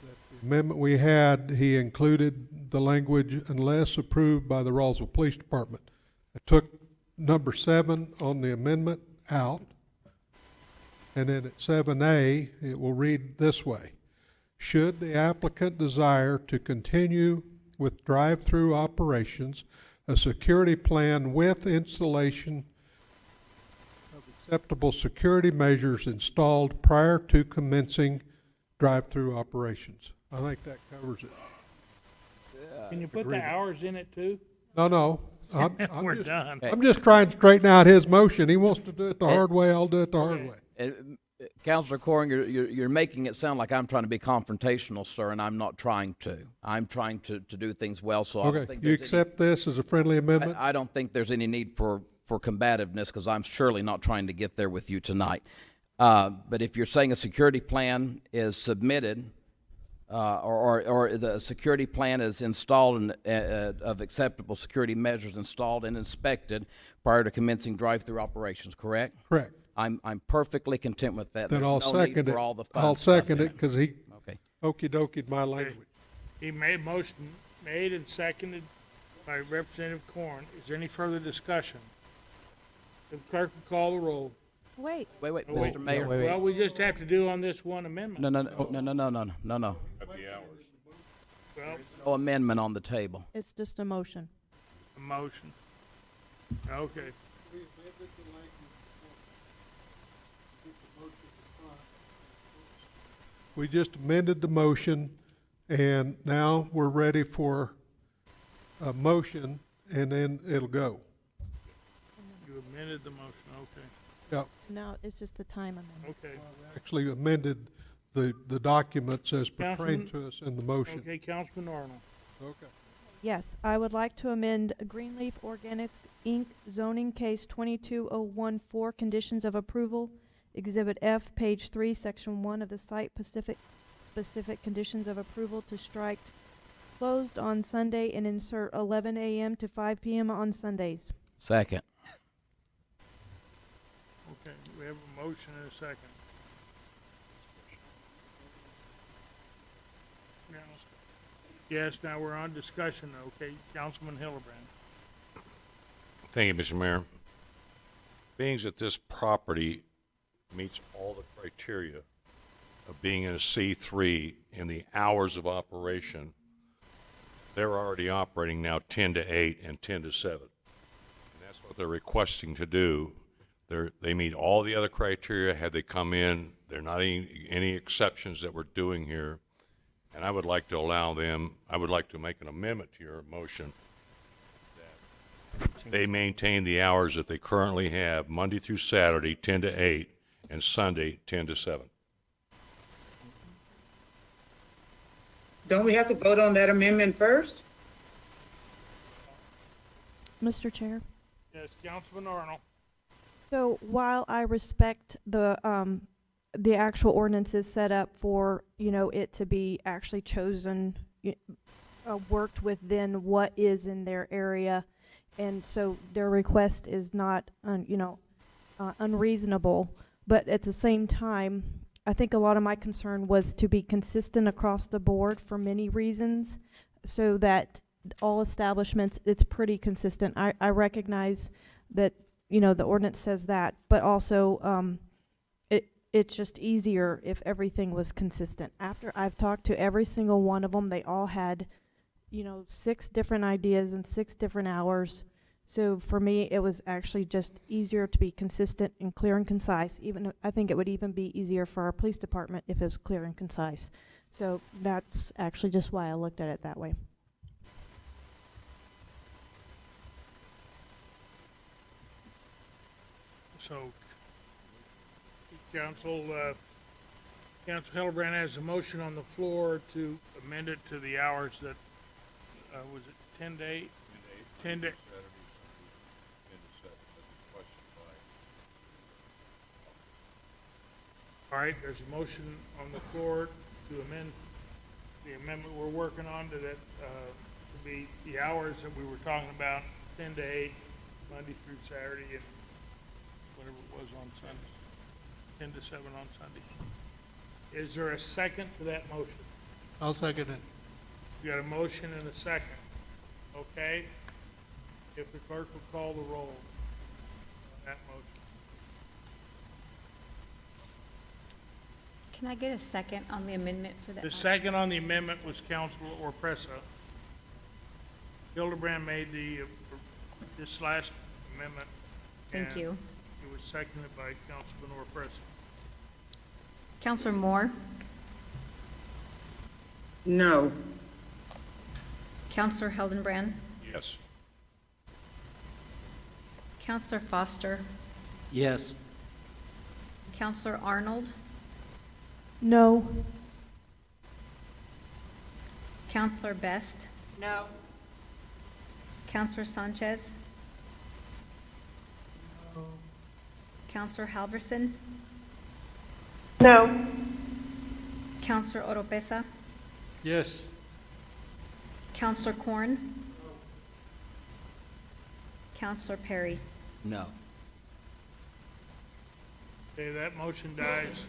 That the amendment we had, he included the language unless approved by the Roswell Police Department. I took number 7 on the amendment out, and then at 7A, it will read this way. Should the applicant desire to continue with drive-through operations, a security plan with installation of acceptable security measures installed prior to commencing drive-through operations. I think that covers it. Can you put the agreement. hours in it too? No. We're done. I'm just trying to straighten out his motion. He wants to do it the hard way, I'll do it the hard way. Councilor Coring, you're making it sound like I'm trying to be confrontational, sir, and I'm not trying to. I'm trying to do things well, so I don't Okay, think you there's accept this as a friendly amendment? I don't think there's any need for combativeness, because I'm surely not trying to get there with you tonight. But if you're saying a security plan is submitted, or the security plan is installed and of acceptable security measures installed and inspected prior to commencing drive-through operations, correct? Correct. I'm perfectly content with that. Then There's I'll no need second it. for all the fun I'll stuff second in it, because he Okay. okey-dokeyed my language. He made motion made and seconded by Representative Corn. Is there any further discussion? The clerk will call the roll. Wait. Wait, Oh, Mr. Mayor. Well, we just have to do on this one amendment. No. At the hours. Well, No amendment on the table. It's just a motion. a motion. Okay. We just amended the motion, and now we're ready for a motion, and then it'll go. You amended the motion, okay. Yep, No, it's just the time amendment. Okay. actually amended the documents as Councilman- portrayed to us in the motion. Okay, Councilman Arnold. Okay. Yes, I would like to amend Greenleaf Organics, Inc., zoning case 22014, conditions of approval, Exhibit F, page 3, section 1 of the site-specific conditions of approval to strike closed on Sunday and insert 11 a.m. to 5 p.m. on Sundays. Second. Okay, we have a motion and a second. Now, yes, now we're on discussion, okay, Councilman Hildebrand. Thank you, Mr. Mayor. Being that this property meets all the criteria of being in a C3 in the hours of operation, they're already operating now 10 to 8 and 10 to 7. And that's what they're requesting to do. They meet all the other criteria. Had they come in, there are not any exceptions that we're doing here. And I would like to allow them, I would like to make an amendment to your motion that they maintain the hours that they currently have, Monday through Saturday, 10 to 8, and Sunday, 10 to 7. Don't we have to vote on that amendment first? Mr. Chair? Yes, Councilman Arnold. So while I respect the actual ordinance is set up for, it to be actually chosen, worked within what is in their area, and so their request is not, unreasonable, but at the same time, I think a lot of my concern was to be consistent across the board for many reasons, so that all establishments, it's pretty consistent. I recognize that, the ordinance says that, but also, it's just easier if everything was consistent. After I've talked to every single one of them, they all had, 6 different ideas and 6 different hours. So for me, it was actually just easier to be consistent and clear and concise. I think it would even be easier for our police department if it was clear and concise. So that's actually just why I looked at it that way. So, Council Hildebrand has a motion on the floor to amend it to the hours that, was it 10 to 8? 10 to 8. All right, there's a motion on the floor to amend the amendment we're working on to that, to be the hours that we were talking about, 10 to 8, Monday through Saturday, and whatever it was on Sunday, 10 to 7 on Sunday. Is there a second to that motion? I'll second it. You got a motion and a second, okay? If the clerk will call the roll on that motion. Can I get a second on the amendment for that? The second on the amendment was Councilor Orpresa. Hildebrand made this last amendment. Thank and you. It was seconded by Councilman Preston. Counselor Moore, No. Counselor Hildenbrand, Yes. Counselor Foster, Yes. Counselor Arnold, No. Counselor Best, No. Counselor Sanchez, Counselor Halverson, No. Counselor Oropesa, Yes. Counselor Corn, Counselor Perry. No. Okay, that motion dies.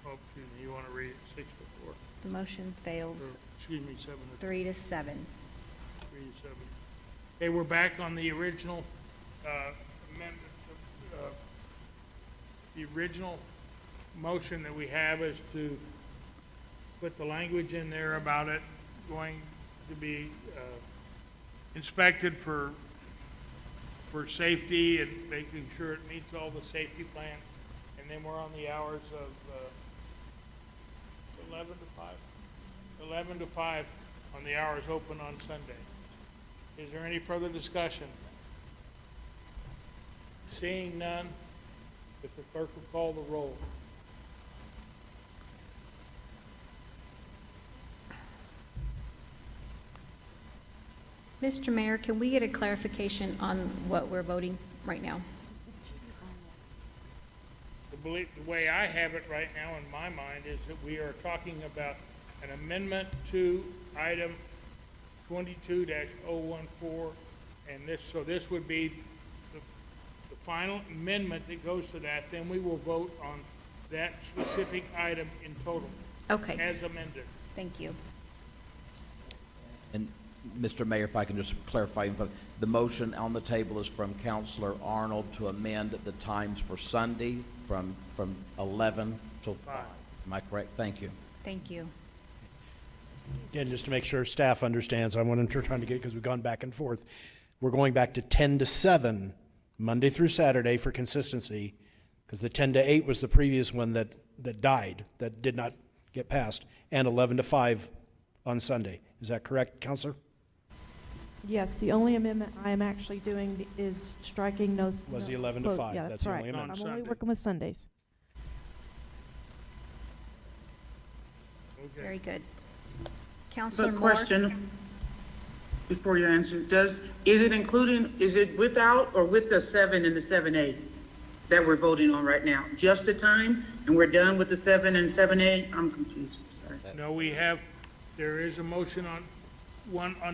Oh, excuse me, you want to read it, 6-4? The motion Or, fails excuse me, 7-3, 3 to 7. 3-7. Okay, we're back on the original amendment. The original motion that we have is to put the language in there about it going to be inspected for safety and making sure it meets all the safety plan. And then we're on the hours of 11 to 5? 11 to 5 on the hours open on Sunday. Is there any further discussion? Seeing none, if the clerk will call the roll. Mr. Mayor, can we get a clarification on what we're voting right now? The way I have it right now in my mind is that we are talking about an amendment to item 22-014, and this would be the final amendment that goes to that. Then we will vote on that specific item in total. Okay. As amended. Thank you. And Mr. Mayor, if I can just clarify, the motion on the table is from Counselor Arnold to amend the times for Sunday from 11 till 5. Am I correct? Thank you. Thank you. Again, just to make sure staff understands, I'm trying to get, because we've gone back and forth. We're going back to 10 to 7, Monday through Saturday for consistency, because the 10 to 8 was the previous one that died, that did not get passed, and 11 to 5 on Sunday. Is that correct, Counselor? Yes, the only amendment I am actually doing is striking those. Was the 11 to 5, Yeah, that's the right. only amendment. I'm only working with Sundays. Okay. Very good. Counselor But Moore? question, before you answer, is it without or with the 7 and the 7A that we're voting on right now? Just the time, and we're done with the 7 and 7A? I'm confused, sorry. No, there is a motion on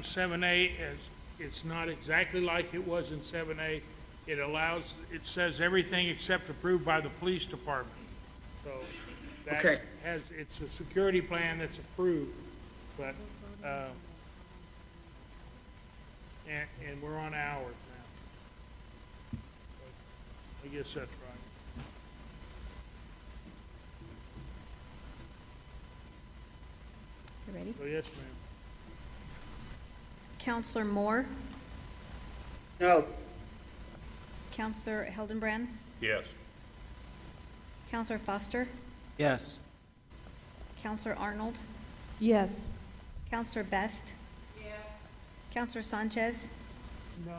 7A, as it's not exactly like it was in 7A. It says everything except approved by the police department. So that Okay. it's a security plan that's approved, but, and we're on hours now. I guess that's right. You ready? So yes, ma'am. Counselor Moore? No. Counselor Hildenbrand? Yes. Counselor Foster? Yes. Counselor Arnold? Yes. Counselor Best? Yes. Counselor Sanchez? No.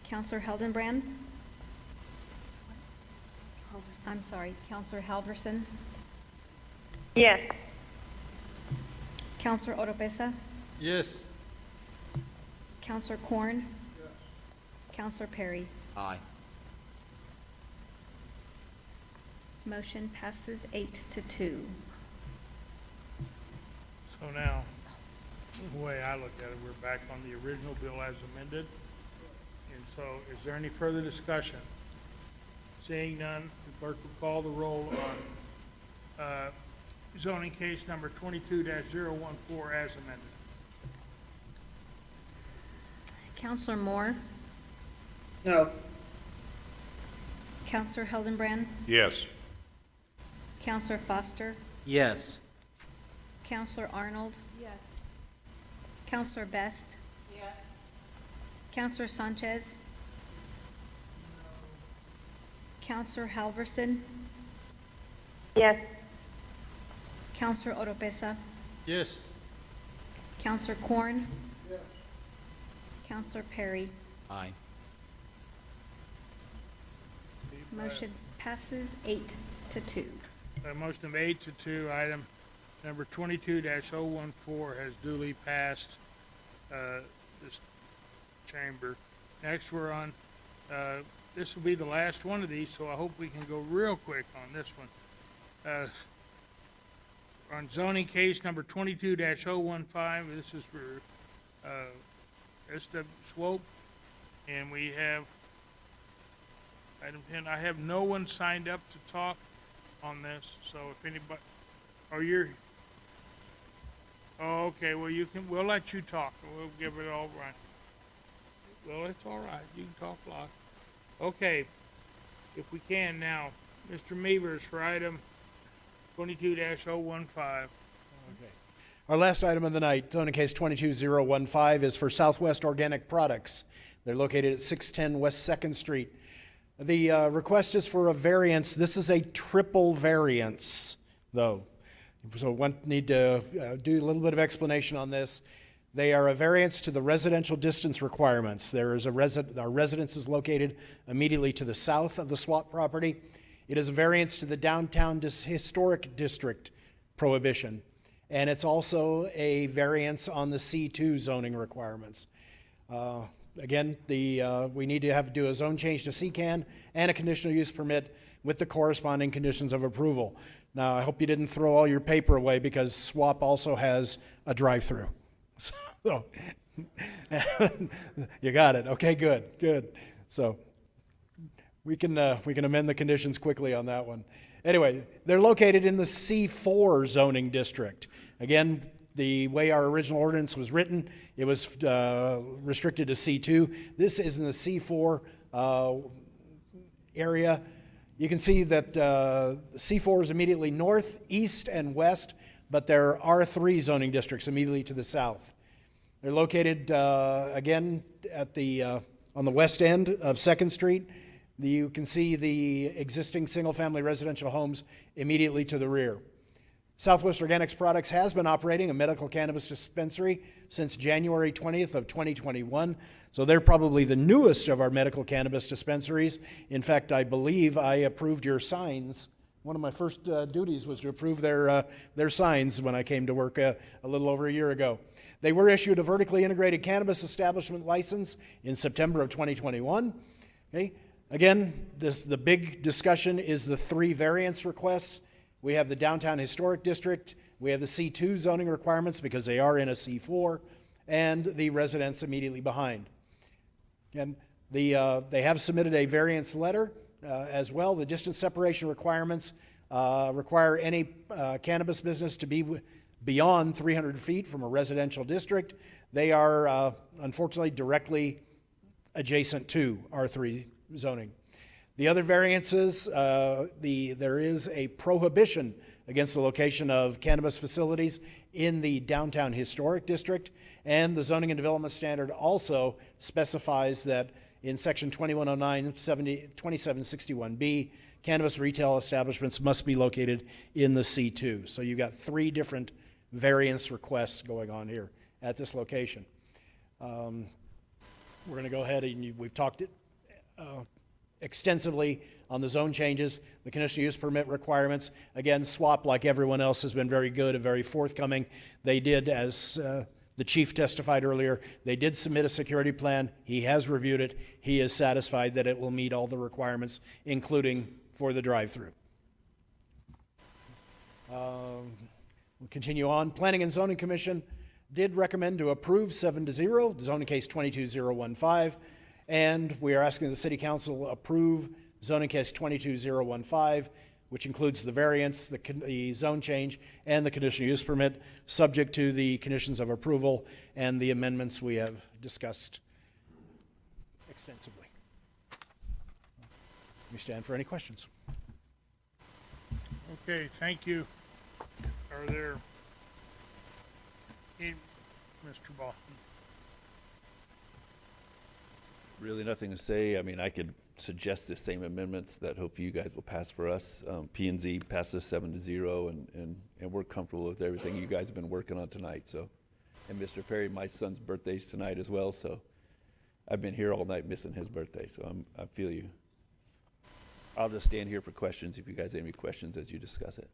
Counselor Hildenbrand? I'm sorry, Counselor Halverson? Yes. Counselor Oropesa? Yes. Counselor Corn? Counselor Perry? Aye. Motion passes 8-2. So now, the way I look at it, we're back on the original bill as amended. And so, is there any further discussion? Seeing none, the clerk will call the roll on zoning case number 22-014 as amended. Counselor Moore? No. Counselor Hildenbrand? Yes. Counselor Foster? Yes. Counselor Arnold? Yes. Counselor Best? Counselor Sanchez? Counselor Halverson? Yes. Counselor Oropesa? Yes. Counselor Corn? Counselor Perry? Aye. Motion passes 8-2. A motion of 8-2, item number 22-014 has duly passed this chamber. Next, we're on, this will be the last one of these, so I hope we can go real quick on this one. On zoning case number 22-015, this is for S.W. Swope, and we have item 10. I have no one signed up to talk on this, so if anybody, oh, okay, well, we'll let you talk, we'll give it all right. Well, it's all right, you can talk a lot. Okay, if we can now, Mr. Meavers for item 22-015. Okay. Our last item of the night, zoning case 22015, is for Southwest Organic Products. They're located at 610 West 2nd Street. The request is for a variance. This is a triple variance, though. So one need to do a little bit of explanation on this. They are a variance to the residential distance requirements. There is our residence is located immediately to the south of the swap property. It is a variance to the downtown historic district prohibition. And it's also a variance on the C2 zoning requirements. Again, we need to do a zone change to CCAN and a conditional use permit with the corresponding conditions of approval. Now, I hope you didn't throw all your paper away because SWAP also has a drive-through. So, you got it. Okay, good. So, we can amend the conditions quickly on that one. Anyway, they're located in the C4 zoning district. Again, the way our original ordinance was written, it was restricted to C2. This is in the C4 area. You can see that C4 is immediately north, east, and west, but there are R3 zoning districts immediately to the south. They're located, again, at on the west end of 2nd Street. You can see the existing single-family residential homes immediately to the rear. Southwest Organics Products has been operating a medical cannabis dispensary since January 20th of 2021. So they're probably the newest of our medical cannabis dispensaries. In fact, I believe I approved your signs. One of my first duties was to approve their signs when I came to work a little over a year ago. They were issued a vertically integrated cannabis establishment license in September of 2021. Okay. Again, the big discussion is the 3 variance requests. We have the downtown historic district, we have the C2 zoning requirements because they are in a C4, and the residents immediately behind. Again, they have submitted a variance letter as well. The distance separation requirements require any cannabis business to be beyond 300 feet from a residential district. They are unfortunately directly adjacent to R3 zoning. The other variances, there is a prohibition against the location of cannabis facilities in the downtown historic district, and the zoning and development standard also specifies that in section 2761B, cannabis retail establishments must be located in the C2. So you've got 3 different variance requests going on here at this location. We're going to go ahead and we've talked extensively on the zone changes, the conditional use permit requirements. Again, SWAP, like everyone else, has been very good and very forthcoming. They did, as the chief testified earlier, they did submit a security plan. He has reviewed it. He is satisfied that it will meet all the requirements, including for the drive-through. We'll continue on. Planning and Zoning Commission did recommend to approve 7-0, zoning case 22015. And we are asking the City Council approve zoning case 22015, which includes the variance, the zone change, and the conditional use permit, subject to the conditions of approval and the amendments we have discussed extensively. We stand for any questions. Okay, thank you. Are there any, Mr. Boston? Really nothing to say. I mean, I could suggest the same amendments that hopefully you guys will pass for us. P and Z passes 7-0, and we're comfortable with everything you guys have been working on tonight, so. And Mr. Perry, my son's birthday's tonight as well, so I've been here all night missing his birthday, so I feel you. I'll just stand here for questions if you guys have any questions as you discuss it.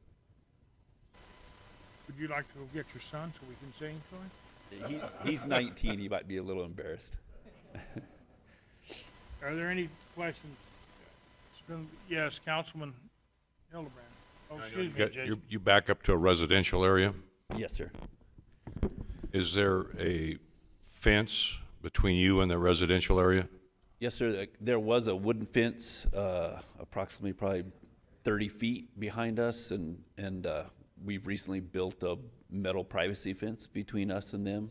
Would you like to go get your son so we can sing to him? He's 19, he might be a little embarrassed. Are there any questions? Yes, Councilman Hildebrand. Oh, excuse me, Jason. You back up to a residential area? Yes, sir. Is there a fence between you and the residential area? Yes, sir. There was a wooden fence, approximately probably 30 feet behind us, and we've recently built a metal privacy fence between us and them.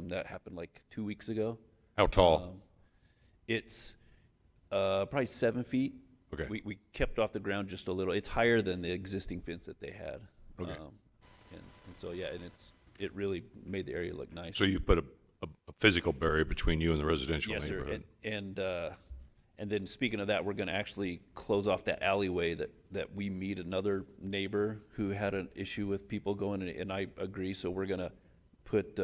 That happened like 2 weeks ago. How tall? It's probably 7 feet. Okay. We kept off the ground just a little. It's higher than the existing fence that they had. Okay. And so, yeah, and it really made the area look nice. So you put a physical barrier between you and the residential Yes, sir. neighborhood? And then speaking of that, we're going to actually close off that alleyway that we meet another neighbor who had an issue with people going in, and I agree. So we're going to put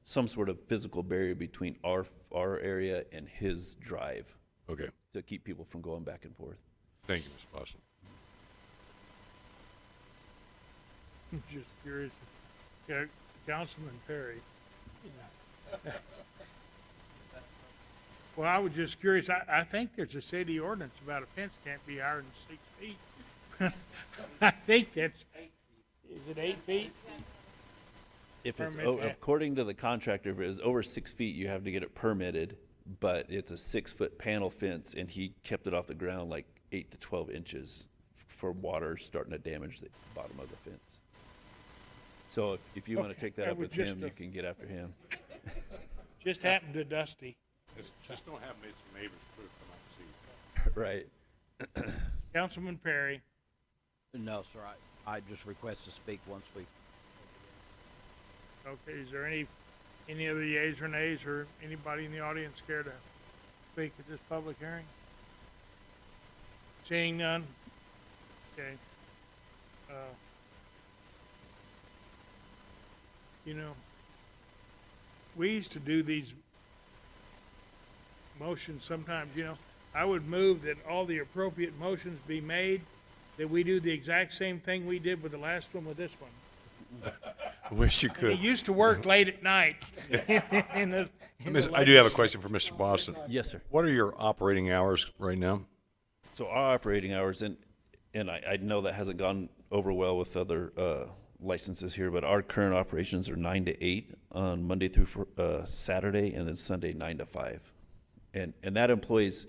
some sort of physical barrier between our area and his drive. Okay. To keep people from going back and forth. Thank you, Mr. Boston. I'm just curious. Yeah, Councilman Perry. Well, I was just curious. I think there's a city ordinance about a fence can't be higher than 6 feet. I think is it 8 feet? If it's, Permit- according to the contractor, if it is over 6 feet, you have to get it permitted, but it's a 6-foot panel fence, and he kept it off the ground like 8 to 12 inches for water starting to damage the bottom of the fence. So if you want to take that up with him, you can get after him. Just happened to Dusty. Just don't have some neighbors come out and see. Right. Councilman Perry. No, sir, I just request to speak once we. Okay, is there any other yeas or nays, or anybody in the audience care to speak at this public hearing? Seeing none? Okay. You know, we used to do these motions sometimes, you know. I would move that all the appropriate motions be made, that we do the exact same thing we did with the last one with this one. I wish you And could. it used to work late at night. in the I do have a question for Mr. Boston. Yes, sir. What are your operating hours right now? So our operating hours, and I know that hasn't gone over well with other licenses here, but our current operations are 9 to 8 on Monday through Saturday, and then Sunday 9 to 5. And that employs,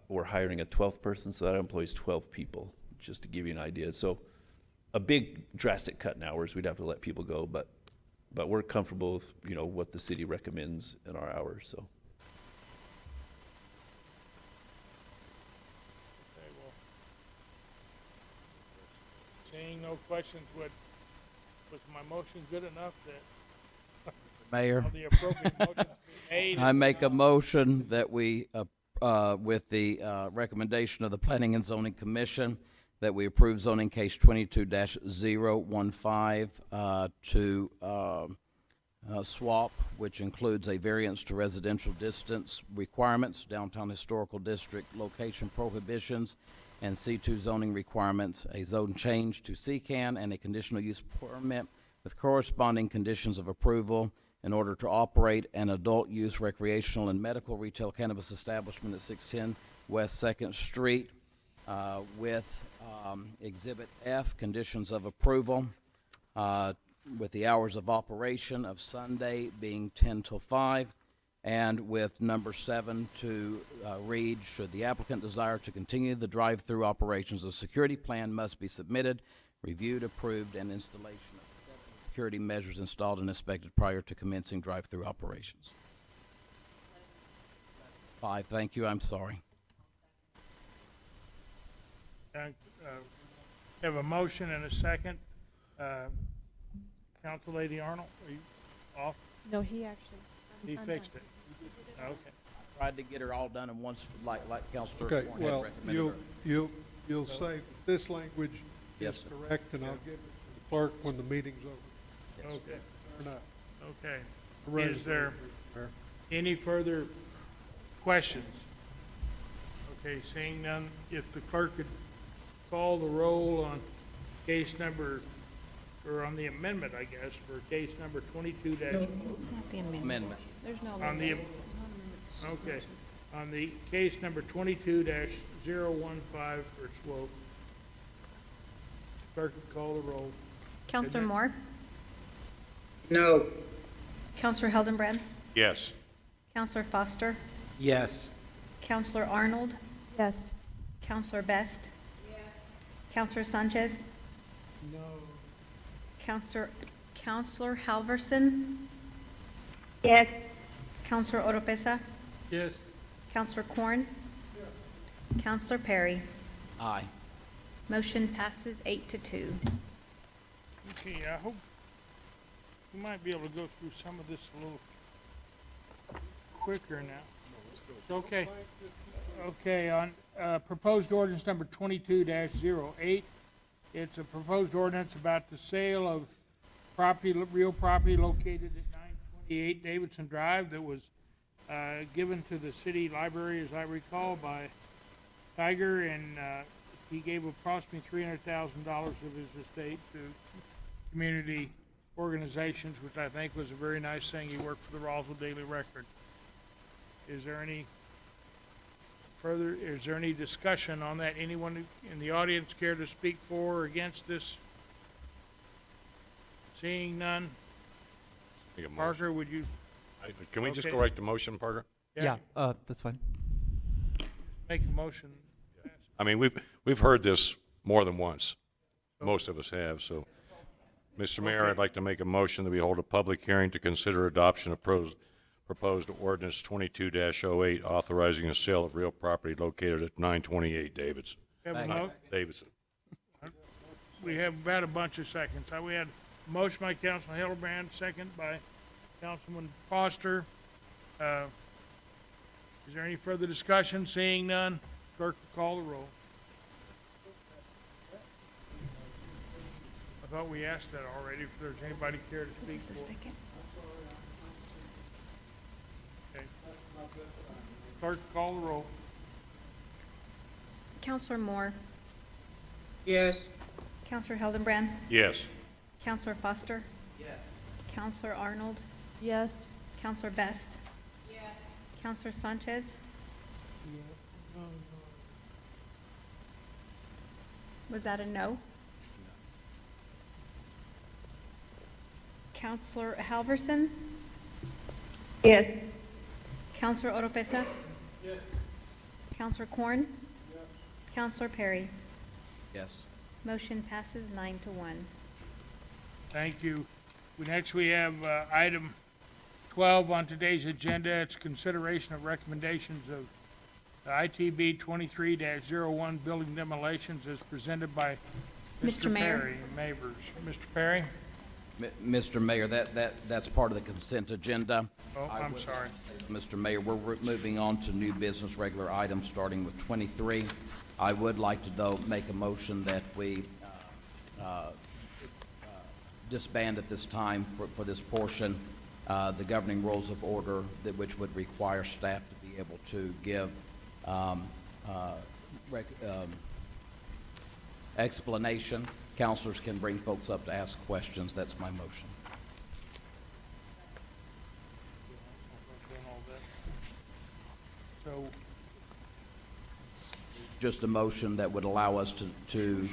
we're hiring a 12th person, so that employs 12 people, just to give you an idea. So a big drastic cut in hours, we'd have to let people go, but we're comfortable with, you know, what the city recommends in our hours, so. Okay, well, seeing no questions, was my motion good enough that Mayor, all the appropriate motions be made? I make a motion that we, with the recommendation of the Planning and Zoning Commission, that we approve zoning case 22-015 to swap, which includes a variance to residential distance requirements, downtown historical district location prohibitions, and C2 zoning requirements, a zone change to CCAN, and a conditional use permit with corresponding conditions of approval in order to operate an adult use recreational and medical retail cannabis establishment at 610 West 2nd Street with Exhibit F, conditions of approval, with the hours of operation of Sunday being 10 till 5, and with number 7 to read, should the applicant desire to continue the drive-through operations, a security plan must be submitted, reviewed, approved, and installation of security measures installed and inspected prior to commencing drive-through operations. 5, thank you, I'm sorry. Have a motion and a second. Council Lady Arnold, are you off? No, he actually. He fixed it. Okay. tried to get her all done in once, like Councilor Okay, Corn had well, recommended. you'll say that this language Yes, is sir. correct, and I'll give it to the clerk when the meeting's over. Okay, Fair enough. okay. Ready Is for there it, Mayor. any further questions? Okay, seeing none, if the clerk could call the roll on case number, or on the amendment, I guess, for case number 22 dash. Not the amendment. Amendment. There's no On the, amendment. okay, on the case number 22-015 for Swope. Clerk could call the roll. Counselor Moore? No. Counselor Hildenbrand? Yes. Counselor Foster? Yes. Counselor Arnold? Yes. Counselor Best? Counselor Sanchez? No. Counselor Halverson? Yes. Counselor Oropesa? Yes. Counselor Corn? Counselor Perry? Aye. Motion passes 8-2. Okay, I hope we might be able to go through some of this a little quicker now. Okay. Okay, on proposed ordinance number 22-08, it's a proposed ordinance about the sale of property, real property located at 928 Davidson Drive that was given to the city library, as I recall, by Tiger, and he gave approximately $300,000 of his estate to community organizations, which I think was a very nice thing. He worked for the Roswell Daily Record. Is there any discussion on that? Anyone in the audience care to speak for or against this? Seeing none. Make a motion. Parker, would you Can we just Okay. go right to motion, Parker? Yeah, that's fine. make a motion? I mean, we've heard this more than once. Most of us have, so. Mr. Mayor, I'd like to make a motion that we hold a public hearing to consider adoption of proposed ordinance 22-08, authorizing the sale of real property located at 928 Davidson. Have a mo- Davidson. We have about a bunch of seconds. We had a motion by Councilman Hildebrand, second by Councilman Foster. Is there any further discussion? Seeing none, clerk will call the roll. I thought we asked that already, if there's anybody care to speak for. Okay. Clerk, call the roll. Counselor Moore? Yes. Counselor Hildenbrand? Yes. Counselor Foster? Yes. Counselor Arnold? Yes. Counselor Best? Yes. Counselor Sanchez? Was that a no? Counselor Halverson? Yes. Counselor Oropesa? Yes. Counselor Corn? Yes. Counselor Perry? Yes. Motion passes 9-1. Thank you. Next, we have item 12 on today's agenda. It's consideration of recommendations of the ITB 23-01 building demolitions as presented by Mr. Mr. Mayor. Perry and Mavers. Mr. Perry? Mr. Mayor, that's part of the consent agenda. Oh, I'm sorry. Mr. Mayor, we're moving on to new business regular items, starting with 23. I would like to, though, make a motion that we disband at this time for this portion the governing rules of order, which would require staff to be able to give explanation. Counselors can bring folks up to ask questions. That's my motion. So, Just a motion that would allow us to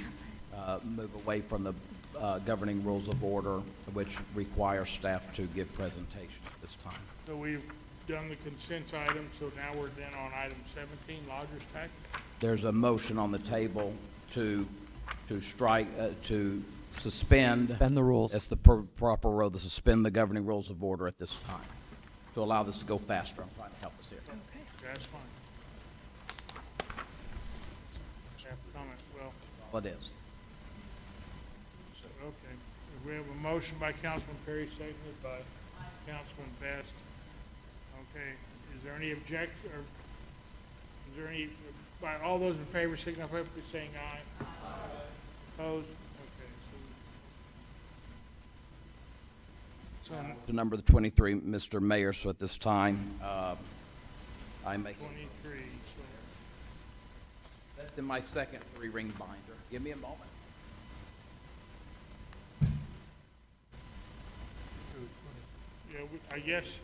move away from the governing rules of order, which require staff to give presentation at this time. so we've done the consent item, so now we're then on item 17, lodger's tax. There's a motion on the table to strike, to suspend. Suspend the rules. That's the proper road, to suspend the governing rules of order at this time, to allow this to go faster. I'm trying to help us here. That's fine. Staff comment, well, Well, it is. okay. We have a motion by Councilman Perry, seconded by Councilman Best. Okay, Is there any object, or is there any, by all those in favor signify by saying aye. Opposed? Okay, so. The number 23, Mr. Mayor, so at this time, I make. 23, so. That's in my second 3-ring binder. Give me a moment. Yeah, I guess,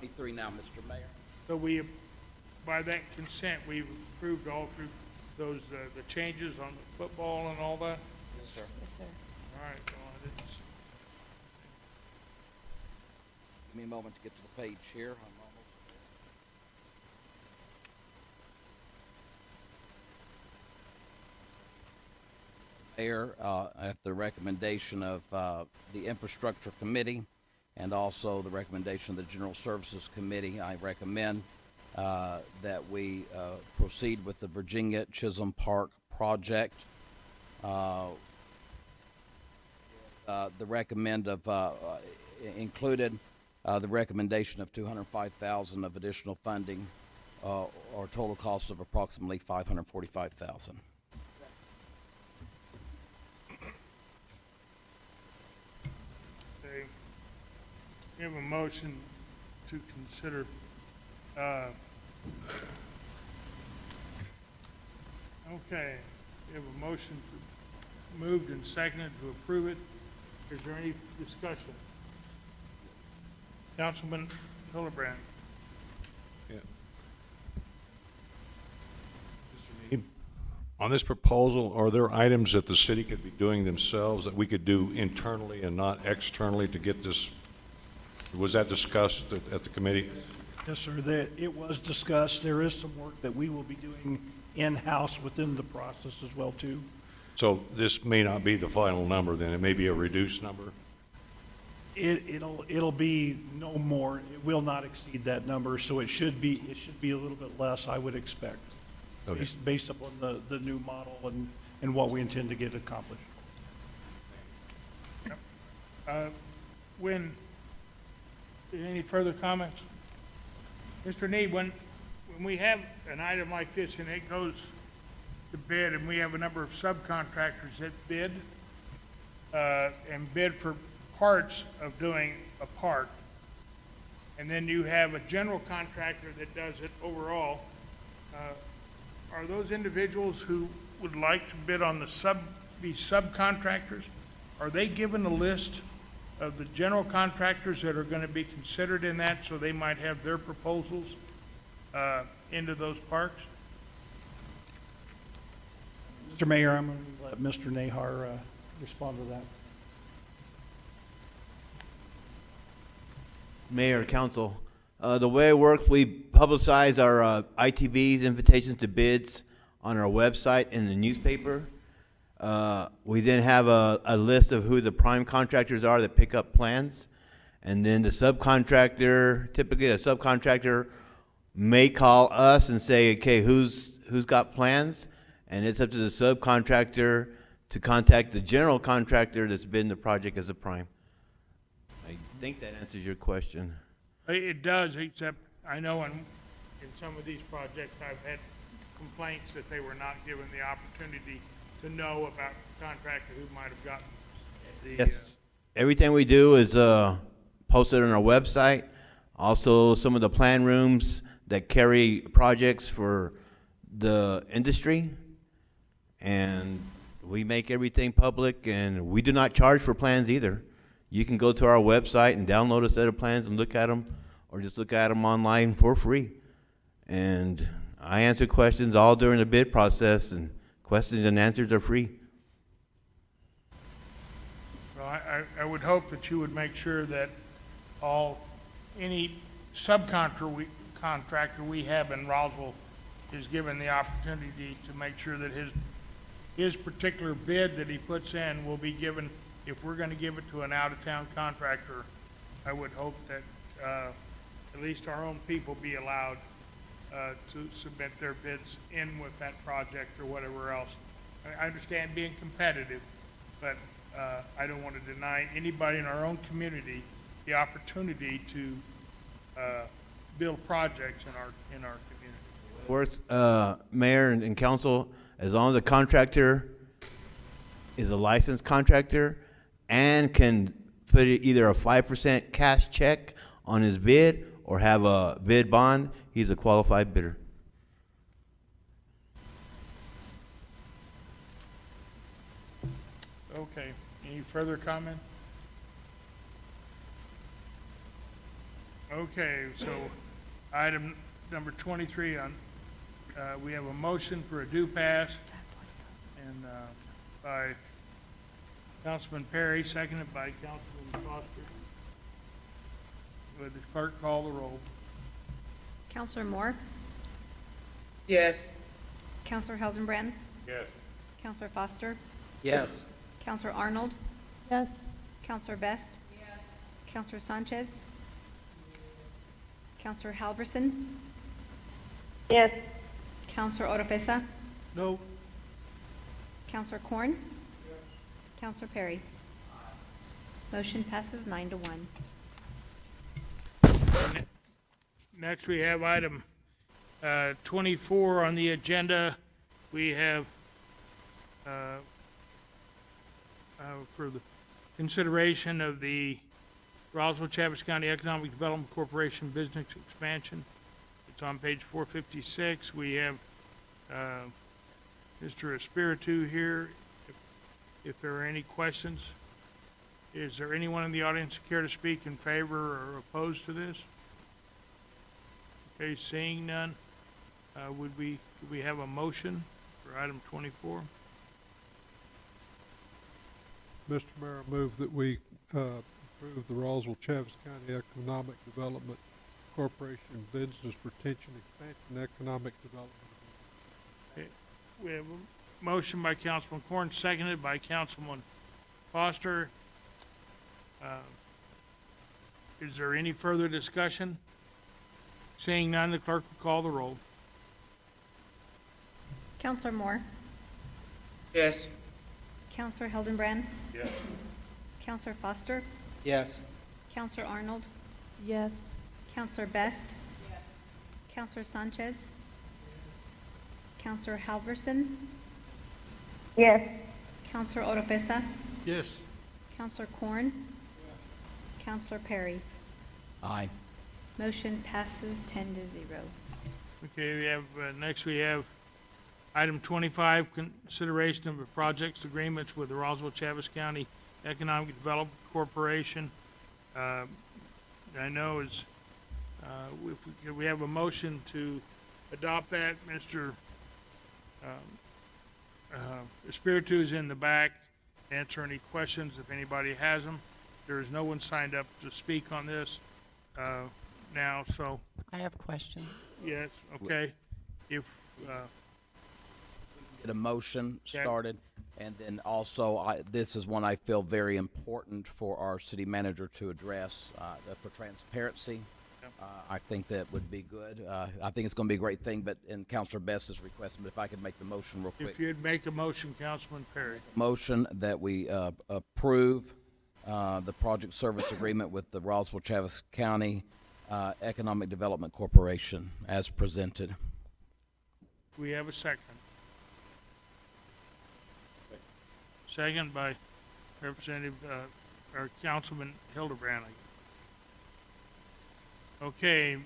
23 now, Mr. Mayor. so by that consent, we've approved all through those, the changes on the football and all that? Yes, sir. Yes, sir. All right, well, I didn't s- Give me a moment to get to the page here. I'm almost there. Mayor, at the recommendation of the Infrastructure Committee and also the recommendation of the General Services Committee, I recommend that we proceed with the Virginia Chisholm Park project. The recommend of included the recommendation of $205,000 of additional funding, or total cost of approximately $545,000. Okay. We have a motion to consider, okay, we have a motion moved and seconded to approve it. Is there any discussion? Councilman Hildebrand. On this proposal, are there items that the city could be doing themselves that we could do internally and not externally to get this? Was that discussed at the committee? Yes, sir. It was discussed. There is some work that we will be doing in-house within the process as well, too. So this may not be the final number then, it may be a reduced number? It'll be no more. It will not exceed that number, so it should be a little bit less, I would expect. Okay. Based upon the new model and what we intend to get accomplished. Any further comments? Mr. Need, when we have an item like this and it goes to bid and we have a number of subcontractors that bid, and bid for parts of doing a park, and then you have a general contractor that does it overall, are those individuals who would like to bid on be subcontractors, are they given a list of the general contractors that are going to be considered in that, so they might have their proposals into those parks? Mr. Mayor, I'm going to let Mr. Nahar respond to that. Mayor, Council, the way it works, we publicize our ITBs, invitations to bids, on our website and the newspaper. We then have a list of who the prime contractors are that pick up plans. And then the subcontractor, typically a subcontractor may call us and say, okay, who's got plans? And it's up to the subcontractor to contact the general contractor that's been the project as a prime. I think that answers your question. It does, except I know in some of these projects, I've had complaints that they were not given the opportunity to know about the contractor who might have gotten the. Yes, everything we do is posted on our website. Also, some of the plan rooms that carry projects for the industry. And we make everything public, and we do not charge for plans either. You can go to our website and download a set of plans and look at them, or just look at them online for free. And I answer questions all during the bid process, and questions and answers are free. Well, I would hope that you would make sure that any subcontractor we have in Roswell is given the opportunity to make sure that his particular bid that he puts in will be given. If we're going to give it to an out-of-town contractor, I would hope that at least our own people be allowed to submit their bids in with that project or whatever else. I understand being competitive, but I don't want to deny anybody in our own community the opportunity to build projects in our community. Works, Mayor and council, as long as the contractor is a licensed contractor and can put either a 5% cash check on his bid or have a bid bond, he's a qualified bidder. Okay, any further comment? Okay, so item number 23 on, we have a motion for a due pass and, by Councilman Perry, seconded by Councilman Foster. Would the clerk call the roll? Counselor Moore? Yes. Counselor Hildenbrand? Yes. Counselor Foster? Yes. Counselor Arnold? Yes. Counselor Best? Counselor Sanchez? Counselor Halverson? Yes. Counselor Oropesa? No. Counselor Corn? Counselor Perry? Motion passes 9-1. Next, we have item 24 on the agenda. We have for the consideration of the Roswell-Chaves County Economic Development Corporation business expansion. It's on page 456. We have Mr. Espiritu here. If there are any questions, is there anyone in the audience care to speak in favor or opposed to this? Okay, seeing none, could we have a motion for item 24? Mr. Mayor, I move that we approve the Roswell-Chaves County Economic Development Corporation Business Retention Expansion Economic Development. Okay, we have a motion by Councilman Corn, seconded by Councilman Foster. Is there any further discussion? Seeing none, the clerk will call the roll. Counselor Moore? Yes. Counselor Hildenbrand? Yes. Counselor Foster? Yes. Counselor Arnold? Yes. Counselor Best? Counselor Sanchez? Counselor Halverson? Yes. Counselor Oropesa? Yes. Counselor Corn? Counselor Perry? Aye. Motion passes 10-0. Okay, we have, next we have item 25, consideration of the projects agreements with the Roswell-Chaves County Economic Development Corporation. I know is, if we have a motion to adopt that, Mr. Espiritu is in the back, answer any questions if anybody has them. There is no one signed up to speak on this now, so, I have questions. yes, okay. If, Get a motion Okay. started, and then also, this is one I feel very important for our city manager to address, for transparency. I think that would be good. I think it's gonna be a great thing, and Councilor Best is requesting, but if I could make the motion real quick. if you'd make a motion, Councilman Perry. Motion that we approve the project service agreement with the Roswell-Chaves County Economic Development Corporation as presented. We have a second. Second by Representative, or Councilman Hildebrand. Okay,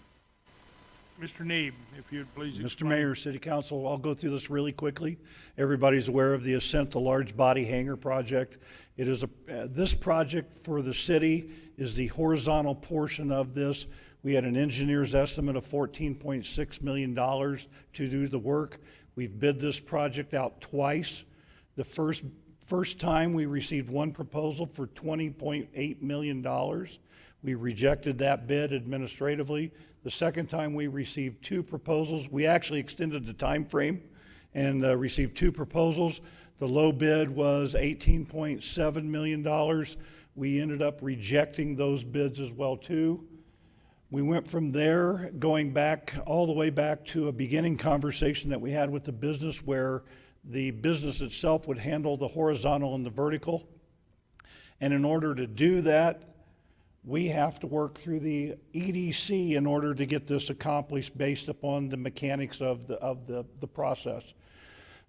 Mr. Neeb, if you'd please Mr. explain. Mayor, City Council, I'll go through this really quickly. Everybody's aware of the Ascent, the large body hangar project. It is this project for the city is the horizontal portion of this. We had an engineer's estimate of $14.6 million to do the work. We've bid this project out twice. The first time we received one proposal for $20.8 million. We rejected that bid administratively. The second time we received two proposals. We actually extended the time frame and received two proposals. The low bid was $18.7 million. We ended up rejecting those bids as well too. We went from there, going back all the way back to a beginning conversation that we had with the business where the business itself would handle the horizontal and the vertical. And in order to do that, We have to work through the EDC in order to get this accomplished based upon the mechanics of the process.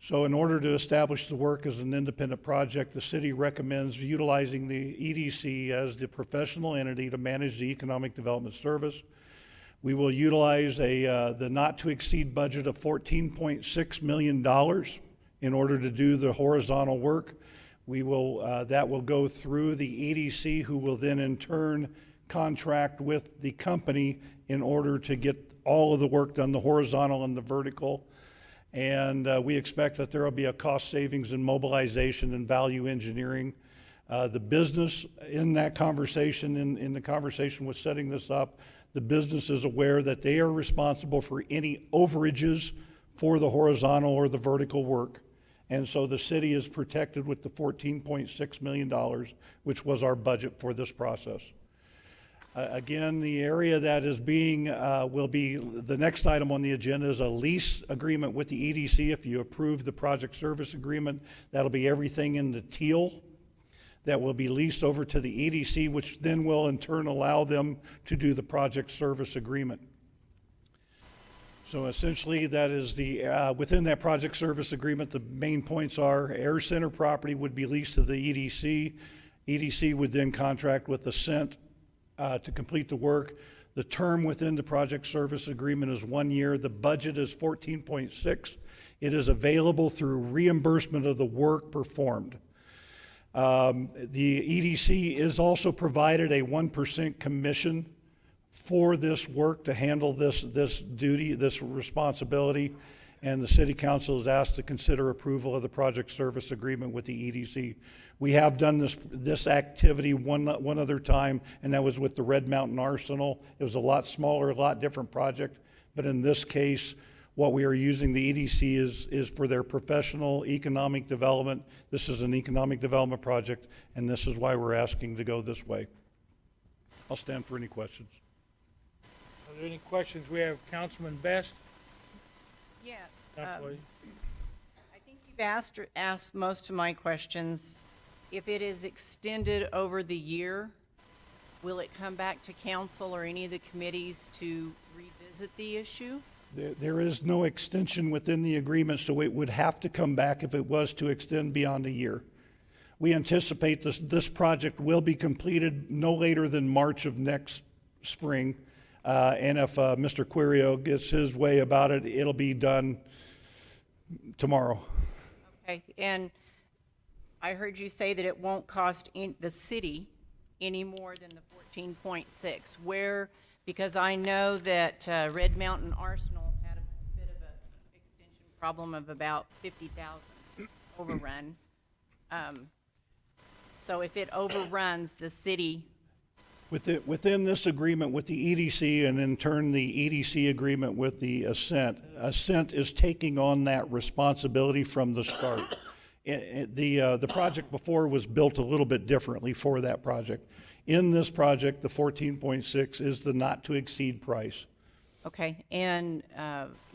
So in order to establish the work as an independent project, the city recommends utilizing the EDC as the professional entity to manage the economic development service. We will utilize the not-to-exceed budget of $14.6 million in order to do the horizontal work. That will go through the EDC, who will then in turn contract with the company in order to get all of the work done, the horizontal and the vertical. And we expect that there will be a cost savings in mobilization and value engineering. The business in that conversation, in the conversation with setting this up, the business is aware that they are responsible for any overages for the horizontal or the vertical work. And so the city is protected with the $14.6 million, which was our budget for this process. Again, the area that is being, will be, the next item on the agenda is a lease agreement with the EDC. If you approve the project service agreement, that'll be everything in the teal that will be leased over to the EDC, which then will in turn allow them to do the project service agreement. So essentially, that is the, within that project service agreement, the main points are Air Center property would be leased to the EDC. EDC would then contract with Ascent to complete the work. The term within the project service agreement is 1 year. The budget is 14.6. It is available through reimbursement of the work performed. The EDC is also provided a 1% commission for this work to handle this duty, this responsibility, and the City Council is asked to consider approval of the project service agreement with the EDC. We have done this activity one other time, and that was with the Red Mountain Arsenal. It was a lot smaller, a lot different project, but in this case, what we are using the EDC is for their professional economic development. This is an economic development project, and this is why we're asking to go this way. I'll stand for any questions. Are there any questions? We have Councilman Best. Yeah. Councilor. I think you've asked most of my questions. If it is extended over the year, will it come back to council or any of the committees to revisit the issue? There is no extension within the agreement, so it would have to come back if it was to extend beyond a year. We anticipate this project will be completed no later than March of next spring. And if Mr. Quirio gets his way about it, it'll be done tomorrow. Okay, and I heard you say that it won't cost the city any more than the 14.6. Where, because I know that Red Mountain Arsenal had a bit of an extension problem of about 50,000 overrun. So if it overruns, the city. Within this agreement with the EDC and in turn the EDC agreement with the Ascent is taking on that responsibility from the start. The project before was built a little bit differently for that project. In this project, the 14.6 is the not-to-exceed price. Okay, and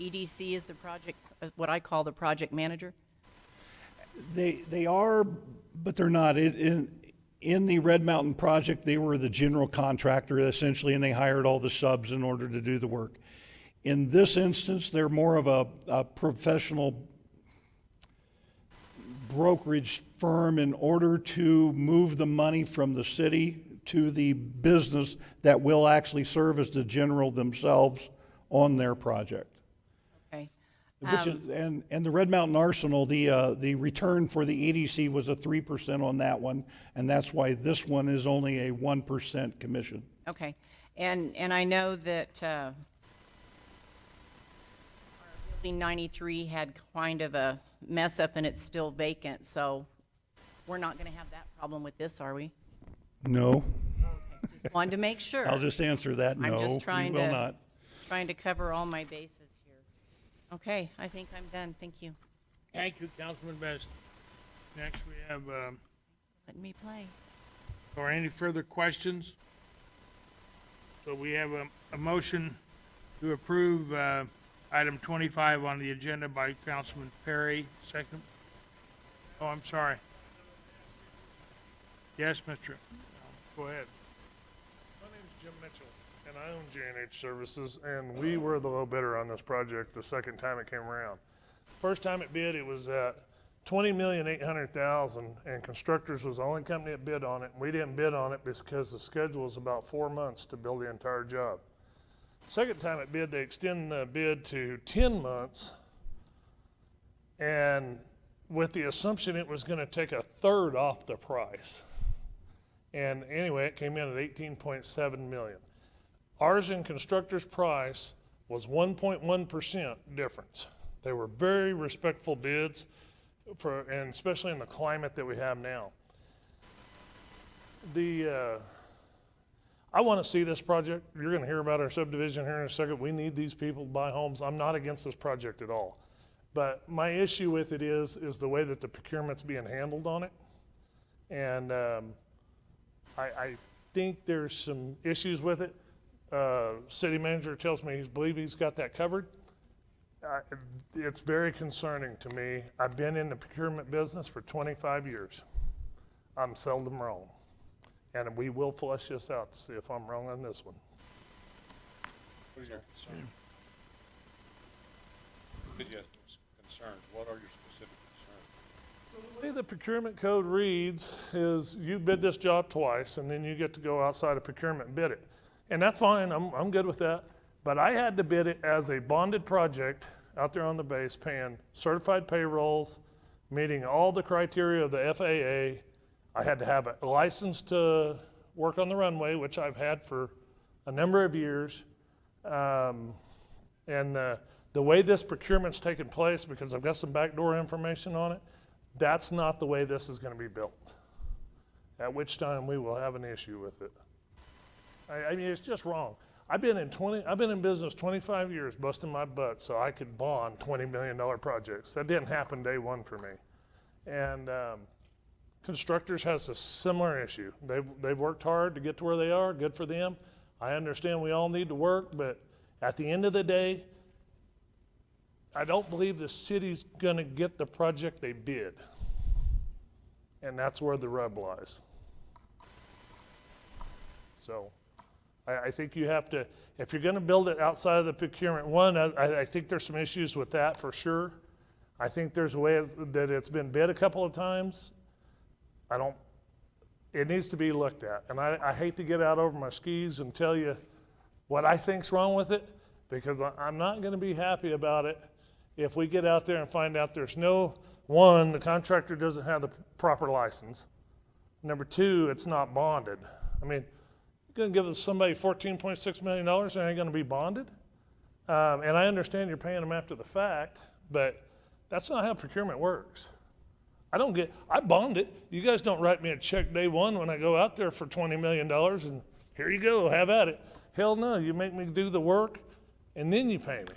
EDC is the project, what I call the project manager? They are, but they're not. In the Red Mountain project, they were the general contractor essentially, and they hired all the subs in order to do the work. In this instance, they're more of a professional brokerage firm in order to move the money from the city to the business that will actually serve as the general themselves on their project. Okay. Which is, and the Red Mountain Arsenal, the return for the EDC was a 3% on that one, and that's why this one is only a 1% commission. Okay, and I know that our building 93 had kind of a mess up and it's still vacant, so we're not going to have that problem with this, are we? No. Okay, just wanted to make sure. I'll just answer that. No, I'm just trying we will not. Trying to cover all my bases here. Okay, I think I'm done. Thank you. Thank you, Councilman Best. Next, we have, Let me play. or any further questions? So we have a motion to approve item 25 on the agenda by Councilman Perry. Second. Oh, I'm sorry. Yes, Mr. Go ahead. Jim Mitchell, and I own J&H Services, and we were the low bidder on this project the second time it came around. First time it bid, it was at $20,800,000, and Constructors was the only company that bid on it. We didn't bid on it because the schedule was about 4 months to build the entire job. Second time it bid, they extended the bid to 10 months, and with the assumption it was going to take a third off the price. And anyway, it came in at $18.7 million. Ours and Constructors' price was 1.1% difference. They were very respectful bids, and especially in the climate that we have now. I want to see this project. You're going to hear about our subdivision here in a second. We need these people to buy homes. I'm not against this project at all. But my issue with it is the way that the procurement's being handled on it. And I think there's some issues with it. City manager tells me he's got that covered. It's very concerning to me. I've been in the procurement business for 25 years. I'm seldom wrong. And we will flush this out to see if I'm wrong on this one. What is your concern? You have concerns. What are your specific concerns? The way the procurement code reads is you bid this job twice, and then you get to go outside of procurement and bid it. And that's fine, I'm good with that. But I had to bid it as a bonded project out there on the base, paying certified payrolls, meeting all the criteria of the FAA. I had to have a license to work on the runway, which I've had for a number of years. And the way this procurement's taken place, because I've got some backdoor information on it, that's not the way this is going to be built. At which time we will have an issue with it. I mean, it's just wrong. I've been in business 25 years, busting my butt so I could bond $20 million projects. That didn't happen day one for me. And Constructors has a similar issue. They've worked hard to get to where they are. Good for them. I understand we all need to work, but at the end of the day, I don't believe the city's going to get the project they bid. And that's where the rub lies. So I think you have to, if you're going to build it outside of the procurement, I think there's some issues with that for sure. I think there's a way that it's been bid a couple of times. It needs to be looked at. And I hate to get out over my skis and tell you what I think's wrong with it, because I'm not going to be happy about it if we get out there and find out there's the contractor doesn't have the proper license. Number two, it's not bonded. I mean, you're going to give somebody $14.6 million, they ain't going to be bonded? And I understand you're paying them after the fact, but that's not how procurement works. I bond it. You guys don't write me a check day one when I go out there for $20 million and here you go, have at it. Hell no, you make me do the work and then you pay me.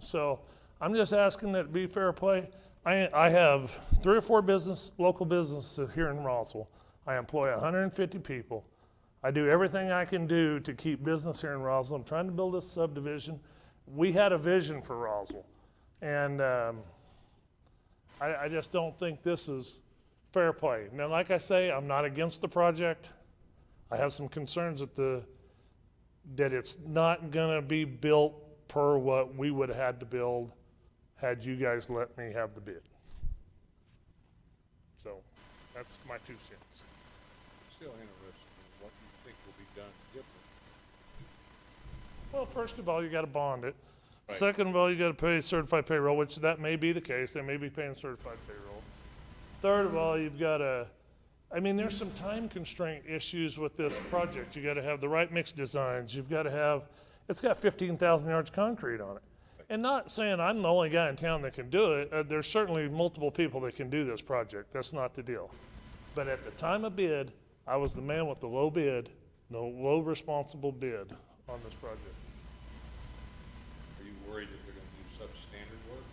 So I'm just asking that it be fair play. I have 3 or 4 local businesses here in Roswell. I employ 150 people. I do everything I can do to keep business here in Roswell. I'm trying to build this subdivision. We had a vision for Roswell. And I just don't think this is fair play. Now, like I say, I'm not against the project. I have some concerns that it's not going to be built per what we would have had to build had you guys let me have the bid. So that's my 2 cents. I'm still interested in what you think will be done different. Well, first of all, you got to bond it. Right. Second of all, you got to pay certified payroll, which that may be the case. They may be paying certified payroll. Third of all, you've got to, there's some time constraint issues with this project. You got to have the right mix designs. You've got to have, it's got 15,000 yards of concrete on it. And not saying I'm the only guy in town that can do it. There's certainly multiple people that can do this project. That's not the deal. But at the time of bid, I was the man with the low bid, the low responsible bid on this project. Are you worried that they're going to do substandard work?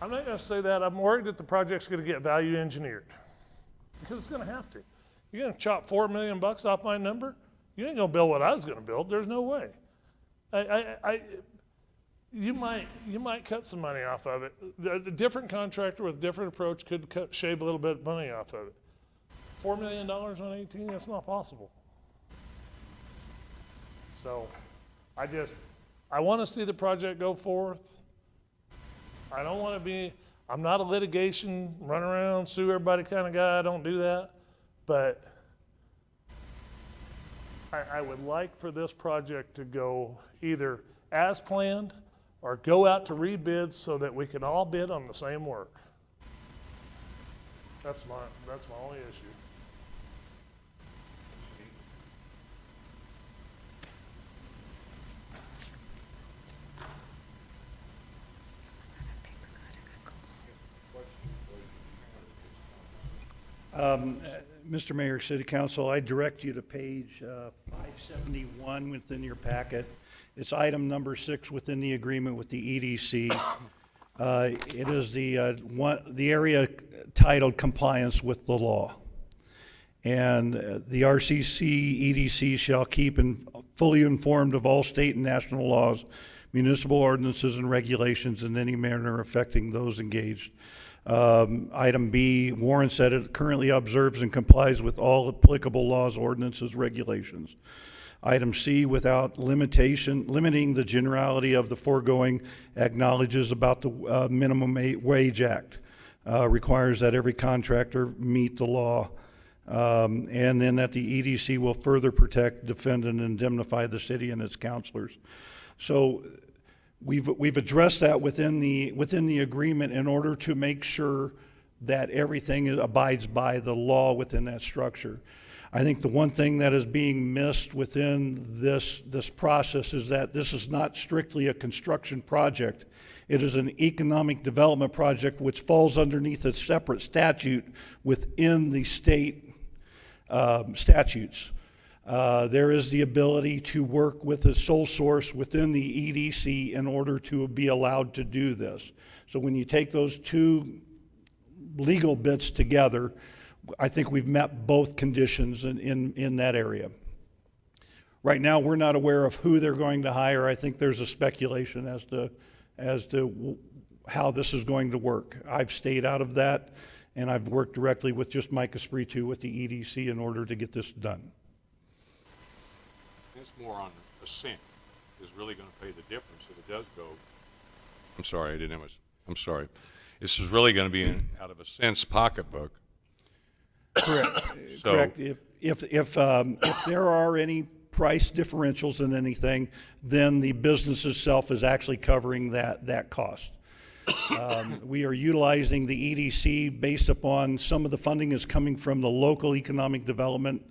I'm not going to say that. I'm worried that the project's going to get value engineered, because it's going to have to. You're going to chop $4 million off my number? You ain't going to build what I was going to build. There's no way. You might cut some money off of it. A different contractor with a different approach could shave a little bit of money off of it. $4 million on 18, that's not possible. So I want to see the project go forth. I don't want to be, I'm not a litigation, run around, sue everybody kind of guy. I don't do that. But I would like for this project to go either as planned or go out to rebids so that we can all bid on the same work. That's my only issue. Mr. Mayor, City Council, I direct you to page 571 within your packet. It's item number 6 within the agreement with the EDC. It is the area titled Compliance with the Law. And the RCC EDC shall keep fully informed of all state and national laws, municipal ordinances and regulations in any manner affecting those engaged. Item B, warrants that it currently observes and complies with all applicable laws, ordinances, regulations. Item C, without limiting the generality of the foregoing, acknowledges about the Minimum Wage Act, requires that every contractor meet the law, and then that the EDC will further protect, defend, and indemnify the city and its councilors. So we've addressed that within the agreement in order to make sure that everything abides by the law within that structure. I think the one thing that is being missed within this process is that this is not strictly a construction project. It is an economic development project which falls underneath a separate statute within the state statutes. There is the ability to work with a sole source within the EDC in order to be allowed to do this. So when you take those two legal bits together, I think we've met both conditions in that area. Right now, we're not aware of who they're going to hire. I think there's a speculation as to how this is going to work. I've stayed out of that, and I've worked directly with just Mike Espiritu with the EDC in order to get this done. It's more on a cent is really going to pay the difference if it does go. I'm sorry, I didn't have I'm sorry. This is really going to be out of a cent's pocketbook. Correct. So, correct. If there are any price differentials in anything, then the business itself is actually covering that cost. We are utilizing the EDC based upon some of the funding is coming from the local economic development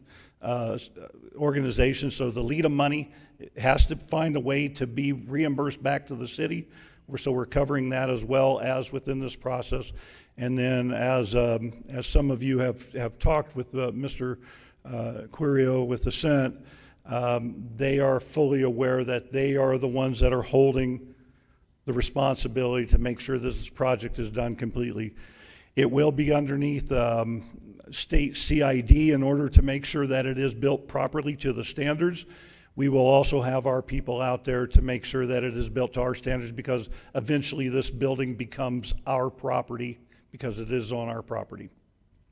organizations. So the LEADA money has to find a way to be reimbursed back to the city. So we're covering that as well as within this process. And then as some of you have talked with Mr. Quirio with the Senate, they are fully aware that they are the ones that are holding the responsibility to make sure that this project is done completely. It will be underneath state CID in order to make sure that it is built properly to the standards. We will also have our people out there to make sure that it is built to our standards, because eventually this building becomes our property because it is on our property.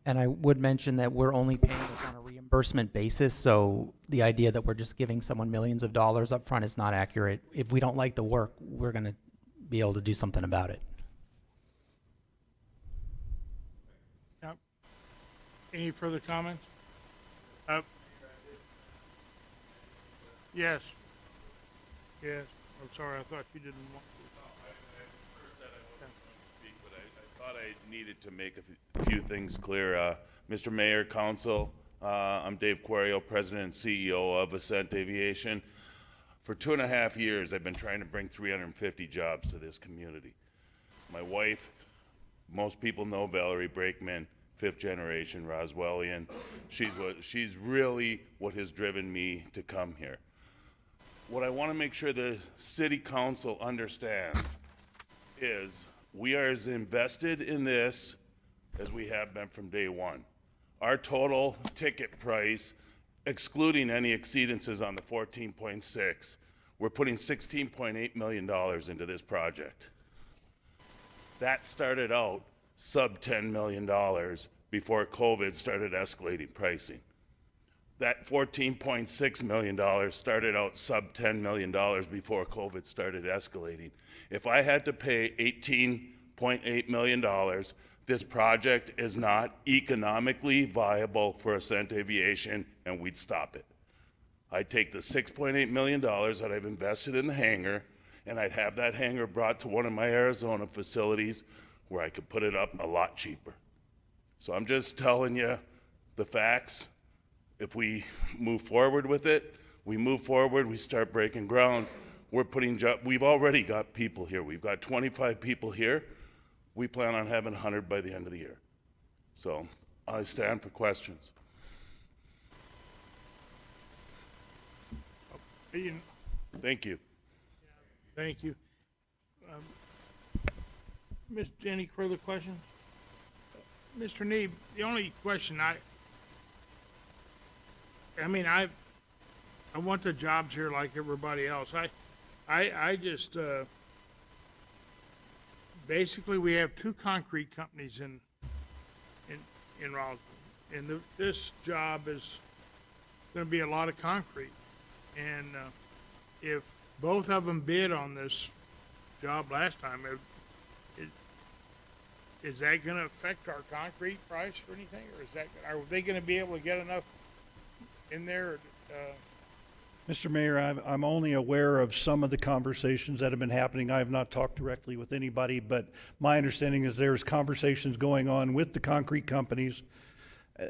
And I would mention that we're only paying this on a reimbursement basis, so the idea that we're just giving someone millions of dollars up front is not accurate. If we don't like the work, we're going to be able to do something about it. Yep. Any further comments? Yes. Yes. I'm sorry, I thought you didn't want I thought I needed to make a few things clear. Mr. Mayor, Council, I'm Dave Quirio, President and CEO of Ascent Aviation. For 2.5 years, I've been trying to bring 350 jobs to this community. My wife, most people know Valerie Brakeman, 5th generation Roswellian. She's really what has driven me to come here. What I want to make sure the City Council understands is we are as invested in this as we have been from day one. Our total ticket price, excluding any exceedances on the 14.6, we're putting $16.8 million into this project. That started out sub $10 million before COVID started escalating pricing. That $14.6 million started out sub $10 million before COVID started escalating. If I had to pay $18.8 million, this project is not economically viable for Ascent Aviation, and we'd stop it. I'd take the $6.8 million that I've invested in the hangar, and I'd have that hangar brought to one of my Arizona facilities where I could put it up a lot cheaper. So I'm just telling you the facts. If we move forward with it, we move forward, we start breaking ground. We've already got people here. We've got 25 people here. We plan on having 100 by the end of the year. So I stand for questions. Thank you. Thank you. Any further questions? Mr. Neeb, the only question I want the jobs here like everybody else. I just, basically we have two concrete companies in Roswell. And this job is gonna be a lot of concrete. And, if both of them bid on this job last time, is that gonna affect our concrete price or anything? Or are they gonna be able to get enough in there? Mr. Mayor, I'm only aware of some of the conversations that have been happening. I have not talked directly with anybody, but my understanding is there's conversations going on with the concrete companies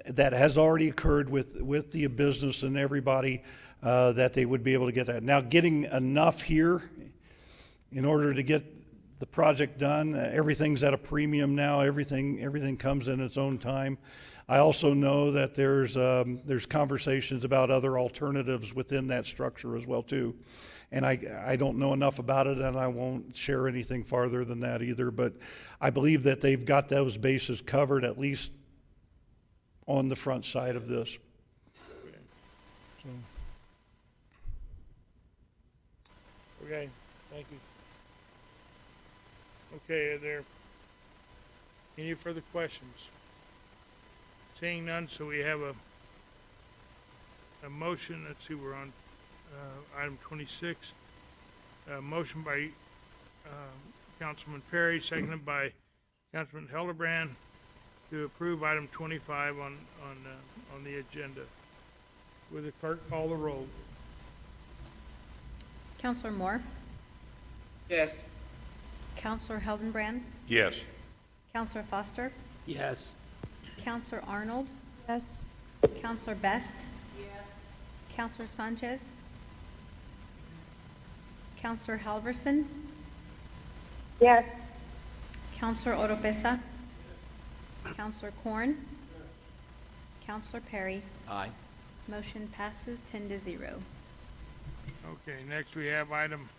that has already occurred with the business and everybody, that they would be able to get that. Now, getting enough here in order to get the project done, everything's at a premium now. Everything comes in its own time. I also know that there's conversations about other alternatives within that structure as well too. And I don't know enough about it, and I won't share anything farther than that either, but I believe that they've got those bases covered, at least on the front side of this. So. Okay, thank you. Okay, are there any further questions? Seeing none, so we have a motion. Let's see, we're on item 26. Motion by Councilman Perry, seconded by Councilman Hildebrand, to approve item 25 on the agenda. Will the clerk call the roll? Counselor Moore? Yes. Counselor Hildenbrand? Yes. Counselor Foster? Yes. Counselor Arnold? Yes. Counselor Best? Yes. Counselor Sanchez? Counselor Halverson? Yes. Counselor Oropesa? Counselor Corn? Counselor Perry? Aye. Motion passes 10-0. Okay, next we have item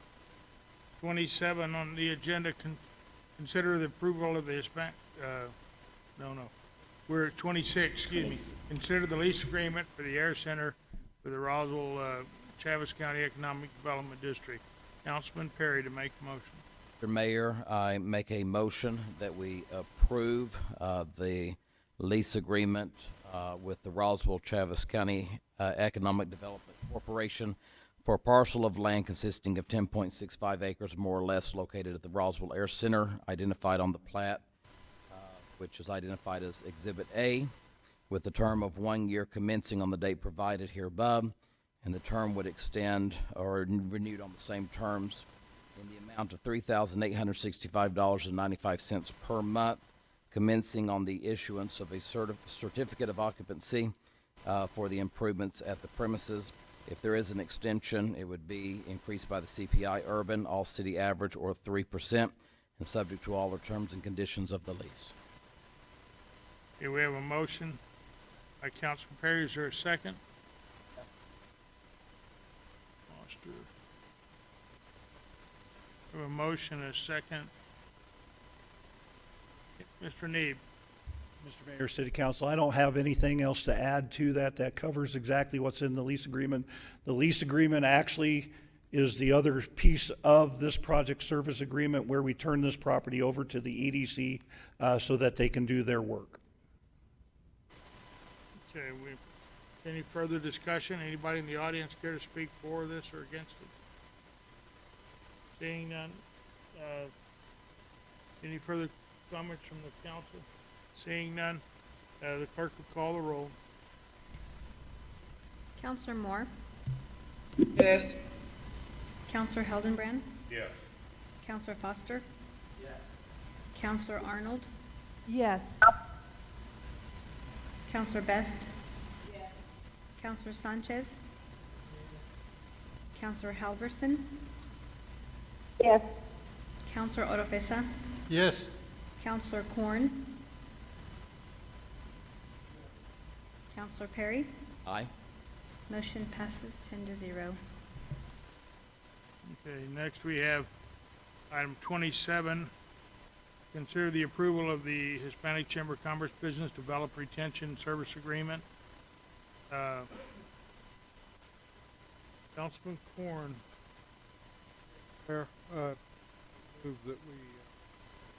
27 on the agenda. Consider the approval of the we're at 26, excuse me. Consider the lease agreement for the Air Center for the Roswell, Chaves County Economic Development District. Councilman Perry to make the motion. Mr. Mayor, I make a motion that we approve the lease agreement with the Roswell Chaves County Economic Development Corporation for a parcel of land consisting of 10.65 acres, more or less, located at the Roswell Air Center, identified on the plat, which is identified as Exhibit A, with the term of 1 year commencing on the date provided here above, and the term would extend or renewed on the same terms in the amount of $3,865.95 per month, commencing on the issuance of a certificate of occupancy for the improvements at the premises. If there is an extension, it would be increased by the CPI urban, all city average, or 3%, and subject to all the terms and conditions of the lease. Okay, we have a motion by Councilman Perry. Is there a second? Foster. We have a motion and a second. Mr. Neeb. Mr. Mayor, City Council, I don't have anything else to add to that. That covers exactly what's in the lease agreement. The lease agreement actually is the other piece of this project service agreement where we turn this property over to the EDC so that they can do their work. Okay, Any further discussion? Anybody in the audience care to speak for this or against it? Seeing none, any further comments from the council? Seeing none, the clerk will call the roll. Counselor Moore, Yes. Counselor Hildenbrand, Yes. Counselor Foster, Counselor Arnold, Yes. Counselor Best, Counselor Sanchez, Counselor Halverson, Yes. Counselor Oropesa, Yes. Counselor Corn, Counselor Perry. Aye. Motion passes 10-0. Okay, next we have item 27. Consider the approval of the Hispanic Chamber of Commerce Business Develop Retention Service Agreement. Councilman Corn. Mayor, move that we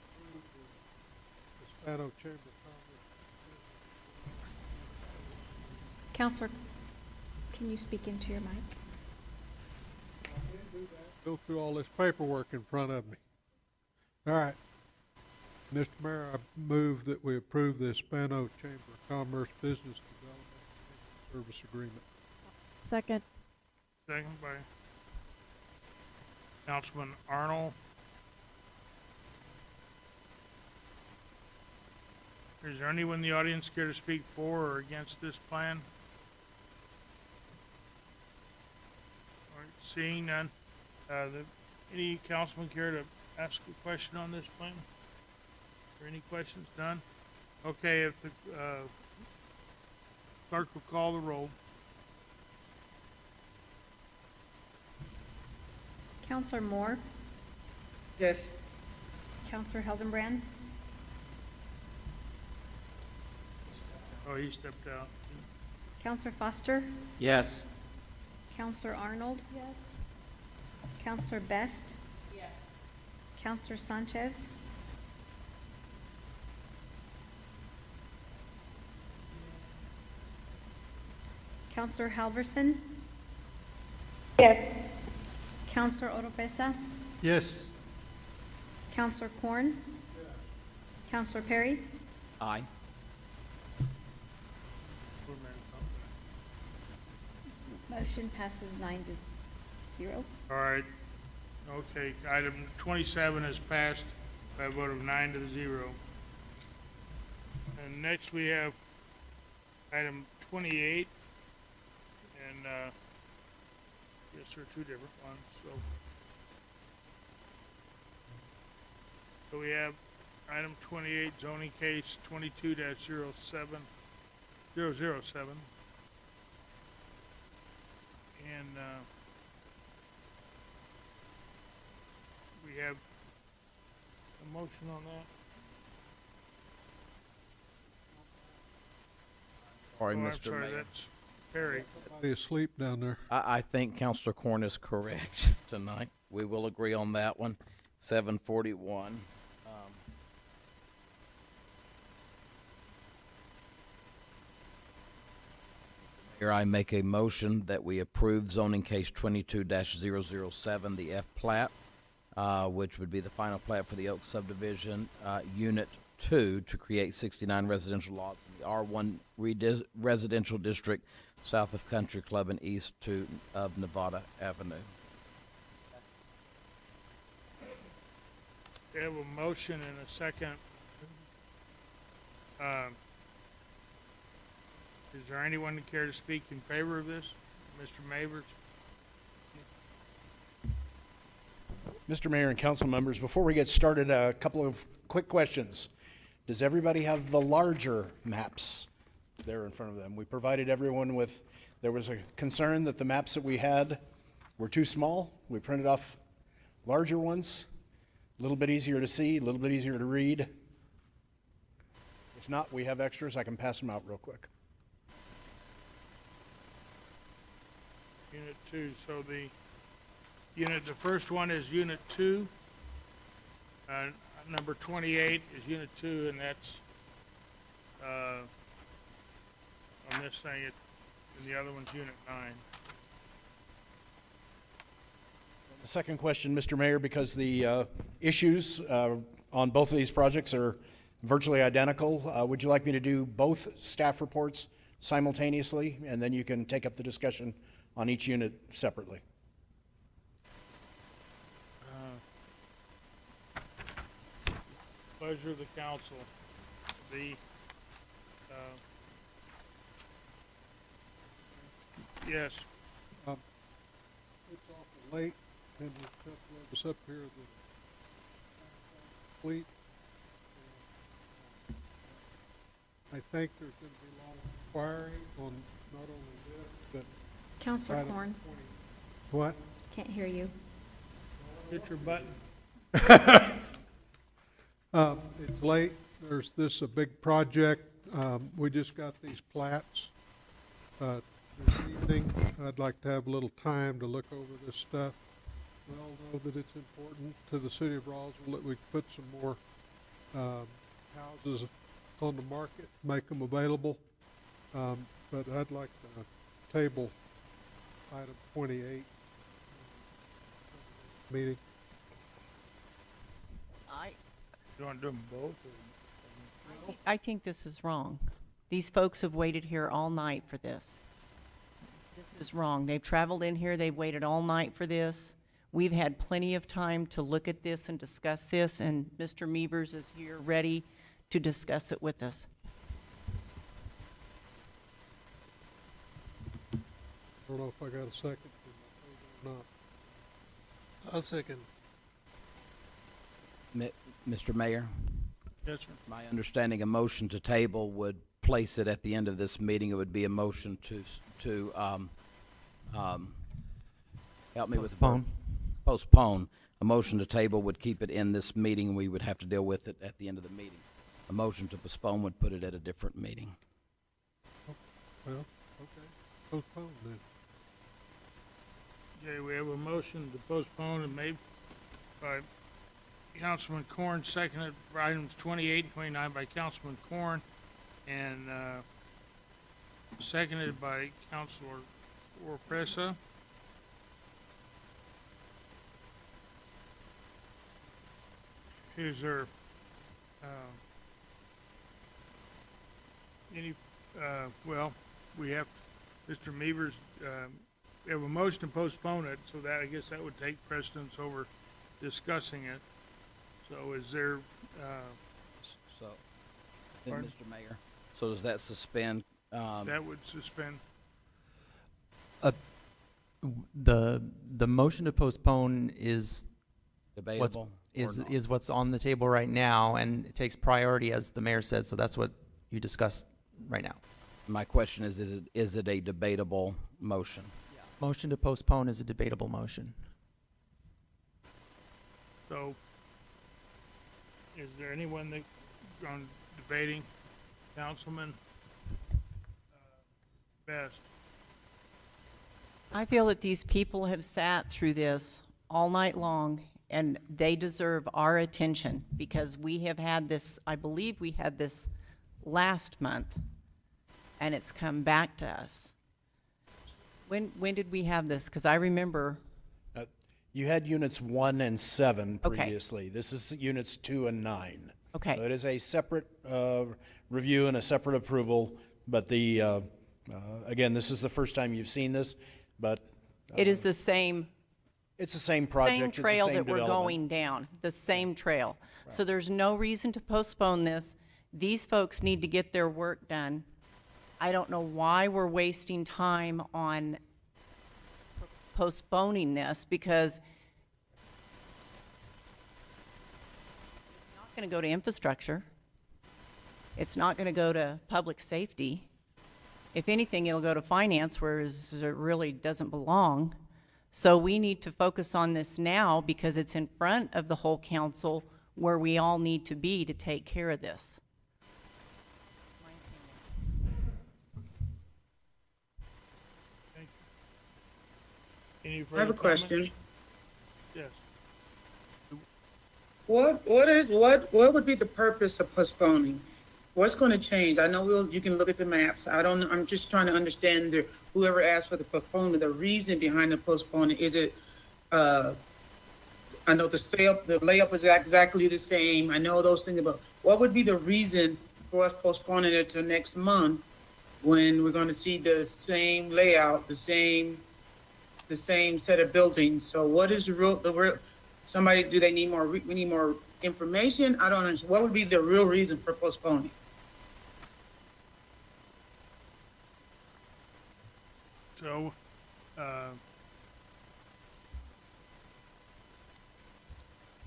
approve the Hispano Chamber of Commerce. Counselor, can you speak into your mic? Go through all this paperwork in front of me. All right. Mr. Mayor, I move that we approve the Hispano Chamber of Commerce Business Development Service Agreement. Second. Second by Councilman Arnold. Is there anyone in the audience care to speak for or against this plan? All right, seeing none, any councilman care to ask a question on this plan? Or any questions? None? Okay, if the clerk will call the roll. Counselor Moore, Yes. Counselor Hildenbrand, Oh, he stepped out. Counselor Foster, Yes. Counselor Arnold, Yes. Counselor Best, Counselor Sanchez, Counselor Halverson, Yes. Counselor Oropesa, Yes. Counselor Corn, Counselor Perry. Aye. Motion passes 9-0. All right. Okay, item 27 is passed by a vote of 9-0. And next we have item 28. And, yes, there are two different ones, so we have item 28, zoning case 22-07007. And, we have a motion on that. Sorry, Oh, I'm Mr. sorry, Mayor. that's Perry. Somebody asleep down there. I think Counselor Corn is correct tonight. We will agree on that one. 741. Here I make a motion that we approve zoning case 22-007, the F plat, which would be the final plat for the Oak subdivision, Unit 2, to create 69 residential lots in the R1 residential district south of Country Club and east of Nevada Avenue. We have a motion and a second. Is there anyone who care to speak in favor of this? Mr. Mavers? Mr. Mayor and council members, before we get started, a couple of quick questions. Does everybody have the larger maps there in front of them? We provided everyone with, there was a concern that the maps that we had were too small. We printed off larger ones, a little bit easier to see, a little bit easier to read. If not, we have extras. I can pass them out real quick. Unit 2, so the first one is Unit 2. Number 28 is Unit 2, and that's, on this thing, and the other one's Unit 9. The second question, Mr. Mayor, because the issues on both of these projects are virtually identical, would you like me to do both staff reports simultaneously, and then you can take up the discussion on each unit separately? Pleasure of the council. The, yes, It's awful late, and there's a couple of us up here that fleet. I think there's gonna be a lot of inquiry on not only this, but. Counselor item Corn, 20. What? can't hear you. hit your button. It's late, there's a big project, we just got these plats, this evening. I'd like to have a little time to look over this stuff. We all know that it's important to the city of Roswell that we put some more, houses on the market, make them available. But I'd like to table item 28 meeting. You want to do them both? I think this is wrong. These folks have waited here all night for this. This is wrong. They've traveled in here, they've waited all night for this. We've had plenty of time to look at this and discuss this, and Mr. Meavers is here ready to discuss it with us. I don't know if I got a second or not. I'll second. Mr. Mayor, Yes, sir. my understanding, a motion to table would place it at the end of this meeting. It would be a motion to help me with the Postpone. postpone. A motion to table would keep it in this meeting, and we would have to deal with it at the end of the meeting. A motion to postpone would put it at a different meeting. Well, okay, postpone then. Okay, we have a motion to postpone and made by Councilman Corn, seconded for items 28 and 29 by Councilman Corn, and seconded by Councilor Orpresa. Is there any, well, we have, Mr. Meavers, we have a motion to postpone it, so that, I guess that would take precedence over discussing it. So is there, So, then, Pardon? Mr. Mayor, so does that suspend? that would suspend? The motion to postpone is what's, Debatable or not? is what's on the table right now, and it takes priority, as the mayor said, so that's what you discussed right now. My question is it a debatable motion? Motion to postpone is a debatable motion. So, is there anyone that, on debating, Councilman Best? I feel that these people have sat through this all night long, and they deserve our attention, because we have had this, I believe we had this last month, and it's come back to us. When did we have this? Because I remember, You had units 1 and 7 Okay. previously. This is units 2 and 9. Okay. So it is a separate review and a separate approval, but the, again, this is the first time you've seen this, but it is the same it's the same project. same it's the trail same that we're development. going down, the same trail. So there's no reason to postpone this. These folks need to get their work done. I don't know why we're wasting time on postponing this, because it's not going to go to infrastructure. It's not going to go to public safety. If anything, it'll go to finance, whereas it really doesn't belong. So we need to focus on this now, because it's in front of the whole council where we all need to be to take care of this. Any I further have a comments? question. Yes. What would be the purpose of postponing? what's gonna change? I know you can look at the maps. I'm just trying to understand whoever asked for the postponement, the reason behind the postponement. Is it, I know the layup is exactly the same. I know those things, but what would be the reason for us postponing it to next month when we're gonna see the same layout, the same set of buildings? So what is somebody, do they need more, we need more information? I don't understand. What would be the real reason for postponing? So,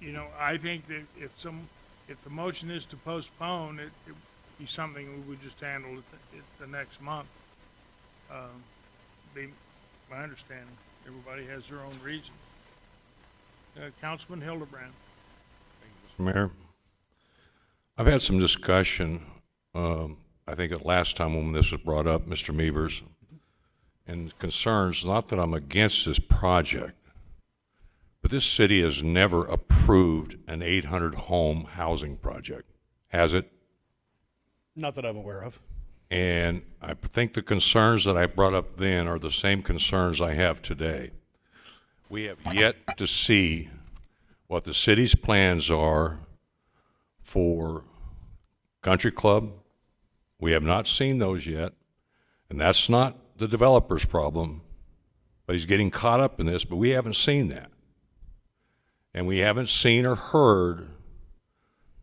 you know, I think that if the motion is to postpone, it would be something we would just handle at the next month. Be my understanding. Everybody has their own reason. Councilman Hildebrand. Mr. Mayor, I've had some discussion, I think at last time when this was brought up, Mr. Meavers, and concerns, not that I'm against this project, but this city has never approved an 800 home housing project, has it? Not that I'm aware of. And I think the concerns that I brought up then are the same concerns I have today. We have yet to see what the city's plans are for Country Club. We have not seen those yet, and that's not the developer's problem, but he's getting caught up in this, but we haven't seen that. And we haven't seen or heard,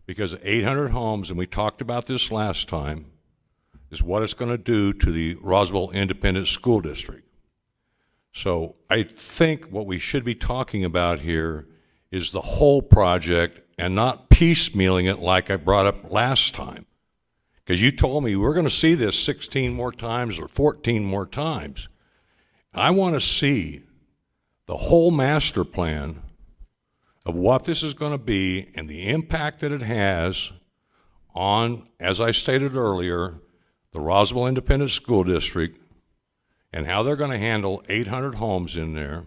because 800 homes, and we talked about this last time, is what it's going to do to the Roswell Independent School District. So I think what we should be talking about here is the whole project and not piecemealing it like I brought up last time. Because you told me we're going to see this 16 more times or 14 more times. I want to see the whole master plan of what this is going to be and the impact that it has on, as I stated earlier, the Roswell Independent School District, and how they're going to handle 800 homes in there,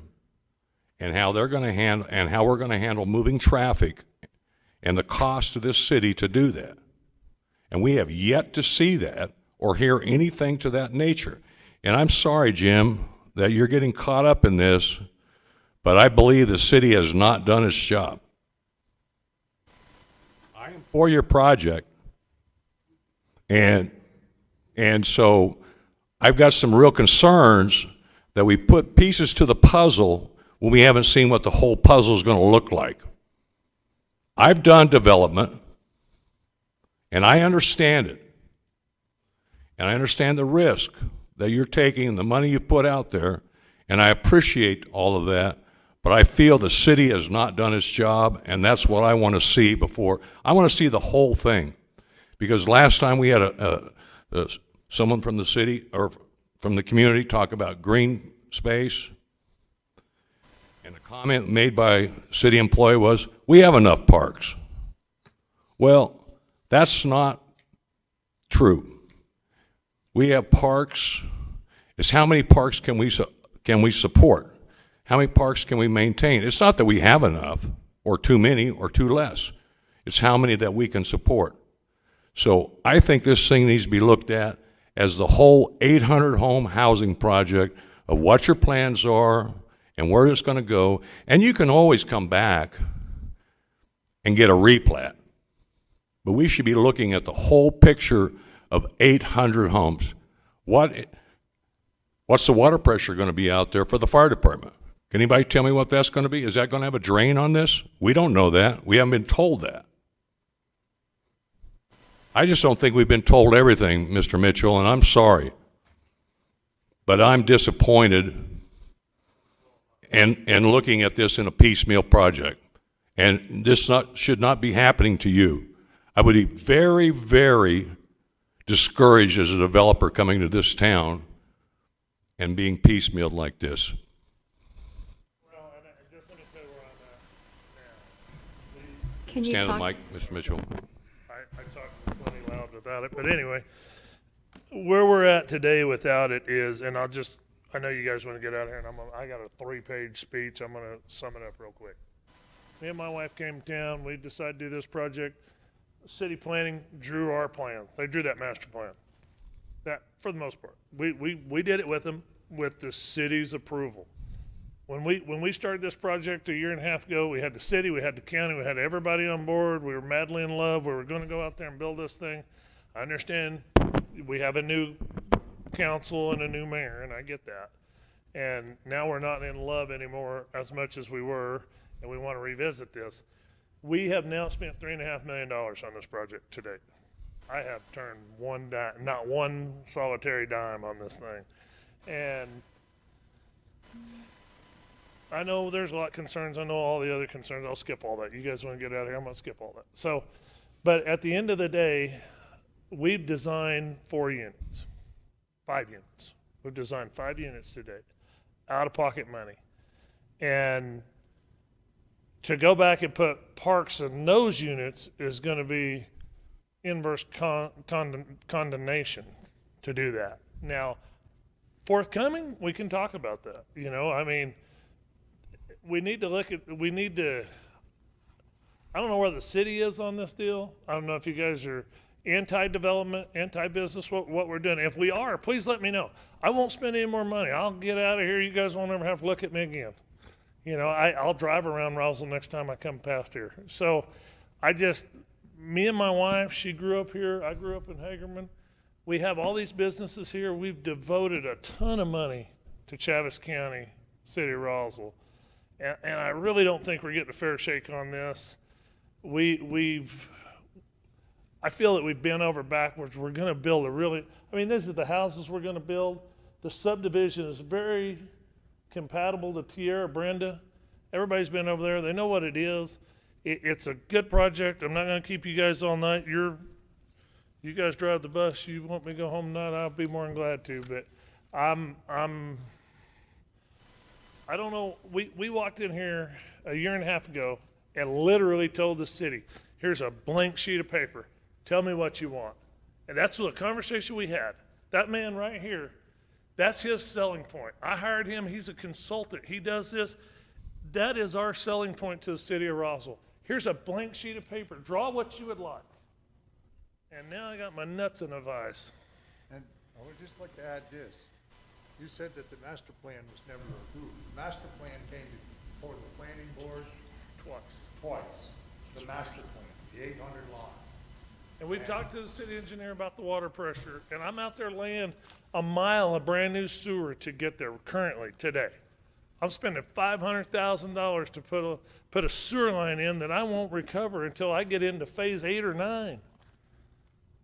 and how they're going to handle, and how we're going to handle moving traffic and the cost to this city to do that. And we have yet to see that or hear anything to that nature. And I'm sorry, Jim, that you're getting caught up in this, but I believe the city has not done its job. I am for your project, and so I've got some real concerns that we put pieces to the puzzle when we haven't seen what the whole puzzle is going to look like. I've done development, and I understand it. And I understand the risk that you're taking and the money you put out there, and I appreciate all of that, but I feel the city has not done its job, and that's what I want to see before. I want to see the whole thing, because last time we had someone from the city or from the community talk about green space, and the comment made by a city employee was, we have enough parks. Well, that's not true. We have parks. It's how many parks can we support? How many parks can we maintain? It's not that we have enough or too many or too less. It's how many that we can support. So I think this thing needs to be looked at as the whole 800 home housing project of what your plans are and where it's going to go. And you can always come back and get a replat. But we should be looking at the whole picture of 800 homes. What's the water pressure going to be out there for the fire department? Can anybody tell me what that's going to be? Is that going to have a drain on this? We don't know that. We haven't been told that. I just don't think we've been told everything, Mr. Mitchell, and I'm sorry. But I'm disappointed and looking at this in a piecemeal project. And this should not be happening to you. I would be very, very discouraged as a developer coming to this town and being piecemealed like this. Well, and just let me tell you where I'm at now. Can you Stand on talk? the mic, Mr. Mitchell. I talk plenty loud without it, but anyway, where we're at today without it is, and I know you guys want to get out of here, and I got a 3-page speech. I'm going to sum it up real quick. Me and my wife came to town. We decided to do this project. city planning drew our plans. They drew that master plan. That, for the most part. We did it with them with the city's approval. When we started this project a year and a half ago, we had the city, we had the county, we had everybody on board. We were madly in love. We were going to go out there and build this thing. I understand we have a new council and a new mayor, and I get that. And now we're not in love anymore as much as we were, and we want to revisit this. We have now spent $3.5 million on this project to date. I have turned one dime, not one solitary dime on this thing. And I know there's a lot of concerns. I know all the other concerns. I'll skip all that. You guys want to get out of here? I'm going to skip all that. So, but at the end of the day, we've designed 5 units. We've designed 5 units to date, out-of-pocket money. And to go back and put parks in those units is going to be inverse condemnation to do that. Now, forthcoming, we can talk about that. You know, I mean, we need to I don't know where the city is on this deal. I don't know if you guys are anti-development, anti-business, what we're doing. If we are, please let me know. I won't spend any more money. I'll get out of here. You guys won't ever have to look at me again. You know, I'll drive around Roswell next time I come past here. So me and my wife, she grew up here. I grew up in Hagerman. We have all these businesses here. We've devoted a ton of money to Chaves County, City of Roswell. And I really don't think we're getting a fair shake on this. I feel that we've bent over backwards. We're going to build this is the houses we're going to build. The subdivision is very compatible to Tierra Brenda. Everybody's been over there. They know what it is. It's a good project. I'm not going to keep you guys all night. You guys drive the bus. You want me to go home tonight? I'll be more than glad to. But I don't know. We walked in here a year and a half ago and literally told the city, here's a blank sheet of paper. Tell me what you want. And that's the conversation we had. That man right here, that's his selling point. I hired him. He's a consultant. He does this. That is our selling point to the city of Roswell. Here's a blank sheet of paper. Draw what you would like. And now I got my nuts in a vise. And I would just like to add this. You said that the master plan was never approved. The master plan came before the planning board twice. The master plan, the 800 lots. And we've talked to the city engineer about the water pressure, and I'm out there laying a mile of brand new sewer to get there currently today. I'm spending $500,000 to put a sewer line in that I won't recover until I get into phase 8 or 9.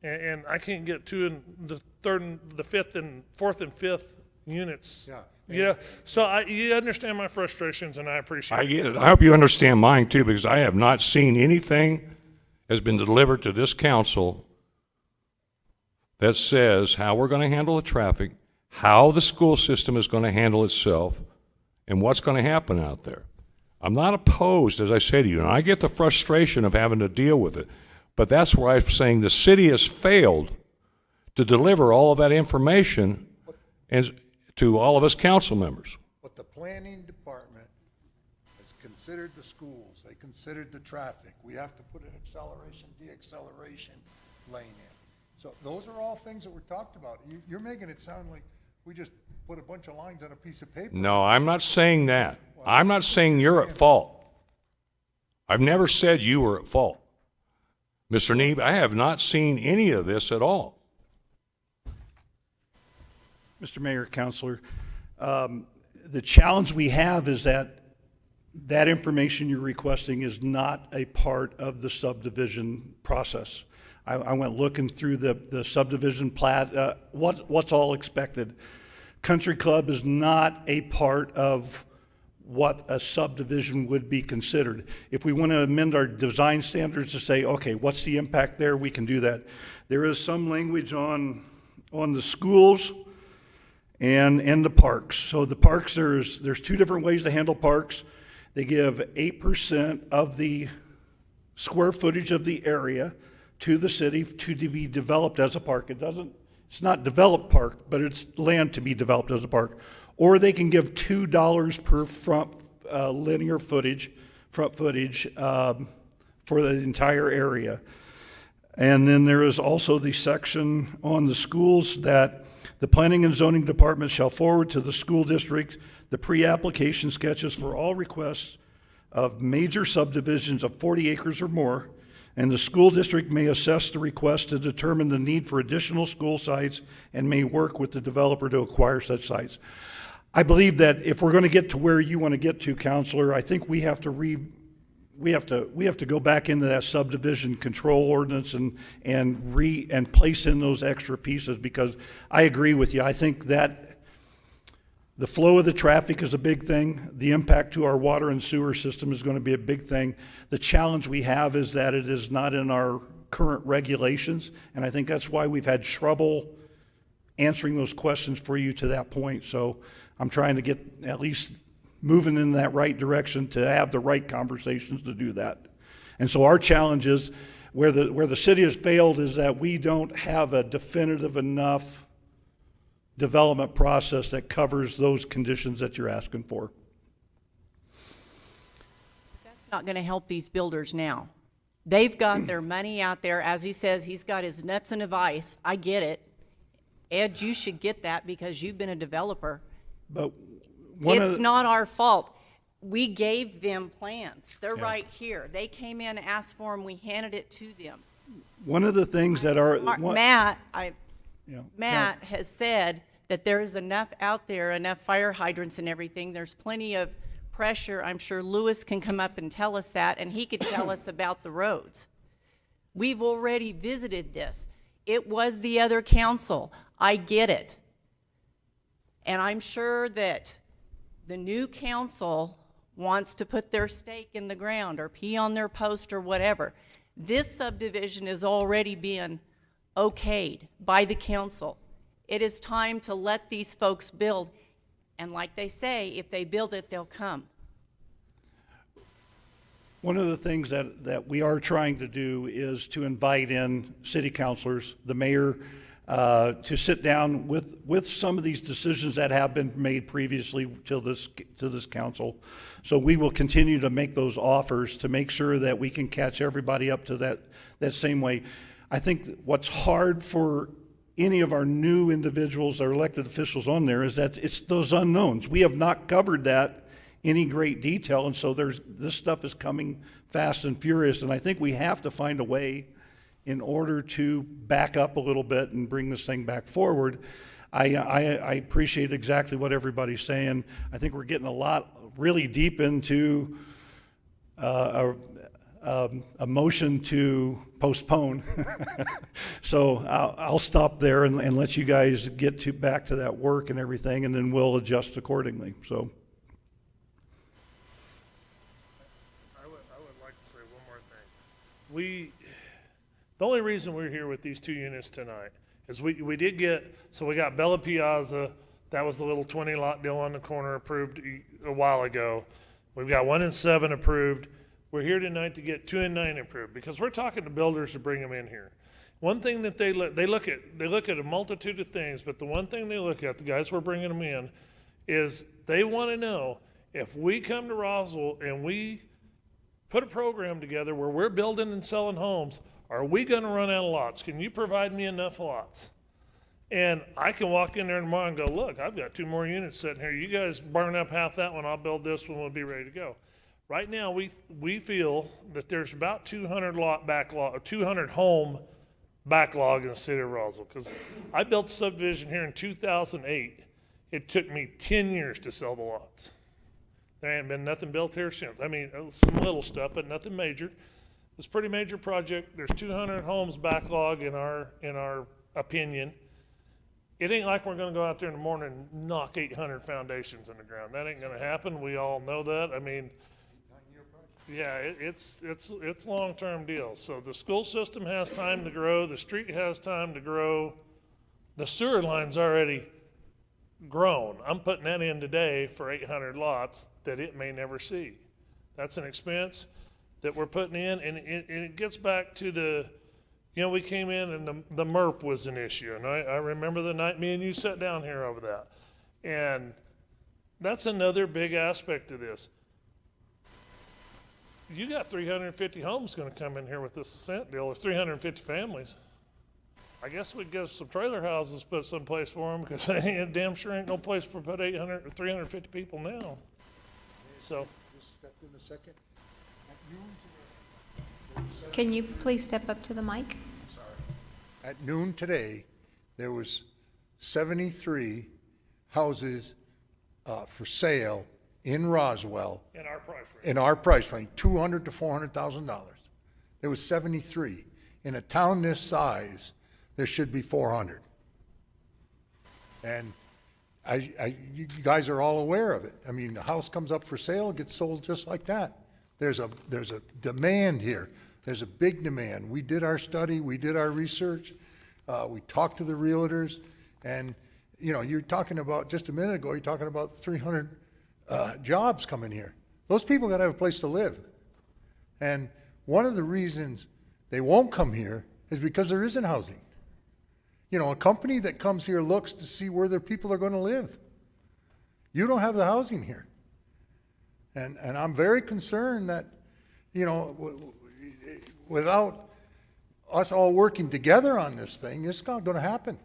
And I can't get to the 3rd and the 5th and 4th and 5th units. Yeah. So you understand my frustrations, and I appreciate it. I get it. I hope you understand mine too, because I have not seen anything has been delivered to this council that says how we're going to handle the traffic, how the school system is going to handle itself, and what's going to happen out there. I'm not opposed, as I say to you, and I get the frustration of having to deal with it, but that's where I'm saying the city has failed to deliver all of that information and to all of us council members. But the planning department has considered the schools. They considered the traffic. We have to put an acceleration, de-acceleration lane in. So those are all things that were talked about. You're making it sound like we just put a bunch of lines on a piece of paper. No, I'm not saying that. I'm not saying you're at fault. I've never said you were at fault. Mr. Neeb, I have not seen any of this at all. Mr. Mayor, Councilor, the challenge we have is that information you're requesting is not a part of the subdivision process. I went looking through the subdivision plat, what's all expected. Country Club is not a part of what a subdivision would be considered. If we want to amend our design standards to say, okay, what's the impact there, we can do that. There is some language on the schools and the parks. So the parks, there's 2 different ways to handle parks. They give 8% of the square footage of the area to the city to be developed as a park. It's not developed park, but it's land to be developed as a park. Or they can give $2 per front linear footage, front footage for the entire area. And then there is also the section on the schools that the Planning and Zoning Department shall forward to the school district the pre-application sketches for all requests of major subdivisions of 40 acres or more, and the school district may assess the request to determine the need for additional school sites and may work with the developer to acquire such sites. I believe that if we're going to get to where you want to get to, Counselor, I think we have to go back into that subdivision control ordinance and place in those extra pieces, because I agree with you. I think that the flow of the traffic is a big thing. The impact to our water and sewer system is going to be a big thing. The challenge we have is that it is not in our current regulations, and I think that's why we've had trouble answering those questions for you to that point. So I'm trying to get at least moving in that right direction to have the right conversations to do that. And so our challenge is, where the city has failed, is that we don't have a definitive enough development process that covers those conditions that you're asking for. That's not going to help these builders now. They've got their money out there. As he says, he's got his nuts in a vice. I get it. Ed, you should get that because you've been a developer. But it's not our fault. We gave them plans. They're right here. They came in, asked for them, we handed it to them. One of the things that are... Matt has said that there is enough out there, enough fire hydrants and everything. There's plenty of pressure. I'm sure Lewis can come up and tell us that, and he could tell us about the roads. We've already visited this. It was the other council. I get it. And I'm sure that the new council wants to put their stake in the ground or pee on their post or whatever. This subdivision is already being okayed by the council. It is time to let these folks build. And like they say, if they build it, they'll come. One of the things that we are trying to do is to invite in city councilors, the mayor, to sit down with some of these decisions that have been made previously to this council. So we will continue to make those offers to make sure that we can catch everybody up to that same way. I think what's hard for any of our new individuals or elected officials on there is that it's those unknowns. We have not covered that in any great detail, and so this stuff is coming fast and furious, and I think we have to find a way in order to back up a little bit and bring this thing back forward. I appreciate exactly what everybody's saying. I think we're getting really deep into a motion to postpone. So I'll stop there and let you guys get back to that work and everything, and then we'll adjust accordingly. So. I would like to say one more thing. The only reason we're here with these two units tonight is we got Bella Piazza. That was the little 20 lot deal on the corner approved a while ago. We've got 1 and 7 approved. We're here tonight to get 2 and 9 approved because we're talking to builders to bring them in here. One thing that they look at a multitude of things, but the one thing they look at, the guys we're bringing them in, is they want to know if we come to Roswell and we put a program together where we're building and selling homes, are we going to run out of lots? Can you provide me enough lots? And I can walk in there tomorrow and go, look, I've got 2 more units sitting here. You guys burn up half that one. I'll build this one. We'll be ready to go. Right now, we feel that there's about 200 lot backlog, or 200 home backlog in the city of Roswell. Because I built a subdivision here in 2008. It took me 10 years to sell the lots. There ain't been nothing built here since. I mean, some little stuff, but nothing major. It's a pretty major project. There's 200 homes backlog in our opinion. It ain't like we're going to go out there in the morning and knock 800 foundations in the ground. That ain't going to happen. We all know that. I mean, yeah, it's long-term deal. So the school system has time to grow. The street has time to grow. The sewer line's already grown. I'm putting that in today for 800 lots that it may never see. That's an expense that we're putting in, and it gets back to we came in and the MERP was an issue, and I remember the night me and you sat down here over that. And that's another big aspect of this. you got 350 homes gonna come in here with this Ascent deal, or 350 families. I guess we'd get some trailer houses put someplace for them, because they ain't, damn sure ain't no place for about 800 or 350 people now. So, Just step in a second. Can you please step up to the mic? At noon today, there was 73 houses for sale in Roswell. in our price range. In our price range, $200,000 to $400,000. There was 73. In a town this size, there should be 400. And you guys are all aware of it. I mean, the house comes up for sale, it gets sold just like that. There's a demand here. There's a big demand. We did our study, we did our research, we talked to the realtors, and you know, you're talking about, just a minute ago, you're talking about 300 jobs coming here. Those people gotta have a place to live. And one of the reasons they won't come here is because there isn't housing. You know, a company that comes here looks to see where their people are gonna live. You don't have the housing here. And I'm very concerned that, you know, without us all working together on this thing, it's not gonna happen.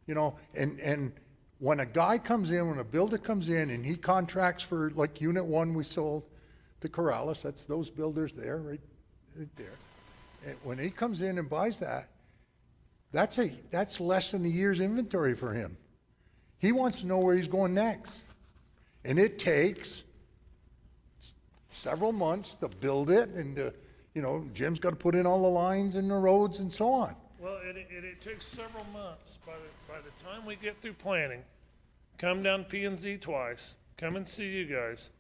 You know, and when a guy comes in, when a builder comes in and he contracts for, like Unit 1 we sold to Corrales, that's those builders there, right there. And when he comes in and buys that, that's less than a year's inventory for him. He wants to know where he's going next. And it takes several months to build it, and to, you know, Jim's got to put in all the lines and the roads and so on. Well, it takes several months. By the time we get through planning, come down P&Z twice, come and see you guys.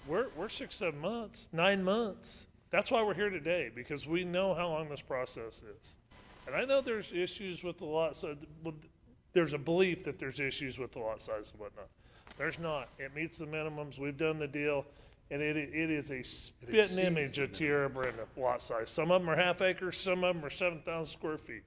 We're 6, 7 months, 9 months. That's why we're here today, because we know how long this process is. And I know there's issues with the lot size. There's a belief that there's issues with the lot size and whatnot. There's not. It meets the minimums. We've done the deal. And it is a spitting image of Tierra Brenda lot size. Some of them are half acres, some of them are 7,000 square feet.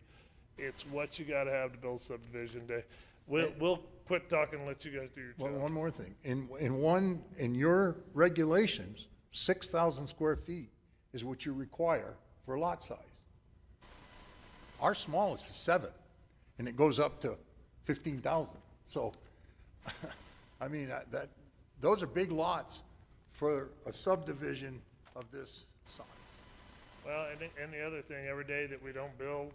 It's what you gotta have to build subdivision day. We'll quit talking and let you guys do your Well, job. one more thing. In your regulations, 6,000 square feet is what you require for lot size. Our smallest is 7, and it goes up to 15,000. So, I mean, those are big lots for a subdivision of this size. Well, and the other thing, every day that we don't build,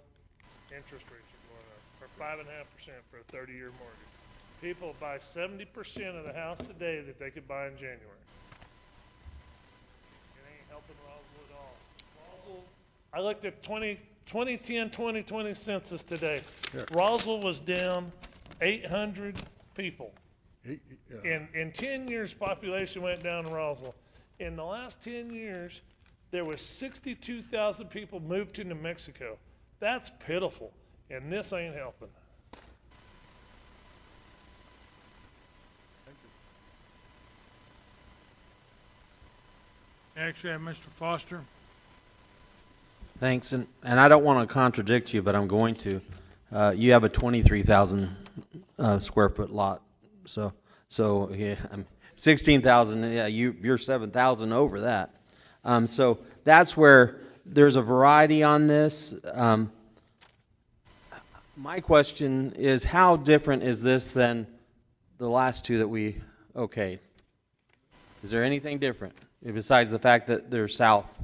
interest rates are going up, or 5.5% for a 30-year mortgage. People buy 70% of the house today that they could buy in January. It ain't helping Roswell at all. Roswell, I looked at 2010, 2020 census today. Yeah. Roswell was down 800 people. In 10 years, population went down in Roswell. In the last 10 years, there was 62,000 people moved to New Mexico. That's pitiful, and this ain't helping. Actually, I have Mr. Foster. Thanks, and I don't want to contradict you, but I'm going to. You have a 23,000 square foot lot, so yeah, 16,000. Yeah, you're 7,000 over that. So that's where there's a variety on this. My question is, how different is this than the last two that we okayed? Is there anything different besides the fact that they're south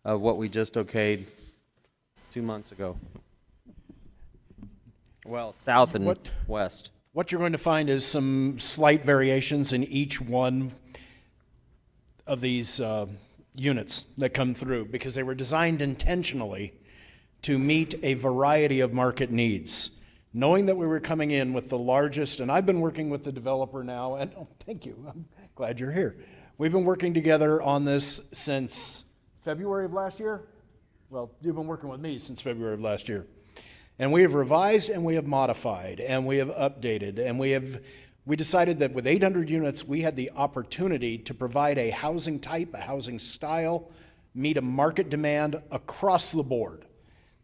of what we just okayed 2 months ago? Well, south and west. What you're going to find is some slight variations in each one of these units that come through, because they were designed intentionally to meet a variety of market needs. Knowing that we were coming in with the largest, and I've been working with the developer now, and thank you, I'm glad you're here. We've been working together on this since February of last year. Well, you've been working with me since February of last year. And we have revised and we have modified and we have updated, and we decided that with 800 units, we had the opportunity to provide a housing type, a housing style, meet a market demand across the board.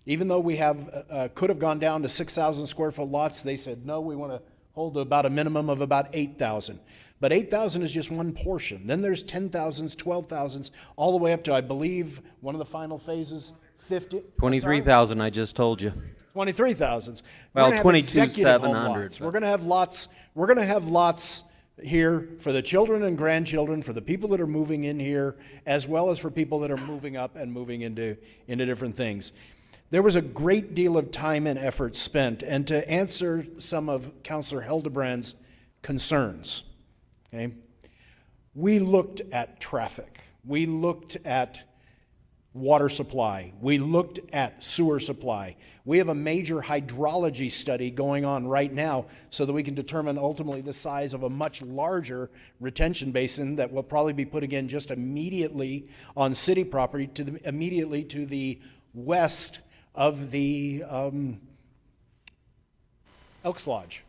Even though we could have gone down to 6,000 square foot lots, they said, no, we want to hold to about a minimum of about 8,000. But 8,000 is just one portion. Then there's 10,000s, 12,000s, all the way up to, I believe, one of the final phases, 50. 23,000, I just told you. 23,000s. Well, We're gonna have 22,700, lots. We're going to have lots. We're going to have lots here for the children and grandchildren, for the people that are moving in here, as well as for people that are moving up and moving into different things. There was a great deal of time and effort spent, and to answer some of Councilor Hildebrand's concerns, okay, we looked at traffic. We looked at water supply. We looked at sewer supply. We have a major hydrology study going on right now so that we can determine ultimately the size of a much larger retention basin that will probably be put again just immediately on city property immediately to the west of the Elks Lodge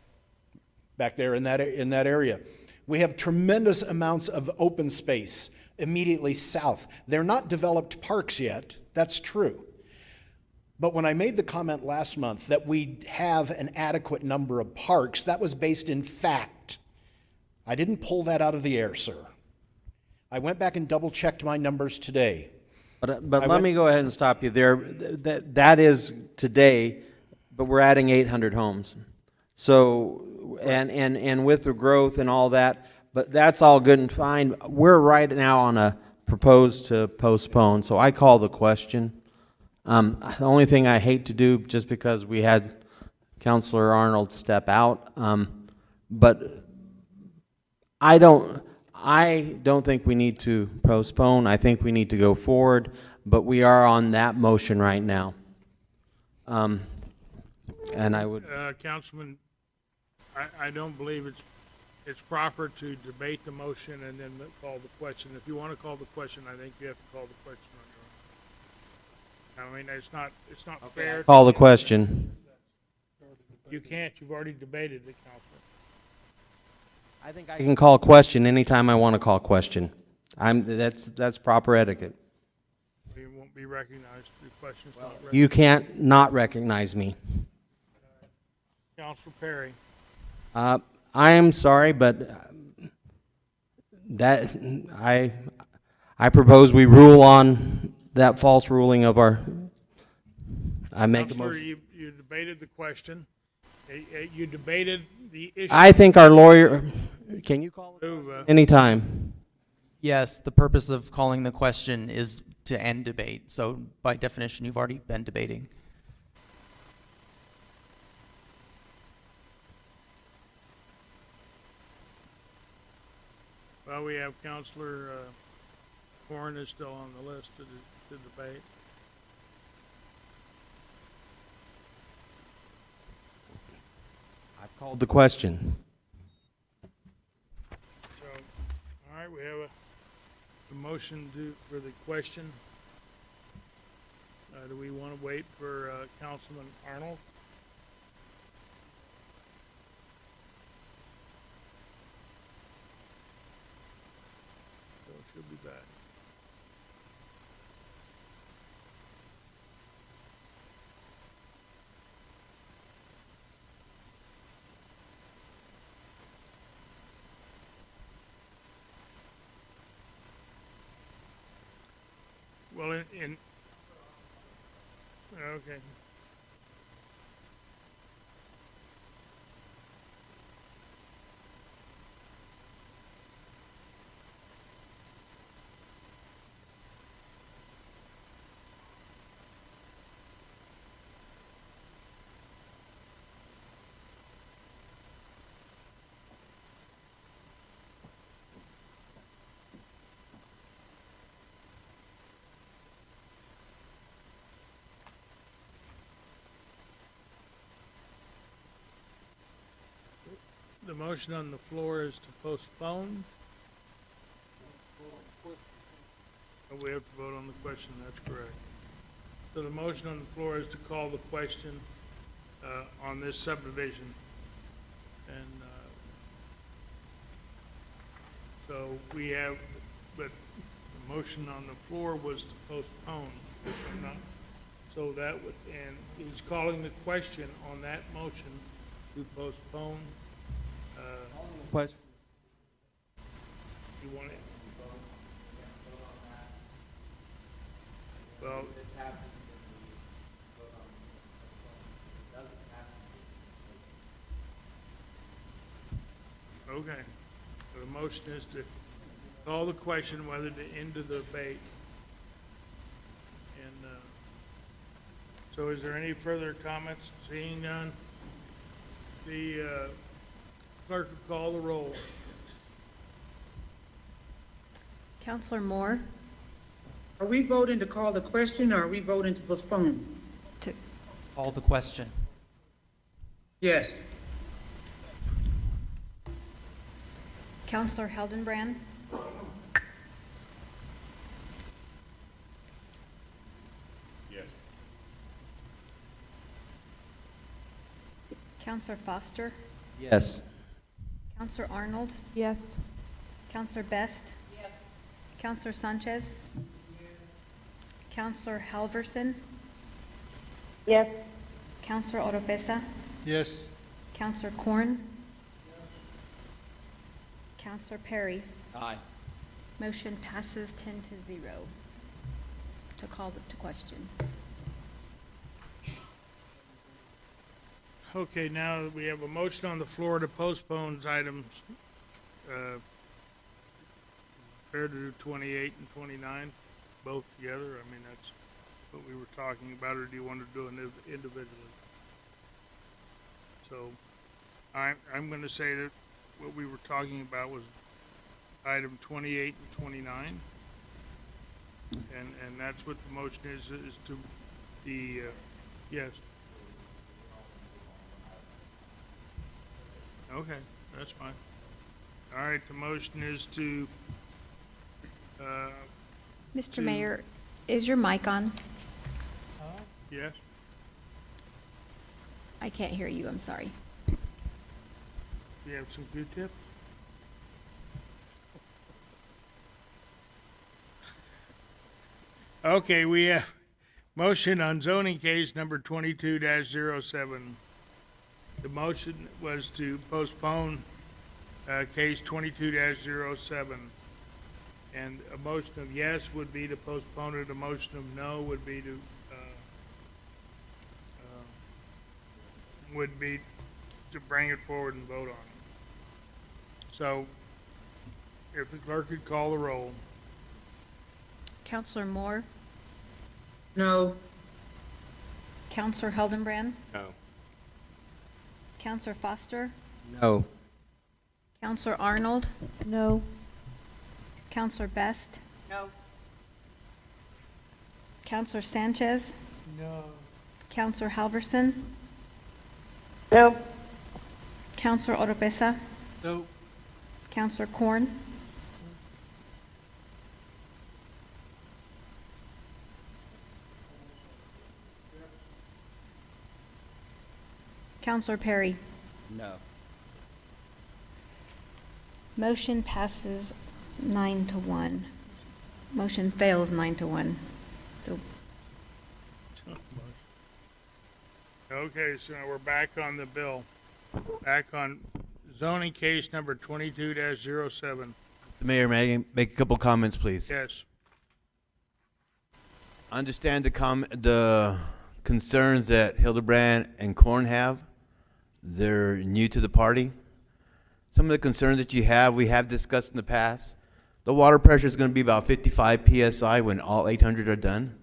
back there in that area. We have tremendous amounts of open space immediately south. They're not developed parks yet, that's true. But when I made the comment last month that we have an adequate number of parks, that was based in fact. I didn't pull that out of the air, sir. I went back and double-checked my numbers today. But let me go ahead and stop you there. That is today, but we're adding 800 homes. So, and with the growth and all that, but that's all good and fine. We're right now on a proposed to postpone, so I call the question. The only thing I hate to do, just because we had Councilor Arnold step out, but I don't think we need to postpone. I think we need to go forward, but we are on that motion right now. And I would... Councilman, I don't believe it's proper to debate the motion and then call the question. If you want to call the question, I think you have to call the question on your own. I mean, it's not fair. Call the question. You can't. You've already debated it, Councilman. I think I can call a question anytime I want to call a question. That's proper etiquette. You won't be recognized. The question's not recognized. You can't not recognize me. Councilor Perry. I am sorry, but that I propose we rule on that false ruling of our. I make a motion. You debated the question. You debated the issue. I think our lawyer. Can you call it anytime? Yes, the purpose of calling the question is to end debate. So by definition, you've already been debating. Well, we have Councilor Horn is still on the list to debate. I've called the question. So, all right, we have a motion for the question. Do we want to wait for Councilman Arnold? So she'll be back. Well, okay. The motion on the floor is to postpone. Oh, we have to vote on the question, that's correct. So the motion on the floor is to call the question on this subdivision. And so we have, but the motion on the floor was to postpone. So that would, and he's calling the question on that motion to postpone. You want it? Well, okay. So the motion is to call the question whether to end the debate. And, so is there any further comments? Seeing none, the, clerk will call the roll. Counselor Moore? Are we voting to call the question, or are we voting to postpone? To Call the question. Yes. Counselor Heldenbrand? Yes. Counselor Foster? Yes. Counselor Arnold? Yes. Counselor Best? Yes. Counselor Sanchez? Counselor Halverson? Yes. Counselor Oropesa? Yes. Counselor Corn? Counselor Perry? Aye. Motion passes 10-0 to call the question. Okay, now we have a motion on the floor to postpone items, fair to do 28 and 29, both together. I mean, that's what we were talking about, or do you want to do it individually? So I'm going to say that what we were talking about was item 28 and 29. And that's what the motion is to the, yes. Okay, that's fine. All right, the motion is to, Mr. Mayor, is your mic on? yes? I can't hear you, I'm sorry. You have some Q-tip? Okay, we have motion on zoning case number 22-07. The motion was to postpone case 22-07. And a motion of yes would be to postpone it, a motion of no would be to, bring it forward and vote on it. So, if the clerk could call the roll. Counselor Moore? No. Counselor Heldenbrand? No. Counselor Foster? No. Counselor Arnold? No. Counselor Best? No. Counselor Sanchez? No. Counselor Halverson? No. Counselor Oropesa? No. Counselor Corn? Counselor Perry? No. Motion passes 9-1. Motion fails 9-1. So Okay, so now we're back on the bill. Back on zoning case number 22-07. The mayor, may I make a couple comments, please? Yes. I understand the concerns that Hildebrand and Korn have. They're new to the party. Some of the concerns that you have, we have discussed in the past. The water pressure is going to be about 55 PSI when all 800 are done.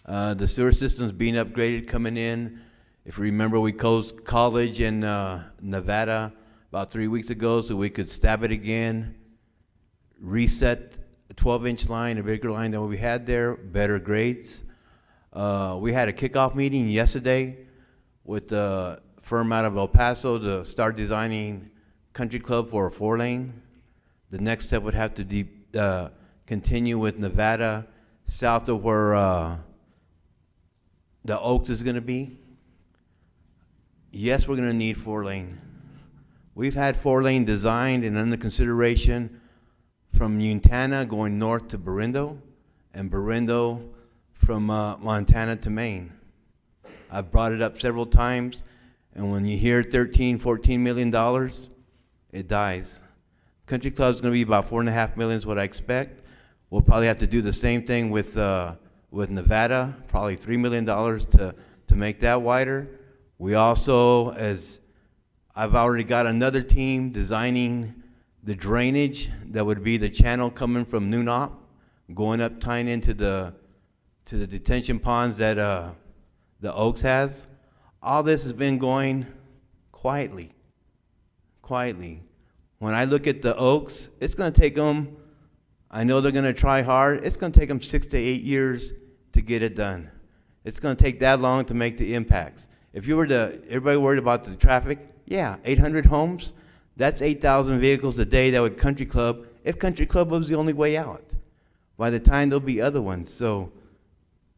The sewer system's being upgraded coming in. If you remember, we closed college in Nevada about 3 weeks ago so we could stab it again, reset a 12-inch line, a bigger line than what we had there, better grades. We had a kickoff meeting yesterday with the firm out of El Paso to start designing Country Club for a 4-lane. The next step would have to continue with Nevada south of where the Oaks is going to be. Yes, we're going to need 4-lane. We've had 4-lane designed and under consideration from Untana going north to Berindo, and Berindo from Montana to Maine. I've brought it up several times, and when you hear $13, $14 million, it dies. Country Club's gonna be about 4.5 million is what I expect. We'll probably have to do the same thing with Nevada, probably $3 million to make that wider. We also, as I've already got another team designing the drainage that would be the channel coming from Nunop, going up, tying into the detention ponds that the Oaks has. All this has been going quietly. When I look at the Oaks, it's going to take them, I know they're going to try hard, it's going to take them 6 to 8 years to get it done. It's going to take that long to make the impacts. If you were to, everybody worried about the traffic, yeah, 800 homes, that's 8,000 vehicles a day that would Country Club, if Country Club was the only way out. By the time there'll be other ones. So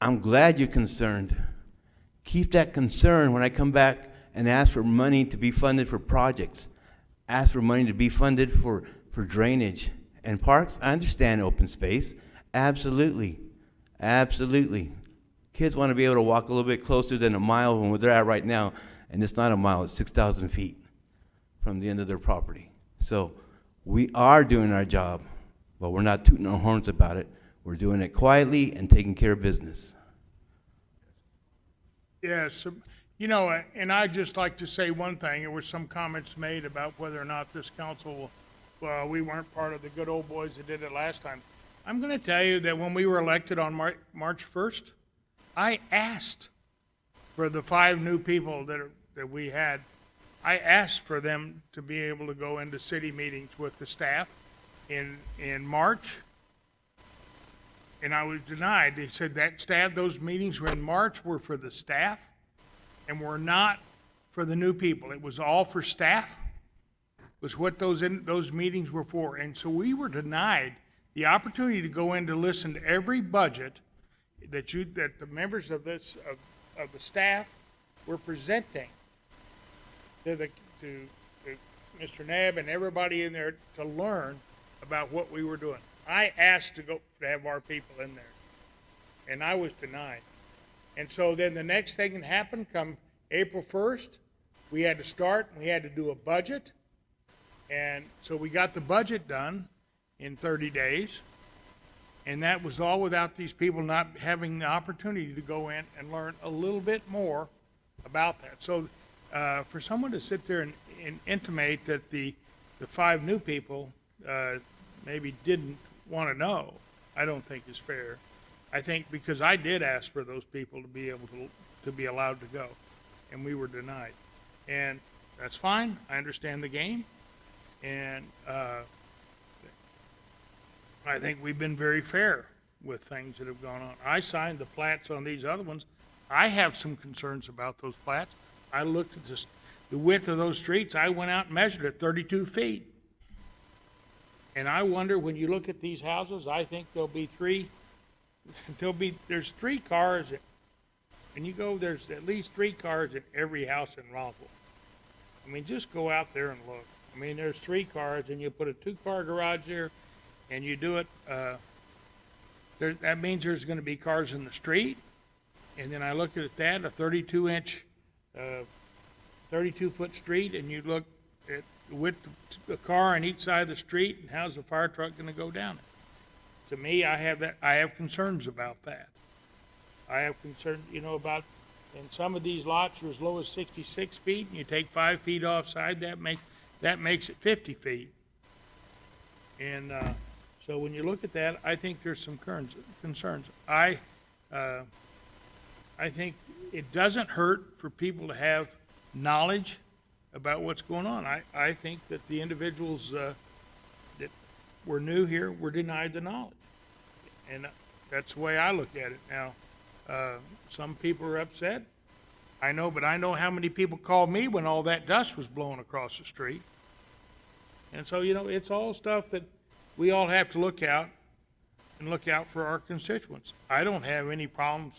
I'm glad you're concerned. Keep that concern when I come back and ask for money to be funded for projects. Ask for money to be funded for drainage and parks. I understand open space. Absolutely. Absolutely. Kids want to be able to walk a little bit closer than a mile from where they're at right now, and it's not a mile, it's 6,000 feet from the end of their property. So we are doing our job, but we're not tooting our horns about it. We're doing it quietly and taking care of business. Yes, you know, and I'd just like to say one thing. There were some comments made about whether or not this council, well, we weren't part of the good old boys that did it last time. I'm going to tell you that when we were elected on March 1st, I asked for the 5 new people that we had. I asked for them to be able to go into city meetings with the staff in March, and I was denied. They said that those meetings were in March were for the staff and were not for the new people. It was all for staff, was what those meetings were for. And so we were denied the opportunity to go in to listen to every budget that the members of the staff were presenting to Mr. Nebb and everybody in there to learn about what we were doing. I asked to have our people in there, and I was denied. And so then the next thing that happened, come April 1st, we had to start, we had to do a budget. And so we got the budget done in 30 days. And that was all without these people not having the opportunity to go in and learn a little bit more about that. So for someone to sit there and intimate that the 5 new people maybe didn't want to know, I don't think is fair. I think because I did ask for those people to be able to be allowed to go, and we were denied. And that's fine. I understand the game. And I think we've been very fair with things that have gone on. I signed the plats on these other ones. I have some concerns about those plats. I looked at the width of those streets. I went out and measured it, 32 feet. And I wonder, when you look at these houses, I think there's 3 cars, and you go, there's at least 3 cars in every house in Roswell. I mean, just go out there and look. I mean, there's 3 cars, and you put a 2-car garage there, and you do it, that means there's gonna be cars in the street. And then I looked at that, a 32-inch, 32-foot street, and you look at with the car on each side of the street, and how's the fire truck gonna go down it? To me, I have concerns about that. I have concerns, about, and some of these lots are as low as 66 feet, and you take 5 feet offside, that makes it 50 feet. And so when you look at that, I think there's some concerns. I think it doesn't hurt for people to have knowledge about what's going on. I think that the individuals that were new here were denied the knowledge. And that's the way I look at it now. Some people are upset. I know, but I know how many people called me when all that dust was blowing across the street. And so, it's all stuff that we all have to look out for our constituents. I don't have any problems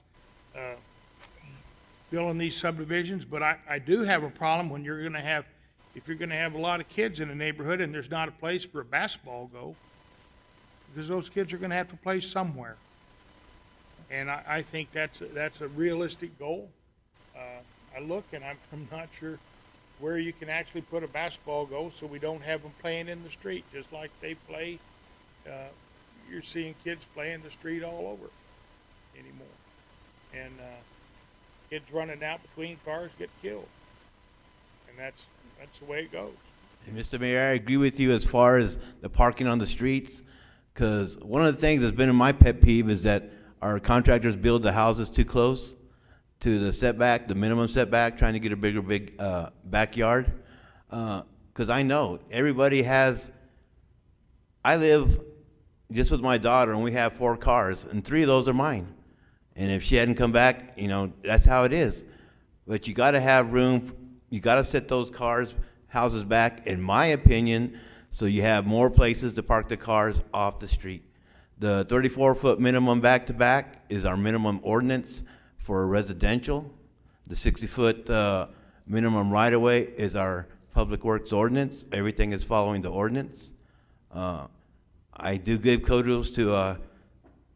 building these subdivisions, but I do have a problem when if you're gonna have a lot of kids in a neighborhood and there's not a place for a basketball goal, because those kids are gonna have to play somewhere. And I think that's a realistic goal. I look and I'm not sure where you can actually put a basketball goal so we don't have them playing in the street, just like they play. You're seeing kids play in the street all over anymore. And kids running out between cars get killed. And that's the way it goes. And Mr. Mayor, I agree with you as far as the parking on the streets, because one of the things that's been in my pet peeve is that our contractors build the houses too close to the setback, the minimum setback, trying to get a big backyard. Because I know everybody has, I live just with my daughter, and we have 4 cars, and 3 of those are mine. And if she hadn't come back, you know, that's how it is. But you got to have room. You got to set those houses back, in my opinion, so you have more places to park the cars off the street. The 34-foot minimum back-to-back is our minimum ordinance for residential. The 60-foot minimum right-of-way is our public works ordinance. Everything is following the ordinance. I do give kudos to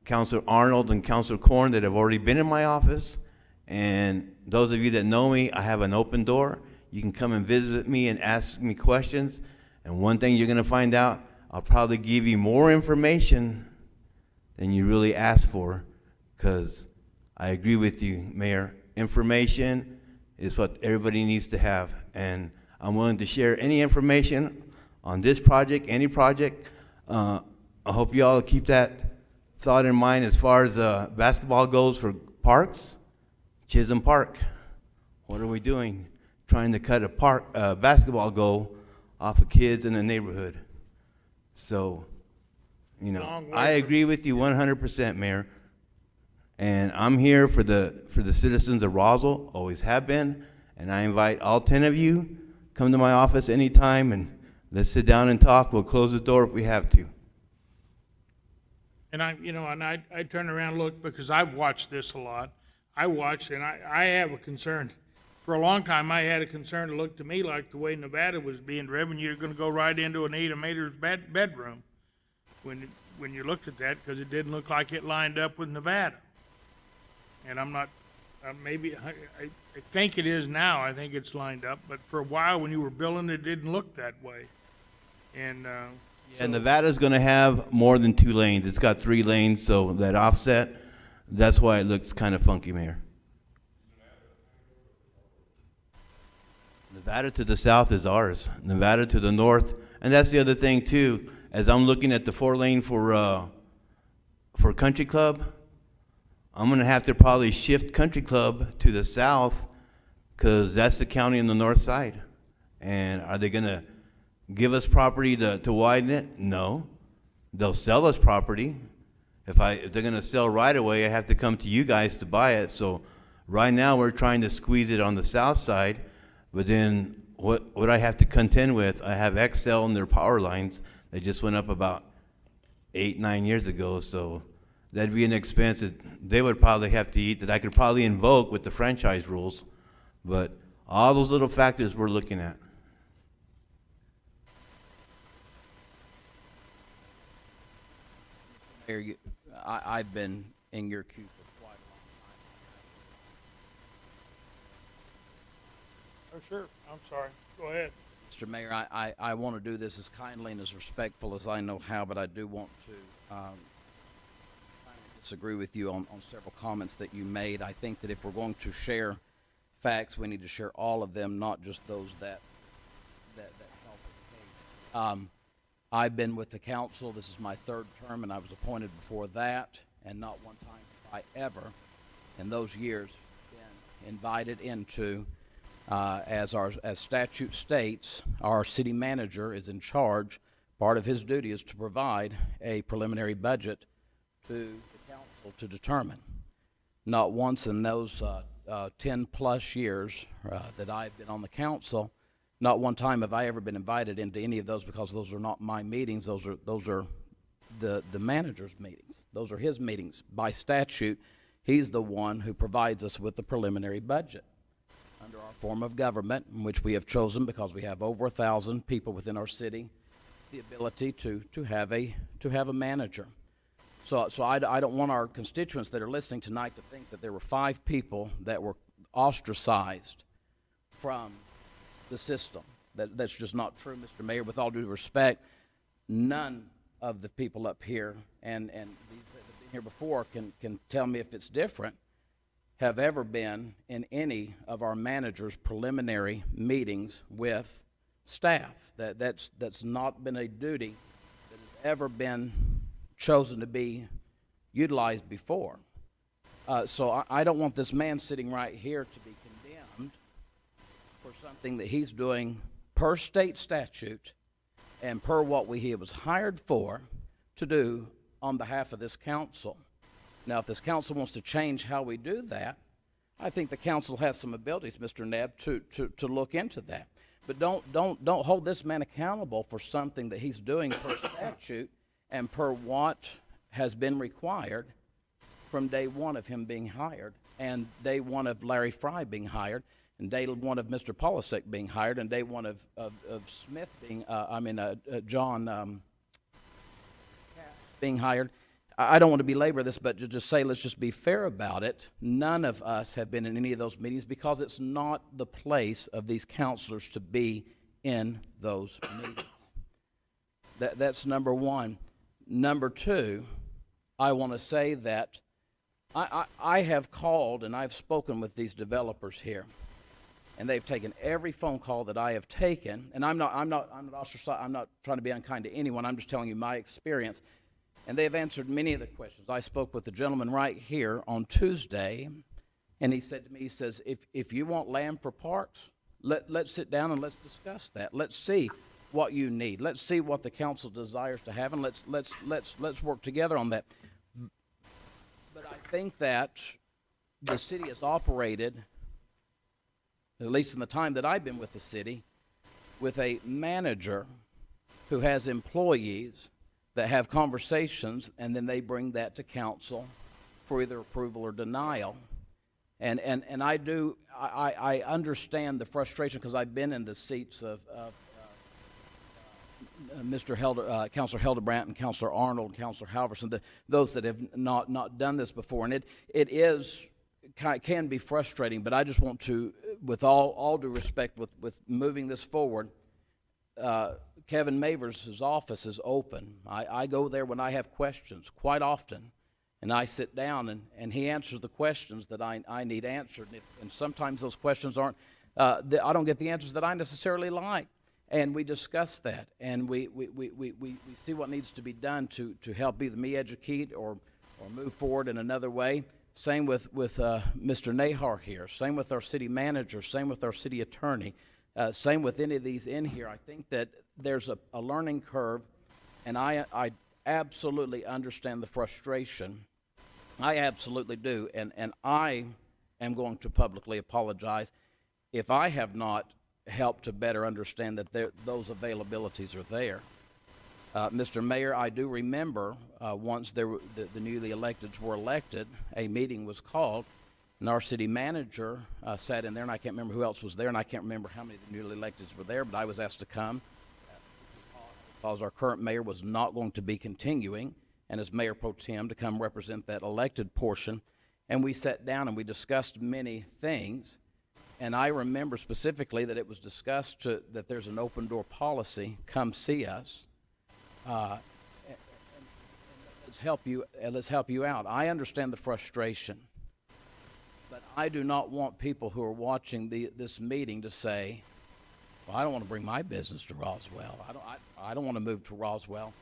Councilor Arnold and Councilor Korn that have already been in my office. And those of you that know me, I have an open door. You can come and visit me and ask me questions. And one thing you're gonna find out, I'll probably give you more information than you really asked for, because I agree with you, Mayor. Information is what everybody needs to have. And I'm willing to share any information on this project, any project. I hope you all keep that thought in mind as far as basketball goes for parks. Chisholm Park, what are we doing? Trying to cut a basketball goal off of kids in the neighborhood. So, you know, I agree with you 100%, Mayor. And I'm here for the citizens of Roswell, always have been. And I invite all 10 of you, come to my office anytime and let's sit down and talk. We'll close the door if we have to. And I turn around and look, because I've watched this a lot. I watched, and I have a concern. For a long time, I had a concern. It looked to me like the way Nevada was being driven, you're going to go right into an Ada Mater's bedroom when you looked at that, because it didn't look like it lined up with Nevada. And I'm not, maybe, I think it is now. I think it's lined up. But for a while, when you were building, it didn't look that way. And And Nevada's going to have more than 2 lanes. It's got 3 lanes, so that offset, that's why it looks kind of funky, Mayor. Nevada to the south is ours. Nevada to the north, and that's the other thing too. As I'm looking at the 4-lane for Country Club, I'm gonna have to probably shift Country Club to the south, because that's the county on the north side. And are they gonna give us property to widen it? No. They'll sell us property. If they're gonna sell right away, I have to come to you guys to buy it. So right now we're trying to squeeze it on the south side, but then what I have to contend with, I have XL and their power lines that just went up about 8-9 years ago. So that'd be an expense that they would probably have to eat, that I could probably invoke with the franchise rules. But all those little factors we're looking at. Mayor, I've been in your queue for quite a long time. oh, sure, I'm sorry. Go ahead. Mr. Mayor, I want to do this as kindly and as respectful as I know how, but I do want to disagree with you on several comments that you made. I think that if we're going to share facts, we need to share all of them, not just those that help the case. I've been with the council. This is my 3rd term, and I was appointed before that, and not one time have I ever, in those years, been invited into, as statute states, our city manager is in charge. Part of his duty is to provide a preliminary budget to the council to determine. Not once in those 10-plus years that I've been on the council, not one time have I ever been invited into any of those, because those are not my meetings. Those are the manager's meetings. Those are his meetings. By statute, he's the one who provides us with the preliminary budget under our form of government, in which we have chosen, because we have over 1,000 people within our city, the ability to have a manager. So I don't want our constituents that are listening tonight to think that there were 5 people that were ostracized from the system. That's just not true, Mr. Mayor. With all due respect, none of the people up here and these that have been here before can tell me if it's different, have ever been in any of our managers' preliminary meetings with staff. That's not been a duty that has ever been chosen to be utilized before. So I don't want this man sitting right here to be condemned for something that he's doing per state statute and per what he was hired for to do on behalf of this council. Now, if this council wants to change how we do that, I think the council has some abilities, Mr. Nebb, to look into that. But don't hold this man accountable for something that he's doing per statute and per what has been required from day one of him being hired, and day one of Larry Fry being hired, and day one of Mr. Polisek being hired, and day one of Smith being, John being hired. I don't want to belabor this, but to just say, let's just be fair about it. None of us have been in any of those meetings because it's not the place of these counselors to be in those meetings. That's number one. Number two, I want to say that I have called and I've spoken with these developers here, and they've taken every phone call that I have taken. And I'm not trying to be unkind to anyone. I'm just telling you my experience. And they have answered many of the questions. I spoke with the gentleman right here on Tuesday, and he said to me, he says, if you want land for parks, let's sit down and let's discuss that. Let's see what you need. Let's see what the council desires to have, and let's work together on that. But I think that the city has operated, at least in the time that I've been with the city, with a manager who has employees that have conversations, and then they bring that to council for either approval or denial. And I understand the frustration because I've been in the seats of Councilor Hildebrandt and Councilor Arnold and Councilor Halverson, those that have not done this before. And it can be frustrating, but I just want to, with all due respect, with moving this forward, Kevin Mavers' office is open. I go there when I have questions quite often, and I sit down and he answers the questions that I need answered. And sometimes those questions aren't, I don't get the answers that I necessarily like. And we discuss that, and we see what needs to be done to help either me educate or move forward in another way. Same with Mr. Nahar here. Same with our city manager. Same with our city attorney. Same with any of these in here. I think that there's a learning curve, and I absolutely understand the frustration. I absolutely do, and I am going to publicly apologize if I have not helped to better understand that those availabilities are there. Mr. Mayor, I do remember once the newly electeds were elected, a meeting was called, and our city manager sat in there, and I can't remember who else was there, and I can't remember how many of the newly electeds were there, but I was asked to come because our current mayor was not going to be continuing, and as Mayor Pro Tem to come represent that elected portion. And we sat down and we discussed many things, and I remember specifically that it was discussed that there's an open door policy, come see us, and let's help you out. I understand the frustration. But I do not want people who are watching this meeting to say, well, I don't want to bring my business to Roswell. I don't want to move to Roswell.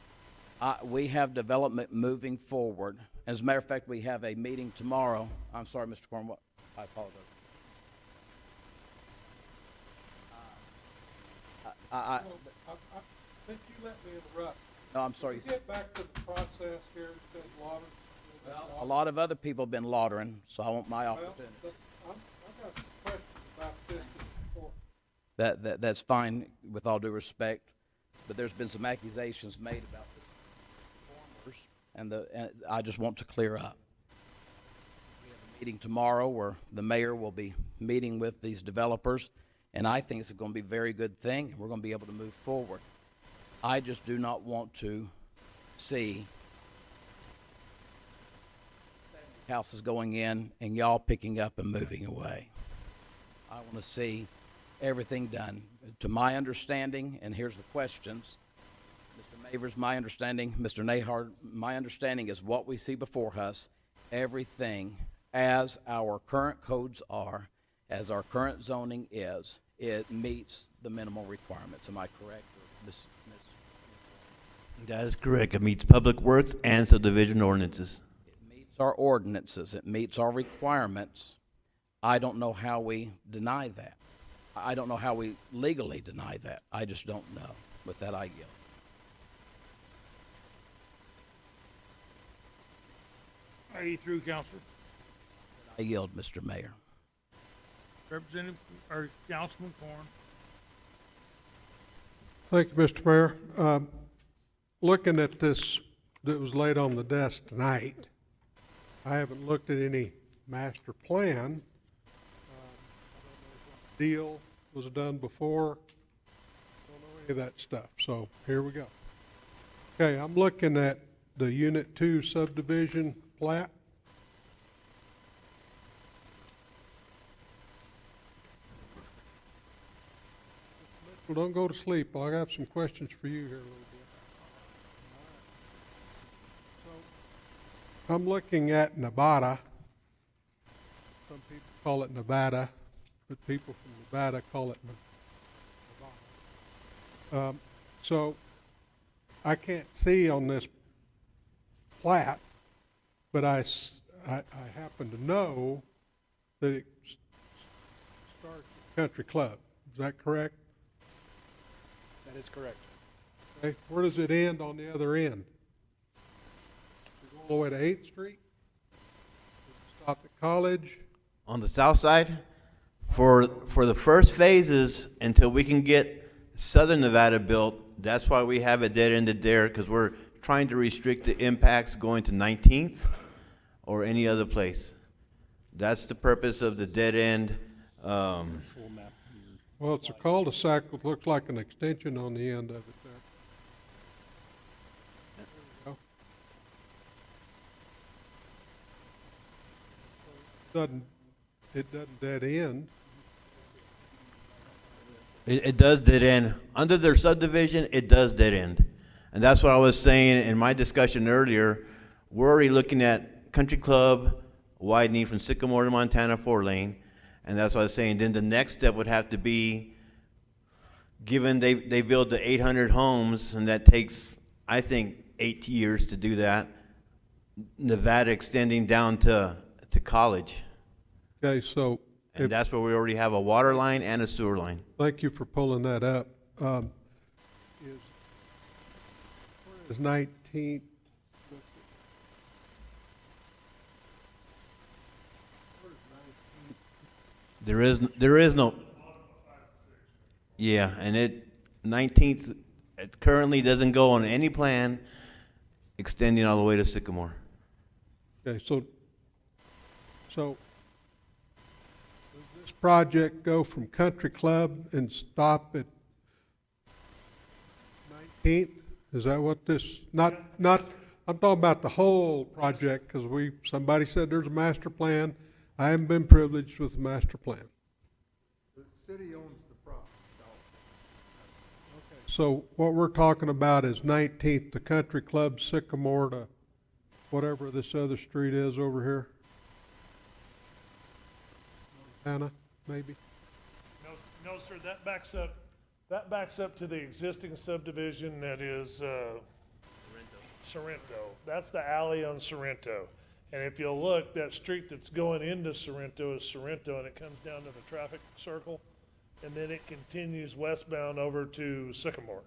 We have development moving forward. As a matter of fact, we have a meeting tomorrow. I'm sorry, Mr. Cornwell. I apologize. I think you let me interrupt. No, I'm sorry. Can we get back to the process here, Judge Waters? A lot of other people have been laudering, so I want my opportunity. I've got some questions about this before. That's fine, with all due respect, but there's been some accusations made about this, and I just want to clear up. We have a meeting tomorrow where the mayor will be meeting with these developers, and I think it's going to be a very good thing, and we're going to be able to move forward. I just do not want to see houses going in and y'all picking up and moving away. I want to see everything done. To my understanding, and here's the questions, Mr. Mavers, my understanding, Mr. Nahar, my understanding is what we see before us, everything as our current codes are, as our current zoning is, it meets the minimal requirements. Am I correct? Ms. That is correct. It meets public works and subdivision ordinances. It meets our ordinances. It meets our requirements. I don't know how we deny that. I don't know how we legally deny that. I just don't know. With that, I yield. Are you through, Counselor? I yield, Mr. Mayor. Representative, or Councilman Corn? Thank you, Mr. Mayor. Looking at this that was laid on the desk tonight, I haven't looked at any master plan. I don't know what deal was done before. Don't know any of that stuff, so here we go. Okay, I'm looking at the Unit 2 subdivision plat. Well, don't go to sleep. I got some questions for you here a little bit. So, I'm looking at Nevada. Some people call it Nevada, but people from Nevada call it Nevada. So, I can't see on this plat, but I happen to know that it starts at Country Club. Is that correct? That is correct. Okay, where does it end on the other end? Does it go all the way to 8th Street? Does it stop at College? On the south side, for the first phases, until we can get Southern Nevada built, that's why we have it dead-ended there, because we're trying to restrict the impacts going to 19th or any other place. That's the purpose of the dead end. Well, it's a cul-de-sac with looks like an extension on the end of it there. There we go. It doesn't dead end. It does dead end. Under their subdivision, it does dead end. And that's what I was saying in my discussion earlier. We're already looking at Country Club widening from Sycamore to Montana 4-lane. And that's what I was saying. Then the next step would have to be, given they build the 800 homes, and that takes, I think, 8 years to do that, Nevada extending down to College. Okay, so. And that's where we already have a water line and a sewer line. Thank you for pulling that up. Is 19th? There is no. Yeah, and 19th, it currently doesn't go on any plan extending all the way to Sycamore. Okay, so does this project go from Country Club and stop at 19th? Is that what this, not, I'm talking about the whole project, because somebody said there's a master plan. I haven't been privileged with the master plan. The city owns the property. Okay, so what we're talking about is 19th, the Country Club, Sycamore to whatever this other street is over here. Montana, maybe? No, sir, that backs up to the existing subdivision that is, Sorrento. That's the alley on Sorrento. And if you'll look, that street that's going into Sorrento is Sorrento, and it comes down to the traffic circle, and then it continues westbound over to Sycamore.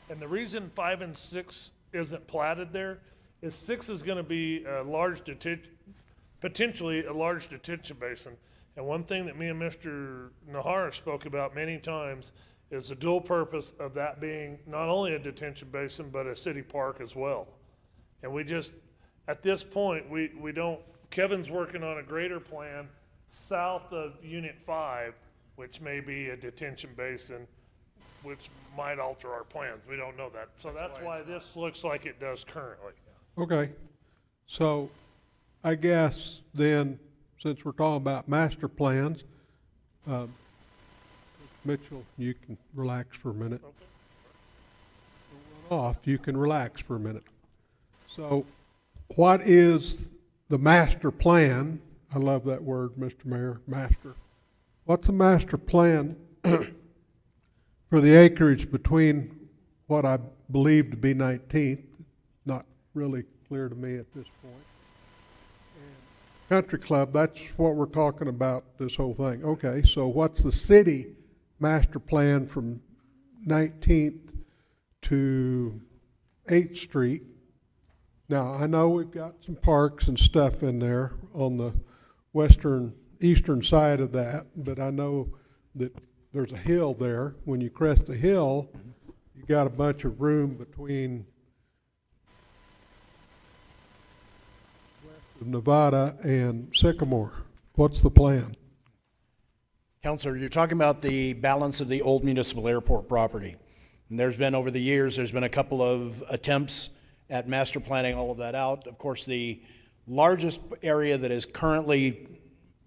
And the reason 5 and 6 isn't platted there is 6 is gonna be a potentially a large detention basin. And one thing that me and Mr. Nahara spoke about many times is the dual purpose of that being not only a detention basin, but a city park as well. And we just, at this point, we don't, Kevin's working on a greater plan south of Unit 5, which may be a detention basin, which might alter our plans. We don't know that. So that's why this looks like it does currently. Okay, so I guess then, since we're talking about master plans, Mitchell, you can relax for a minute. Off, you can relax for a minute. So, what is the master plan? I love that word, Mr. Mayor, master. What's a master plan for the acreage between what I believe to be 19th? Not really clear to me at this point. And Country Club, that's what we're talking about, this whole thing. Okay, so what's the city master plan from 19th to 8th Street? Now, I know we've got some parks and stuff in there on the eastern side of that, but I know that there's a hill there. When you crest the hill, you got a bunch of room between west of Nevada and Sycamore. What's the plan? Counselor, you're talking about the balance of the old municipal airport property. And there's been, over the years, there's been a couple of attempts at master planning all of that out. Of course, the largest area that is currently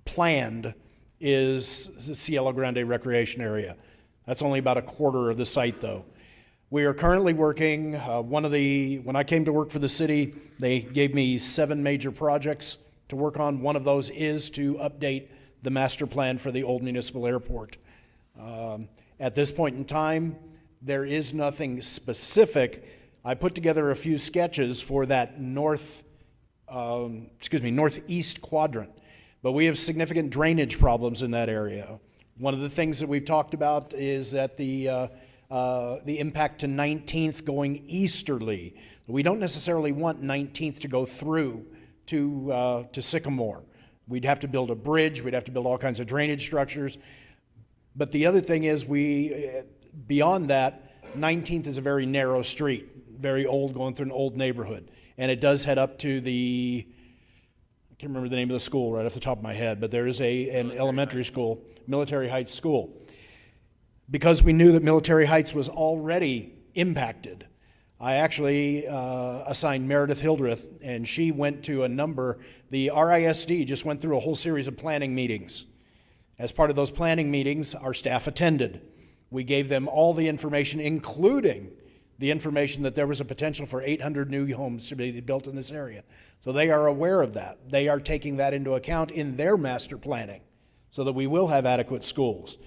planned is the Cielo Grande Recreation Area. That's only about a quarter of the site, though. We are currently working, when I came to work for the city, they gave me 7 major projects to work on. One of those is to update the master plan for the old municipal airport. At this point in time, there is nothing specific. I put together a few sketches for that northeast quadrant, but we have significant drainage problems in that area. One of the things that we've talked about is that the impact to 19th going easterly. We don't necessarily want 19th to go through to Sycamore. We'd have to build a bridge, we'd have to build all kinds of drainage structures. But the other thing is beyond that, 19th is a very narrow street, very old, going through an old neighborhood. And it does head up to I can't remember the name of the school right off the top of my head, but there is an elementary school, Military Heights School. Because we knew that Military Heights was already impacted, I actually assigned Meredith Hildreth, and she went to the RISD just went through a whole series of planning meetings. As part of those planning meetings, our staff attended. We gave them all the information, including the information that there was a potential for 800 new homes to be built in this area. So they are aware of that. They are taking that into account in their master planning so that we will have adequate schools.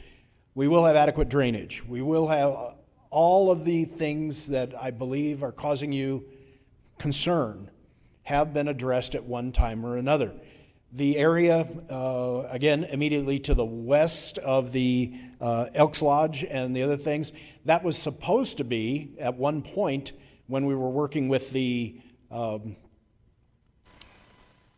We will have adequate drainage. We will have all of the things that I believe are causing you concern have been addressed at one time or another. The area, again, immediately to the west of the Elks Lodge and the other things, that was supposed to be, at one point, when we were working with the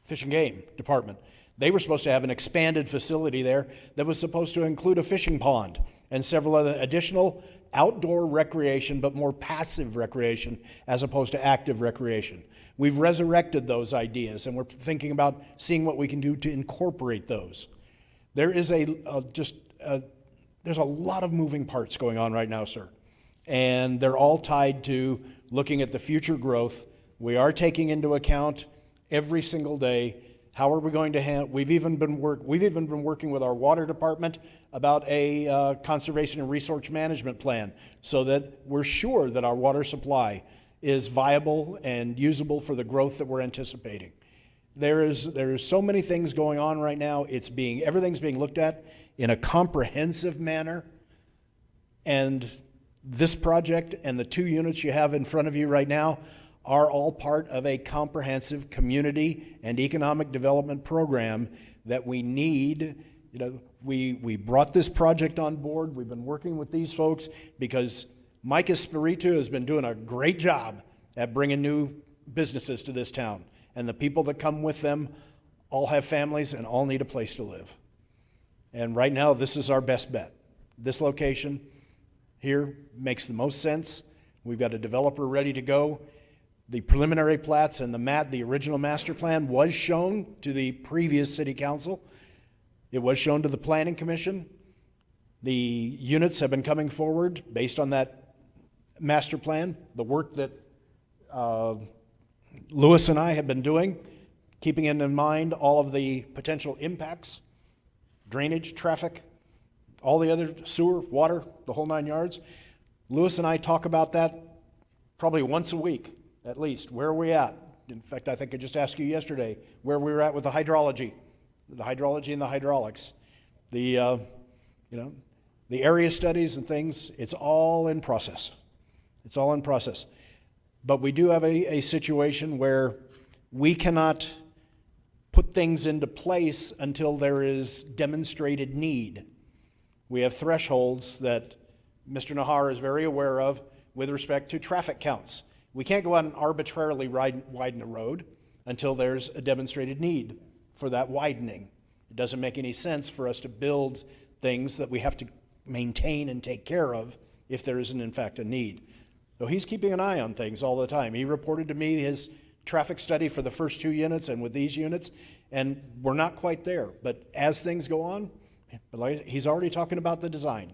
Fish and Game Department, they were supposed to have an expanded facility there that was supposed to include a fishing pond and several other additional outdoor recreation, but more passive recreation as opposed to active recreation. We've resurrected those ideas, and we're thinking about seeing what we can do to incorporate those. There's a lot of moving parts going on right now, sir, and they're all tied to looking at the future growth. We are taking into account every single day how are we going to handle. We've even been working with our water department about a conservation and resource management plan so that we're sure that our water supply is viable and usable for the growth that we're anticipating. There is so many things going on right now. Everything's being looked at in a comprehensive manner, and this project and the 2 units you have in front of you right now are all part of a comprehensive community and economic development program that we need. We brought this project on board. We've been working with these folks because Mike Espiritu has been doing a great job at bringing new businesses to this town. And the people that come with them all have families and all need a place to live. And right now, this is our best bet. This location here makes the most sense. We've got a developer ready to go. The preliminary plats and the original master plan was shown to the previous city council. It was shown to the planning commission. The units have been coming forward based on that master plan. The work that Lewis and I have been doing keeping in mind all of the potential impacts, drainage, traffic, all the other sewer, water, the whole 9 yards. Lewis and I talk about that probably once a week, at least. Where are we at? In fact, I think I just asked you yesterday where we were at with the hydrology and the hydraulics. The area studies and things, it's all in process. It's all in process. But we do have a situation where we cannot put things into place until there is demonstrated need. We have thresholds that Mr. Nahar is very aware of with respect to traffic counts. We can't go out and arbitrarily widen a road until there's a demonstrated need for that widening. It doesn't make any sense for us to build things that we have to maintain and take care of if there isn't in fact a need. So he's keeping an eye on things all the time. He reported to me his traffic study for the first 2 units and with these units, and we're not quite there. But as things go on, he's already talking about the design.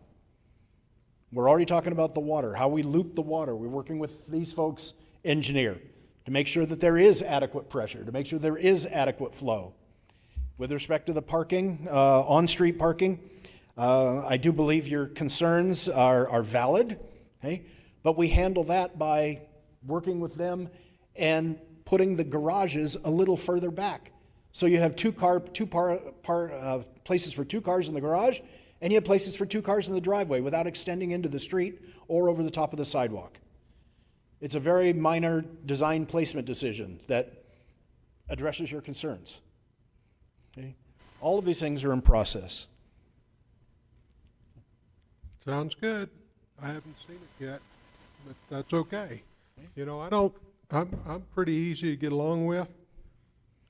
We're already talking about the water, how we loop the water. We're working with these folks, engineer, to make sure that there is adequate pressure, to make sure there is adequate flow. With respect to the parking, on-street parking, I do believe your concerns are valid, okay? But we handle that by working with them and putting the garages a little further back. So you have places for 2 cars in the garage, and you have places for 2 cars in the driveway without extending into the street or over the top of the sidewalk. It's a very minor design placement decision that addresses your concerns. Okay? All of these things are in process. Sounds good. I haven't seen it yet, but that's okay. You know, I'm pretty easy to get along with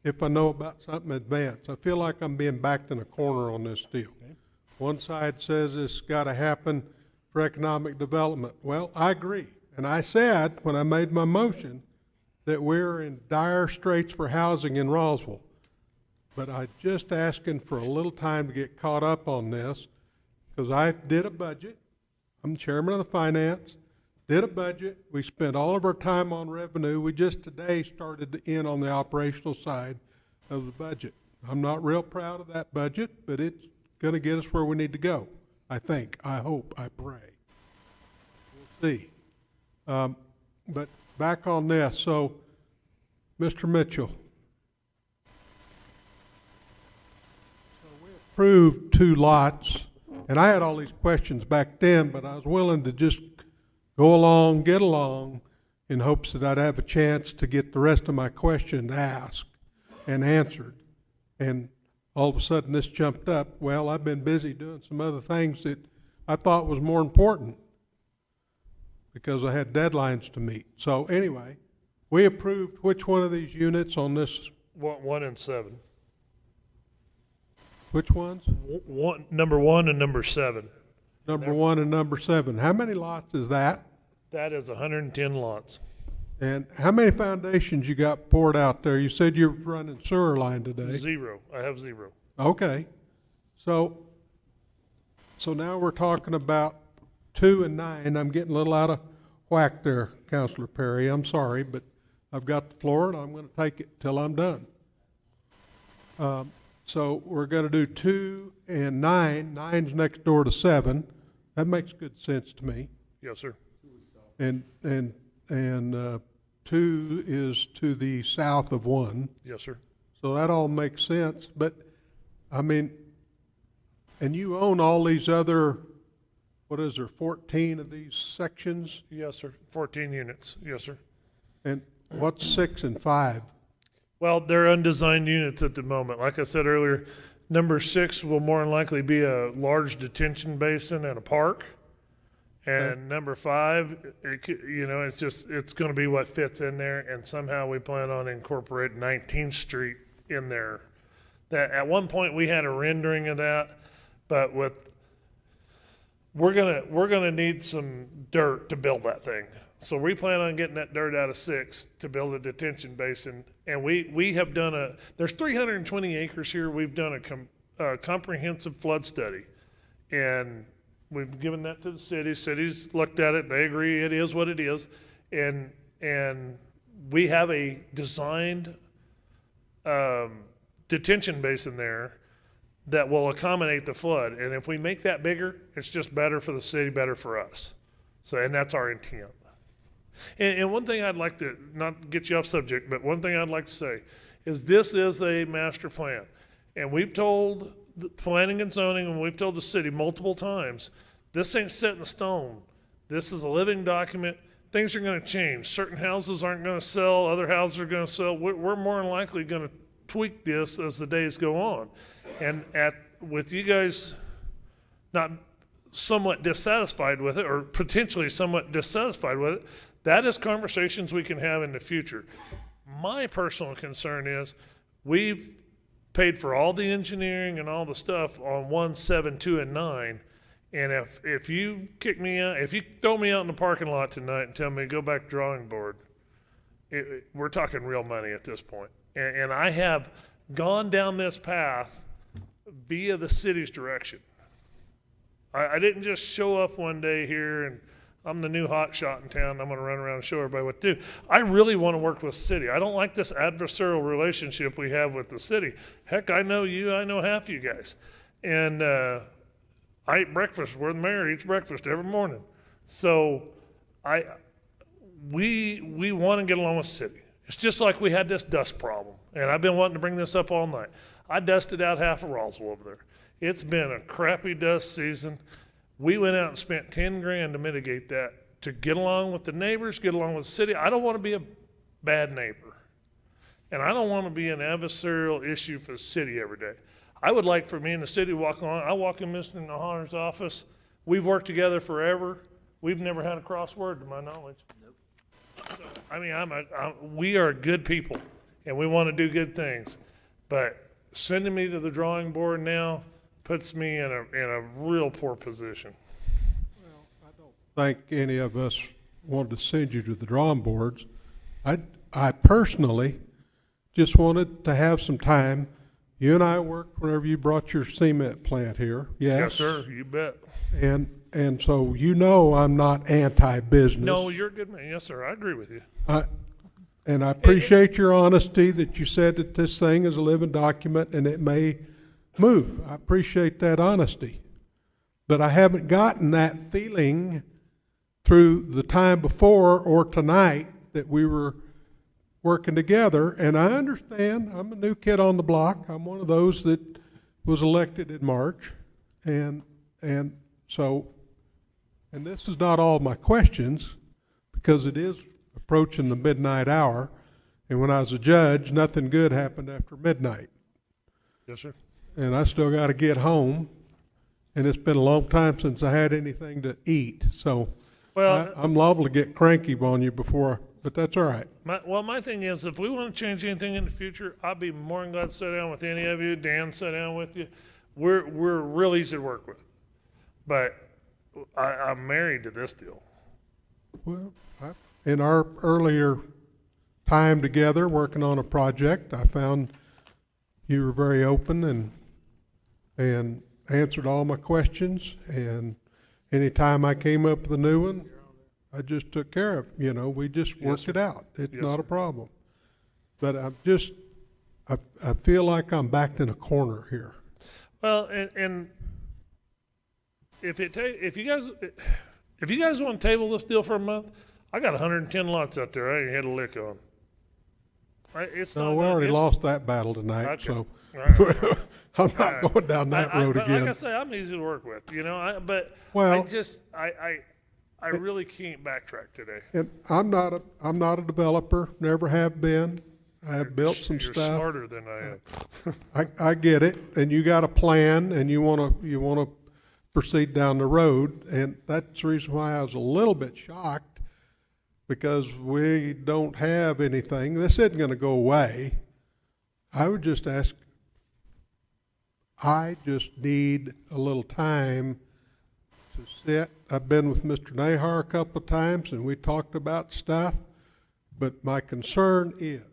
if I know about something in advance. I feel like I'm being backed in a corner on this deal. Okay. One side says it's got to happen for economic development. Well, I agree. And I said, when I made my motion, that we're in dire straits for housing in Roswell. But I'm just asking for a little time to get caught up on this, because I did a budget. I'm chairman of the finance, did a budget. We spent all of our time on revenue. We just today started to end on the operational side of the budget. I'm not real proud of that budget, but it's going to get us where we need to go. I think, I hope, I pray. We'll see. But back on this, so Mr. Mitchell. So we approved 2 lots, and I had all these questions back then, but I was willing to just go along, get along, in hopes that I'd have a chance to get the rest of my questions asked and answered. And all of a sudden this jumped up. Well, I've been busy doing some other things that I thought was more important because I had deadlines to meet. So anyway, we approved which one of these units on this? 1 and 7. Which ones? Number 1 and number 7. Number 1 and number 7. How many lots is that? That is 110 lots. And how many foundations you got poured out there? You said you're running sewer line today. 0. I have 0. Okay. So now we're talking about 2 and 9. I'm getting a little out of whack there, Councilor Perry. I'm sorry, but I've got the floor and I'm going to take it till I'm done. So we're going to do 2 and 9. 9's next door to 7. That makes good sense to me. Yes, sir. And 2 is to the south of 1. Yes, sir. So that all makes sense. But I mean, and you own all these other, what is there, 14 of these sections? Yes, sir. 14 units. Yes, sir. And what's 6 and 5? Well, they're undesigned units at the moment. Like I said earlier, number 6 will more than likely be a large detention basin and a park. And number 5, it's going to be what fits in there. And somehow we plan on incorporating 19th Street in there. That at one point we had a rendering of that, but we're gonna need some dirt to build that thing. So we plan on getting that dirt out of 6 to build a detention basin. And we have done there's 320 acres here. We've done a comprehensive flood study. And we've given that to the city. City's looked at it. They agree it is what it is. And we have a designed detention basin there that will accommodate the flood. And if we make that bigger, it's just better for the city, better for us. So, and that's our intent. And one thing I'd like to, not to get you off subject, but one thing I'd like to say is this is a master plan. And we've told the planning and zoning, and we've told the city multiple times, this ain't set in stone. This is a living document. Things are going to change. Certain houses aren't going to sell. Other houses are going to sell. We're more than likely going to tweak this as the days go on. And with you guys not somewhat dissatisfied with it, or potentially somewhat dissatisfied with it, that is conversations we can have in the future. My personal concern is we've paid for all the engineering and all the stuff on 1, 7, 2, and 9. And if you kick me out, if you throw me out in the parking lot tonight and tell me go back to drawing board, we're talking real money at this point. And I have gone down this path via the city's direction. I didn't just show up one day here and I'm the new hot shot in town. I'm going to run around and show everybody what to do. I really want to work with the city. I don't like this adversarial relationship we have with the city. Heck, I know you. I know half you guys. And I eat breakfast where the mayor eats breakfast every morning. So we want to get along with the city. It's just like we had this dust problem. And I've been wanting to bring this up all night. I dusted out half of Roswell over there. It's been a crappy dust season. We went out and spent 10 grand to mitigate that, to get along with the neighbors, get along with the city. I don't want to be a bad neighbor. And I don't want to be an adversarial issue for the city every day. I would like for me and the city to walk along. I walk in Mr. Nahar's office. We've worked together forever. We've never had a crossword to my knowledge. Nope. So, I mean, we are good people and we want to do good things. But sending me to the drawing board now puts me in a real poor position. Well, I don't think any of us wanted to send you to the drawing boards. I personally just wanted to have some time. You and I worked whenever you brought your cement plant here. Yes. Yes, sir. You bet. And so you know I'm not anti-business. No, you're a good man. Yes, sir. I agree with you. And I appreciate your honesty that you said that this thing is a living document and it may move. I appreciate that honesty. But I haven't gotten that feeling through the time before or tonight that we were working together. And I understand, I'm a new kid on the block. I'm one of those that was elected in March. And this is not all my questions, because it is approaching the midnight hour. And when I was a judge, nothing good happened after midnight. Yes, sir. And I still got to get home, and it's been a long time since I had anything to eat. So I'm liable to get cranky on you but that's all right. My thing is, if we want to change anything in the future, I'd be more than glad to sit down with any of you. Dan, sit down with you. We're real easy to work with. But I'm married to this deal. Well, in our earlier time together working on a project, I found you were very open and answered all my questions. And anytime I came up with a new one, I just took care of it. We just worked it out. It's not a problem. But I feel like I'm backed in a corner here. Well, and if you guys want to table this deal for a month, I got 110 lots out there I ain't had a lick on. We already lost that battle tonight, okay. So Right. I'm not going down that road but again. Like I say, I'm easy to work with, I really can't backtrack today. And I'm not a developer, never have been. I have built some You're stuff. smarter than I am. I get it, and you got a plan, and you want to proceed down the road, and that's the reason why I was a little bit shocked, because we don't have anything. This isn't going to go away. I would just ask. I just need a little time to sit. I've been with Mr. Nahar a couple of times, and we talked about stuff, but my concern is,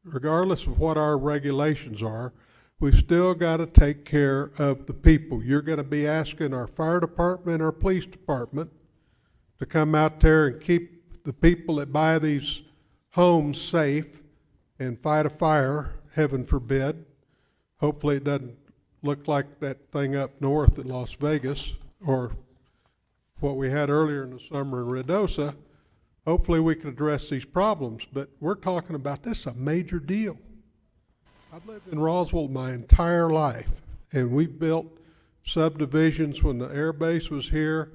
regardless of what our regulations are, we've still got to take care of the people. You're going to be asking our fire department, our police department, to come out there and keep the people that buy these homes safe and fight a fire heaven forbid. Hopefully it doesn't look like that thing up north at Las Vegas or what we had earlier in the summer in Ruidosa. Hopefully we can address these problems, but we're talking about this a major deal. I've lived in Roswell my entire life, and we built subdivisions when the air base was here.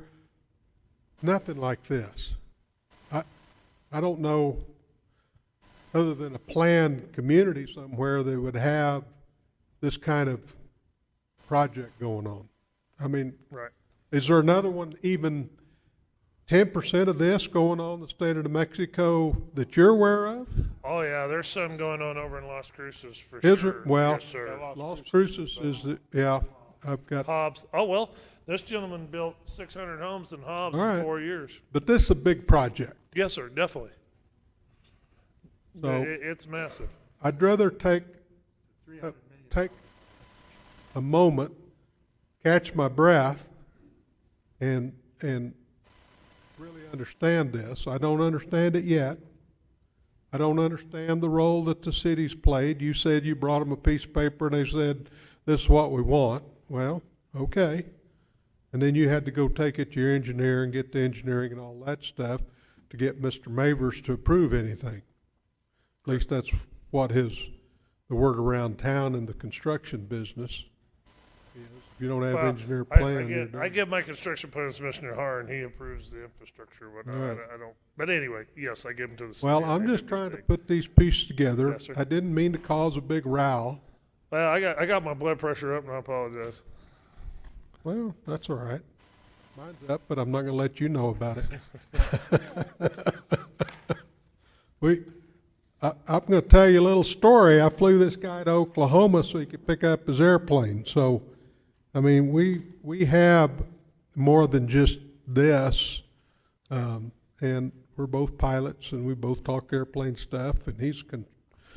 Nothing like this. I don't know, other than a planned community somewhere, that would have this kind of project going on. I mean, Right. is there another one, even 10% of this going on in the state of New Mexico that you're aware of? Oh, yeah, there's some going on over in Las Cruces for Is sure. there? Well, Yes, sir. Las Cruces is, yeah, I've got. Hobbs. Oh, well, this gentleman built 600 homes in Hobbs All in right. 4 years. But this is a big project. Yes, sir, definitely. So It's massive. I'd rather take a moment, catch my breath, and really understand this. I don't understand it yet. I don't understand the role that the city's played. You said you brought them a piece of paper and they said, this is what we want. Well, okay. And then you had to go take it to your engineer and get the engineering and all that stuff to get Mr. Mavers to approve anything. At least that's what the word around town in the construction business is. If you don't have Well, engineer I plan, you're get, done. I give my construction plans to Mr. Har, and he approves the infrastructure, whatnot. Right. I don't, but anyway, yes, I give them to the city. Well, and I'm they just do trying to their thing. put these pieces together. Yes, sir. I didn't mean to cause a big row. Well, I got my blood pressure up, and I apologize. Well, that's all right. Mine's up, but I'm not gonna let you know about it. I'm gonna tell you a little story. I flew this guy to Oklahoma so he could pick up his airplane. So, I mean, we have more than just this. And we're both pilots and we both talk airplane stuff, and he's a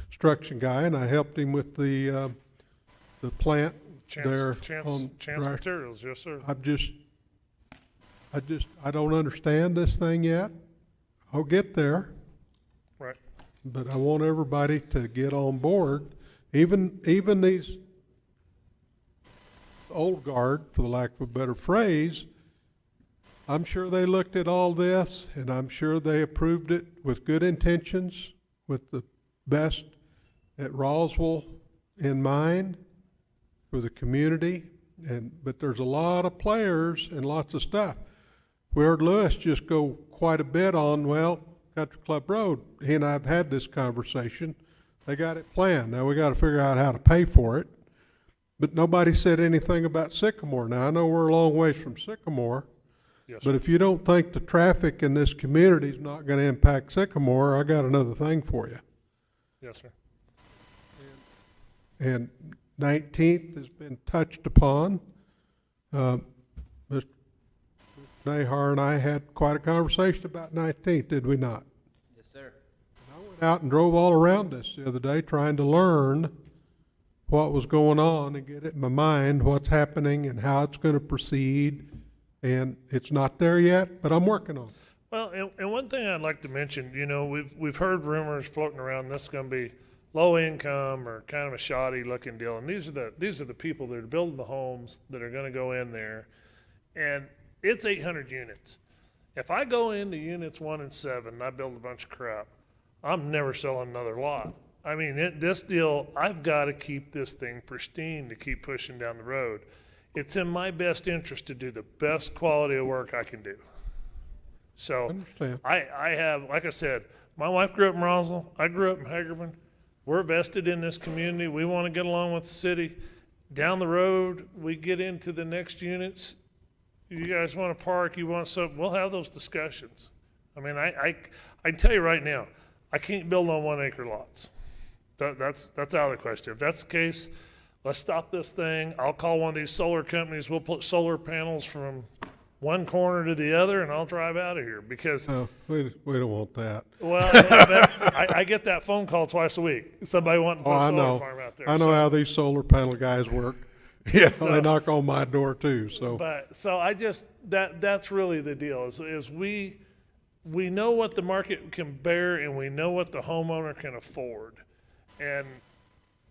construction guy, and I helped him with the plant there on Chance Materials, yes, sir. I don't understand this thing yet. I'll get there. Right. But I want everybody to get on board, even these old guard, for the lack of a better phrase. I'm sure they looked at all this, and I'm sure they approved it with good intentions, with the best at Roswell in mind for the community. But there's a lot of players and lots of stuff. We heard Lewis just go quite a bit on, well, Country Club Road. He and I have had this conversation. They got it planned. Now we got to figure out how to pay for it. But nobody said anything about Sycamore. Now I know we're a long ways from Sycamore. Yes, But sir. if you don't think the traffic in this community is not going to impact Sycamore, I got another thing for you. Yes, sir. And 19th has been touched upon. Mr. Nahar and I had quite a conversation about 19th, did we not? Yes, sir. I went out and drove all around this the other day trying to learn what was going on and get it in my mind, what's happening and how it's going to proceed. And it's not there yet, but I'm working on it. Well, and one thing I'd like to mention, we've heard rumors floating around this is going to be low income or kind of a shoddy looking deal, and these are the people that are building the homes that are going to go in there, and it's 800 units. If I go into units 1 and 7 and I build a bunch of crap, I'm never selling another lot. I mean, this deal, I've got to keep this thing pristine to keep pushing down the road. It's in my best interest to do the best quality of work I can do. So Understand. I have, like I said, my wife grew up in Roswell. I grew up in Hagerman. We're vested in this community. We want to get along with the city. Down the road, we get into the next units. You guys want to park, you want something, we'll have those discussions. I mean, I can tell you right now, I can't build on 1 acre lots. That's out of the question. If that's the case, let's stop this thing. I'll call one of these solar companies. We'll put solar panels from one corner to the other, and I'll drive out of here because. No, we don't want that. Well, I get that phone call twice a week. Somebody wanting to put a solar farm out there. I know how these solar panel guys work. Yeah, they knock on my door too. So. But so I just that's really the deal is we know what the market can bear and we know what the homeowner can afford, and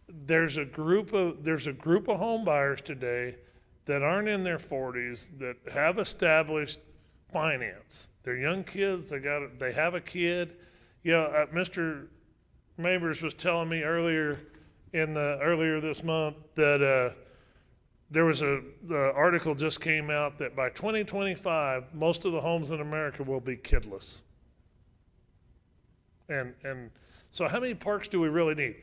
there's a group of home buyers today that aren't in their 40s that have established finance. They're young kids. They have a kid. You know, Mr. Mabers was telling me earlier this month that there was the article just came out that by 2025 most of the homes in America will be kidless. And so how many parks do we really need?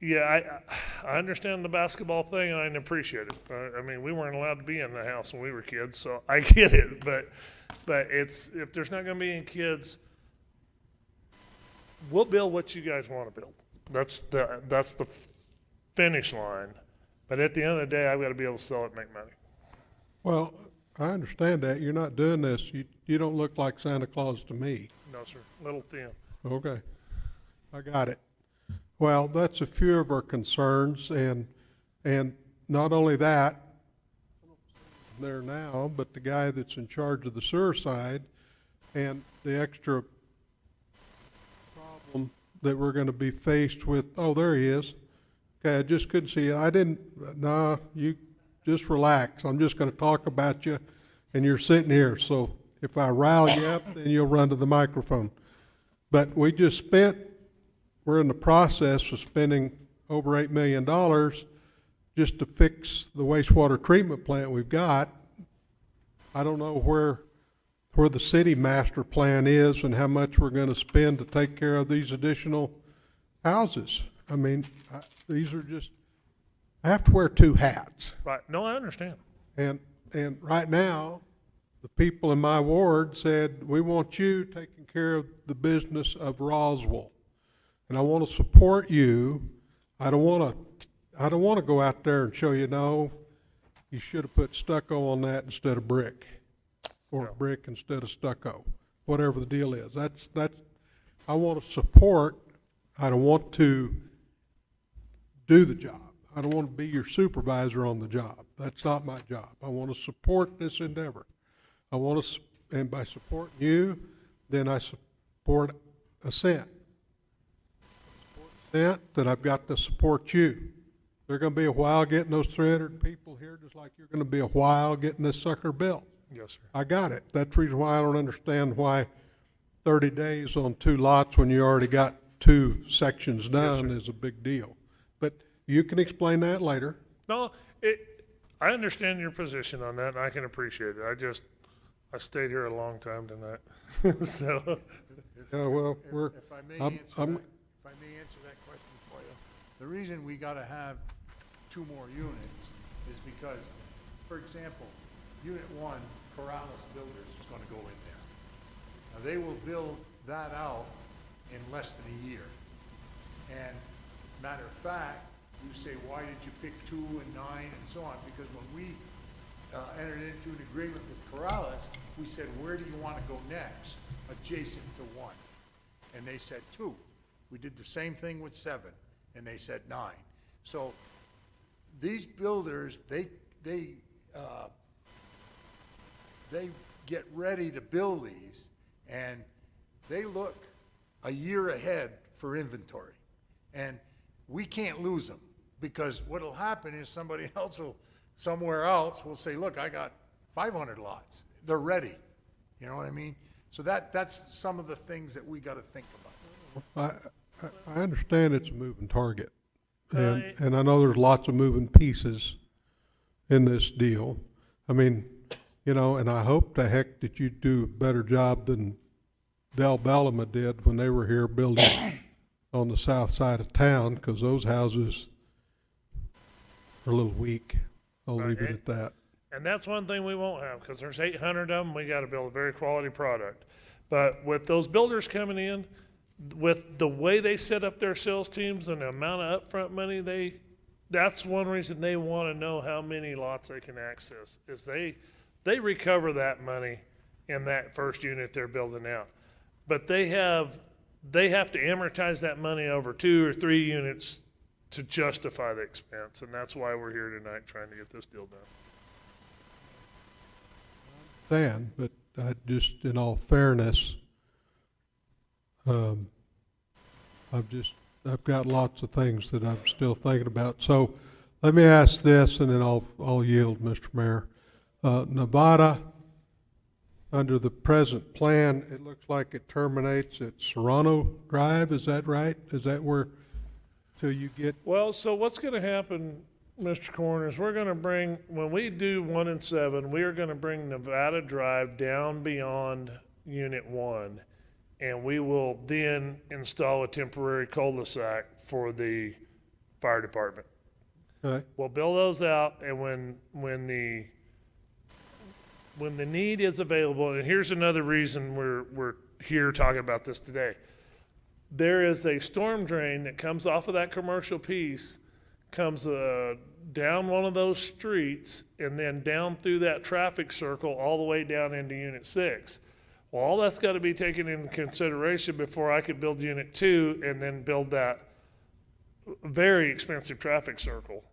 Yeah, I understand the basketball thing, and I appreciate it. I mean, we weren't allowed to be in the house when we were kids, so I get it. But it's, if there's not going to be any kids, we'll build what you guys want to build. That's the finish line. But at the end of the day, I've got to be able to sell it and make money. Well, I understand that. You're not doing this. You don't look like Santa Claus to me. No, sir. Little thin. Okay. I got it. Well, that's a few of our concerns, and not only that, there now, but the guy that's in charge of the sewer side and the extra problem that we're going to be faced with. Oh, there he is. Okay, I just couldn't see you. Nah, you just relax. I'm just going to talk about you, and you're sitting here. So if I rile you up, then you'll run to the microphone. But we're in the process of spending over $8 million just to fix the wastewater treatment plant we've got. I don't know where the city master plan is and how much we're going to spend to take care of these additional houses. I mean, these are just, I have to wear two hats. Right. No, I understand. And right now, the people in my ward said, we want you taking care of the business of Roswell. And I want to support you. I don't want to go out there and show you, no, you should have put stucco on that instead of brick, or brick instead of stucco, whatever the deal is. That's I want to support. I don't want to do the job. I don't want to be your supervisor on the job. That's not my job. I want to support this endeavor. And by supporting you, then I support Ascent. That I've got to support you. They're going to be a while getting those 300 people here, just like you're going to be a while getting this sucker built. Yes, sir. I got it. That's the reason why I don't understand why 30 days on 2 lots when you already got 2 sections done is a big deal. But you can explain that later. No, I understand your position on that, and I can appreciate it. I stayed here a long time tonight, so. Yeah, well, If I may answer that question for you, the reason we gotta have 2 more units is because, for example, Unit 1, Corrales Builders is gonna go in there. Now, they will build that out in less than a year. And matter of fact, you say, why did you pick 2 and 9 and so on? Because when we entered into an agreement with Corrales, we said, where do you want to go next? Adjacent to 1. And they said 2. We did the same thing with 7, and they said 9. So these builders, they get ready to build these, and they look a year ahead for inventory. And we can't lose them, because what'll happen is somebody else somewhere else will say, look, I got 500 lots. They're ready. You know what I mean? So that's some of the things that we got to think about. I understand it's a moving target, and I know there's lots of moving pieces in this deal. I mean, and I hope to heck that you do a better job than Del Bellama did when they were here building on the south side of town, because those houses are a little weak. I'll leave it at that. And that's one thing we won't have, because there's 800 of them. We got to build a very quality product. But with those builders coming in, with the way they set up their sales teams and the amount of upfront money that's one reason they want to know how many lots they can access, is they recover that money in that first unit they're building out. But they have to amortize that money over 2 or 3 units to justify the expense, and that's why we're here tonight trying to get this deal done. But just in all fairness, I've just I've got lots of things that I'm still thinking about. So let me ask this, and then I'll yield, Mr. Mayor. Nevada, under the present plan, it looks like it terminates at Serrano Drive. Is that right? Is that where, till you get? Well, so what's gonna happen, Mr. Coroner, is we're gonna bring, when we do 1 and 7, we are gonna bring Nevada Drive down beyond Unit 1, and we will then install a temporary cul-de-sac for the fire department. Okay. We'll build those out, and when the need is available, and here's another reason we're here talking about this today. There is a storm drain that comes off of that commercial piece, comes down one of those streets, and then down through that traffic circle all the way down into Unit 6. Well, all that's got to be taken into consideration before I could build Unit 2 and then build that very expensive traffic circle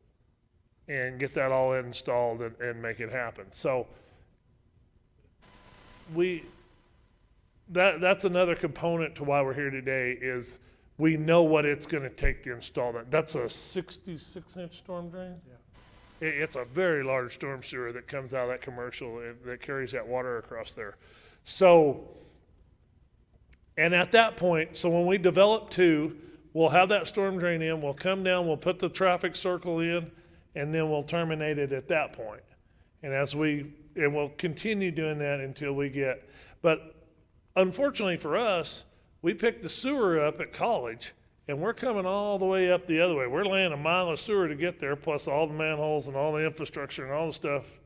and get that all installed and make it happen. So that's another component to why we're here today is we know what it's going to take to install that. That's a 66-inch storm drain? Yeah. It's a very large storm sewer that comes out of that commercial that carries that water across there. So, and at that point, so when we develop 2, we'll have that storm drain in, we'll come down, we'll put the traffic circle in, and then we'll terminate it at that point. And we'll continue doing that until we get, but unfortunately for us, we picked the sewer up at College, and we're coming all the way up the other way. We're laying a mile of sewer to get there, plus all the manholes and all the infrastructure and all the stuff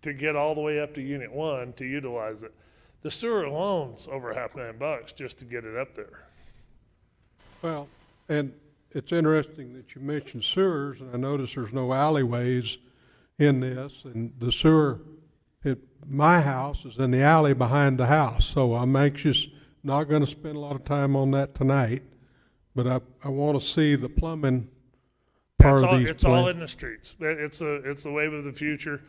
to get all the way up to Unit 1 to utilize it. The sewer alone's over $500,000 just to get it up there. Well, and it's interesting that you mentioned sewers, and I notice there's no alleyways in this, and the sewer at my house is in the alley behind the house, so I'm anxious, not gonna spend a lot of time on that tonight, but I wanna see the plumbing part of these. It's all in the streets. It's the wave of the future.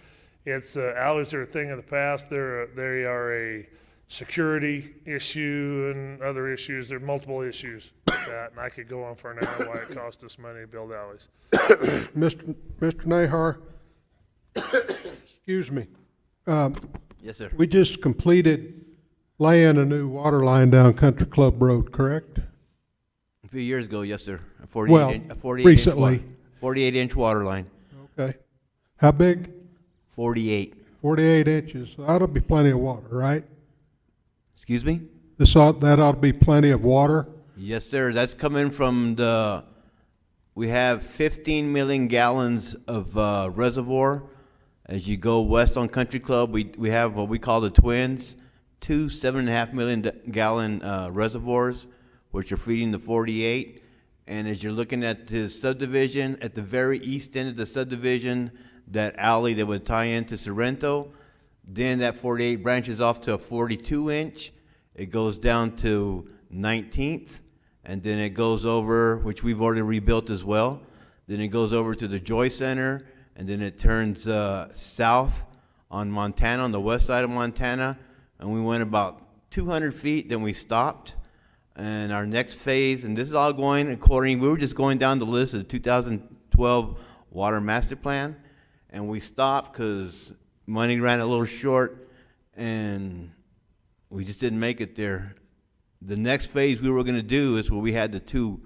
Alleys are a thing of the past. They are a security issue and other issues. There are multiple issues with that, and I could go on for an hour why it cost us money to build alleys. Mr. Nahar, excuse me. Yes, sir. We just completed laying a new water line down Country Club Road, correct? A few years ago, yes, sir. A 48 recently. 48-inch water line. Okay. How big? 48. 48 inches. That'll be plenty of water, right? Excuse me? That ought to be plenty of water? Yes, sir. That's coming from we have 15 million gallons of reservoir. As you go west on Country Club, we have what we call the twins, 2 7.5 million gallon reservoirs, which are feeding the 48. And as you're looking at the subdivision, at the very east end of the subdivision, that alley that would tie into Sorrento, then that 48 branches off to a 42-inch. It goes down to 19th, and then it goes over, which we've already rebuilt as well. Then it goes over to the Joy Center, and then it turns south on Montana, on the west side of Montana, and we went about 200 feet, then we stopped. And our next phase, and this is all going according, we were just going down the list of the 2012 Water Master Plan, and we stopped because money ran a little short, and we just didn't make it there. The next phase we were going to do is where we had the 2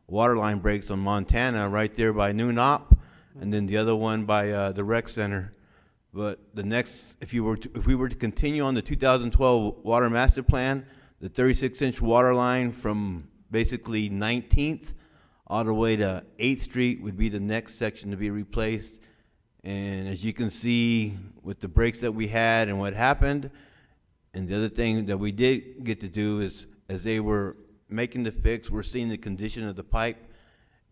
water line breaks on Montana right there by Noon Op, and then the other one by the rec center. But the next, if we were to continue on the 2012 Water Master Plan, the 36-inch water line from basically 19th all the way to 8th Street would be the next section to be replaced. And as you can see with the breaks that we had and what happened, and the other thing that we did get to do is, as they were making the fix, we're seeing the condition of the pipe,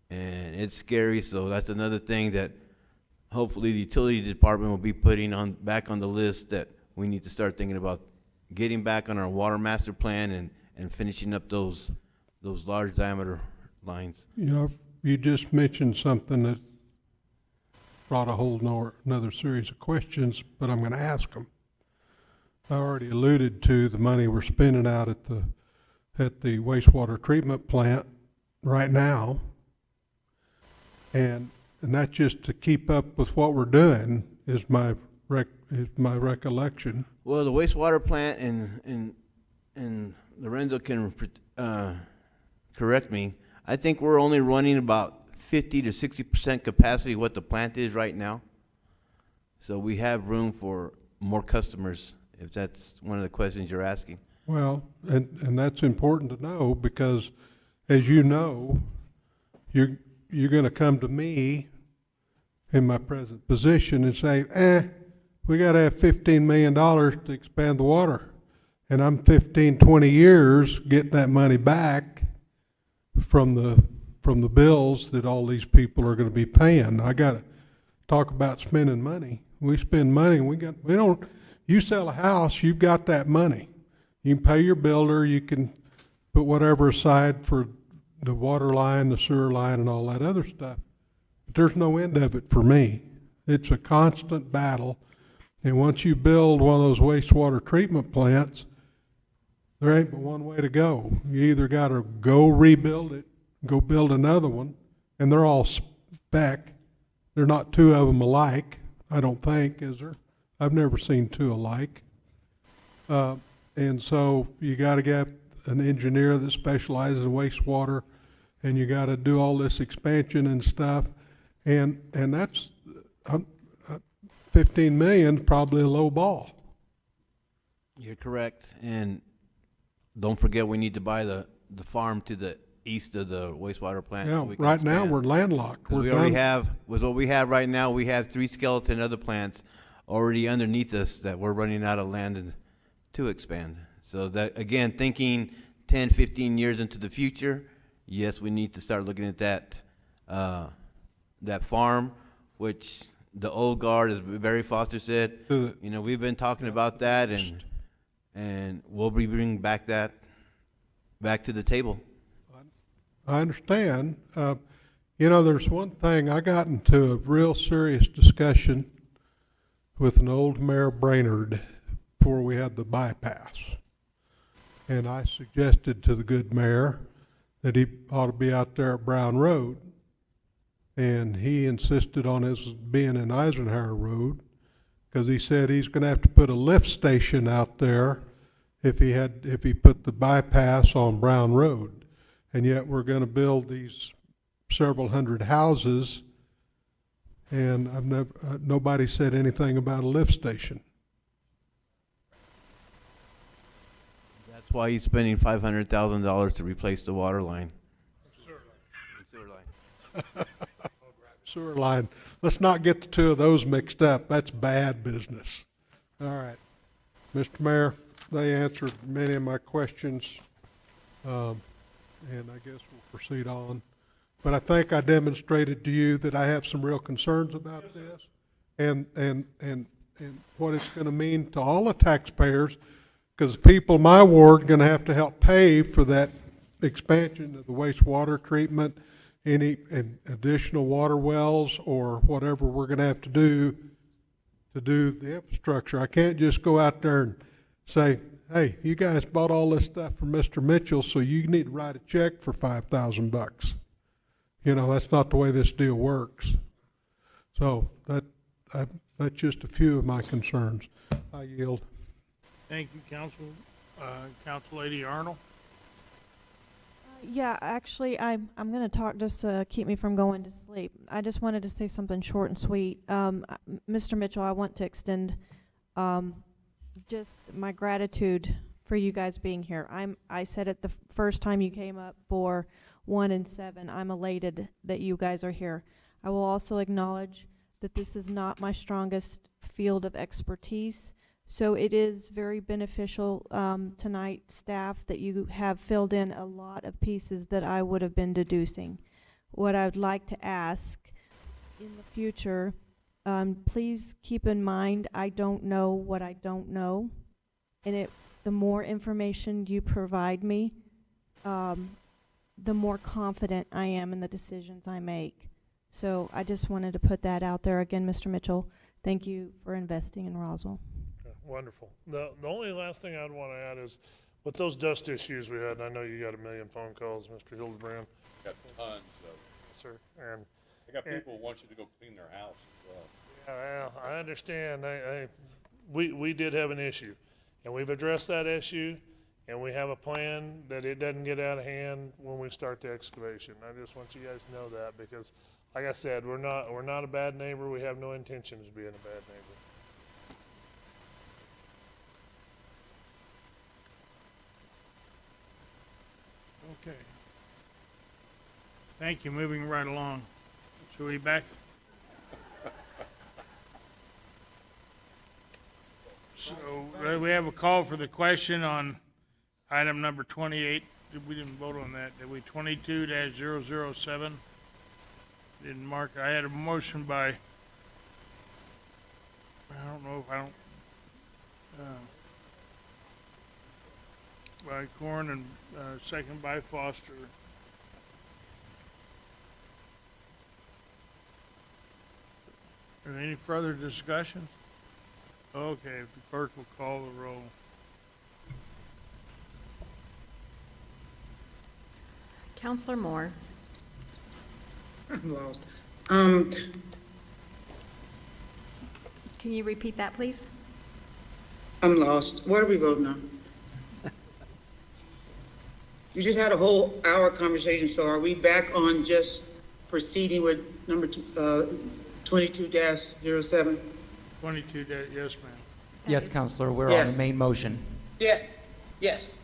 and it's scary. So that's another thing that hopefully the utility department will be putting back on the list, that we need to start thinking about getting back on our water master plan and finishing up those large diameter lines. You know, you just mentioned something that brought a whole another series of questions, but I'm going to ask them. I already alluded to the money we're spending out at the wastewater treatment plant. right now. And that's just to keep up with what we're doing is my recollection. Well, the wastewater plant, and Lorenzo can correct me, I think we're only running about 50 to 60% capacity what the plant is right now. So we have room for more customers, if that's one of the questions you're asking. Well, and that's important to know because, as you know, you're going to come to me in my present position and say, we got to have $15 million to expand the water. And I'm 15, 20 years getting that money back from the bills that all these people are going to be paying. I got to talk about spending money. We spend money, and you sell a house, you've got that money. You can pay your builder, you can put whatever aside for the water line, the sewer line, and all that other stuff. But there's no end of it for me. It's a constant battle. And once you build one of those wastewater treatment plants, there ain't but one way to go. You either got to go rebuild it, go build another one, and they're all spec. They're not two of them alike, I don't think, is there? I've never seen two alike. And so you got to get an engineer that specializes in wastewater, and you got to do all this expansion and stuff. And that's 15 million, probably a low ball. You're correct. And don't forget, we need to buy the farm to the east of the wastewater plant. Yeah, so we can right now expand. we're landlocked. We already have, with what we have right now, we have 3 skeleton other plants already underneath us that we're running out of land to expand. So that, again, thinking 10, 15 years into the future, yes, we need to start looking at that farm, which the old guard, as Barry Foster said, we've been talking about that, and we'll be bringing back to the table. I understand. There's one thing, I got into a real serious discussion with an old Mayor Brainerd before we had the bypass. And I suggested to the good mayor that he ought to be out there at Brown Road. And he insisted on his being in Eisenhower Road because he said he's going to have to put a lift station out there if he put the bypass on Brown Road. And yet we're going to build these several hundred houses, and nobody said anything about a lift station. That's why he's spending $500,000 to replace the water line. Sewer line. Let's not get the two of those mixed up. That's bad business. All right. Mr. Mayor, they answered many of my questions, and I guess we'll proceed on. But I think I demonstrated to you that I have some real concerns about this and what it's going to mean to all the taxpayers, because the people in my ward are going to have to help pay for that expansion of the wastewater treatment, any additional water wells, or whatever we're going to have to do the infrastructure. I can't just go out there and say, hey, you guys bought all this stuff from Mr. Mitchell, so you need to write a check for $5,000. That's not the way this deal works. So that's just a few of my concerns. I yield. Thank you, Council. Council Lady Arnold. Yeah, actually, I'm going to talk just to keep me from going to sleep. I just wanted to say something short and sweet. Mr. Mitchell, I want to extend just my gratitude for you guys being here. I said it the first time you came up for 1 and 7. I'm elated that you guys are here. I will also acknowledge that this is not my strongest field of expertise, so it is very beneficial tonight, staff, that you have filled in a lot of pieces that I would have been deducing. What I would like to ask in the future, please keep in mind I don't know what I don't know, and the more information you provide me, the more confident I am in the decisions I make. So I just wanted to put that out there again, Mr. Mitchell. Thank you for investing in Roswell. Wonderful. The only last thing I'd want to add is with those dust issues we had, and I know you got a million phone calls, Mr. Hildebrand. Got tons of, Sir, and I got people who want you to go clean their house as well. yeah, well, I understand. We did have an issue, and we've addressed that issue, and we have a plan that it doesn't get out of hand when we start the excavation. I just want you guys to know that, because, like I said, we're not a bad neighbor. We have no intentions of being a bad neighbor. Okay. Thank you, moving right along. Should we back? So, we have a call for the question on item number 28. We didn't vote on that, did we? 22-007. Didn't mark, I had a motion by, I don't know if I don't, by Corn and, second by Foster. Are there any further discussion? Okay, the clerk will call the roll. Counselor Moore, I'm lost. can you repeat that, please? I'm lost. What are we voting on? You just had a whole hour conversation, so are we back on just proceeding with number 22-07? 22, yes, ma'am. Yes, Counselor, we're on the Yes. main motion. Yes, yes.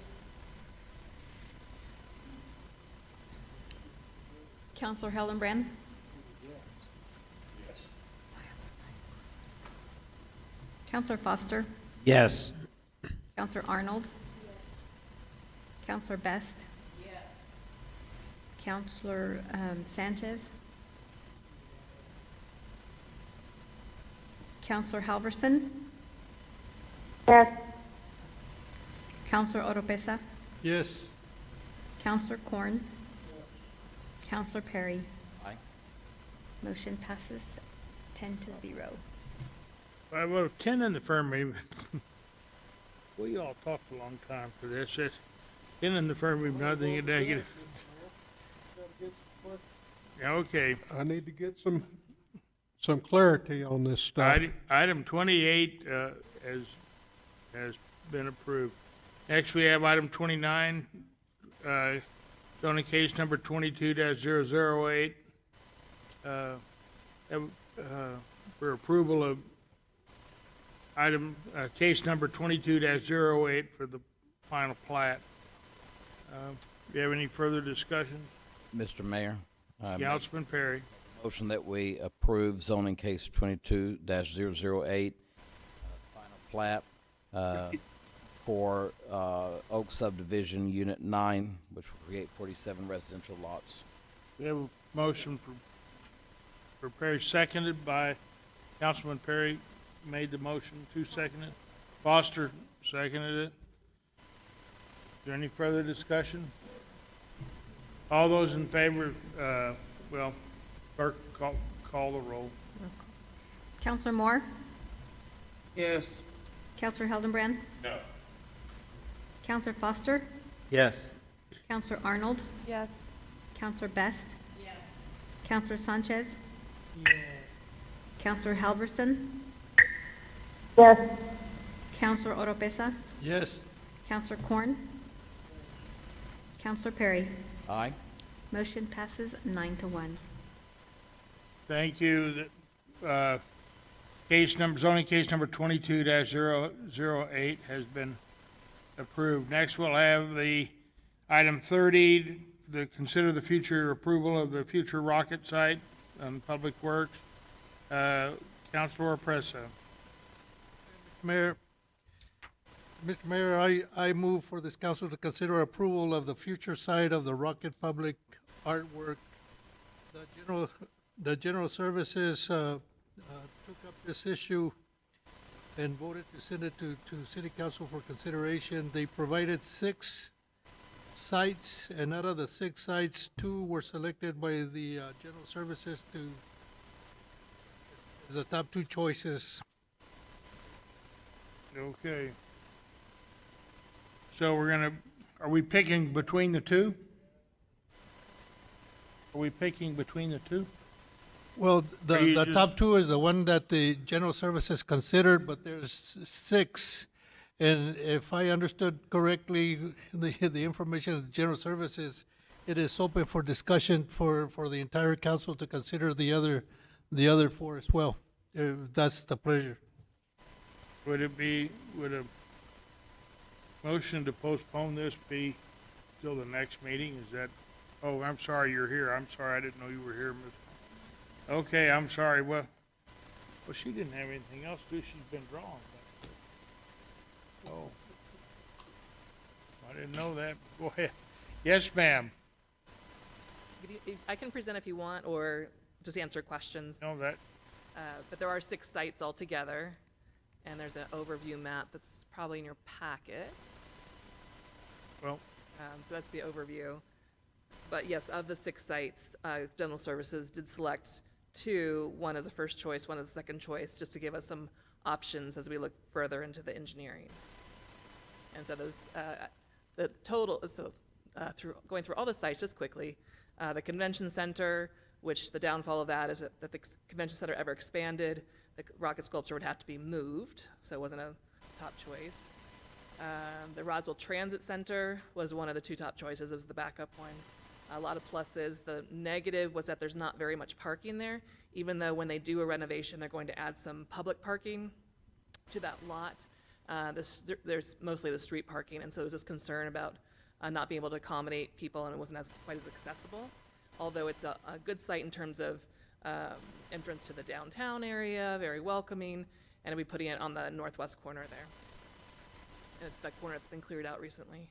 Counselor Hildenbrand? Counselor Foster? Yes. Counselor Arnold? Counselor Best? Counselor Sanchez? Counselor Halverson? Yes. Counselor Oropesa? Yes. Counselor Corn? Counselor Perry? Aye. Motion passes 10-0. Well, 10 in the affirmative. We all talked a long time for this. It's 10 in the affirmative, nothing in negative. Yeah, okay. I need to get some clarity on this stuff. Item 28 has been approved. Next, we have item 29, zoning case number 22-008, for approval of item, case number 22-08 for the final plat. Do you have any further discussion? Mr. Mayor, I make Councilman Perry. a motion that we approve zoning case 22-008, final plat, for, Oak Subdivision Unit 9, which will create 47 residential lots. We have a motion for Perry, seconded by Councilman Perry, made the motion, two seconded. Foster seconded it. Is there any further discussion? All those in favor, well, clerk, call the roll. Counselor Moore? Yes. Counselor Hildenbrand? No. Counselor Foster? Yes. Counselor Arnold? Yes. Counselor Best? Yes. Counselor Sanchez? Yes. Counselor Halverson? Yes. Counselor Oropesa? Yes. Counselor Corn? Counselor Perry? Aye. Motion passes 9-1. Thank you. Case number, zoning case number 22-008 has been approved. Next, we'll have the item 30, the consider the future approval of the future rocket site on Public Works. Councilor Presa. Mayor, Mr. Mayor, I move for this council to consider approval of the future site of the Rocket Public Artwork. The General Services took up this issue and voted to send it to City Council for consideration. They provided 6 sites, and out of the 6 sites, 2 were selected by the General Services as the top 2 choices. Okay. So are we picking between the two? Are we picking between the two? Well, Or you the just- top two is the one that the general services considered, but there's 6. And if I understood correctly, the information of the general services, it is open for discussion for the entire council to consider the other 4 as well, if that's the pleasure. Would a motion to postpone this be till the next meeting? Is that, oh, I'm sorry you're here. I'm sorry, I didn't know you were here, Miss. Okay, I'm sorry. Well, she didn't have anything else to do. She's been drawing. Oh. I didn't know that. Go ahead. Yes, ma'am. I can present if you want, or just answer questions. No, that. But there are 6 sites altogether, and there's an overview map that's probably in your packet. Well. So that's the overview. But yes, of the 6 sites, General Services did select 2, one as a first choice, one as a second choice, just to give us some options as we look further into the engineering. And so those, the total, so going through all the sites just quickly, the convention center, which the downfall of that is that the convention center ever expanded, the rocket sculpture would have to be moved, so it wasn't a top choice. The Roswell Transit Center was one of the 2 top choices. It was the backup one. A lot of pluses. The negative was that there's not very much parking there, even though when they do a renovation, they're going to add some public parking to that lot. There's mostly the street parking, and so there's this concern about not being able to accommodate people, and it wasn't quite as accessible. Although it's a good site in terms of entrance to the downtown area, very welcoming, and we'll be putting it on the northwest corner there. And it's that corner that's been cleared out recently.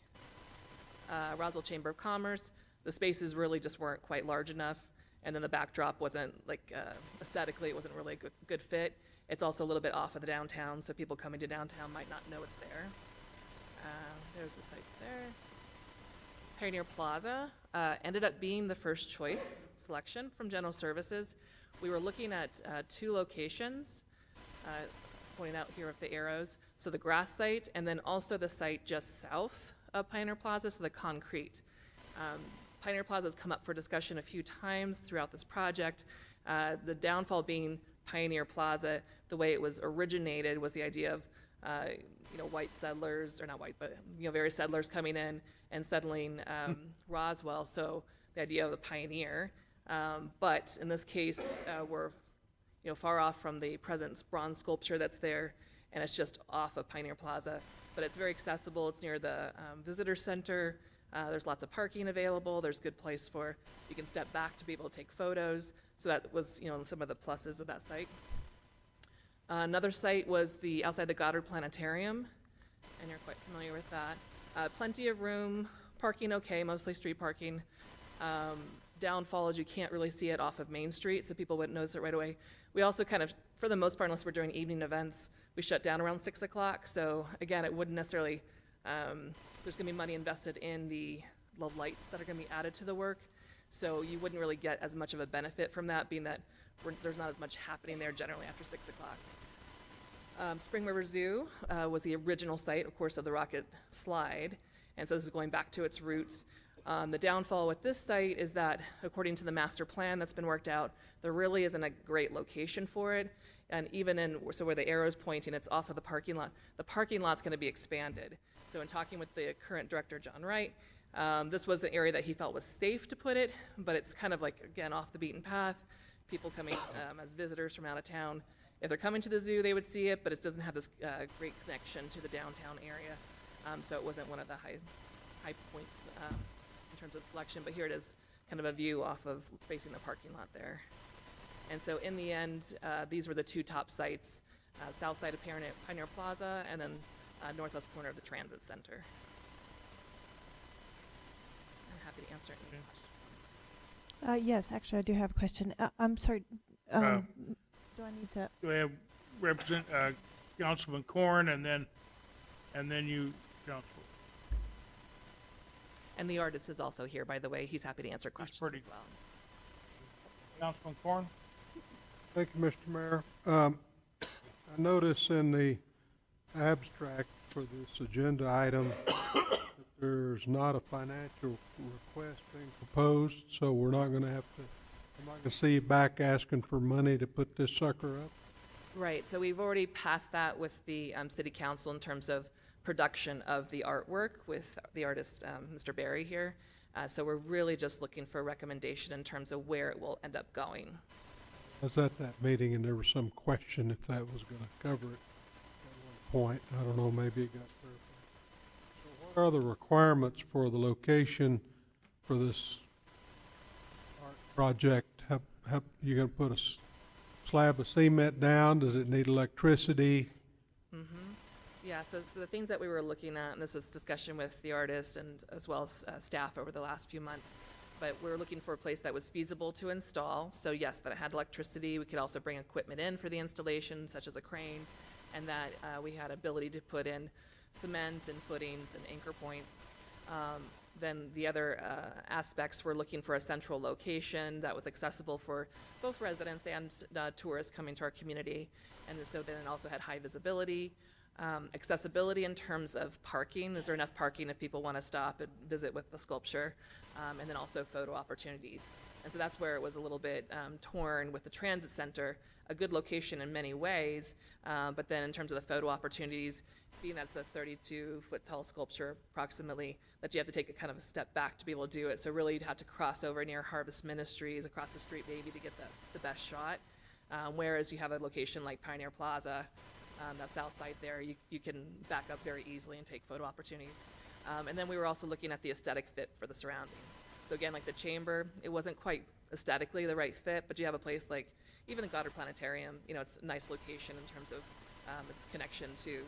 Roswell Chamber of Commerce, the spaces really just weren't quite large enough, and then the backdrop wasn't, like, aesthetically, it wasn't really a good fit. It's also a little bit off of the downtown, so people coming to downtown might not know it's there. There's the sites there. Pioneer Plaza ended up being the first choice selection from General Services. We were looking at 2 locations, pointing out here with the arrows. So the grass site, and then also the site just south of Pioneer Plaza, so the concrete. Pioneer Plaza has come up for discussion a few times throughout this project. The downfall being Pioneer Plaza, the way it was originated was the idea of, white settlers, or not white, but, various settlers coming in and settling Roswell, so the idea of the pioneer. But in this case, we're, far off from the present bronze sculpture that's there, and it's just off of Pioneer Plaza. But it's very accessible. It's near the visitor center. There's lots of parking available. There's good place for, you can step back to be able to take photos. So that was, some of the pluses of that site. Another site was outside the Goddard Planetarium, and you're quite familiar with that. Plenty of room, parking okay, mostly street parking. Downfall is you can't really see it off of Main Street, so people wouldn't notice it right away. We also kind of, for the most part, unless we're doing evening events, we shut down around 6 o'clock. So again, it wouldn't necessarily, there's gonna be money invested in the lights that are gonna be added to the work. So you wouldn't really get as much of a benefit from that, being that there's not as much happening there generally after 6 o'clock. Spring River Zoo was the original site, of course, of the rocket slide. And so this is going back to its roots. The downfall with this site is that, according to the master plan that's been worked out, there really isn't a great location for it. And even so where the arrow's pointing, it's off of the parking lot. The parking lot's gonna be expanded. So in talking with the current director, John Wright, this was an area that he felt was safe to put it, but it's kind of like, again, off the beaten path. People coming as visitors from out of town, if they're coming to the zoo, they would see it, but it doesn't have this great connection to the downtown area. So it wasn't one of the high points in terms of selection, but here it is, kind of a view off of facing the parking lot there. And so in the end, these were the 2 top sites, south side of Pioneer Plaza, and then northwest corner of the Transit Center. I'm happy to answer any questions. Yes, actually, I do have a question. I'm sorry. Do I need to? Do I have Councilman Corn, and then you, Council? And the artist is also here, by the way. He's happy to answer questions as well. Councilman Corn? Thank you, Mr. Mayor. I notice in the abstract for this agenda item that there's not a financial request being proposed, so we're not gonna have to, I'm not gonna see you back asking for money to put this sucker up. Right, so we've already passed that with the city council in terms of production of the artwork with the artist, Mr. Barry here. So we're really just looking for a recommendation in terms of where it will end up going. I was at that meeting and there was some question if that was gonna cover it at one point. I don't know, maybe it got clarified. So what are the requirements for the location for this art project? How, you gonna put a slab of cement down? Does it need electricity? Yeah, so the things that we were looking at, and this was discussion with the artist and as well as staff over the last few months, but we were looking for a place that was feasible to install. So yes, that it had electricity. We could also bring equipment in for the installation, such as a crane, and that we had ability to put in cement and footings and anchor points. Then the other aspects, we're looking for a central location that was accessible for both residents and tourists coming to our community. And so then it also had high visibility. Accessibility in terms of parking. Is there enough parking if people want to stop and visit with the sculpture? And then also photo opportunities. And so that's where it was a little bit torn with the transit center. A good location in many ways, but then in terms of the photo opportunities, being that's a 32-foot tall sculpture approximately, that you have to take a kind of a step back to be able to do it. So really you'd have to cross over near Harvest Ministries across the street maybe to get the best shot. Whereas you have a location like Pioneer Plaza, that south side there, you can back up very easily and take photo opportunities. And then we were also looking at the aesthetic fit for the surroundings. So again, like the chamber, it wasn't quite aesthetically the right fit, but you have a place like even the Goddard Planetarium, it's a nice location in terms of its connection to,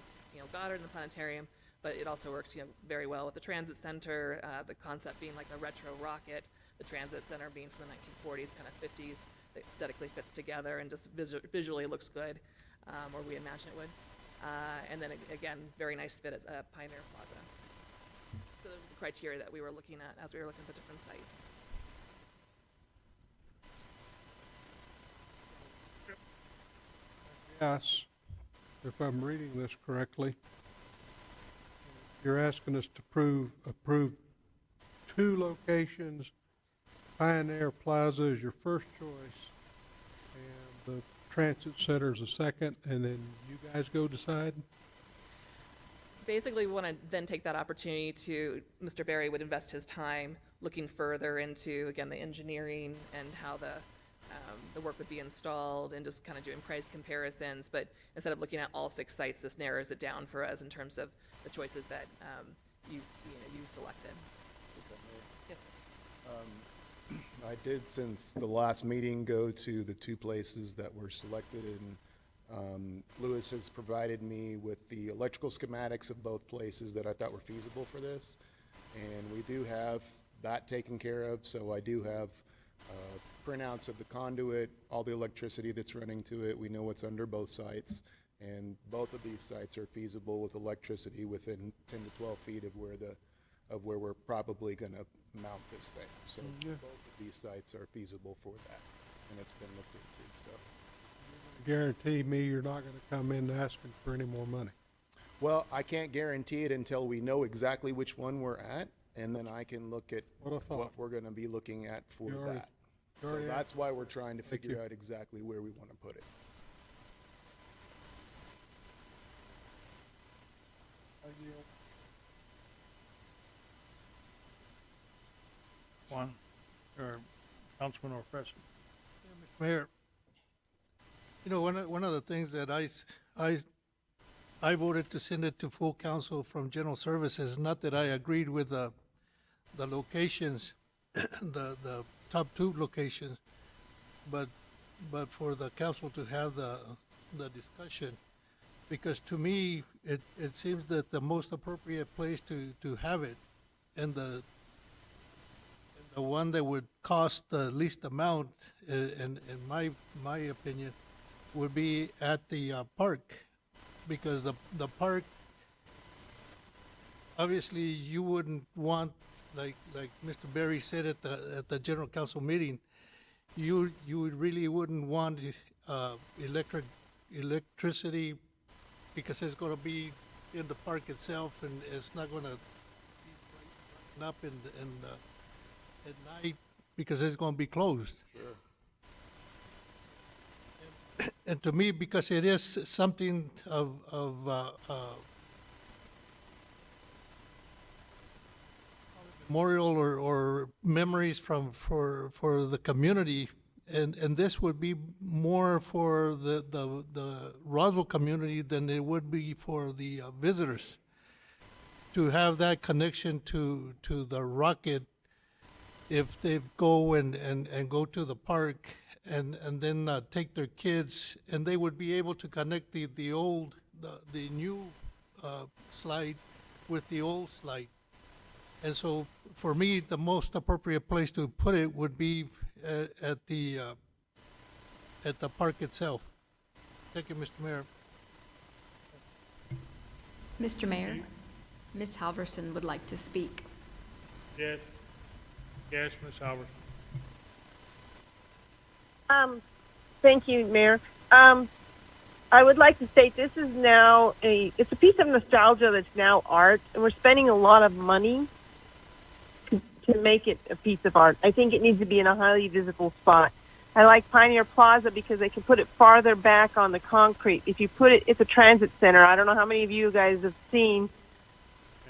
Goddard and the planetarium, but it also works, very well with the transit center, the concept being like a retro rocket, the transit center being from the 1940s, kind of 50s, it aesthetically fits together and just visually looks good. Or we imagine it would. And then again, very nice fit at Pioneer Plaza. So the criteria that we were looking at as we were looking for different sites. Yes, if I'm reading this correctly, you're asking us to approve 2 locations. Pioneer Plaza is your first choice, and the Transit Center is a second, and then you guys go decide? Basically, we want to then take that opportunity to, Mr. Barry would invest his time looking further into, again, the engineering and how the work would be installed and just kind of doing price comparisons. But instead of looking at all 6 sites, this narrows it down for us in terms of the choices that you selected. Yes, sir. I did, since the last meeting, go to the 2 places that were selected, and Lewis has provided me with the electrical schematics of both places that I thought were feasible for this. And we do have that taken care of, so I do have printouts of the conduit, all the electricity that's running to it. We know what's under both sites, and both of these sites are feasible with electricity within 10 to 12 feet of where we're probably going to mount this thing. So both of these sites are feasible for that, and it's been looked into. So Guarantee me you're not going to come in asking for any more money? Well, I can't guarantee it until we know exactly which one we're at, and then I can look at what we're going to be looking at for that. So that's why we're trying to figure out exactly where we want to put it. One, or Councilman or President. Mayor, one of the things that I voted to send it to full council from General Services, not that I agreed with the locations, the top 2 locations, but for the council to have the discussion, because to me, it seems that the most appropriate place to have it, and the one that would cost the least amount, in my opinion, would be at the park, because the park, obviously, you wouldn't want, like Mr. Berry said at the general council meeting, you really wouldn't want electricity, because it's going to be in the park itself, and it's not going to up at night because it's gonna be closed. Sure. And to me, because it is something of memorial or memories for the community, and this would be more for the Roswell community than it would be for the visitors. To have that connection to the rocket, if they go and go to the park and then take their kids, and they would be able to connect the new slide with the old slide. And so, for me, the most appropriate place to put it would be at the park itself. Thank you, Mr. Mayor. Mr. Mayor, Ms. Halverson would like to speak. Yes. Yes, Ms. Halverson. Thank you, Mayor. I would like to state this is now it's a piece of nostalgia that's now art, and we're spending a lot of money to make it a piece of art. I think it needs to be in a highly visible spot. I like Pioneer Plaza because they can put it farther back on the concrete. If you put it, it's a transit center. I don't know how many of you guys have seen.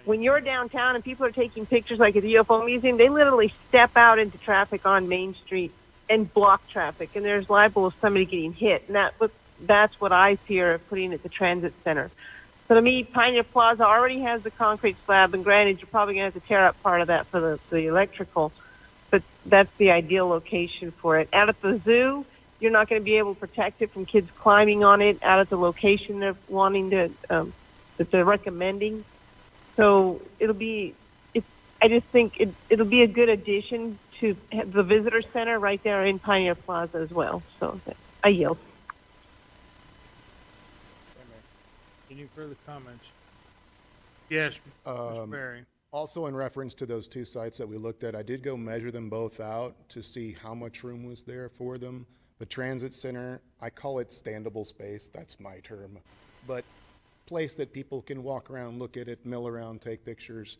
When you're downtown and people are taking pictures like at the UFO Museum, they literally step out into traffic on Main Street and block traffic, and there's liable of somebody getting hit. And that's what I fear of putting at the transit center. So to me, Pioneer Plaza already has the concrete slab, and granted, you're probably going to have to tear up part of that for the electrical, but that's the ideal location for it. Out at the zoo, you're not going to be able to protect it from kids climbing on it out at the location they're wanting to, that they're recommending. So I just think it'll be a good addition to the visitor center right there in Pioneer Plaza as well. So I yield. Any further comments? Yes, Mr. Berry. Also, in reference to those two sites that we looked at, I did go measure them both out to see how much room was there for them. The transit center, I call it standable space, that's my term, but place that people can walk around, look at it, mill around, take pictures.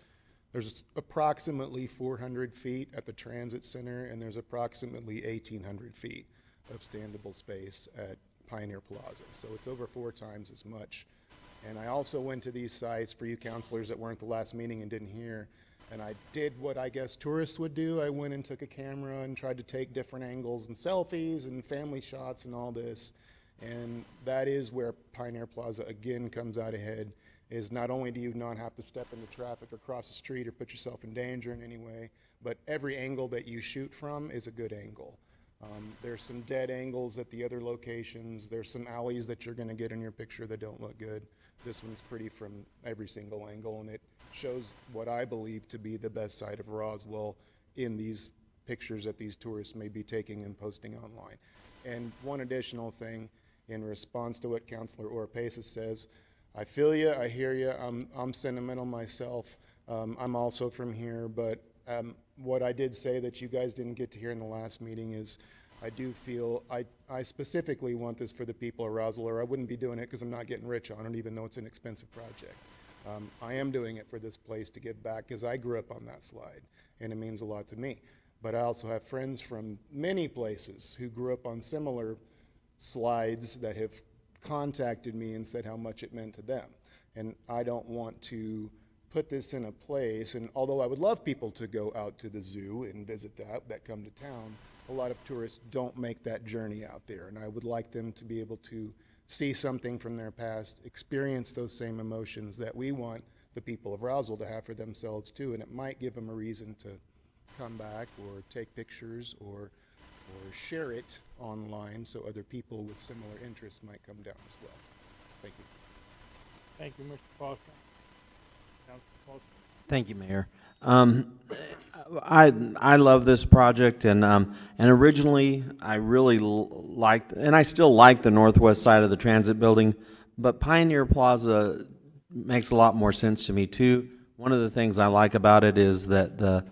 There's approximately 400 feet at the transit center, and there's approximately 1,800 feet of standable space at Pioneer Plaza. So it's over 4 times as much. And I also went to these sites, for you counselors that weren't at the last meeting and didn't hear, and I did what I guess tourists would do. I went and took a camera and tried to take different angles and selfies and family shots and all this. And that is where Pioneer Plaza again comes out ahead, is not only do you not have to step into traffic or cross the street or put yourself in danger in any way, but every angle that you shoot from is a good angle. There's some dead angles at the other locations. There's some alleys that you're gonna get in your picture that don't look good. This one's pretty from every single angle, and it shows what I believe to be the best side of Roswell in these pictures that these tourists may be taking and posting online. And one additional thing, in response to what Councilor Oropesa says, I feel you, I hear you, I'm sentimental myself. I'm also from here, but what I did say that you guys didn't get to hear in the last meeting is I do feel, I specifically want this for the people of Roswell, or I wouldn't be doing it because I'm not getting rich on it, even though it's an expensive project. I am doing it for this place to give back because I grew up on that slide, and it means a lot to me. But I also have friends from many places who grew up on similar slides that have contacted me and said how much it meant to them. And I don't want to put this in a place, and although I would love people to go out to the zoo and visit that come to town, a lot of tourists don't make that journey out there, and I would like them to be able to see something from their past, experience those same emotions that we want the people of Roswell to have for themselves too, and it might give them a reason to come back or take pictures or share it online so other people with similar interests might come down as well. Thank you. Thank you, Mr. Foster. Councilor Foster. Thank you, Mayor. I love this project, and originally I really liked, and I still like the northwest side of the transit building, but Pioneer Plaza makes a lot more sense to me too. One of the things I like about it is that the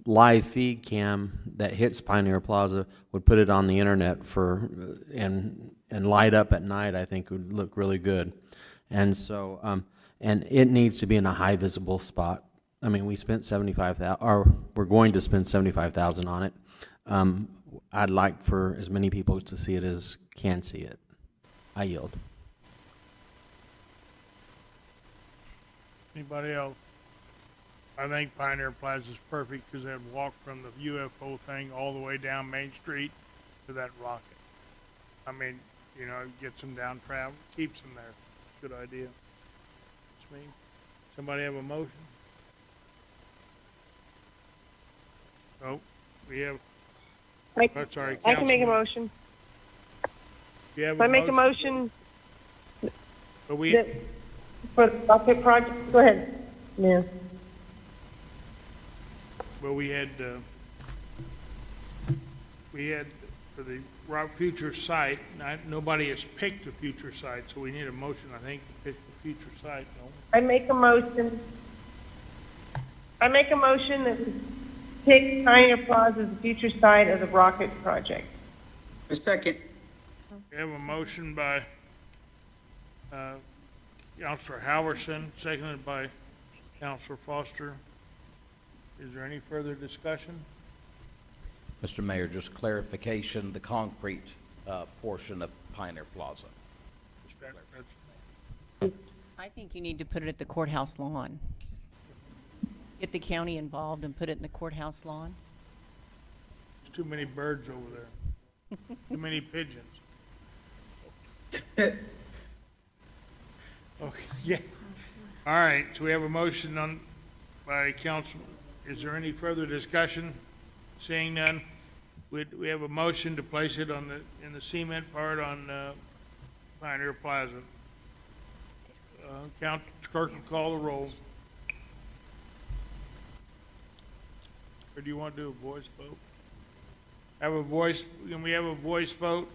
live feed cam that hits Pioneer Plaza would put it on the internet and light up at night. I think would look really good, and so and it needs to be in a high visible spot. I mean, we spent 75,000, or we're going to spend 75,000 on it. I'd like for as many people to see it as can see it. I yield. Anybody else? I think Pioneer Plaza is perfect because they'd walk from the UFO thing all the way down Main Street to that rocket. I mean, you know, it gets them down travel, keeps them there. Good idea. That's me. Somebody have a motion? Oh, we have, oh, sorry, I can make a Councilman. motion. You have If I make a motion But we, that, for the bucket project, go ahead, Mayor. well, we had for the future site, nobody has picked a future site, so we need a motion, I think, to pick the future site, no? I make a motion that we pick Pioneer Plaza as the future site of the rocket project. A second. We have a motion by Councilor Howerson, seconded by Councilor Foster. Is there any further discussion? Mr. Mayor, just clarification, the concrete portion of Pioneer Plaza. I think you need to put it at the courthouse lawn. Get the county involved and put it in the courthouse lawn. There's too many birds over there. Too many pigeons. Okay, yeah. All right, so we have a motion on, by Council. Is there any further discussion? Seeing none, we have a motion to place it on in the cement part on Pioneer Plaza. Clerk will call the roll. Or do you want to do a voice vote? Can we have a voice vote?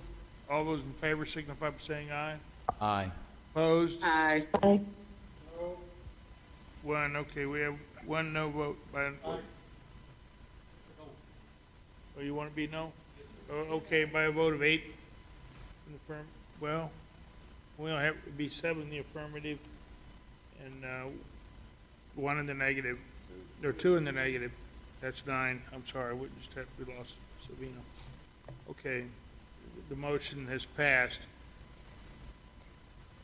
All those in favor signify by saying aye. Aye. Opposed? Aye. One, okay, we have one no vote by. Oh, you want to be no? Oh, okay, by a vote of 8 in the affirm, well, we'll have to be 7 in the affirmative and 1 in the negative, or 2 in the negative. That's 9. I'm sorry, we lost Savino. Okay, the motion has passed.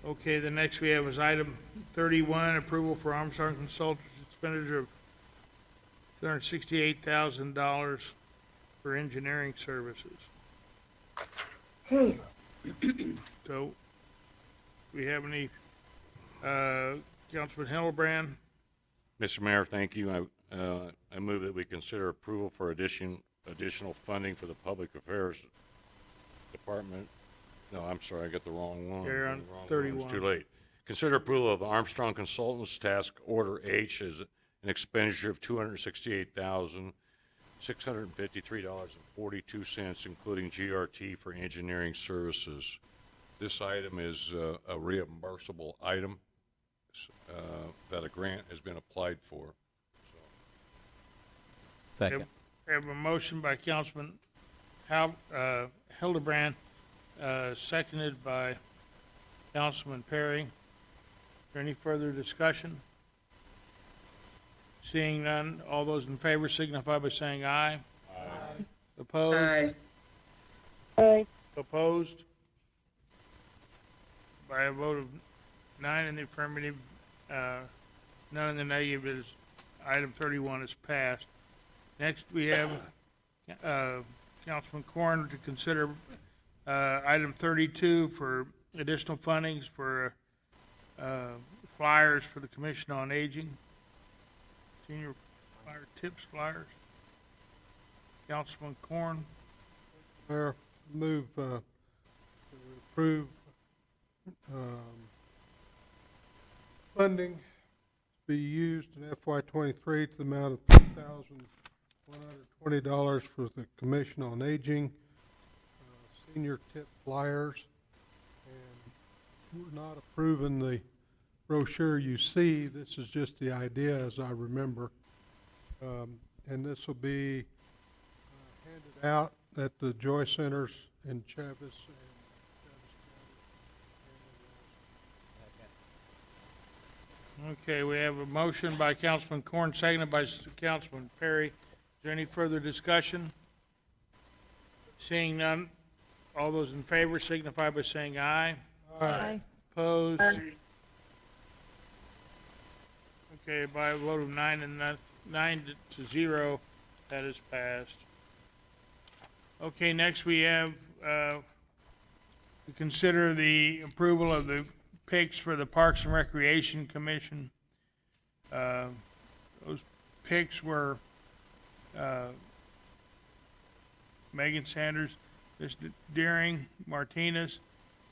Okay, the next we have is item 31, approval for Armstrong Consultants expenditure of $268,000 for engineering services. So, we have any, Councilman Hillebrand? Mr. Mayor, thank you. I move that we consider approval for additional funding for the Public Affairs Department. No, I'm sorry, I got the wrong one. You're on The wrong one. 31. It's too late. Consider approval of Armstrong Consultants Task Order H as an expenditure of $268,653.42, including GRT for engineering services. This item is a reimbursable item that a grant has been applied for. Second. I have a motion by Councilman Hildebrand, seconded by Councilman Perry. Is there any further discussion? Seeing none, all those in favor signify by saying aye. Aye. Opposed? Aye. Aye. Opposed? By a vote of 9 in the affirmative, none in the negative, is item 31 is passed. Next, we have Councilman Corn to consider item 32 for additional fundings for flyers for the Commission on Aging. Senior flyer tips flyers. Councilman Corn. Mayor, move to approve funding to be used in FY 23 to the amount of $3,120 for the Commission on Aging, senior tip flyers. And we're not approving the brochure you see. This is just the idea as I remember. And this will be handed out at the Joy Centers in Chavis and Okay, we have a motion by Councilman Corn, seconded by Councilman Perry. Is there any further discussion? Seeing none, all those in favor signify by saying aye. Aye. Opposed? Okay, by a vote of 9 to 0, that is passed. Okay, next we have, to consider the approval of the picks for the Parks and Recreation Commission. Those picks were, Megan Sanders, Mr. Deering, Martinez,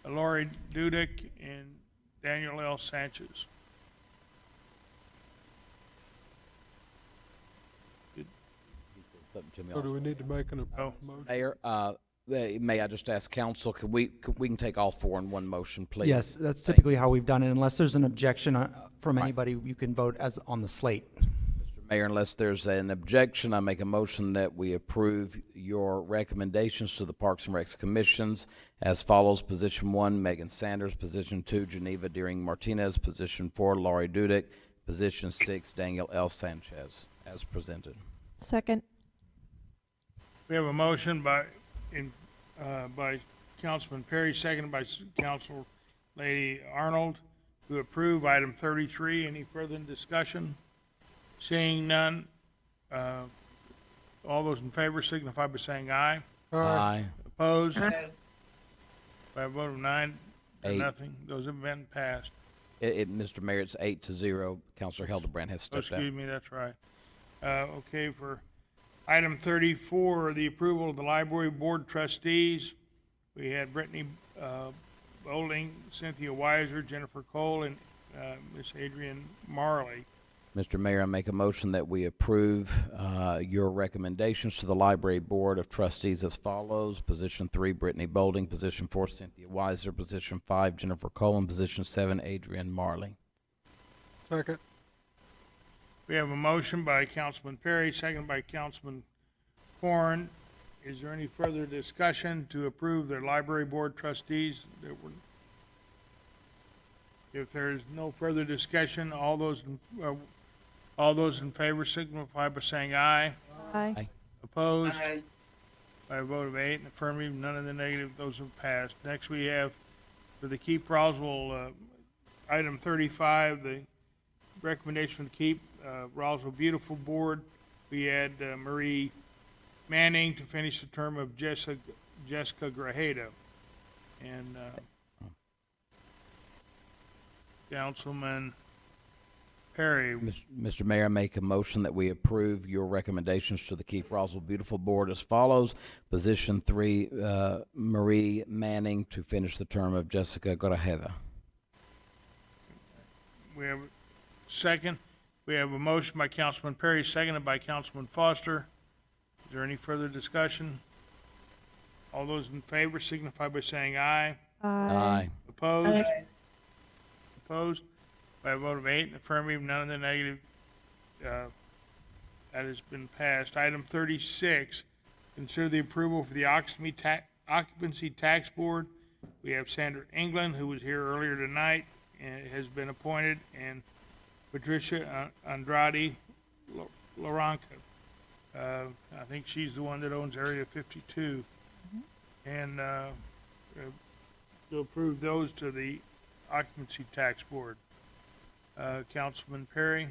Lori Dudek, and Daniel L. Sanchez. He said something to me So do also. we need to make an Oh. motion? Mayor, may I just ask council, we can take all four in one motion, please? Yes, that's Thank typically how we've done it. Unless there's an objection from anybody, you can vote as on the slate. Mr. Mayor, unless there's an objection, I make a motion that we approve your recommendations to the Parks and Recs Commissions as follows. Position 1, Megan Sanders. Position 2, Geneva Deering Martinez. Position 4, Laurie Dudek. Position 6, Daniel L. Sanchez, as presented. Second. We have a motion by Councilman Perry, seconded by Council Lady Arnold, to approve item 33. Any further discussion? Seeing none, all those in favor signify by saying aye. Aye. Opposed? By a vote of 9 to 8. 0, those have been passed. Mr. Mayor, it's 8 to 0. Councilor Hildebrand has Oh, stepped out. excuse me, that's right. Okay, for item 34, the approval of the library board trustees, we had Brittany Bowling, Cynthia Weiser, Jennifer Cole, and Miss Adrian Marley. Mr. Mayor, I make a motion that we approve your recommendations to the Library Board of Trustees as follows. Position 3, Brittany Bolding. Position 4, Cynthia Weiser. Position 5, Jennifer Cohen. Position 7, Adrian Marley. Second. We have a motion by Councilman Perry, second by Councilman Corn. Is there any further discussion to approve the library board trustees that were? If there is no further discussion, all those in favor signify by saying aye. Aye. Opposed? By a vote of 8 in affirmative, none in the negative, those have passed. Next, we have for the Keep Roswell, item 35, the recommendation for the Keep Roswell Beautiful Board. We had Marie Manning to finish the term of Jessica Grajeda. And Councilman Perry. Mr. Mayor, I make a motion that we approve your recommendations to the Keep Roswell Beautiful Board as follows. Position 3, Marie Manning to finish the term of Jessica Grajeda. We have a second. We have a motion by Councilman Perry, seconded by Councilman Foster. Is there any further discussion? All those in favor signify by saying aye. Aye. Opposed? Opposed? By a vote of 8 in affirmative, none in the negative, that has been passed. Item 36, consider the approval for the Occupancy Tax Board. We have Sandra England, who was here earlier tonight, and has been appointed, and Patricia Andrade Loranca. I think she's the one that owns Area 52. And to approve those to the Occupancy Tax Board. Councilman Perry?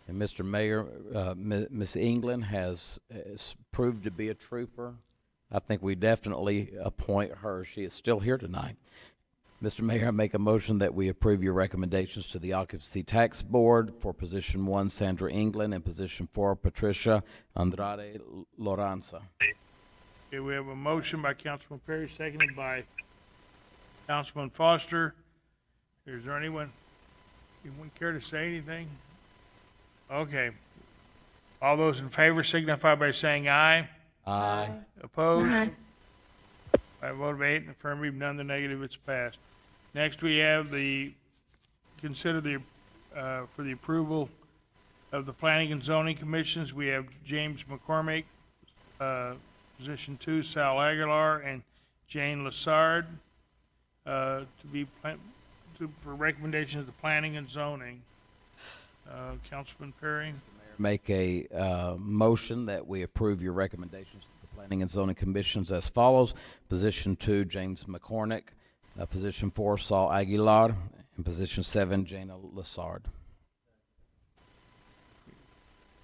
And Mr. Mayor, Ms. England has proved to be a trooper. I think we definitely appoint her. She is still here tonight. Mr. Mayor, I make a motion that we approve your recommendations to the Occupancy Tax Board for Position 1, Sandra England, and Position 4, Patricia Andrade Loranza. Okay, we have a motion by Councilman Perry, seconded by Councilman Foster. Is there anyone care to say anything? Okay. All those in favor signify by saying aye. Aye. Opposed? By a vote of 8 in affirmative, none in the negative, it's passed. Next, we have consider for the approval of the Planning and Zoning Commissions. We have James McCormick, Position 2, Sal Aguilar, and Jane Lassard, for recommendations of the Planning and Zoning. Councilman Perry? Make a motion that we approve your recommendations to the Planning and Zoning Commissions as follows. Position 2, James McCormick. Position 4, Saul Aguilar. And position 7, Jana Lassard.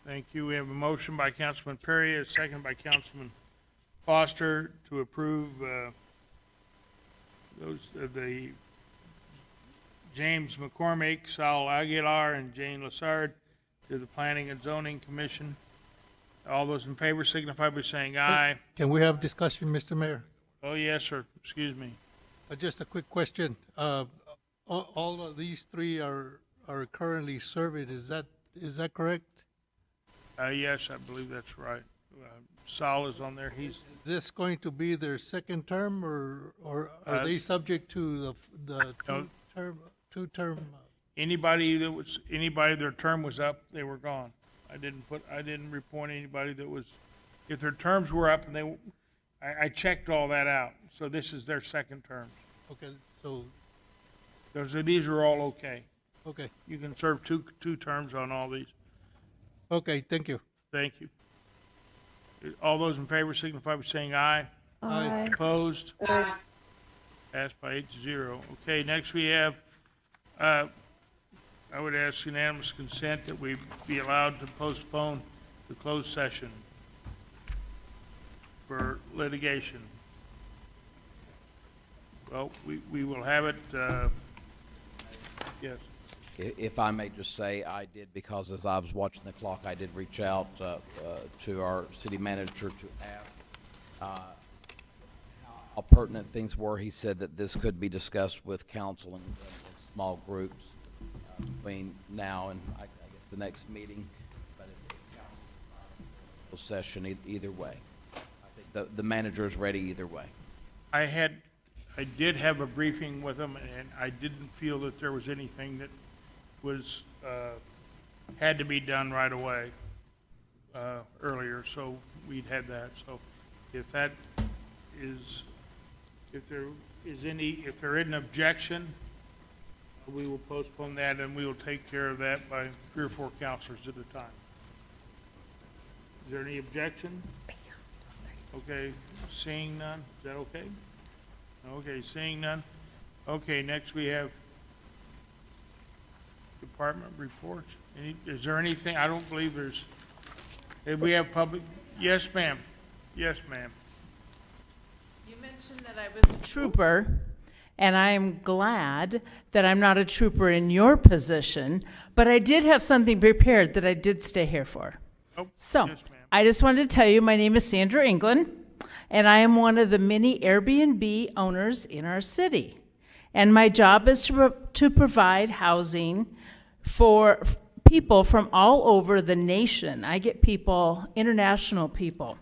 Thank you. We have a motion by Councilman Perry, a second by Councilman Foster to approve the James McCormick, Saul Aguilar, and Jane Lassard to the Planning and Zoning Commission. All those in favor signify by saying aye. Can we have discussion, Mr. Mayor? Oh, yes, sir. Excuse me. Just a quick question. All of these three are currently serving. Is that correct? Yes, I believe that's right. Saul is on there. He's Is this going to be their second term, or are they subject to the two-term? anybody their term was up, they were gone. I didn't report anybody that was, if their terms were up, and I checked all that out. So this is their second term. Okay, so, These are all okay. okay, You can serve two terms on all these. okay, thank you. Thank you. All those in favor signify by saying aye. Aye. Opposed? Passed by 8-0. Okay, next we have, I would ask unanimous consent that we be allowed to postpone the closed session for litigation. Well, we will have it, yes. If I may just say, I did, because as I was watching the clock, I did reach out to our city manager to ask how pertinent things were. He said that this could be discussed with council and small groups between now and I guess the next meeting, but it's a session either way. I think the manager is ready either way. I did have a briefing with them, and I didn't feel that there was anything that was, had to be done right away, earlier, so we'd had that. So if that is, if there isn't objection, we will postpone that, and we will take care of that by 3 or 4 counselors at a time. Is there any objection? Okay, seeing none, is that okay? Okay, seeing none. Okay, next we have department reports. Is there anything, I don't believe there's, if we have public, yes, ma'am. Yes, ma'am. You mentioned that I was a trooper, and I'm glad that I'm not a trooper in your position, but I did have something prepared that I did stay here for. Oh, So, yes, ma'am. I just wanted to tell you, my name is Sandra England, and I am one of the many Airbnb owners in our city. And my job is to provide housing for people from all over the nation. I get people, international people,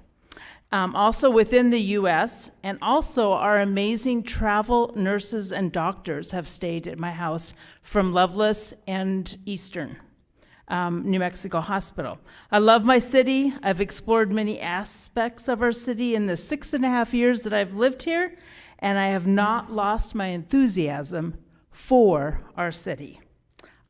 also within the U.S., and also our amazing travel nurses and doctors have stayed at my house from Loveless and Eastern New Mexico Hospital. I love my city. I've explored many aspects of our city in the 6.5 years that I've lived here, and I have not lost my enthusiasm for our city.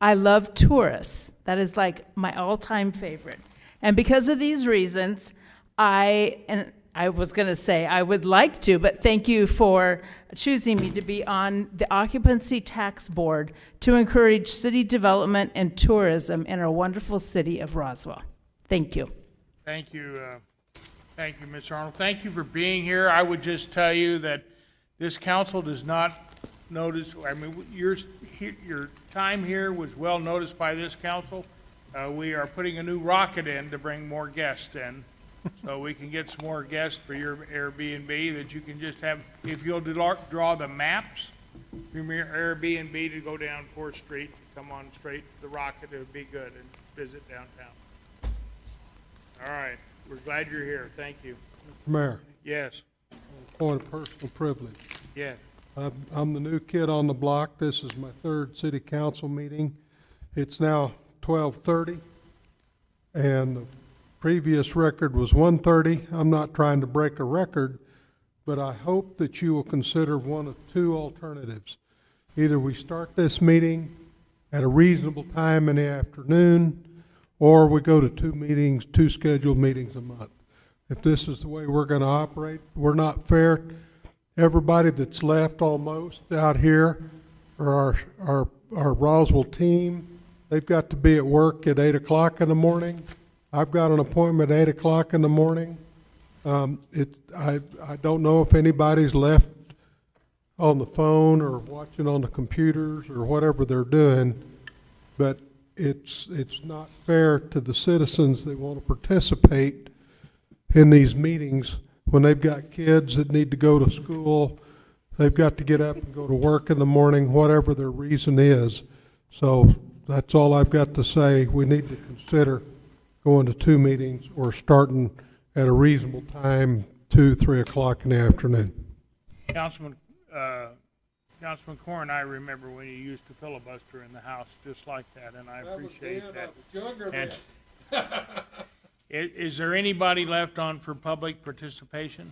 I love tourists. That is like my all-time favorite. And because of these reasons, I was going to say I would like to, but thank you for choosing me to be on the Occupancy Tax Board to encourage city development and tourism in our wonderful city of Roswell. Thank you. Thank you, Ms. Arnold. Thank you for being here. I would just tell you that this council does not notice, I mean, your time here was well noticed by this council. We are putting a new rocket in to bring more guests in, so we can get some more guests for your Airbnb that you can just have, if you'll draw the maps from your Airbnb to go down 4th Street, come on straight to the rocket, it would be good, and visit downtown. All right, we're glad you're here. Thank you. Mayor, Yes, point of personal privilege. yes. I'm the new kid on the block. This is my 3rd city council meeting. It's now 12:30, and the previous record was 1:30. I'm not trying to break a record, but I hope that you will consider one of 2 alternatives. Either we start this meeting at a reasonable time in the afternoon, or we go to two scheduled meetings a month. If this is the way we're gonna operate, we're not fair. Everybody that's left almost out here, or our Roswell team, they've got to be at work at 8 o'clock in the morning. I've got an appointment at 8 o'clock in the morning. I don't know if anybody's left on the phone or watching on the computers or whatever they're doing, but it's not fair to the citizens that want to participate in these meetings when they've got kids that need to go to school. They've got to get up and go to work in the morning, whatever their reason is. So that's all I've got to say. We need to consider going to 2 meetings or starting at a reasonable time, 2, 3 o'clock in the afternoon. Councilman Corn, I remember when you used to filibuster in the House just like that, and I appreciate that. And is there anybody left on for public participation?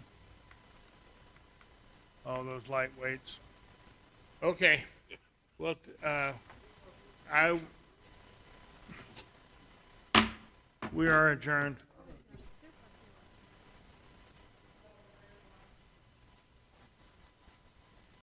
All those lightweights. Okay. Well, we are adjourned.